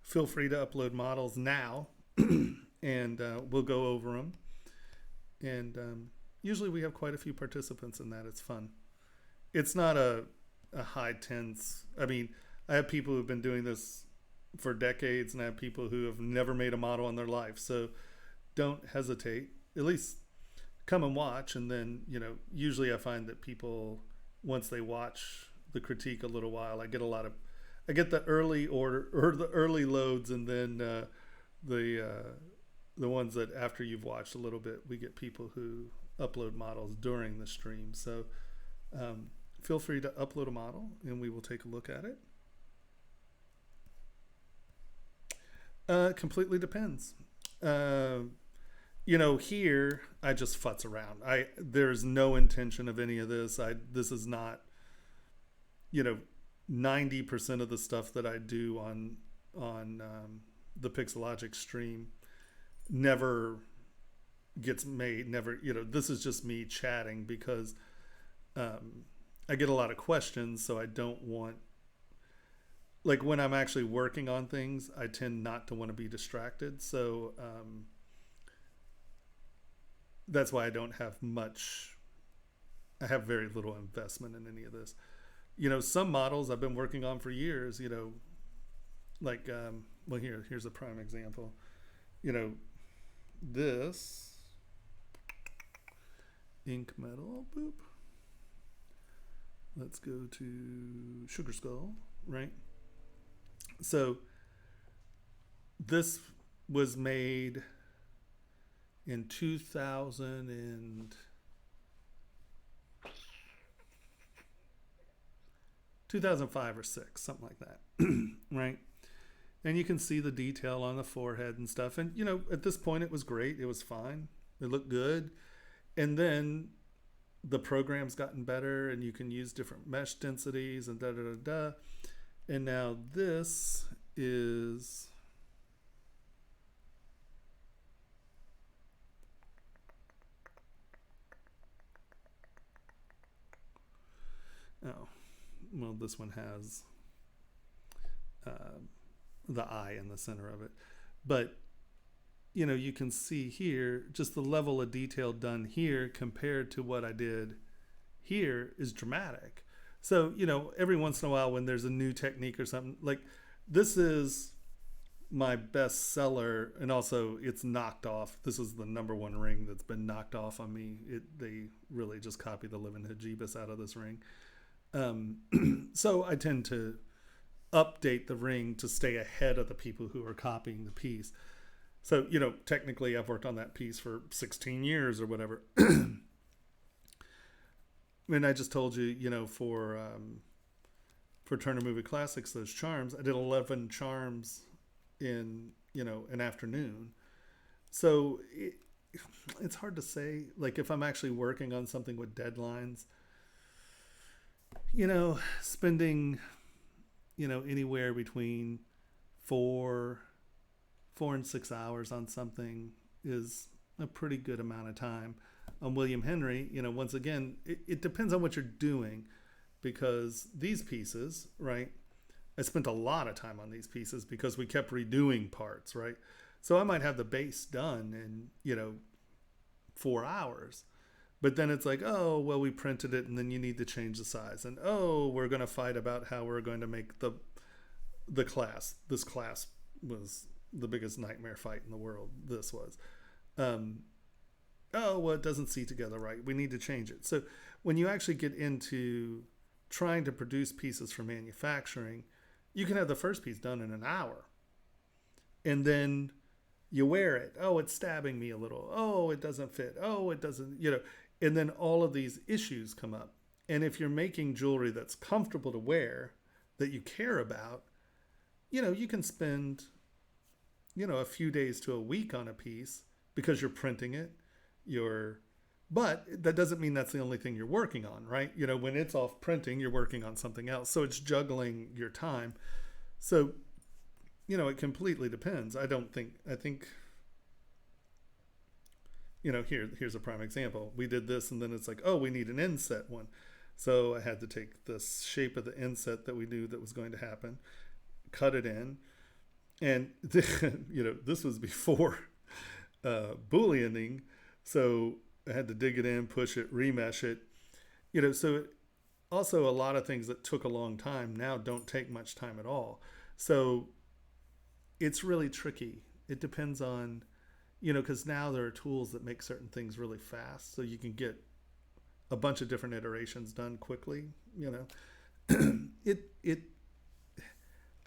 feel free to upload models now, and we'll go over them. And usually we have quite a few participants in that. It's fun. It's not a high tense. I mean, I have people who've been doing this for decades, and I have people who have never made a model in their life. So don't hesitate. At least come and watch. And then, usually I find that people, once they watch the critique a little while, I get the early order or the early loads, and then the ones that after you've watched a little bit, we get people who upload models during the stream. So feel free to upload a model and we will take a look at it. Completely depends. Here I just futz around. There's no intention of any of this. This is not, 90% of the stuff that I do on the Pixologic stream never gets made. Never, this is just me chatting because I get a lot of questions, so I don't want, like when I'm actually working on things, I tend not to want to be distracted. So that's why I don't have much. I have very little investment in any of this. Some models I've been working on for years, like, well, here's a prime example. This ink metal, boop. Let's go to Sugar Skull, right? So this was made in 2005 or 6, something like that, right? And you can see the detail on the forehead and stuff. And, at this point it was great. It was fine. It looked good. And then the program's gotten better and you can use different mesh densities and da-da-da-da. And now this is well, this one has the eye in the center of it. But, you can see here, just the level of detail done here compared to what I did here is dramatic. So, every once in a while when there's a new technique or something, like this is my best seller, and also it's knocked off. This is the #1 ring that's been knocked off on me. They really just copy the living hijibis out of this ring. So I tend to update the ring to stay ahead of the people who are copying the piece. So, technically I've worked on that piece for 16 years or whatever. And I just told you, for Turner Movie Classics, those charms, I did 11 charms in, an afternoon. So it's hard to say, like if I'm actually working on something with deadlines, spending, anywhere between 4 and 6 hours on something is a pretty good amount of time. On William Henry, once again, it depends on what you're doing, because these pieces, right, I spent a lot of time on these pieces because we kept redoing parts, right? So I might have the base done in, 4 hours. But then it's like, oh, well, we printed it and then you need to change the size. And, oh, we're going to fight about how we're going to make the class. This class was the biggest nightmare fight in the world. This was. Oh, well, it doesn't see together right. We need to change it. So when you actually get into trying to produce pieces for manufacturing, You can have the first piece done in an hour, and then you wear it. Oh, it's stabbing me a little. Oh, it doesn't fit. Oh, it doesn't, and then all of these issues come up. And if you're making jewelry that's comfortable to wear, that you care about, you can spend, a few days to a week on a piece because you're printing it. But that doesn't mean that's the only thing you're working on, right? When it's off printing, you're working on something else. So it's juggling your time. So, it completely depends. I think, here's a prime example. We did this and then it's like, oh, we need an inset one. So I had to take the shape of the inset that we knew that was going to happen, cut it in. And, this was before Booleaning. So I had to dig it in, push it, remesh it. So also a lot of things that took a long time now don't take much time at all. So it's really tricky. It depends on, because now there are tools that make certain things really fast. So you can get a bunch of different iterations done quickly,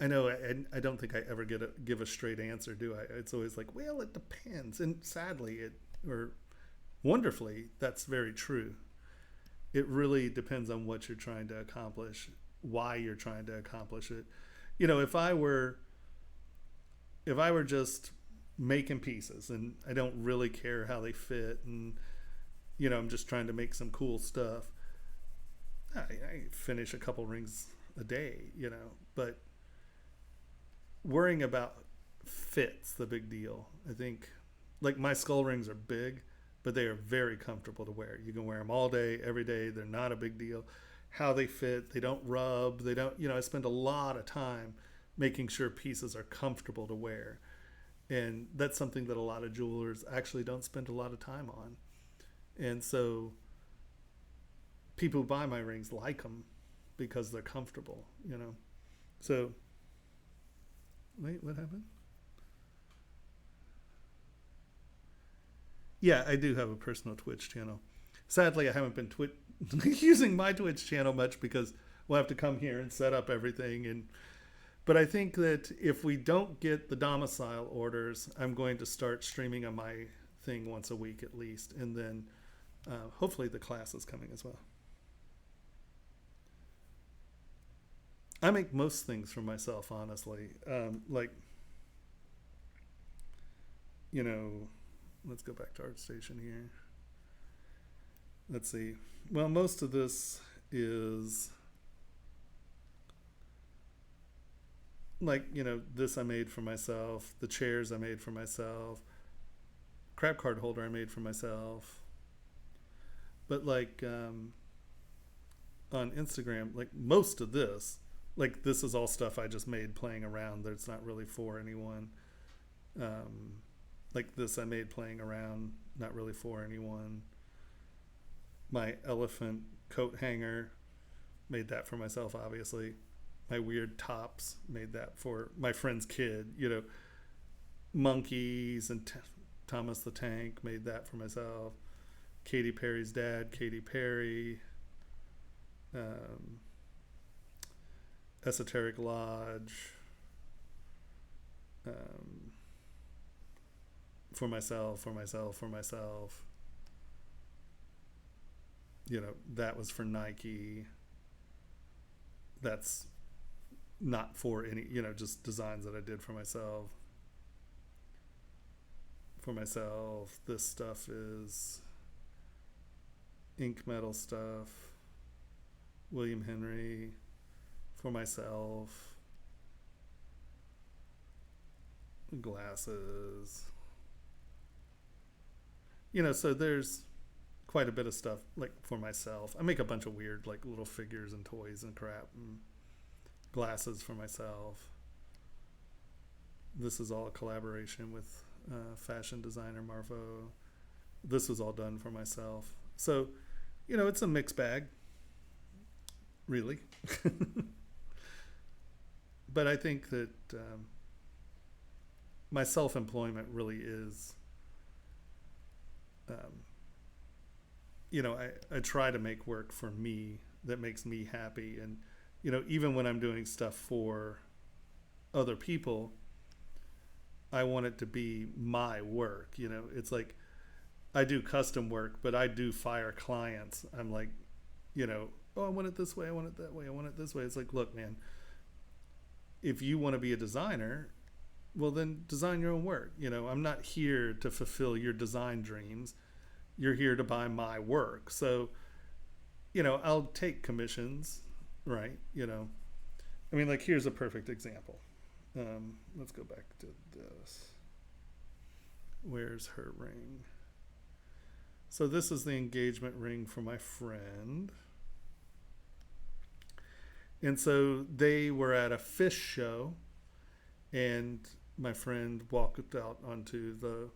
I know I don't think I ever give a straight answer, do I? It's always like, well, it depends. And sadly, or wonderfully, that's very true. It really depends on what you're trying to accomplish, why you're trying to accomplish it. If I were just making pieces and I don't really care how they fit and, I'm just trying to make some cool stuff, I finish a couple rings a day, but worrying about fit's the big deal. I think, like, my skull rings are big, but they are very comfortable to wear. You can wear them all day, every day. They're not a big deal. How they fit, they don't rub, they don't, I spend a lot of time making sure pieces are comfortable to wear. And that's something that a lot of jewelers actually don't spend a lot of time on. And so people who buy my rings like them because they're comfortable, So, wait, what happened? Yeah, I do have a personal Twitch channel. Sadly, I haven't been using my Twitch channel much because we'll have to come here and set up everything. But I think that if we don't get the domicile orders, I'm going to start streaming on my thing once a week at least. And then hopefully the class is coming as well. I make most things for myself, honestly. Let's go back to ArtStation here. Let's see. Well, most of this is this I made for myself. The chairs I made for myself. Crab card holder I made for myself. But on Instagram, most of this, this is all stuff I just made playing around. That's not really for anyone. This I made playing around, not really for anyone. My elephant coat hanger, made that for myself, obviously. My weird tops, made that for my friend's kid. Monkeys and Thomas the Tank, made that for myself. Katy Perry's dad, Katy Perry. Esoteric Lodge. For myself. That was for Nike. That's not for any, just designs that I did for myself. This stuff is ink metal stuff. William Henry. For myself. Glasses. So there's quite a bit of stuff for myself. I make a bunch of weird little figures and toys and crap and glasses for myself. This is all a collaboration with fashion designer Marvo. This was all done for myself. So, it's a mixed bag, really. But I think that my self-employment really is, I try to make work for me that makes me happy. And, even when I'm doing stuff for other people, I want it to be my work. You know, it's like I do custom work, but I do fire clients. I'm like, you know, oh, I want it this way, I want it that way, I want it this way. It's like, look, man, if you want to be a designer, well, then design your own work. You know, I'm not here to fulfill your design dreams. You're here to buy my work. So, you know, I'll take commissions, right? You know, I mean, like, here's a perfect example. Let's go back to this. Where's her ring? So this is the engagement ring for my friend. And so they were at a fish show, and my friend walked out onto the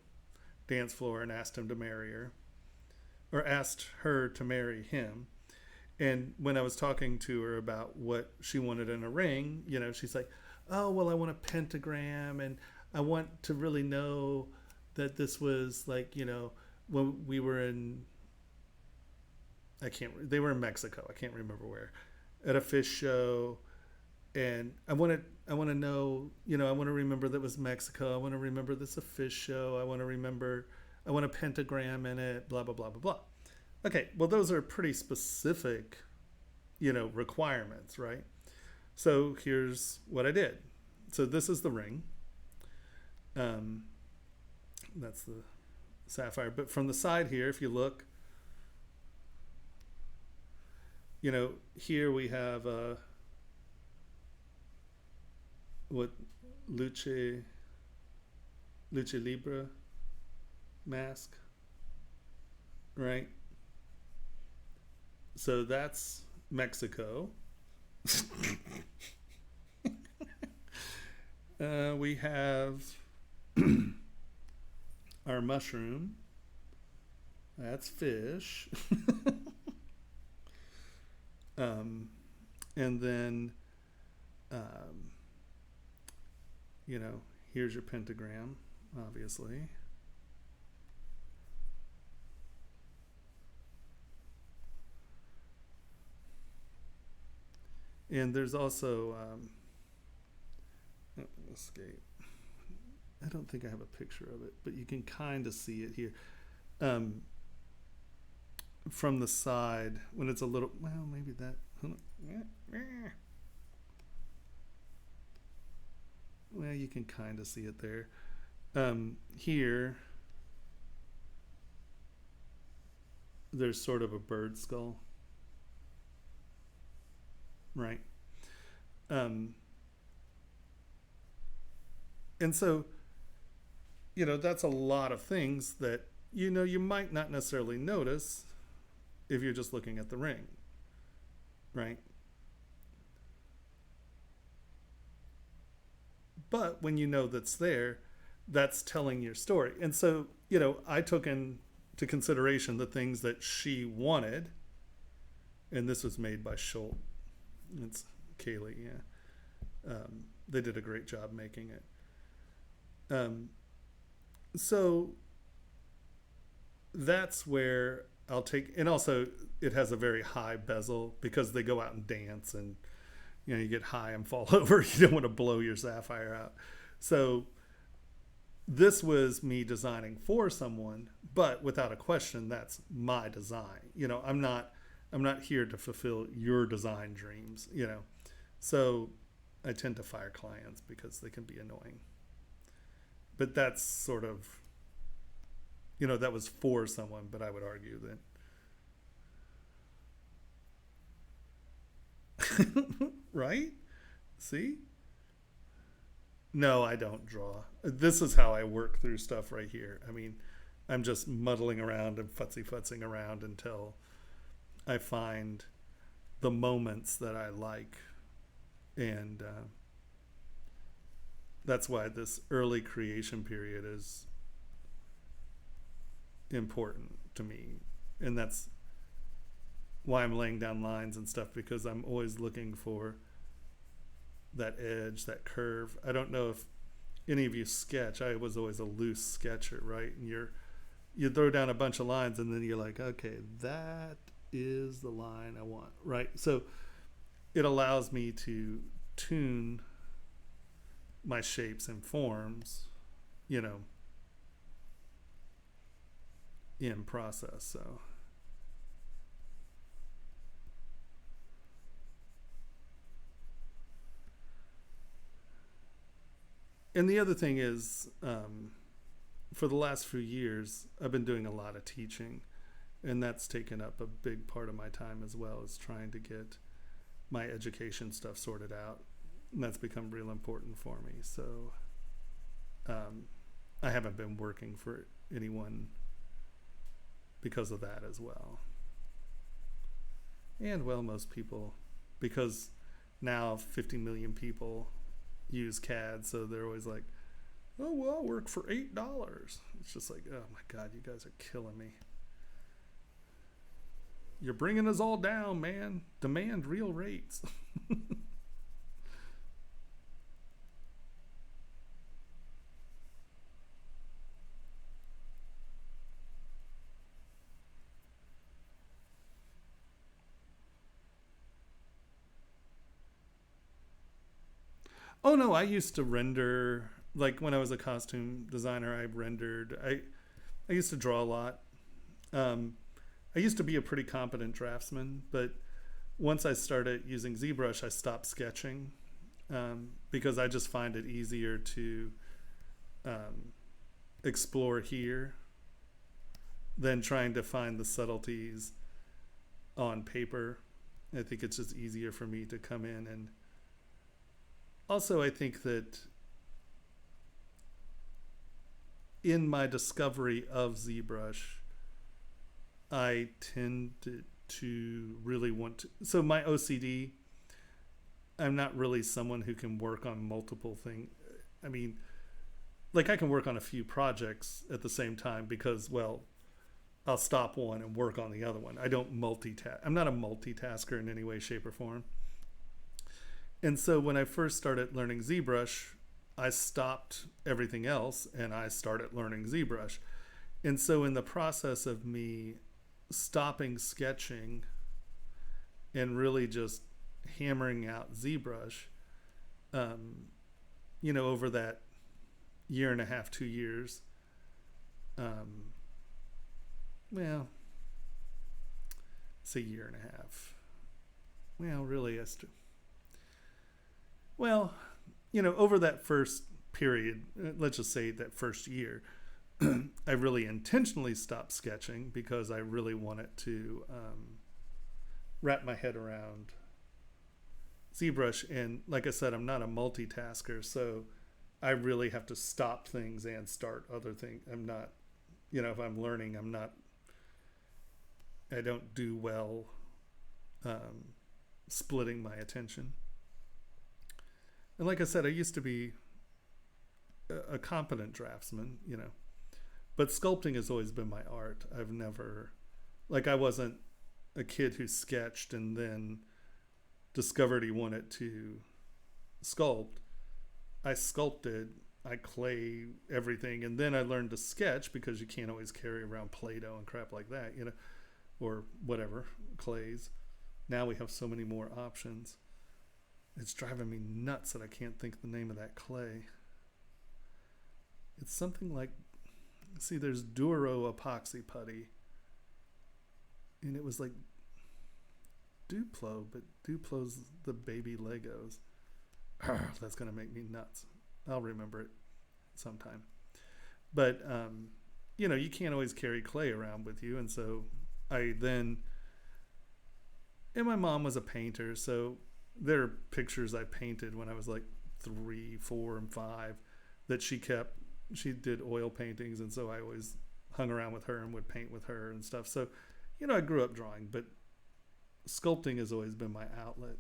dance floor and asked him to marry her, or asked her to marry him. And when I was talking to her about what she wanted in a ring, you know, she's like, oh, well, I want a pentagram, and I want to really know that this was like, you know, when we were in, they were in Mexico, I can't remember where, at a fish show, and I want to know, you know, I want to remember that it was Mexico, I want to remember this is a fish show, I want a pentagram in it, blah, blah, blah, blah, blah. Okay, well, those are pretty specific, you know, requirements, right? So here's what I did. So this is the ring. That's the sapphire. But from the side here, if you look, you know, here we have what Luce Libre mask, right? So that's Mexico. We have our mushroom. That's fish. And then, you know, here's your pentagram, obviously. And there's also escape. I don't think I have a picture of it, but you can kind of see it here. From the side, when it's a little, well, maybe that. Well, you can kind of see it there. Here, there's sort of a bird skull. Right. And so, you know, that's a lot of things that, you know, you might not necessarily notice if you're just looking at the ring, right? But when you know that's there, that's telling your story. And so, you know, I took into consideration the things that she wanted, and this was made by Schultz. It's Kaylee, yeah. They did a great job making it. So that's where I'll take, and also it has a very high bezel because they go out and dance, and you know, you get high and fall over. You don't want to blow your sapphire out. So this was me designing for someone, but without a question, that's my design. You know, I'm not here to fulfill your design dreams, you know. So I tend to fire clients because they can be annoying. But that's sort of, you know, that was for someone, but I would argue that. Right? See? No, I don't draw. This is how I work through stuff right here. I mean, I'm just muddling around and futzing around until I find the moments that I like. And that's why this early creation period is important to me. And that's why I'm laying down lines and stuff, because I'm always looking for that edge, that curve. I don't know if any of you sketch. I was always a loose sketcher, right? And you throw down a bunch of lines and then you're like, okay, that is the line I want, right? So it allows me to tune my shapes and forms, you know, in process. So and the other thing is, for the last few years, I've been doing a lot of teaching, and that's taken up a big part of my time as well, as trying to get my education stuff sorted out. And that's become real important for me. So I haven't been working for anyone because of that as well. And well, most people, because now 50 million people use CAD, so they're always like, oh, well, I'll work for $8. It's just like, oh my God, you guys are killing me. You're bringing us all down, man. Demand real rates. Oh no, I used to render, like when I was a costume designer, I used to draw a lot. I used to be a pretty competent draftsman, but once I started using ZBrush, I stopped sketching, because I just find it easier to explore here than trying to find the subtleties on paper. I think it's just easier for me to come in. And also I think that in my discovery of ZBrush, I tended to really want to, so my OCD, I'm not really someone who can work on multiple things. I mean, like I can work on a few projects at the same time because, well, I'll stop one and work on the other one. I don't multitask. I'm not a multitasker in any way, shape, or form. And so when I first started learning ZBrush, I stopped everything else and I started learning ZBrush. And so in the process of me stopping sketching and really just hammering out ZBrush, you know, over that year and a half, 2 years, well, it's a year and a half. Well, really, well, you know, over that first period, let's just say that first year, I really intentionally stopped sketching because I really wanted to wrap my head around ZBrush. And like I said, I'm not a multitasker, so I really have to stop things and start other things. I'm not, you know, if I'm learning, I don't do well splitting my attention. And like I said, I used to be a competent draftsman, you know, but sculpting has always been my art. I've never, like I wasn't a kid who sketched and then discovered he wanted to sculpt. I sculpted, I clay everything, and then I learned to sketch because you can't always carry around Play-Doh and crap like that, you know, or whatever, clays. Now we have so many more options. It's driving me nuts that I can't think of the name of that clay. It's something like, see, there's Duro epoxy putty, and it was like Duplo, but Duplo's the baby Legos. That's gonna make me nuts. I'll remember it sometime. But you know, you can't always carry clay around with you, and so and my mom was a painter, so there are pictures I painted when I was like 3, 4, and 5 that she kept. She did oil paintings, and so I always hung around with her and would paint with her and stuff. So, you know, I grew up drawing, but sculpting has always been my outlet.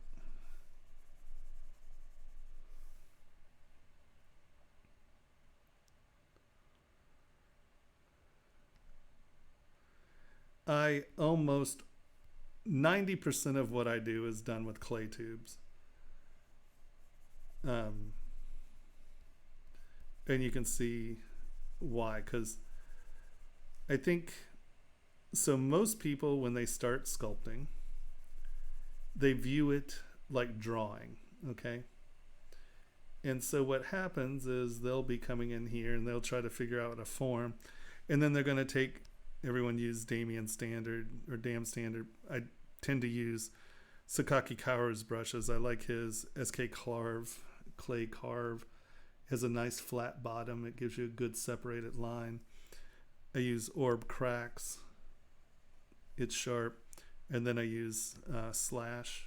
I almost 90% of what I do is done with clay tubes. And you can see why, because I think, so most people, when they start sculpting, they view it like drawing, okay? And so what happens is they'll be coming in here and they'll try to figure out a form. And then they're going to take, everyone use Damien Standard or Dam Standard. I tend to use Sakaki Kaoru's brushes. I like his SK Clay Carve. It has a nice flat bottom. It gives you a good separated line. I use Orb Cracks. It's sharp. And then I use Slash.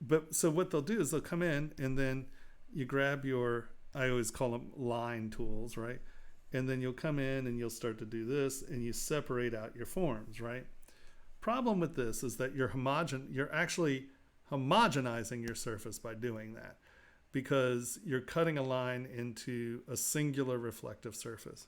But so what they'll do is they'll come in and then you grab your, I always call them line tools, right? And then you'll come in and you'll start to do this and you separate out your forms, right? Problem with this is that you're actually homogenizing your surface by doing that, because you're cutting a line into a singular reflective surface.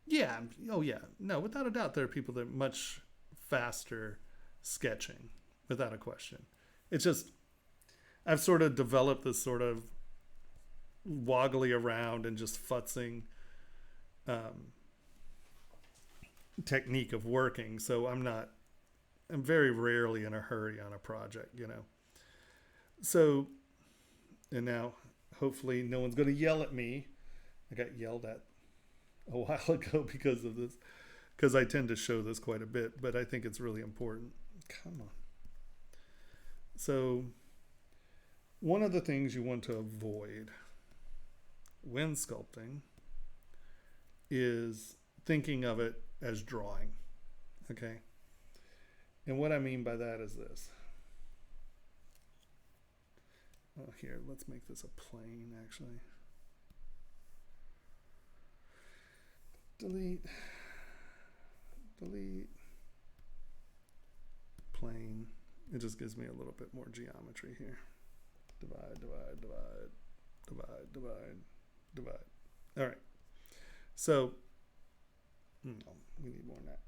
Yeah. Oh, yeah. No, without a doubt, there are people that are much faster sketching, without a question. It's just, I've sort of developed this sort of woggly around and just futzing technique of working. So I'm very rarely in a hurry on a project, you know. So, and now hopefully no one's going to yell at me. I got yelled at a while ago because of this, because I tend to show this quite a bit, but I think it's really important. Come on. So one of the things you want to avoid when sculpting is thinking of it as drawing, okay? And what I mean by that is this. Oh, here, let's make this a plane, actually. Delete, plane. It just gives me a little bit more geometry here. Divide, divide, divide, divide, divide, divide. All right. So, no, we need more than that.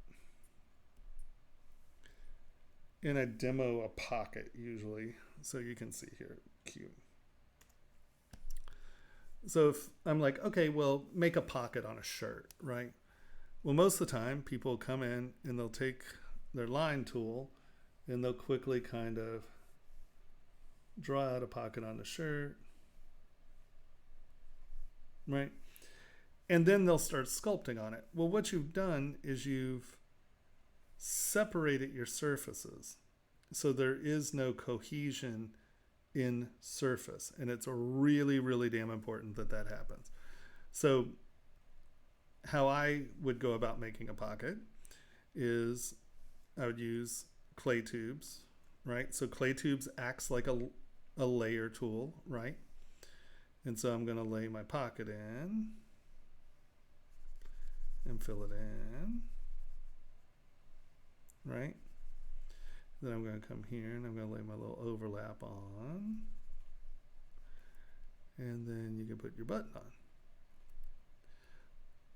And I demo a pocket usually, so you can see here, Q. So if I'm like, okay, well, make a pocket on a shirt, right? Well, most of the time, people come in and they'll take their line tool and they'll quickly kind of draw out a pocket on the shirt, right? And then they'll start sculpting on it. Well, what you've done is you've separated your surfaces. So there is no cohesion in surface. And it's really, really damn important that that happens. So how I would go about making a pocket is I would use clay tubes, right? So clay tubes acts like a layer tool, right? And so I'm going to lay my pocket in and fill it in, right? Then I'm going to come here and I'm going to lay my little overlap on. And then you can put your button on.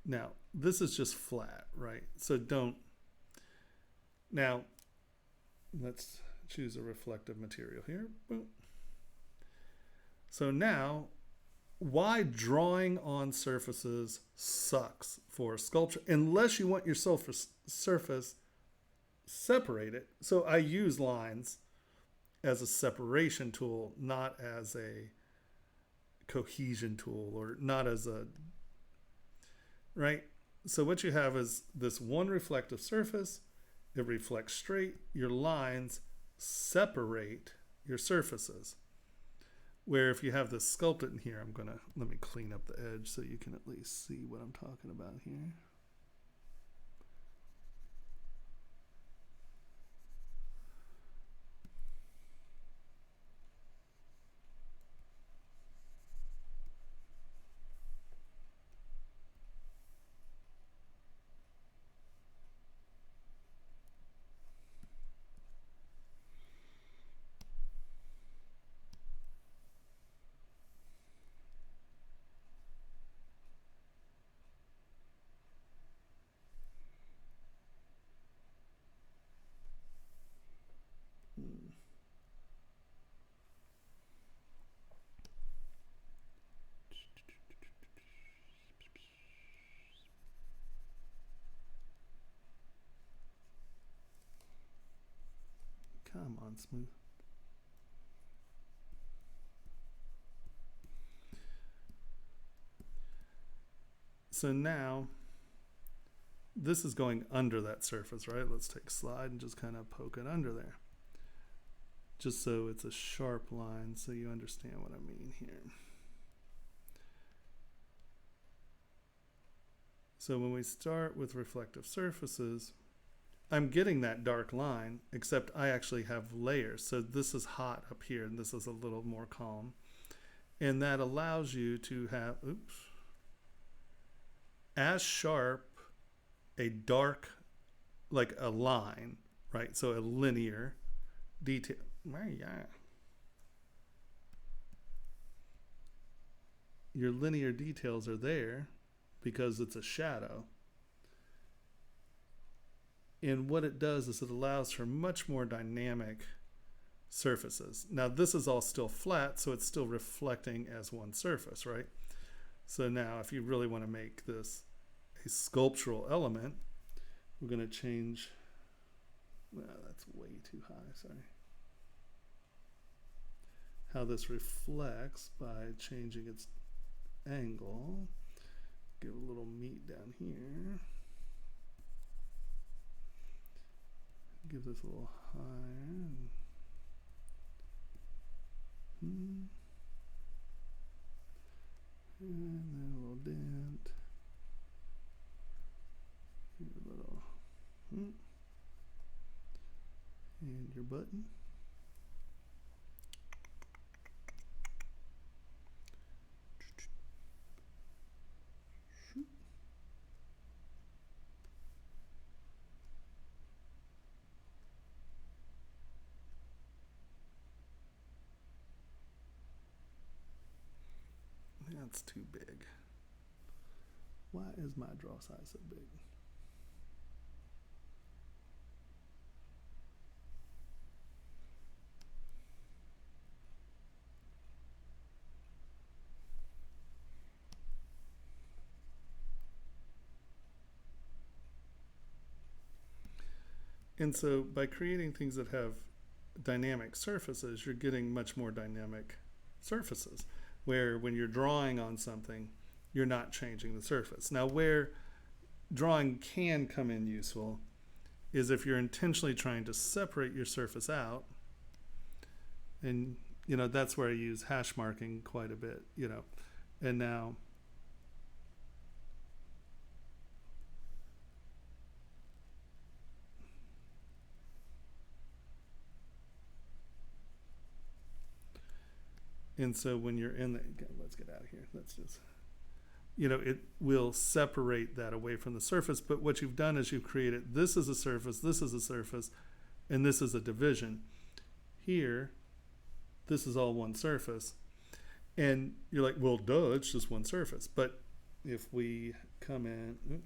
Now, this is just flat, right? So don't. Now, let's choose a reflective material here. Boom. So now, why drawing on surfaces sucks for sculpture, unless you want your surface separated. So I use lines as a separation tool, not as a cohesion tool, or not as a, right? So what you have is this one reflective surface. It reflects straight. Your lines separate your surfaces. Where if you have this sculpted in here, let me clean up the edge so you can at least see what I'm talking about here. Come on, smooth. So now this is going under that surface, right? Let's take slide and just kind of poke it under there. Just so it's a sharp line so you understand what I mean here. So when we start with reflective surfaces, I'm getting that dark line, except I actually have layers. So this is hot up here, and this is a little more calm. And that allows you to have, oops, as sharp a dark, like a line, right? So a linear detail. Your linear details are there because it's a shadow. And what it does is it allows for much more dynamic surfaces. Now this is all still flat, so it's still reflecting as one surface, right? So now if you really want to make this a sculptural element, we're going to change, well, that's way too high, sorry. How this reflects by changing its angle. Give a little meat down here. Give this a little higher. And then a little dent. Give a little. And your button. That's too big. Why is my draw size so big? And so by creating things that have dynamic surfaces, you're getting much more dynamic surfaces, where when you're drawing on something, you're not changing the surface. Now, where drawing can come in useful is if you're intentionally trying to separate your surface out, and that's where I use hash marking quite a bit, and now and so when you're in the, let's get out of here. Let's just, it will separate that away from the surface. But what you've done is you've created, this is a surface, this is a surface, and this is a division. Here, this is all one surface. And you're like, well, duh, it's just one surface. But if we come in,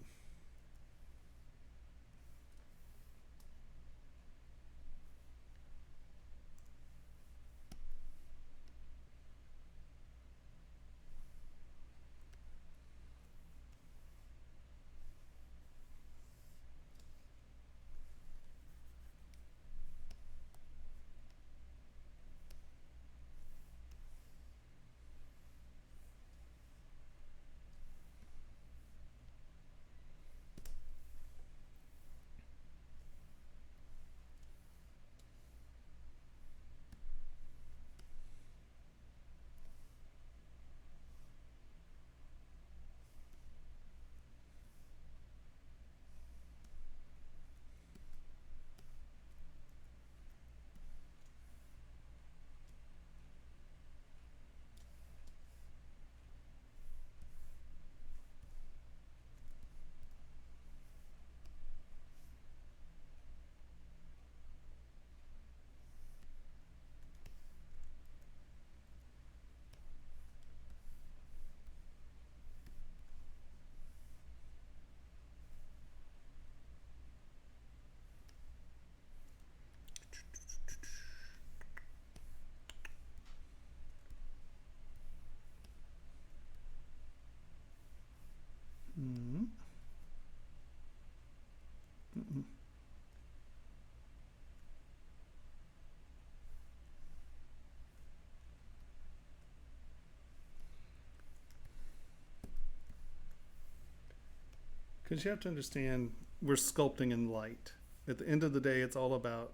Because you have to understand, we're sculpting in light. At the end of the day, it's all about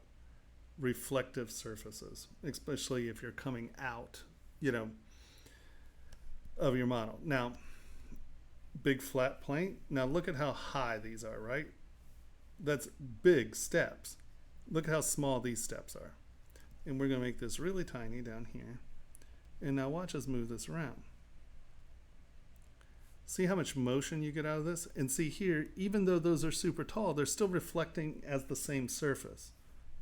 reflective surfaces, especially if you're coming out, you know, of your model. Now, big flat plane. Now look at how high these are, right? That's big steps. Look at how small these steps are. And we're going to make this really tiny down here. And now watch us move this around. See how much motion you get out of this? And see here, even though those are super tall, they're still reflecting as the same surface,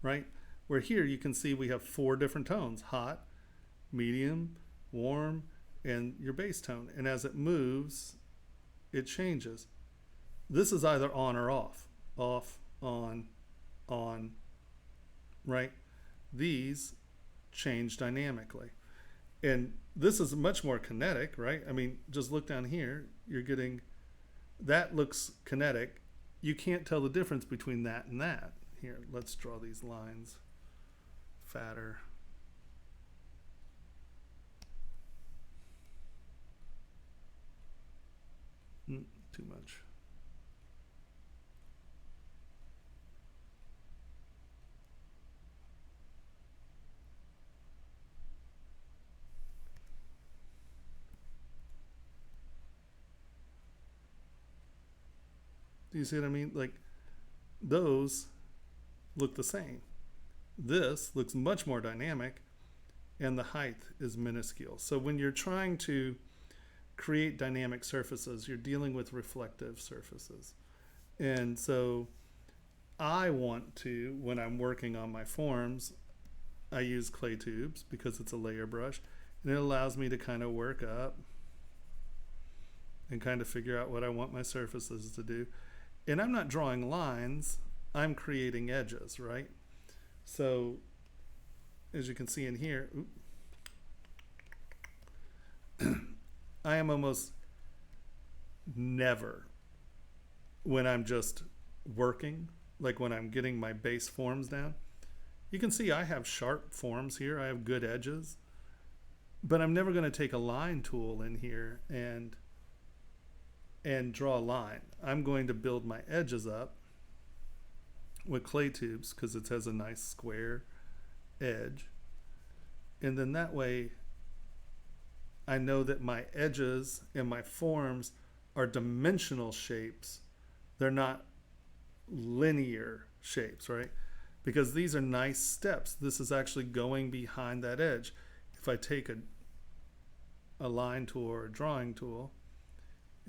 right? Where here you can see we have 4 different tones: hot, medium, warm, and your base tone. And as it moves, it changes. This is either on or off, on, right? These change dynamically. And this is much more kinetic, right? I mean, just look down here. You're getting, that looks kinetic. You can't tell the difference between that and that. Here, let's draw these lines fatter. Too much. Do you see what I mean? Like, those look the same. This looks much more dynamic, and the height is minuscule. So when you're trying to create dynamic surfaces, you're dealing with reflective surfaces. And so I want to, when I'm working on my forms, I use clay tubes because it's a layer brush, and it allows me to kind of work up and kind of figure out what I want my surfaces to do. And I'm not drawing lines, I'm creating edges, right? So as you can see in here, I am almost never, when I'm just working, like when I'm getting my base forms down, you can see I have sharp forms here, I have good edges, but I'm never going to take a line tool in here and draw a line. I'm going to build my edges up with clay tubes because it has a nice square edge, and then that way I know that my edges and my forms are dimensional shapes. They're not linear shapes, right? Because these are nice steps. This is actually going behind that edge. If I take a line tool or a drawing tool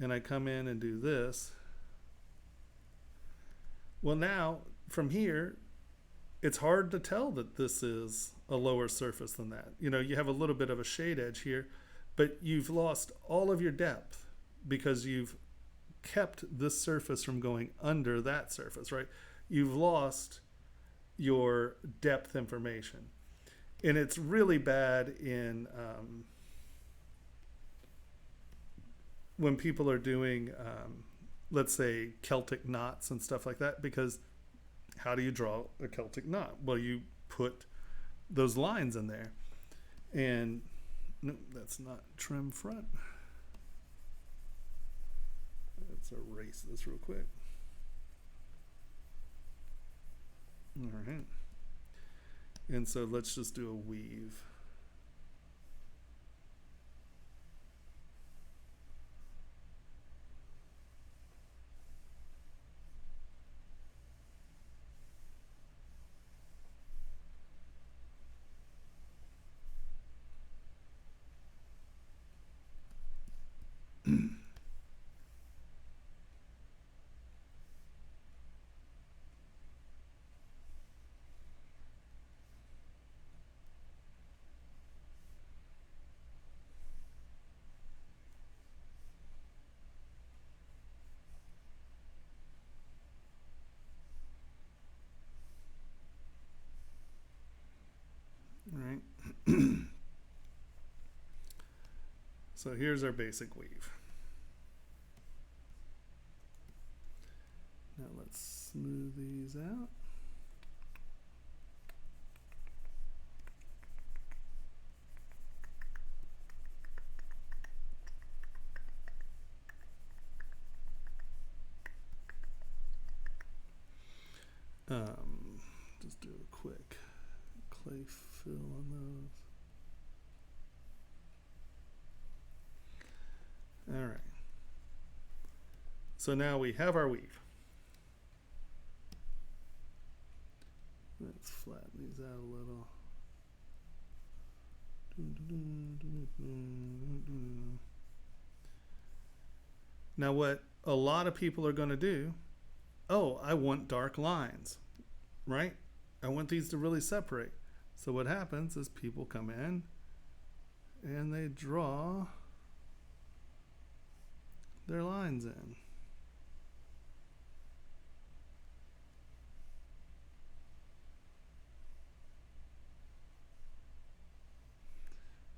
and I come in and do this, well, now from here it's hard to tell that this is a lower surface than that. You know, you have a little bit of a shade edge here, but you've lost all of your depth because you've kept this surface from going under that surface, right? You've lost your depth information. And it's really bad in when people are doing, let's say, Celtic knots and stuff like that, because how do you draw a Celtic knot? Well, you put those lines in there. And no, that's not trim front. Let's erase this real quick. All right. And so let's just do a weave. Right. So here's our basic weave. Now let's smooth these out. Just do a quick clay fill on those. All right. So now we have our weave. Let's flatten these out a little. Now what a lot of people are going to do, oh, I want dark lines, right? I want these to really separate. So what happens is people come in and they draw their lines in.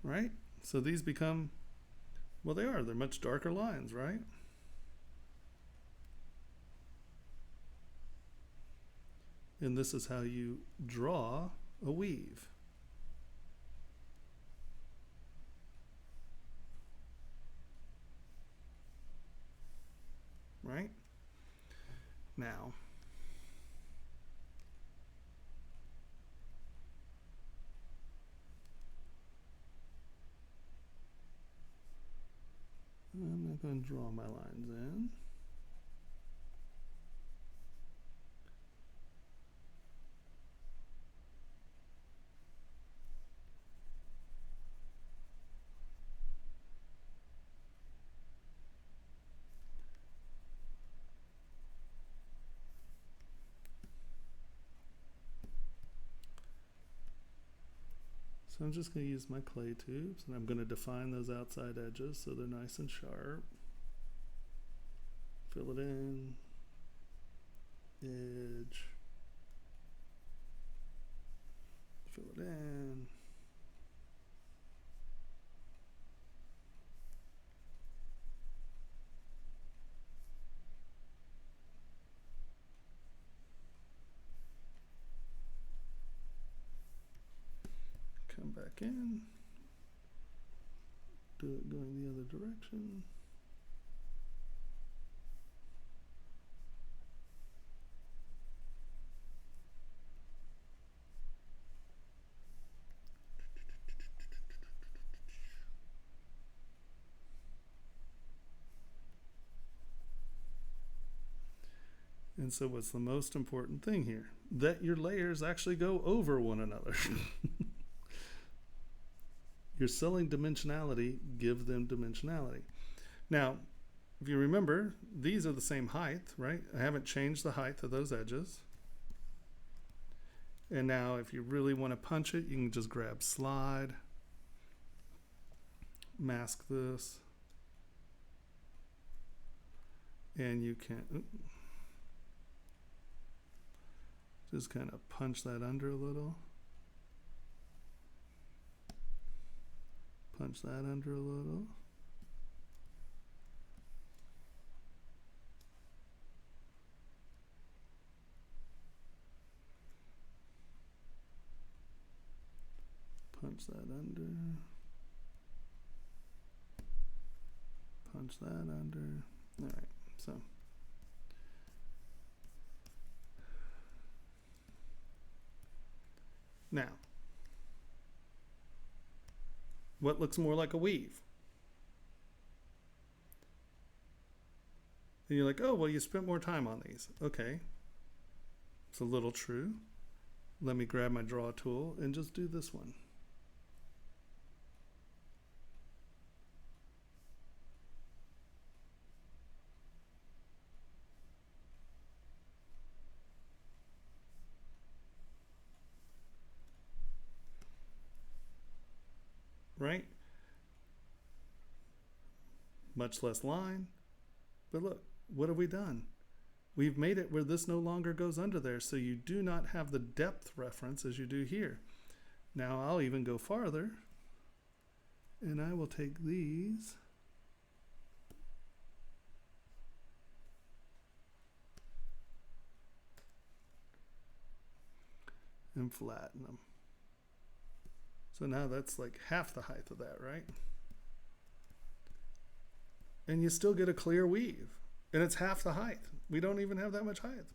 Right? So these become, well, they're much darker lines, right? And this is how you draw a weave. Right? Now, I'm not going to draw my lines in. So I'm just going to use my clay tubes, and I'm going to define those outside edges so they're nice and sharp. Fill it in, edge, fill it in. Come back in, do it going the other direction. And so what's the most important thing here? That your layers actually go over one another. You're selling dimensionality, give them dimensionality. Now, if you remember, these are the same height, right? I haven't changed the height of those edges. And now if you really want to punch it, you can just grab slide, mask this, and you can just kind of punch that under a little. Punch that under a little. Punch that under. Punch that under. All right, so. Now, what looks more like a weave? And you're like, oh, well, you spent more time on these. Okay, it's a little true. Let me grab my draw tool and just do this one. Right? Much less line. But look, what have we done? We've made it where this no longer goes under there, so you do not have the depth reference as you do here. Now I'll even go farther, and I will take these and flatten them. So now that's like half the height of that, right? And you still get a clear weave. And it's half the height. We don't even have that much height.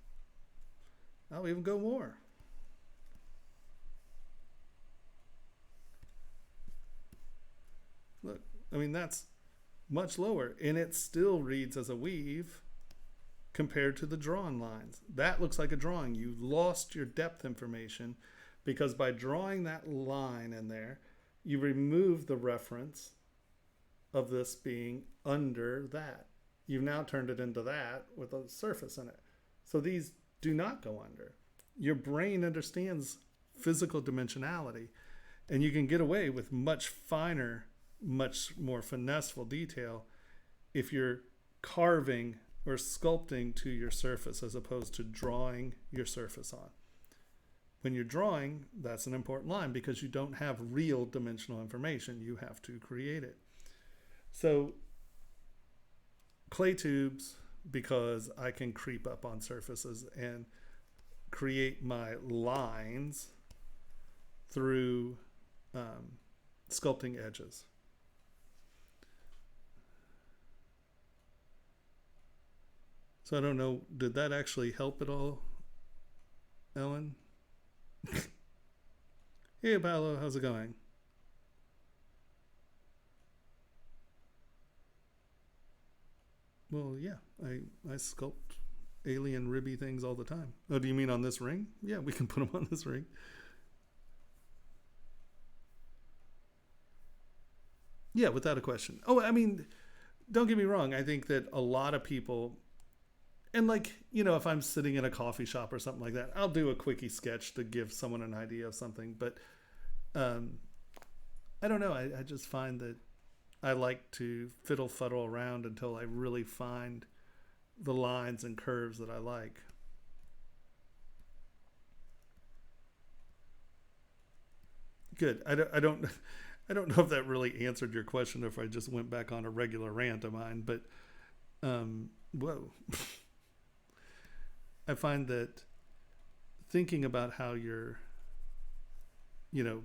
I'll even go more. Look, I mean, that's much lower, and it still reads as a weave compared to the drawn lines. That looks like a drawing. You lost your depth information because by drawing that line in there, you remove the reference of this being under that. You've now turned it into that with a surface in it. So these do not go under. Your brain understands physical dimensionality, and you can get away with much finer, much more finesseful detail if you're carving or sculpting to your surface as opposed to drawing your surface on. When you're drawing, that's an important line because you don't have real dimensional information. You have to create it. So clay tubes, because I can creep up on surfaces and create my lines through sculpting edges. So I don't know, did that actually help at all, Ellen? Hey, Paolo, how's it going? Well, yeah, I sculpt alien ribby things all the time. Oh, do you mean on this ring? Yeah, we can put them on this ring. Yeah, without a question. Oh, I mean, don't get me wrong. I think that a lot of people, and like, you know, if I'm sitting in a coffee shop or something like that, I'll do a quickie sketch to give someone an idea of something. But I don't know. I just find that I like to fiddle-fuddle around until I really find the lines and curves that I like. Good. I don't know if that really answered your question or if I just went back on a regular rant of mine, but whoa. I find that thinking about how you're, you know,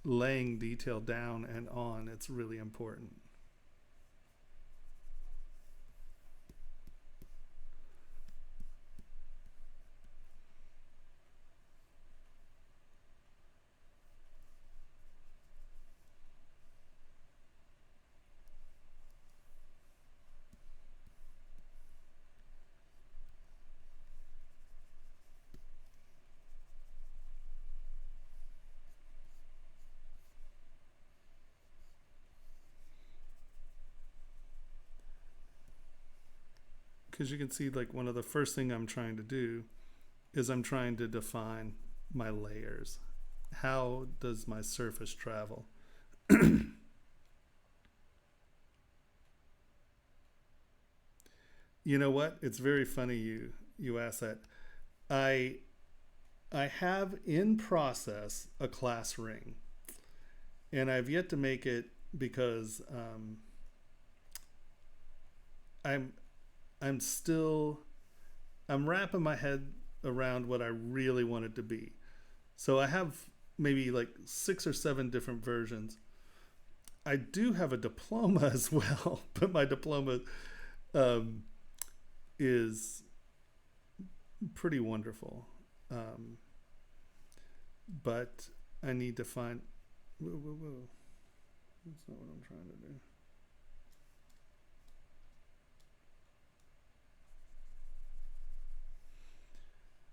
laying detail down and on, it's really important. Because you can see, like, one of the first thing I'm trying to do is I'm trying to define my layers. How does my surface travel? You know what? It's very funny you ask that. I have in process a class ring, and I've yet to make it because I'm wrapping my head around what I really want it to be. So I have maybe like 6 or 7 different versions. I do have a diploma as well, but my diploma is pretty wonderful. But I need to find, whoa. That's not what I'm trying to do.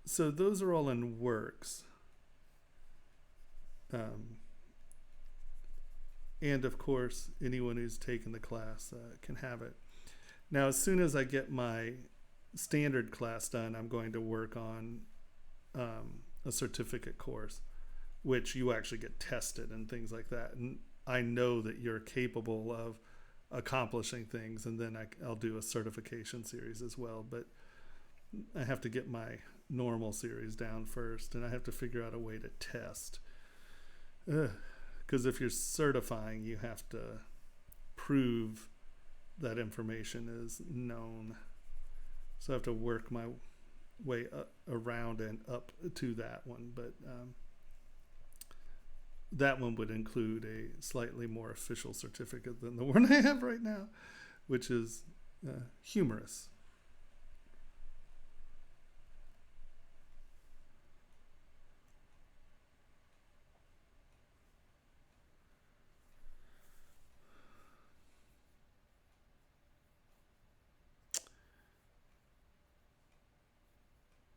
So those are all in works. And of course, anyone who's taken the class can have it. Now, as soon as I get my standard class done, I'm going to work on a certificate course, which you actually get tested and things like that. And I know that you're capable of accomplishing things, and then I'll do a certification series as well. But I have to get my normal series down first, and I have to figure out a way to test. Because if you're certifying, you have to prove that information is known. So I have to work my way around and up to that one. But that one would include a slightly more official certificate than the one I have right now, which is humorous.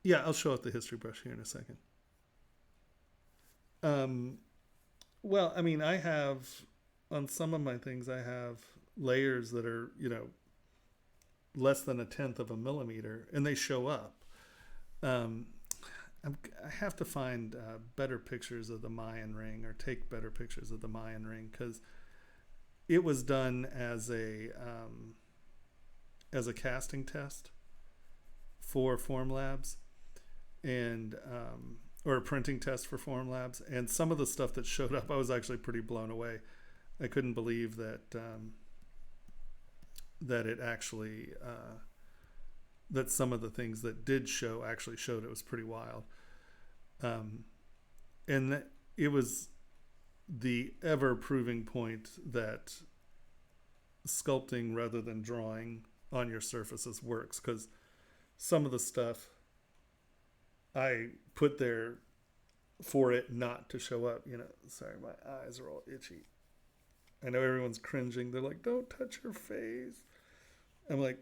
Yeah, I'll show up the history brush here in a second. Um, well, I mean, I have on some of my things, I have layers that are, less than a tenth of a millimeter, and they show up. Um, I have to find better pictures of the Mayan ring, or take better pictures of the Mayan ring, because it was done as a casting test for Formlabs, and or a printing test for Formlabs, and some of the stuff that showed up, I was actually pretty blown away. I couldn't believe that that it actually that some of the things that did show actually showed. It was pretty wild, and that it was the ever proving point that sculpting rather than drawing on your surfaces works, because some of the stuff I put there for it not to show up. Sorry, my eyes are all itchy. I know everyone's cringing. They're like, don't touch your face. I'm like,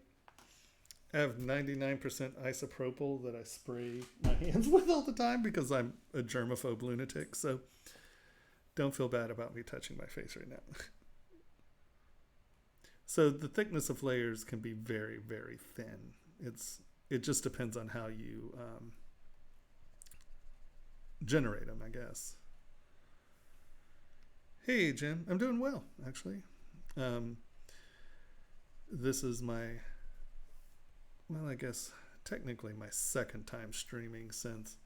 I have 99% isopropyl that I spray my hands with all the time because I'm a germaphobe lunatic. So don't feel bad about me touching my face right now. So the thickness of layers can be very, very thin. It just depends on how you generate them, I guess. Hey, Jen, I'm doing well, actually. This is I guess technically my second time streaming since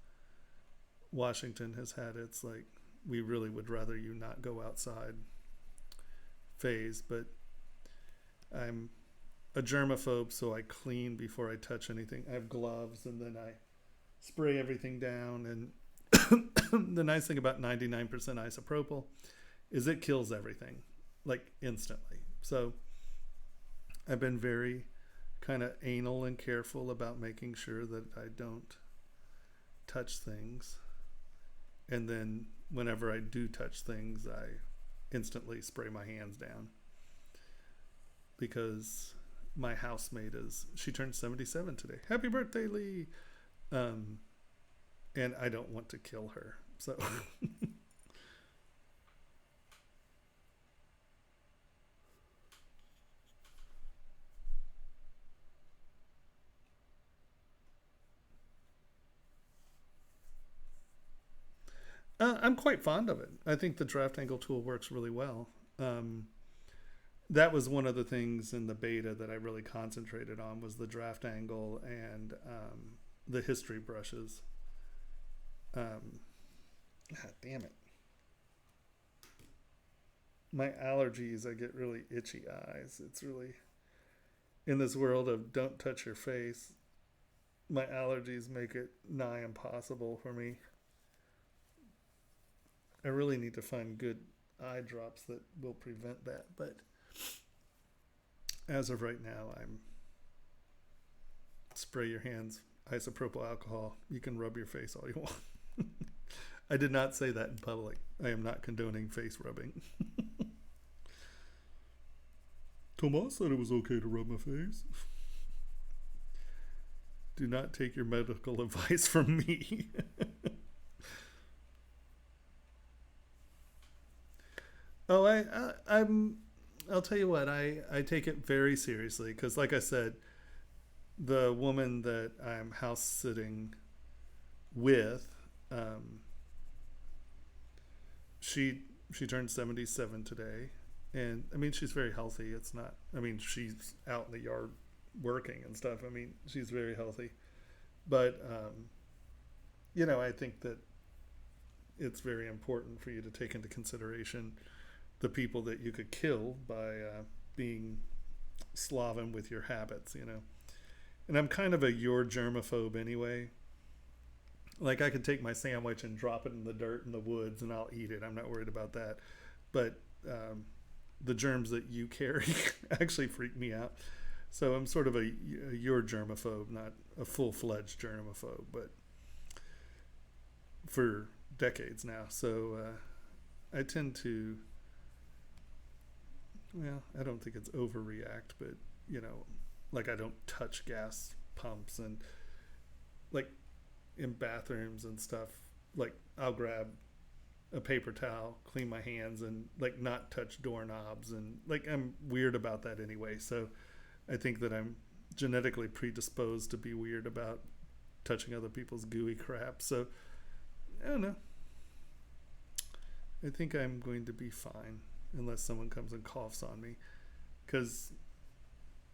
Washington has had its, like, we really would rather you not go outside phase, but I'm a germaphobe, so I clean before I touch anything. I have gloves, and then I spray everything down, and the nice thing about 99% isopropyl is it kills everything, like, instantly. So I've been very kind of anal and careful about making sure that I don't touch things. And then whenever I do touch things, I instantly spray my hands down. Because my housemate she turned 77 today. Happy birthday, Lee! And I don't want to kill her. So I'm quite fond of it. I think the draft angle tool works really well. That was one of the things in the beta that I really concentrated on, was the draft angle and the history brushes. God damn it. My allergies, I get really itchy eyes. It's really, in this world of don't touch your face, my allergies make it nigh impossible for me. I really need to find good eye drops that will prevent that, but as of right now, I'm spray your hands, isopropyl alcohol. You can rub your face all you want. I did not say that in public. I am not condoning face rubbing. Thomas said it was okay to rub my face. Do not take your medical advice from me. Oh, I'll tell you what, I take it very seriously, because, like I said, the woman that I'm house sitting with, she turned 77 today, and I mean, she's very healthy. It's not, I mean, she's out in the yard working and stuff. I mean, she's very healthy, but I think that it's very important for you to take into consideration the people that you could kill by being sloven with your habits, And I'm kind of a your germaphobe anyway. Like, I could take my sandwich and drop it in the dirt in the woods and I'll eat it. I'm not worried about that. But the germs that you carry actually freak me out. So I'm sort of a your germaphobe, not a full-fledged germaphobe, but for decades now. So I tend to, well, I don't think it's overreact, but, like, I don't touch gas pumps, and, like, in bathrooms and stuff, like I'll grab a paper towel, clean my hands, and like not touch doorknobs, and like I'm weird about that anyway. So I think that I'm genetically predisposed to be weird about touching other people's gooey crap. So I don't know. I think I'm going to be fine unless someone comes and coughs on me, because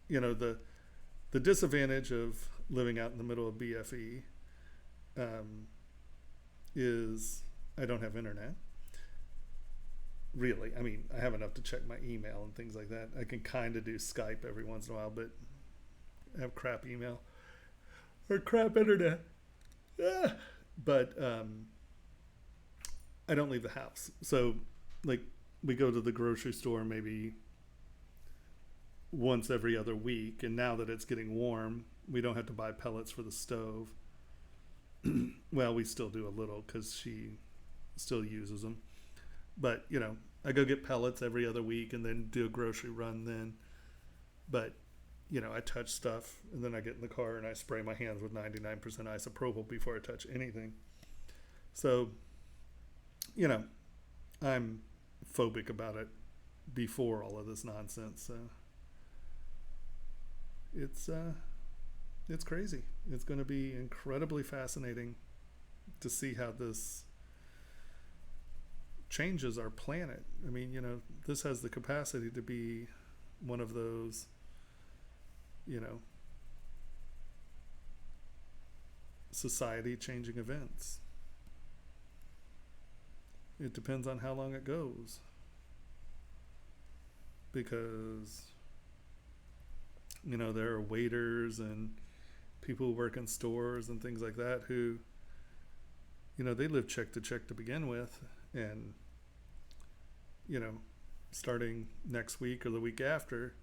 the disadvantage of living out in the middle of BFE is I don't have internet. Really, I mean, I have enough to check my email and things like that. I can kind of do Skype every once in a while, but I have crap email or crap internet. But I don't leave the house. So, like, we go to the grocery store maybe once every other week, and now that it's getting warm, we don't have to buy pellets for the stove. Well, we still do a little because she still uses them, but I go get pellets every other week and then do a grocery run then. But I touch stuff, and then I get in the car and I spray my hands with 99% isopropyl before I touch anything. So I'm phobic about it before all of this nonsense. So it's crazy. It's going to be incredibly fascinating to see how this changes our planet. I mean, this has the capacity to be one of those, society changing events. It depends on how long it goes, because there are waiters and people who work in stores and things like that who they live check to check to begin with, and starting next week or the week after,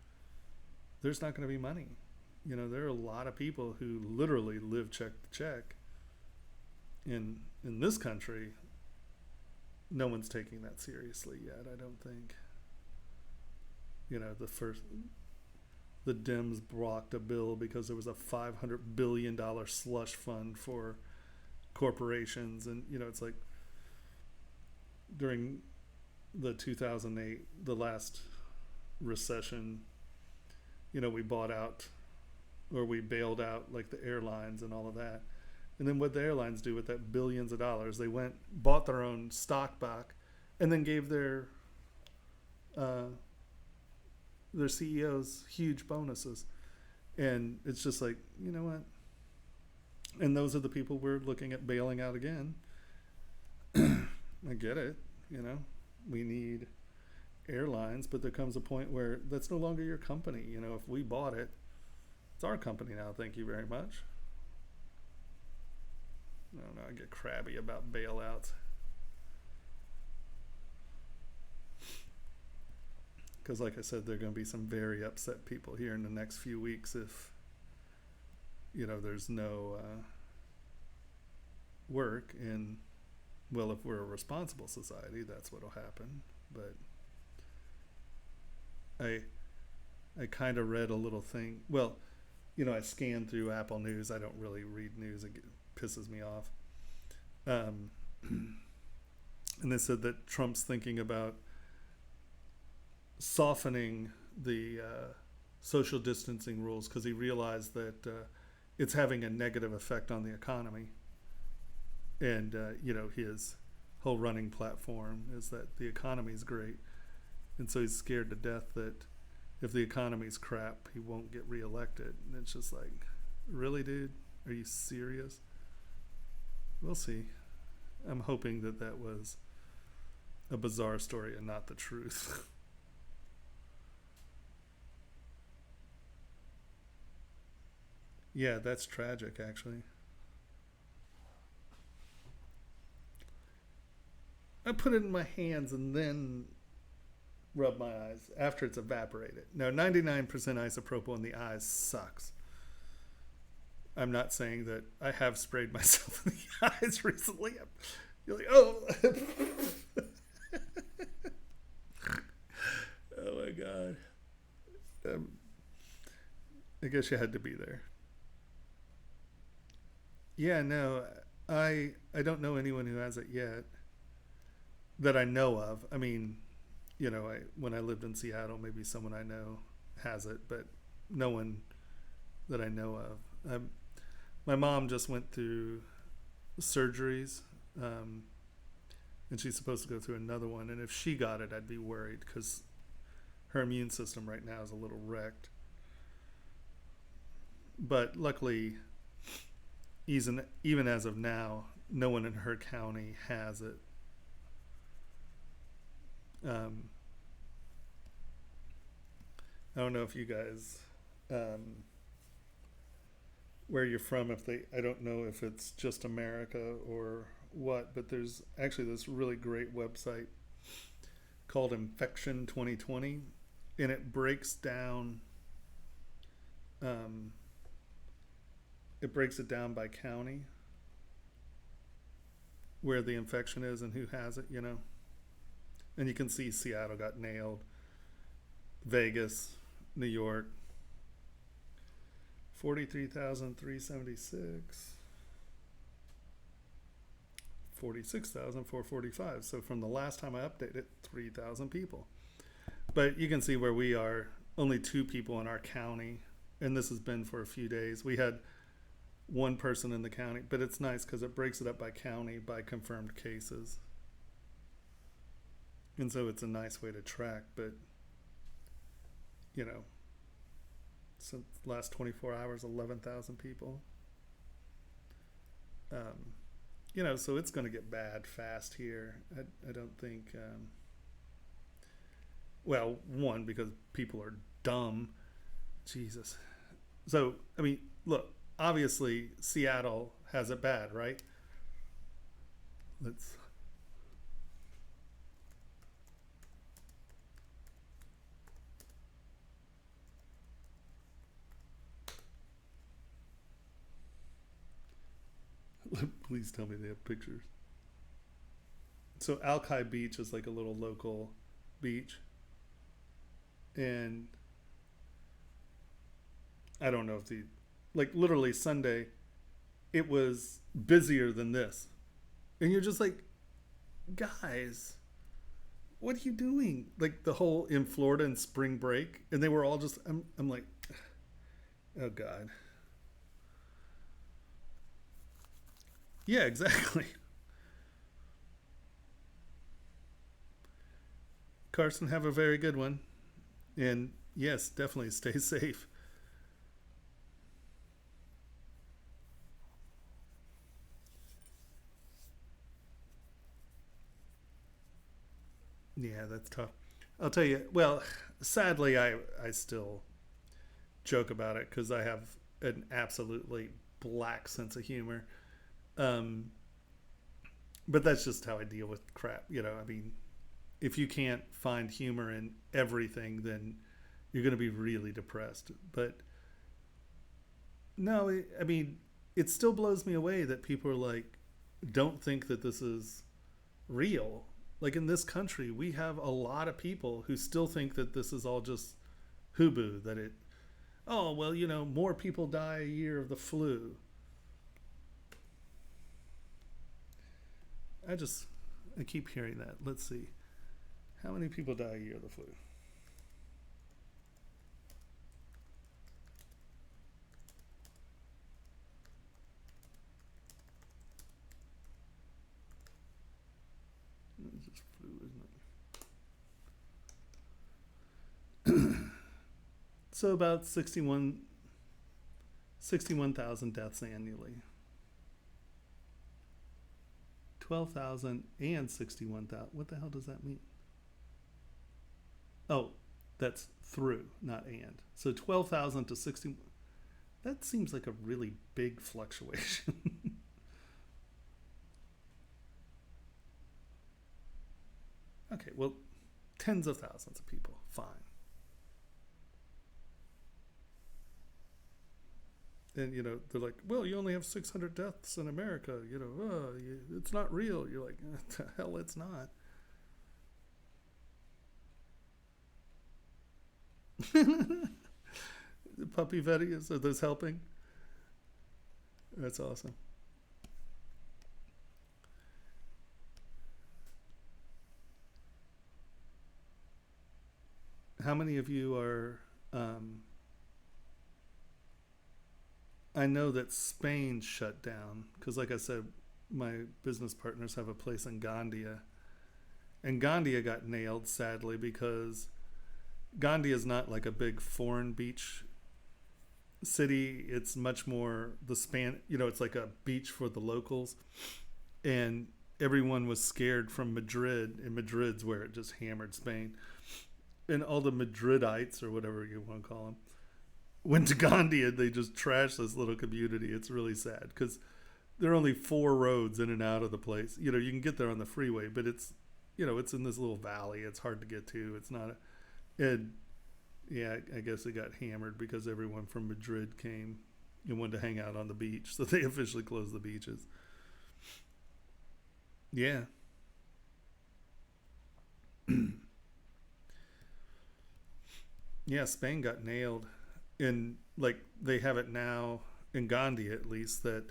there's not going to be money. There are a lot of people who literally live check to check. In this country, no one's taking that seriously yet, I don't think. The Dems blocked a bill because there was a $500 billion slush fund for corporations. And, it's like during the 2008, the last recession, we bought out, or we bailed out like the airlines and all of that. And then what the airlines do with that billions of dollars, they bought their own stock back, and then gave their CEOs huge bonuses. And it's just like, you know what? And those are the people we're looking at bailing out again. I get it. We need airlines, but there comes a point where that's no longer your company. If we bought it, it's our company now. Thank you very much. I don't know. I get crabby about bailouts. Because like I said, there are going to be some very upset people here in the next few weeks if, there's no work. And, well, if we're a responsible society, that's what will happen. But I kind of read a little thing. Well, I scan through Apple News. I don't really read news. It pisses me off. And they said that Trump's thinking about softening the social distancing rules because he realized that it's having a negative effect on the economy. And, his whole running platform is that the economy's great. And so he's scared to death that if the economy's crap, he won't get reelected. And it's just like, really, dude? Are you serious? We'll see. I'm hoping that was a bizarre story and not the truth. Yeah, that's tragic, actually. I put it in my hands and then rub my eyes after it's evaporated. No, 99% isopropyl in the eyes sucks. I'm not saying that I have sprayed myself in the eyes recently. You're like, oh. Oh my God. I guess you had to be there. Yeah, no, I don't know anyone who has it yet that I know of. I mean, when I lived in Seattle, maybe someone I know has it, but no one that I know of. My mom just went through surgeries, and she's supposed to go through another one. And if she got it, I'd be worried because her immune system right now is a little wrecked. But luckily, even as of now, no one in her county has it. I don't know if you guys, where you're from, I don't know if it's just America or what, but there's actually this really great website called Infection 2020, and it breaks down, it breaks it down by county where the infection is and who has it, and you can see Seattle got nailed, Vegas, New York, 43,376, 46,445. So from the last time I updated, 3,000 people. But you can see where we are, only 2 people in our county, and this has been for a few days. We had 1 person in the county, but it's nice because it breaks it up by county, by confirmed cases. And so it's a nice way to track, but since the last 24 hours, 11,000 people. So it's going to get bad fast here. I don't think, well, one, because people are dumb. Jesus. So, I mean, look, obviously Seattle has it bad, right? Please tell me they have pictures. So Alki Beach is like a little local beach, and I don't know if literally Sunday, it was busier than this, and you're just like, guys, what are you doing? Like the whole in Florida in spring break, and they were all just, I'm like, oh God. Yeah, exactly. Carson, have a very good one. And yes, definitely stay safe. Yeah, that's tough. I'll tell you, well, sadly, I still joke about it because I have an absolutely black sense of humor. Um, but that's just how I deal with crap. I mean, if you can't find humor in everything, then you're going to be really depressed. But no, I mean, it still blows me away that people are like, don't think that this is real. Like in this country, we have a lot of people who still think that this is all just hooboo, that oh, well, more people die a year of the flu. I keep hearing that. Let's see. How many people die a year of the flu? It's just flu, isn't it? So about 61,000 deaths annually. 12,000 and 61,000. What the hell does that mean? Oh, that's through, not and. So 12,000 to 60. That seems like a really big fluctuation. Okay, well, tens of thousands of people. Fine. And, they're like, well, you only have 600 deaths in America. It's not real. You're like, what the hell, it's not. The puppy videos, are those helping? That's awesome. how many of you are, I know that Spain shut down because, like I said, my business partners have a place in Gandia. And Gandia got nailed, sadly, because Gandia is not like a big foreign beach city. It's much more it's like a beach for the locals. And everyone was scared from Madrid, and Madrid's where it just hammered Spain. And all the Madridites, or whatever you want to call them, went to Gandia. They just trashed this little community. It's really sad because there are only 4 roads in and out of the place. You can get there on the freeway, but it's in this little valley. It's hard to get to. It's not and yeah, I guess it got hammered because everyone from Madrid came and wanted to hang out on the beach. So they officially closed the beaches. Yeah. Yeah, Spain got nailed. And like they have it now in Gandia, at least, that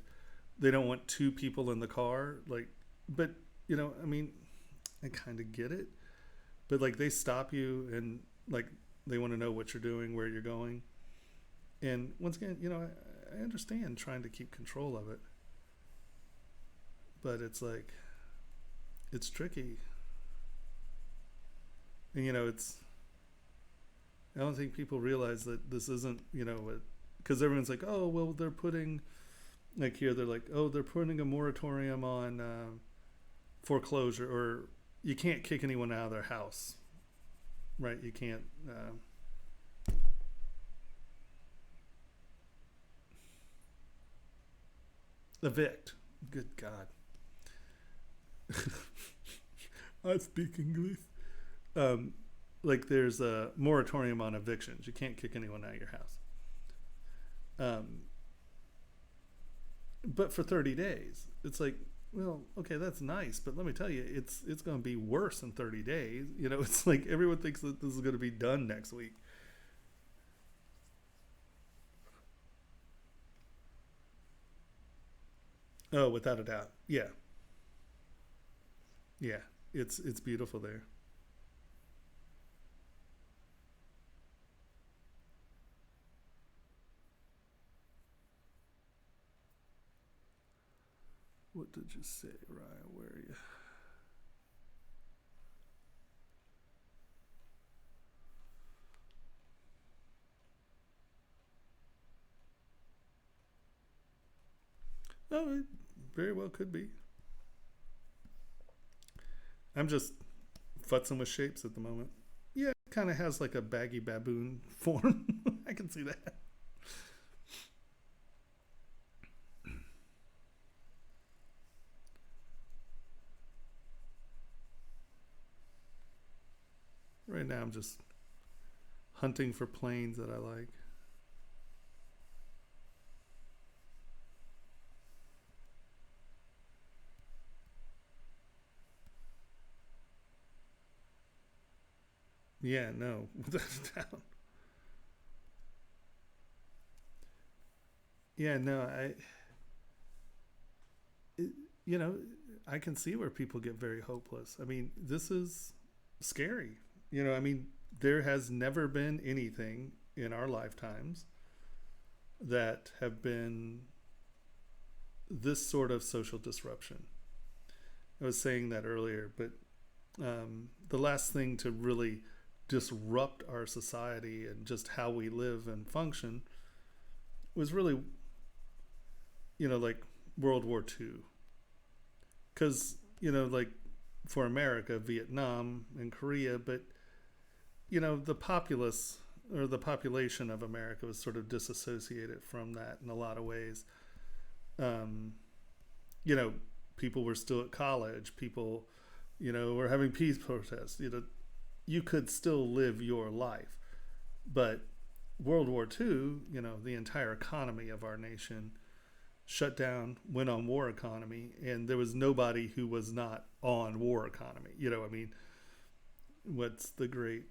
they don't want 2 people in the car. Like, but I kind of get it. But like they stop you and like they want to know what you're doing, where you're going. And once again, I understand trying to keep control of it. But it's like, it's tricky. And I don't think people realize that this isn't, because everyone's like, oh, well, they're putting, like here, they're like, oh, they're putting a moratorium on foreclosure, or you can't kick anyone out of their house, right? You can't. Evict. Good God. I speak English. Like there's a moratorium on evictions. You can't kick anyone out of your house. But for 30 days, it's like, well, okay, that's nice, but let me tell you, it's going to be worse in 30 days. It's like everyone thinks that this is going to be done next week. Oh, without a doubt. Yeah. Yeah. It's beautiful there. What did you say, Ryan? Where are you? Oh, it very well could be. I'm just futzing with shapes at the moment. Yeah, it kind of has like a baggy baboon form. I can see that. Right now I'm just hunting for planes that I like. Yeah, no, without a doubt. Yeah, no, it, you know, I can see where people get very hopeless. I mean, this is scary. There has never been anything in our lifetimes that have been this sort of social disruption. I was saying that earlier, but the last thing to really disrupt our society and just how we live and function was really, like World War II. Because, like for America, Vietnam and Korea, but, the populace or the population of America was sort of disassociated from that in a lot of ways. Um, People were still at college. People, were having peace protests. You could still live your life. But World War II, the entire economy of our nation shut down, went on war economy, and there was nobody who was not on war economy. What's the great,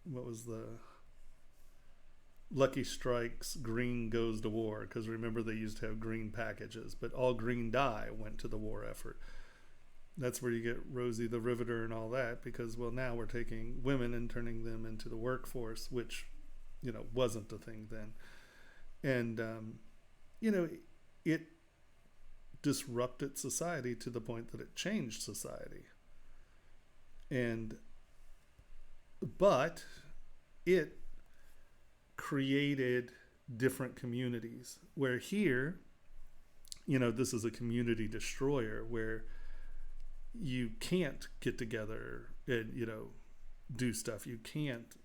what was the Lucky Strikes, green goes to war, because remember they used to have green packages, but all green dye went to the war effort. that's where you get Rosie the Riveter and all that, because, well, now we're taking women and turning them into the workforce, which, wasn't a thing then. And, it disrupted society to the point that it changed society. But it created different communities, where here, this is a community destroyer, where you can't get together and, do stuff. You can't,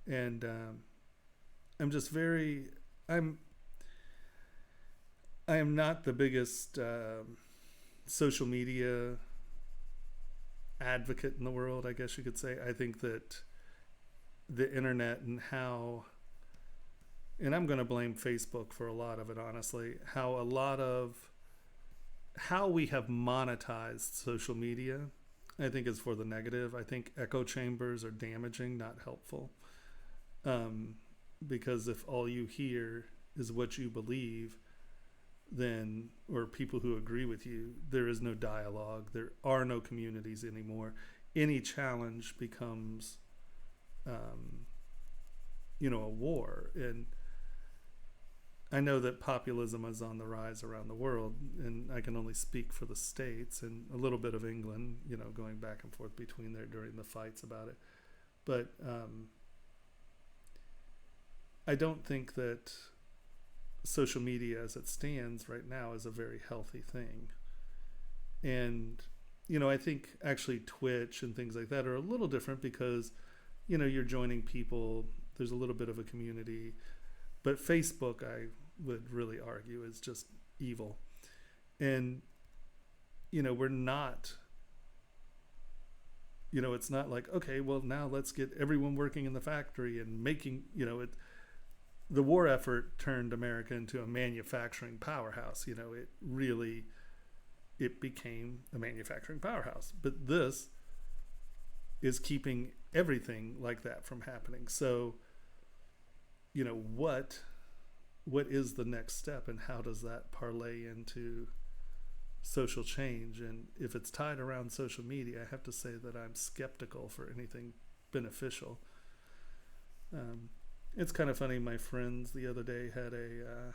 and I'm just I am not the biggest social media advocate in the world, I guess you could say. I think that the internet and I'm going to blame Facebook for a lot of it, honestly, how we have monetized social media, I think, is for the negative. I think echo chambers are damaging, not helpful. Because if all you hear is what you believe, then, or people who agree with you, there is no dialogue. There are no communities anymore. Any challenge becomes, a war. And I know that populism is on the rise around the world, and I can only speak for the States and a little bit of England, going back and forth between there during the fights about it. But I don't think that social media as it stands right now is a very healthy thing. And, I think actually Twitch and things like that are a little different because, you're joining people. There's a little bit of a community. But Facebook, I would really argue, is just evil. And, we're not, it's not like, okay, well, now let's get everyone working in the factory and making, the war effort turned America into a manufacturing powerhouse. It became a manufacturing powerhouse. But this is keeping everything like that from happening. So, what is the next step, and how does that parlay into social change? And if it's tied around social media, I have to say that I'm skeptical for anything beneficial. It's kind of funny. My friends the other day had a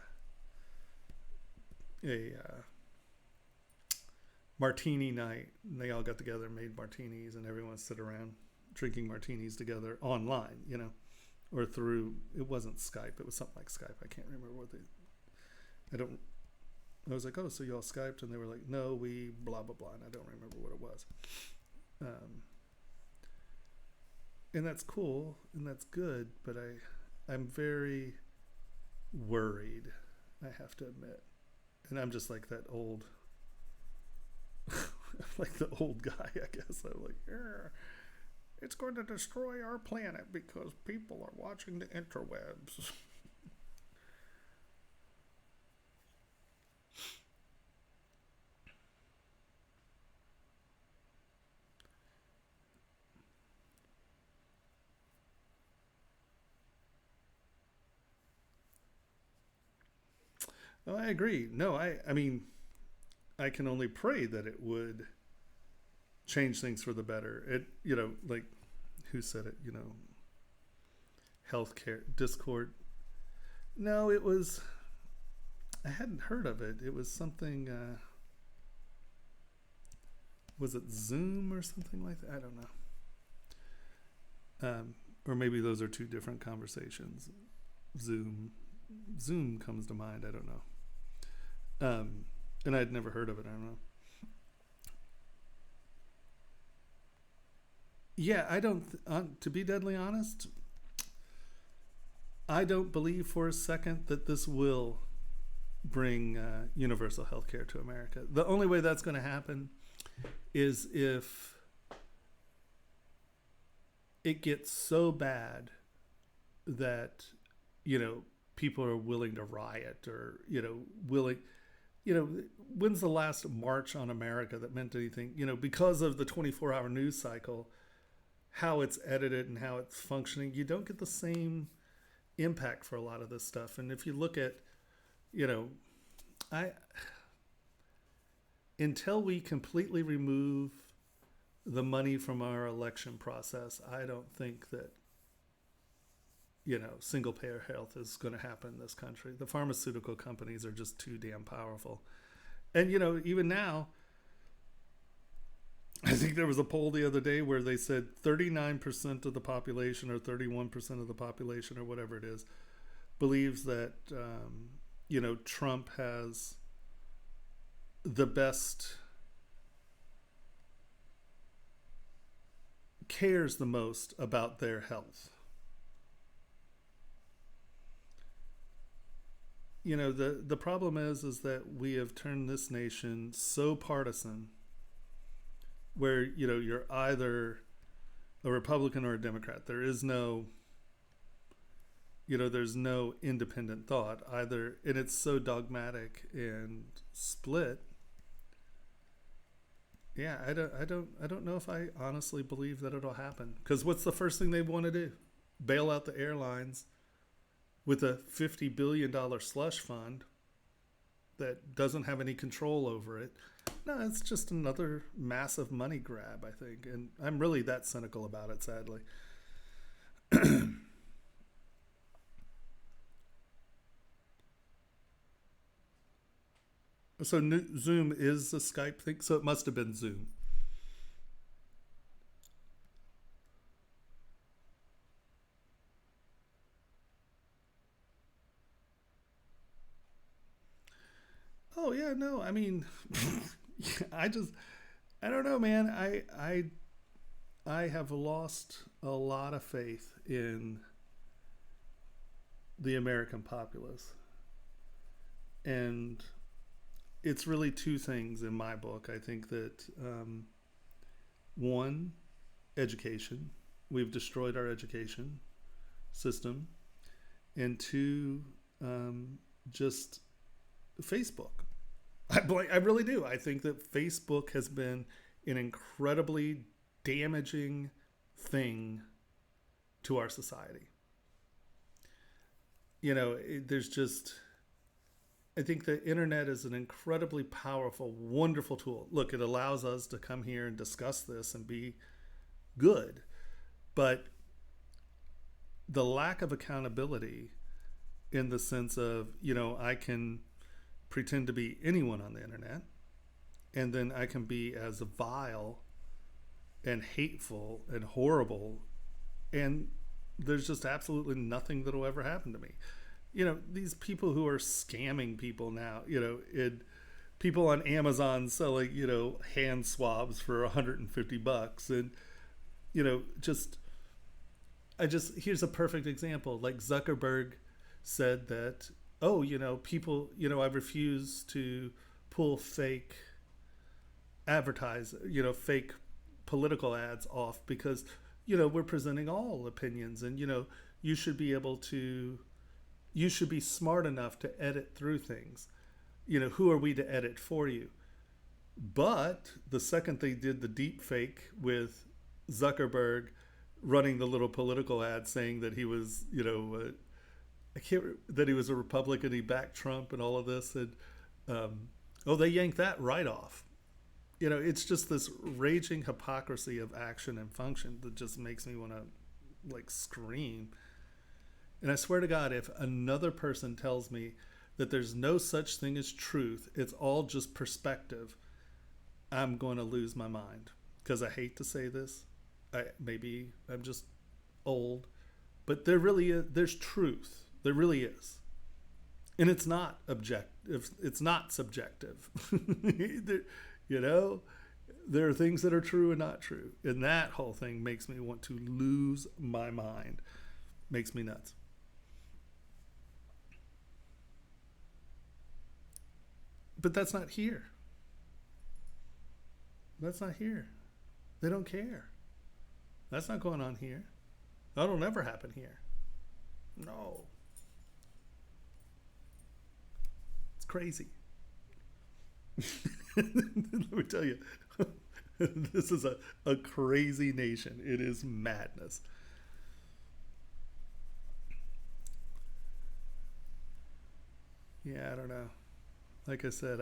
martini night, and they all got together and made martinis, and everyone stood around drinking martinis together online, or through, it wasn't Skype, it was something like Skype. I can't remember I was like, oh, so y'all Skyped? And they were like, no, we blah, blah, blah. And I don't remember what it was. And that's cool and that's good, but I'm very worried, I have to admit. And I'm just like that old, like the old guy, I guess. I'm like, it's going to destroy our planet because people are watching the interwebs. Oh, I agree. No, I mean, I can only pray that it would change things for the better. It, like, who said it? Healthcare, Discord. No, it was, I hadn't heard of it. It was something, was it Zoom or something like that? I don't know. Or maybe those are two different conversations. Zoom comes to mind. I don't know. And I'd never heard of it. I don't know. Yeah, I don't, to be deadly honest, I don't believe for a second that this will bring universal health care to America. The only way that's going to happen is if it gets so bad that, people are willing to riot or, when's the last march on America that meant anything? Because of the 24-hour news cycle, how it's edited and how it's functioning, you don't get the same impact for a lot of this stuff. And if you look at, until we completely remove the money from our election process, I don't think that, single payer health is going to happen in this country. The pharmaceutical companies are just too damn powerful. And, even now, I think there was a poll the other day where they said 39% of the population or 31% of the population or whatever it is believes that, Trump has the best, cares the most about their health. The problem is that we have turned this nation so partisan where, you're either a Republican or a Democrat. There is no, there's no independent thought either. And it's so dogmatic and split. Yeah, I don't know if I honestly believe that it'll happen. Because what's the first thing they want to do? Bail out the airlines with a $50 billion slush fund that doesn't have any control over it. No, it's just another massive money grab, I think. And I'm really that cynical about it, sadly. So Zoom is a Skype thing, so it must have been Zoom. Oh yeah, no, I mean, I don't know, man. I have lost a lot of faith in the American populace, and it's really two things in my book. I think that one, education. We've destroyed our education system, and two, just Facebook. I really do. I think that Facebook has been an incredibly damaging thing to our society. There's just, I think the internet is an incredibly powerful, wonderful tool. Look, it allows us to come here and discuss this and be good. But the lack of accountability in the sense of, I can pretend to be anyone on the internet, and then I can be as vile and hateful and horrible, and there's just absolutely nothing that'll ever happen to me. These people who are scamming people now, people on Amazon selling, hand swabs for $150, and here's a perfect example. Like Zuckerberg said that, people, I refuse to pull fake fake political ads off because, we're presenting all opinions, and, you should be smart enough to edit through things. Who are we to edit for you? But the second they did the deep fake with Zuckerberg running the little political ad saying that he was, that he was a Republican, he backed Trump and all of this, and they yanked that right off. It's just this raging hypocrisy of action and function that just makes me want to scream. And I swear to God, if another person tells me that there's no such thing as truth, it's all just perspective, I'm going to lose my mind. Because I hate to say this, maybe I'm just old, but there's truth. There really is. And it's not objective. It's not subjective. There are things that are true and not true. And that whole thing makes me want to lose my mind. Makes me nuts. But that's not here. That's not here. They don't care. That's not going on here. That'll never happen here. No. It's crazy. Let me tell you, this is a crazy nation. It is madness. Yeah, I don't know. Like I said,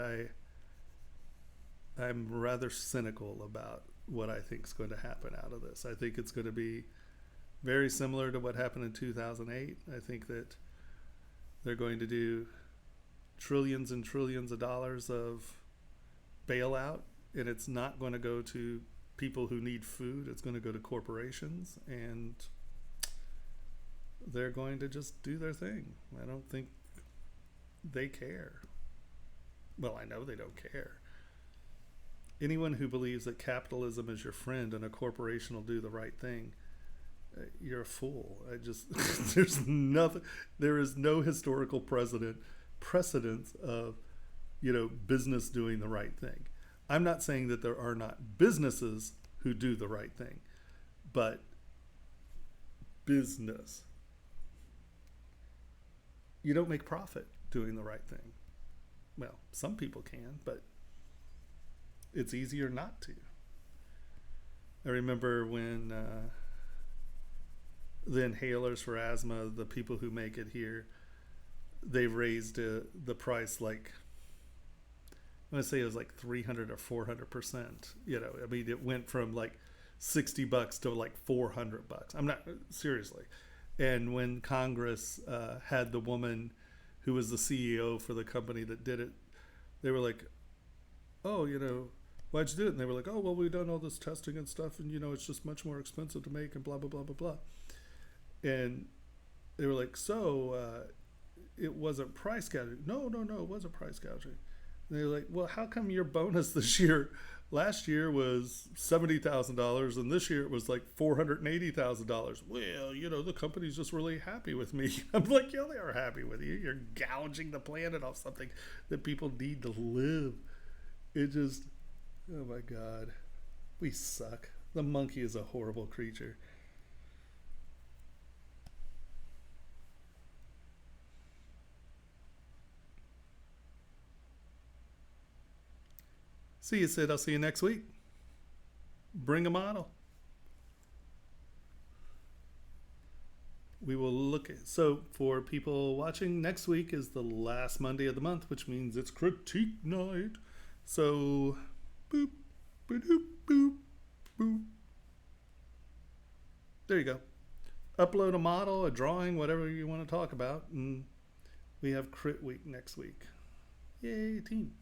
I'm rather cynical about what I think is going to happen out of this. I think it's going to be very similar to what happened in 2008. I think that they're going to do trillions and trillions of dollars of bailout, and it's not going to go to people who need food. It's going to go to corporations, and they're going to just do their thing. I don't think they care. Well, I know they don't care. Anyone who believes that capitalism is your friend and a corporation will do the right thing, you're a fool. There is no historical precedence of, business doing the right thing. I'm not saying that there are not businesses who do the right thing, but business, you don't make profit doing the right thing. Well, some people can, but it's easier not to. I remember when the inhalers for asthma, the people who make it here, they raised the price like, I want to say it was like 300 or 400%. I mean, it went from like $60 to like $400. I'm not, seriously. And when Congress had the woman who was the CEO for the company that did it, they were like, oh, why'd you do it? And they were like, oh, well, we've done all this testing and stuff, and, it's just much more expensive to make and blah, blah, blah, blah, blah. And they were like, so it wasn't price gouging. No, it wasn't price gouging. And they were like, well, how come your bonus last year was $70,000, and this year it was like $480,000? Well, the company's just really happy with me. I'm like, yeah, they are happy with you. You're gouging the planet off something that people need to live. It just, oh my God, we suck. The monkey is a horrible creature. See you, Sid. I'll see you next week. Bring a model. We will look at, so for people watching, next week is the last Monday of the month, which means it's critique night. So, boop, boop, boop, boop. There you go. Upload a model, a drawing, whatever you want to talk about, and we have crit week next week. Yay, team.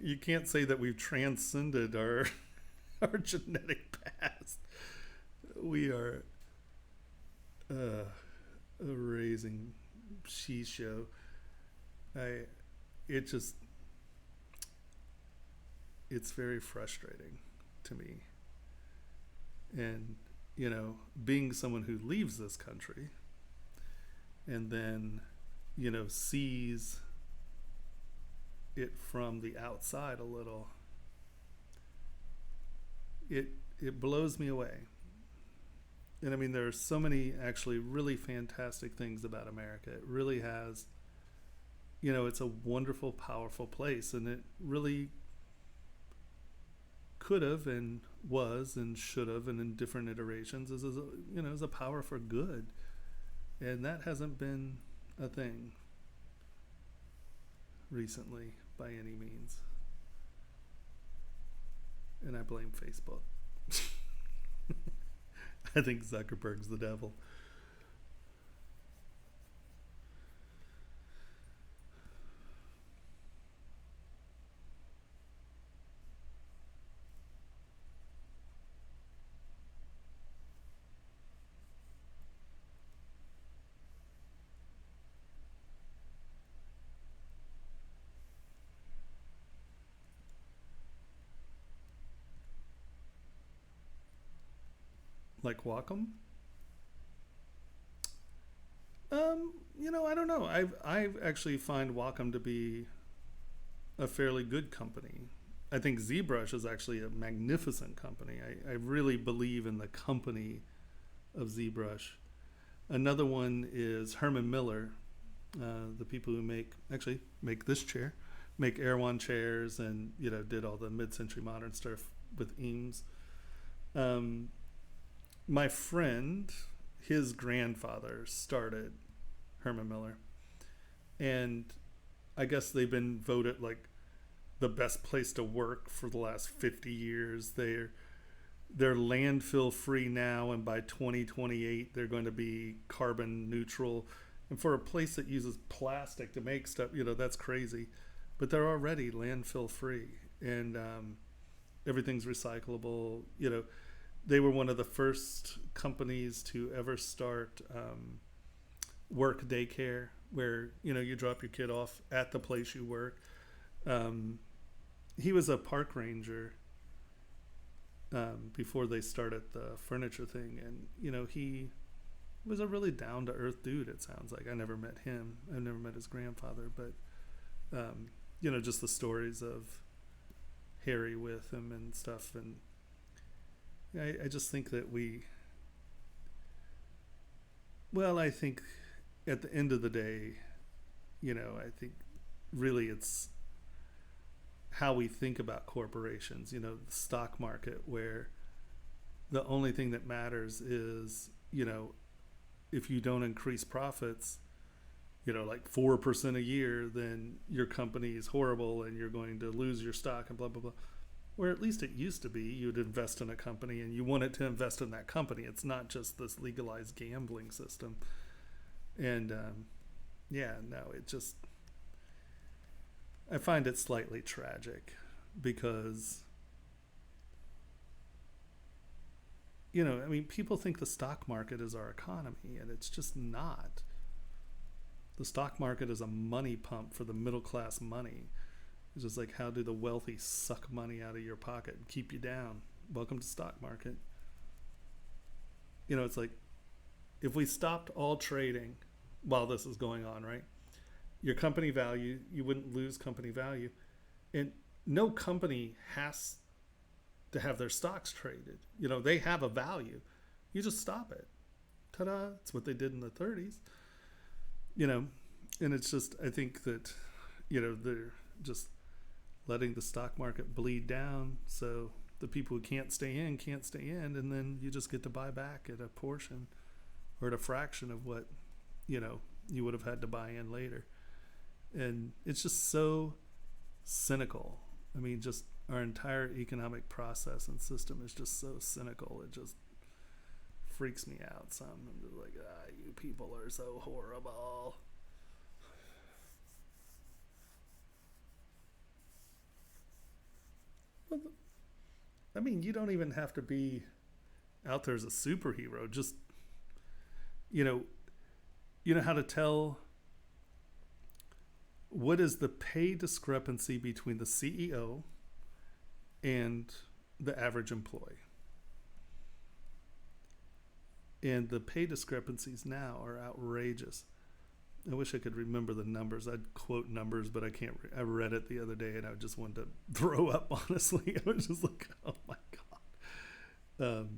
You can't say that we've transcended our genetic past. We are a raising she show. It's very frustrating to me. And, being someone who leaves this country and then, sees it from the outside a little, it blows me away. And I mean, there are so many actually really fantastic things about America. It really has, it's a wonderful, powerful place, and it really could have and was and should have, and in different iterations, is a power for good. And that hasn't been a thing recently by any means. And I blame Facebook. I think Zuckerberg's the devil. Like Wacom? I don't know. I've actually find Wacom to be a fairly good company. I think ZBrush is actually a magnificent company. I really believe in the company of ZBrush. Another one is Herman Miller, the people who make this chair, make Erewhon chairs, and did all the mid-century modern stuff with Eames. My friend, his grandfather started Herman Miller. And I guess they've been voted like the best place to work for the last 50 years. They're landfill free now, and by 2028 they're going to be carbon neutral. And for a place that uses plastic to make stuff, that's crazy. But they're already landfill free, and everything's recyclable. They were one of the first companies to ever start work daycare, where you drop your kid off at the place you work. He was a park ranger before they started the furniture thing, and he was a really down-to-earth dude. It sounds like. I never met him. I've never met his grandfather, but just the stories of Harry with him and stuff. And I just think that I think at the end of the day, I think really it's how we think about corporations, the stock market, where the only thing that matters is, if you don't increase profits, like 4% a year, then your company is horrible and you're going to lose your stock and blah, blah, blah. Where at least it used to be, you'd invest in a company and you wanted to invest in that company. It's not just this legalized gambling system. And I find it slightly tragic because, people think the stock market is our economy, and it's just not. The stock market is a money pump for the middle class money. It's just like, how do the wealthy suck money out of your pocket and keep you down? Welcome to stock market. It's like, if we stopped all trading while this is going on, right? Your company value, you wouldn't lose company value. And no company has to have their stocks traded. They have a value. You just stop it. Ta-da. It's what they did in the 30s. And it's just, I think that, they're just letting the stock market bleed down. So the people who can't stay in, and then you just get to buy back at a portion or at a fraction of what, you would have had to buy in later. And it's just so cynical. Just our entire economic process and system is just so cynical. It just freaks me out some. I'm just like, you people are so horrible. Well, you don't even have to be out there as a superhero. Just, how to tell what is the pay discrepancy between the CEO and the average employee. And the pay discrepancies now are outrageous. I wish I could remember the numbers. I'd quote numbers, but I can't. I read it the other day and I just wanted to throw up, honestly. I was just like, oh my God.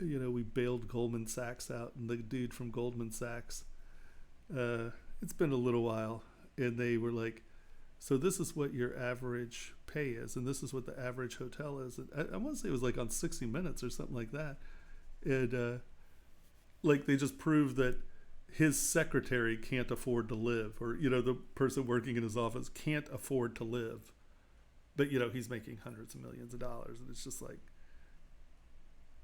We bailed Goldman Sachs out, and the dude from Goldman Sachs, it's been a little while, and they were like, so this is what your average pay is, and this is what the average hotel is. And I want to say it was like on 60 Minutes or something like that. And they just proved that his secretary can't afford to live, or, the person working in his office can't afford to live. But, he's making hundreds of millions of dollars, and it's just like,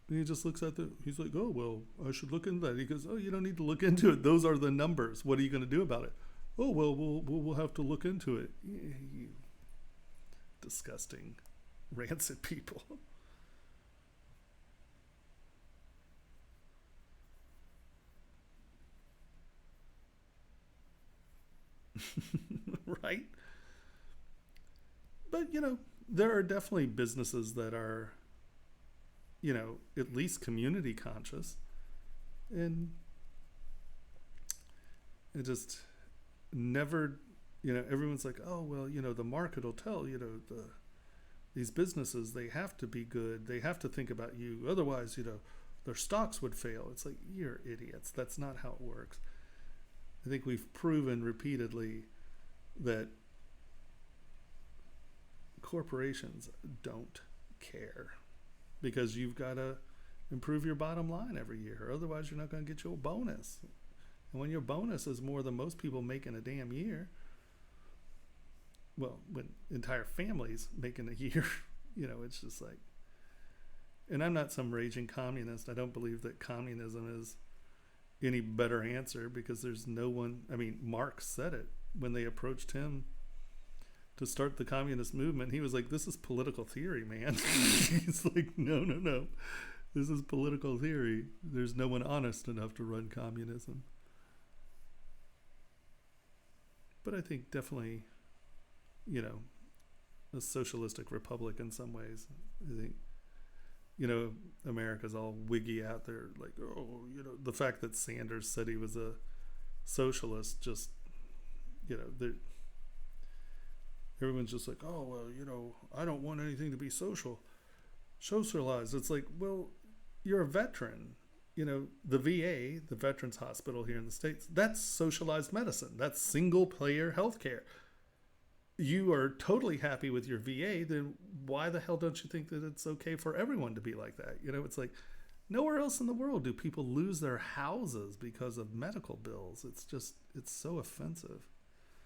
and he just looks at he's like, oh, well, I should look into that. He goes, oh, you don't need to look into it. Those are the numbers. What are you going to do about it? Oh, well, we'll have to look into it. You disgusting, rancid people. Right? But, there are definitely businesses that are, at least community conscious. And it just never, everyone's like, oh, well, the market will tell, these businesses, they have to be good. They have to think about you. Otherwise, their stocks would fail. It's like, you're idiots. That's not how it works. I think we've proven repeatedly that corporations don't care, because you've got to improve your bottom line every year. Otherwise, you're not going to get your bonus. And when your bonus is more than most people make in a damn year, well, when entire families make in a year, it's just like, and I'm not some raging communist. I don't believe that communism is any better answer, because there's no one. I mean, Marx said it when they approached him to start the communist movement. He was like, this is political theory, man. He's like, no. This is political theory. There's no one honest enough to run communism. But I think definitely, a socialistic republic in some ways. I think, America's all wiggy out there, like, the fact that Sanders said he was a socialist, just, everyone's just like, oh, well, I don't want anything to be socialized. It's like, well, you're a veteran. The VA, the Veterans Hospital here in the States, that's socialized medicine. That's single player healthcare. You are totally happy with your VA, then why the hell don't you think that it's okay for everyone to be like that? It's like, nowhere else in the world do people lose their houses because of medical bills. It's so offensive.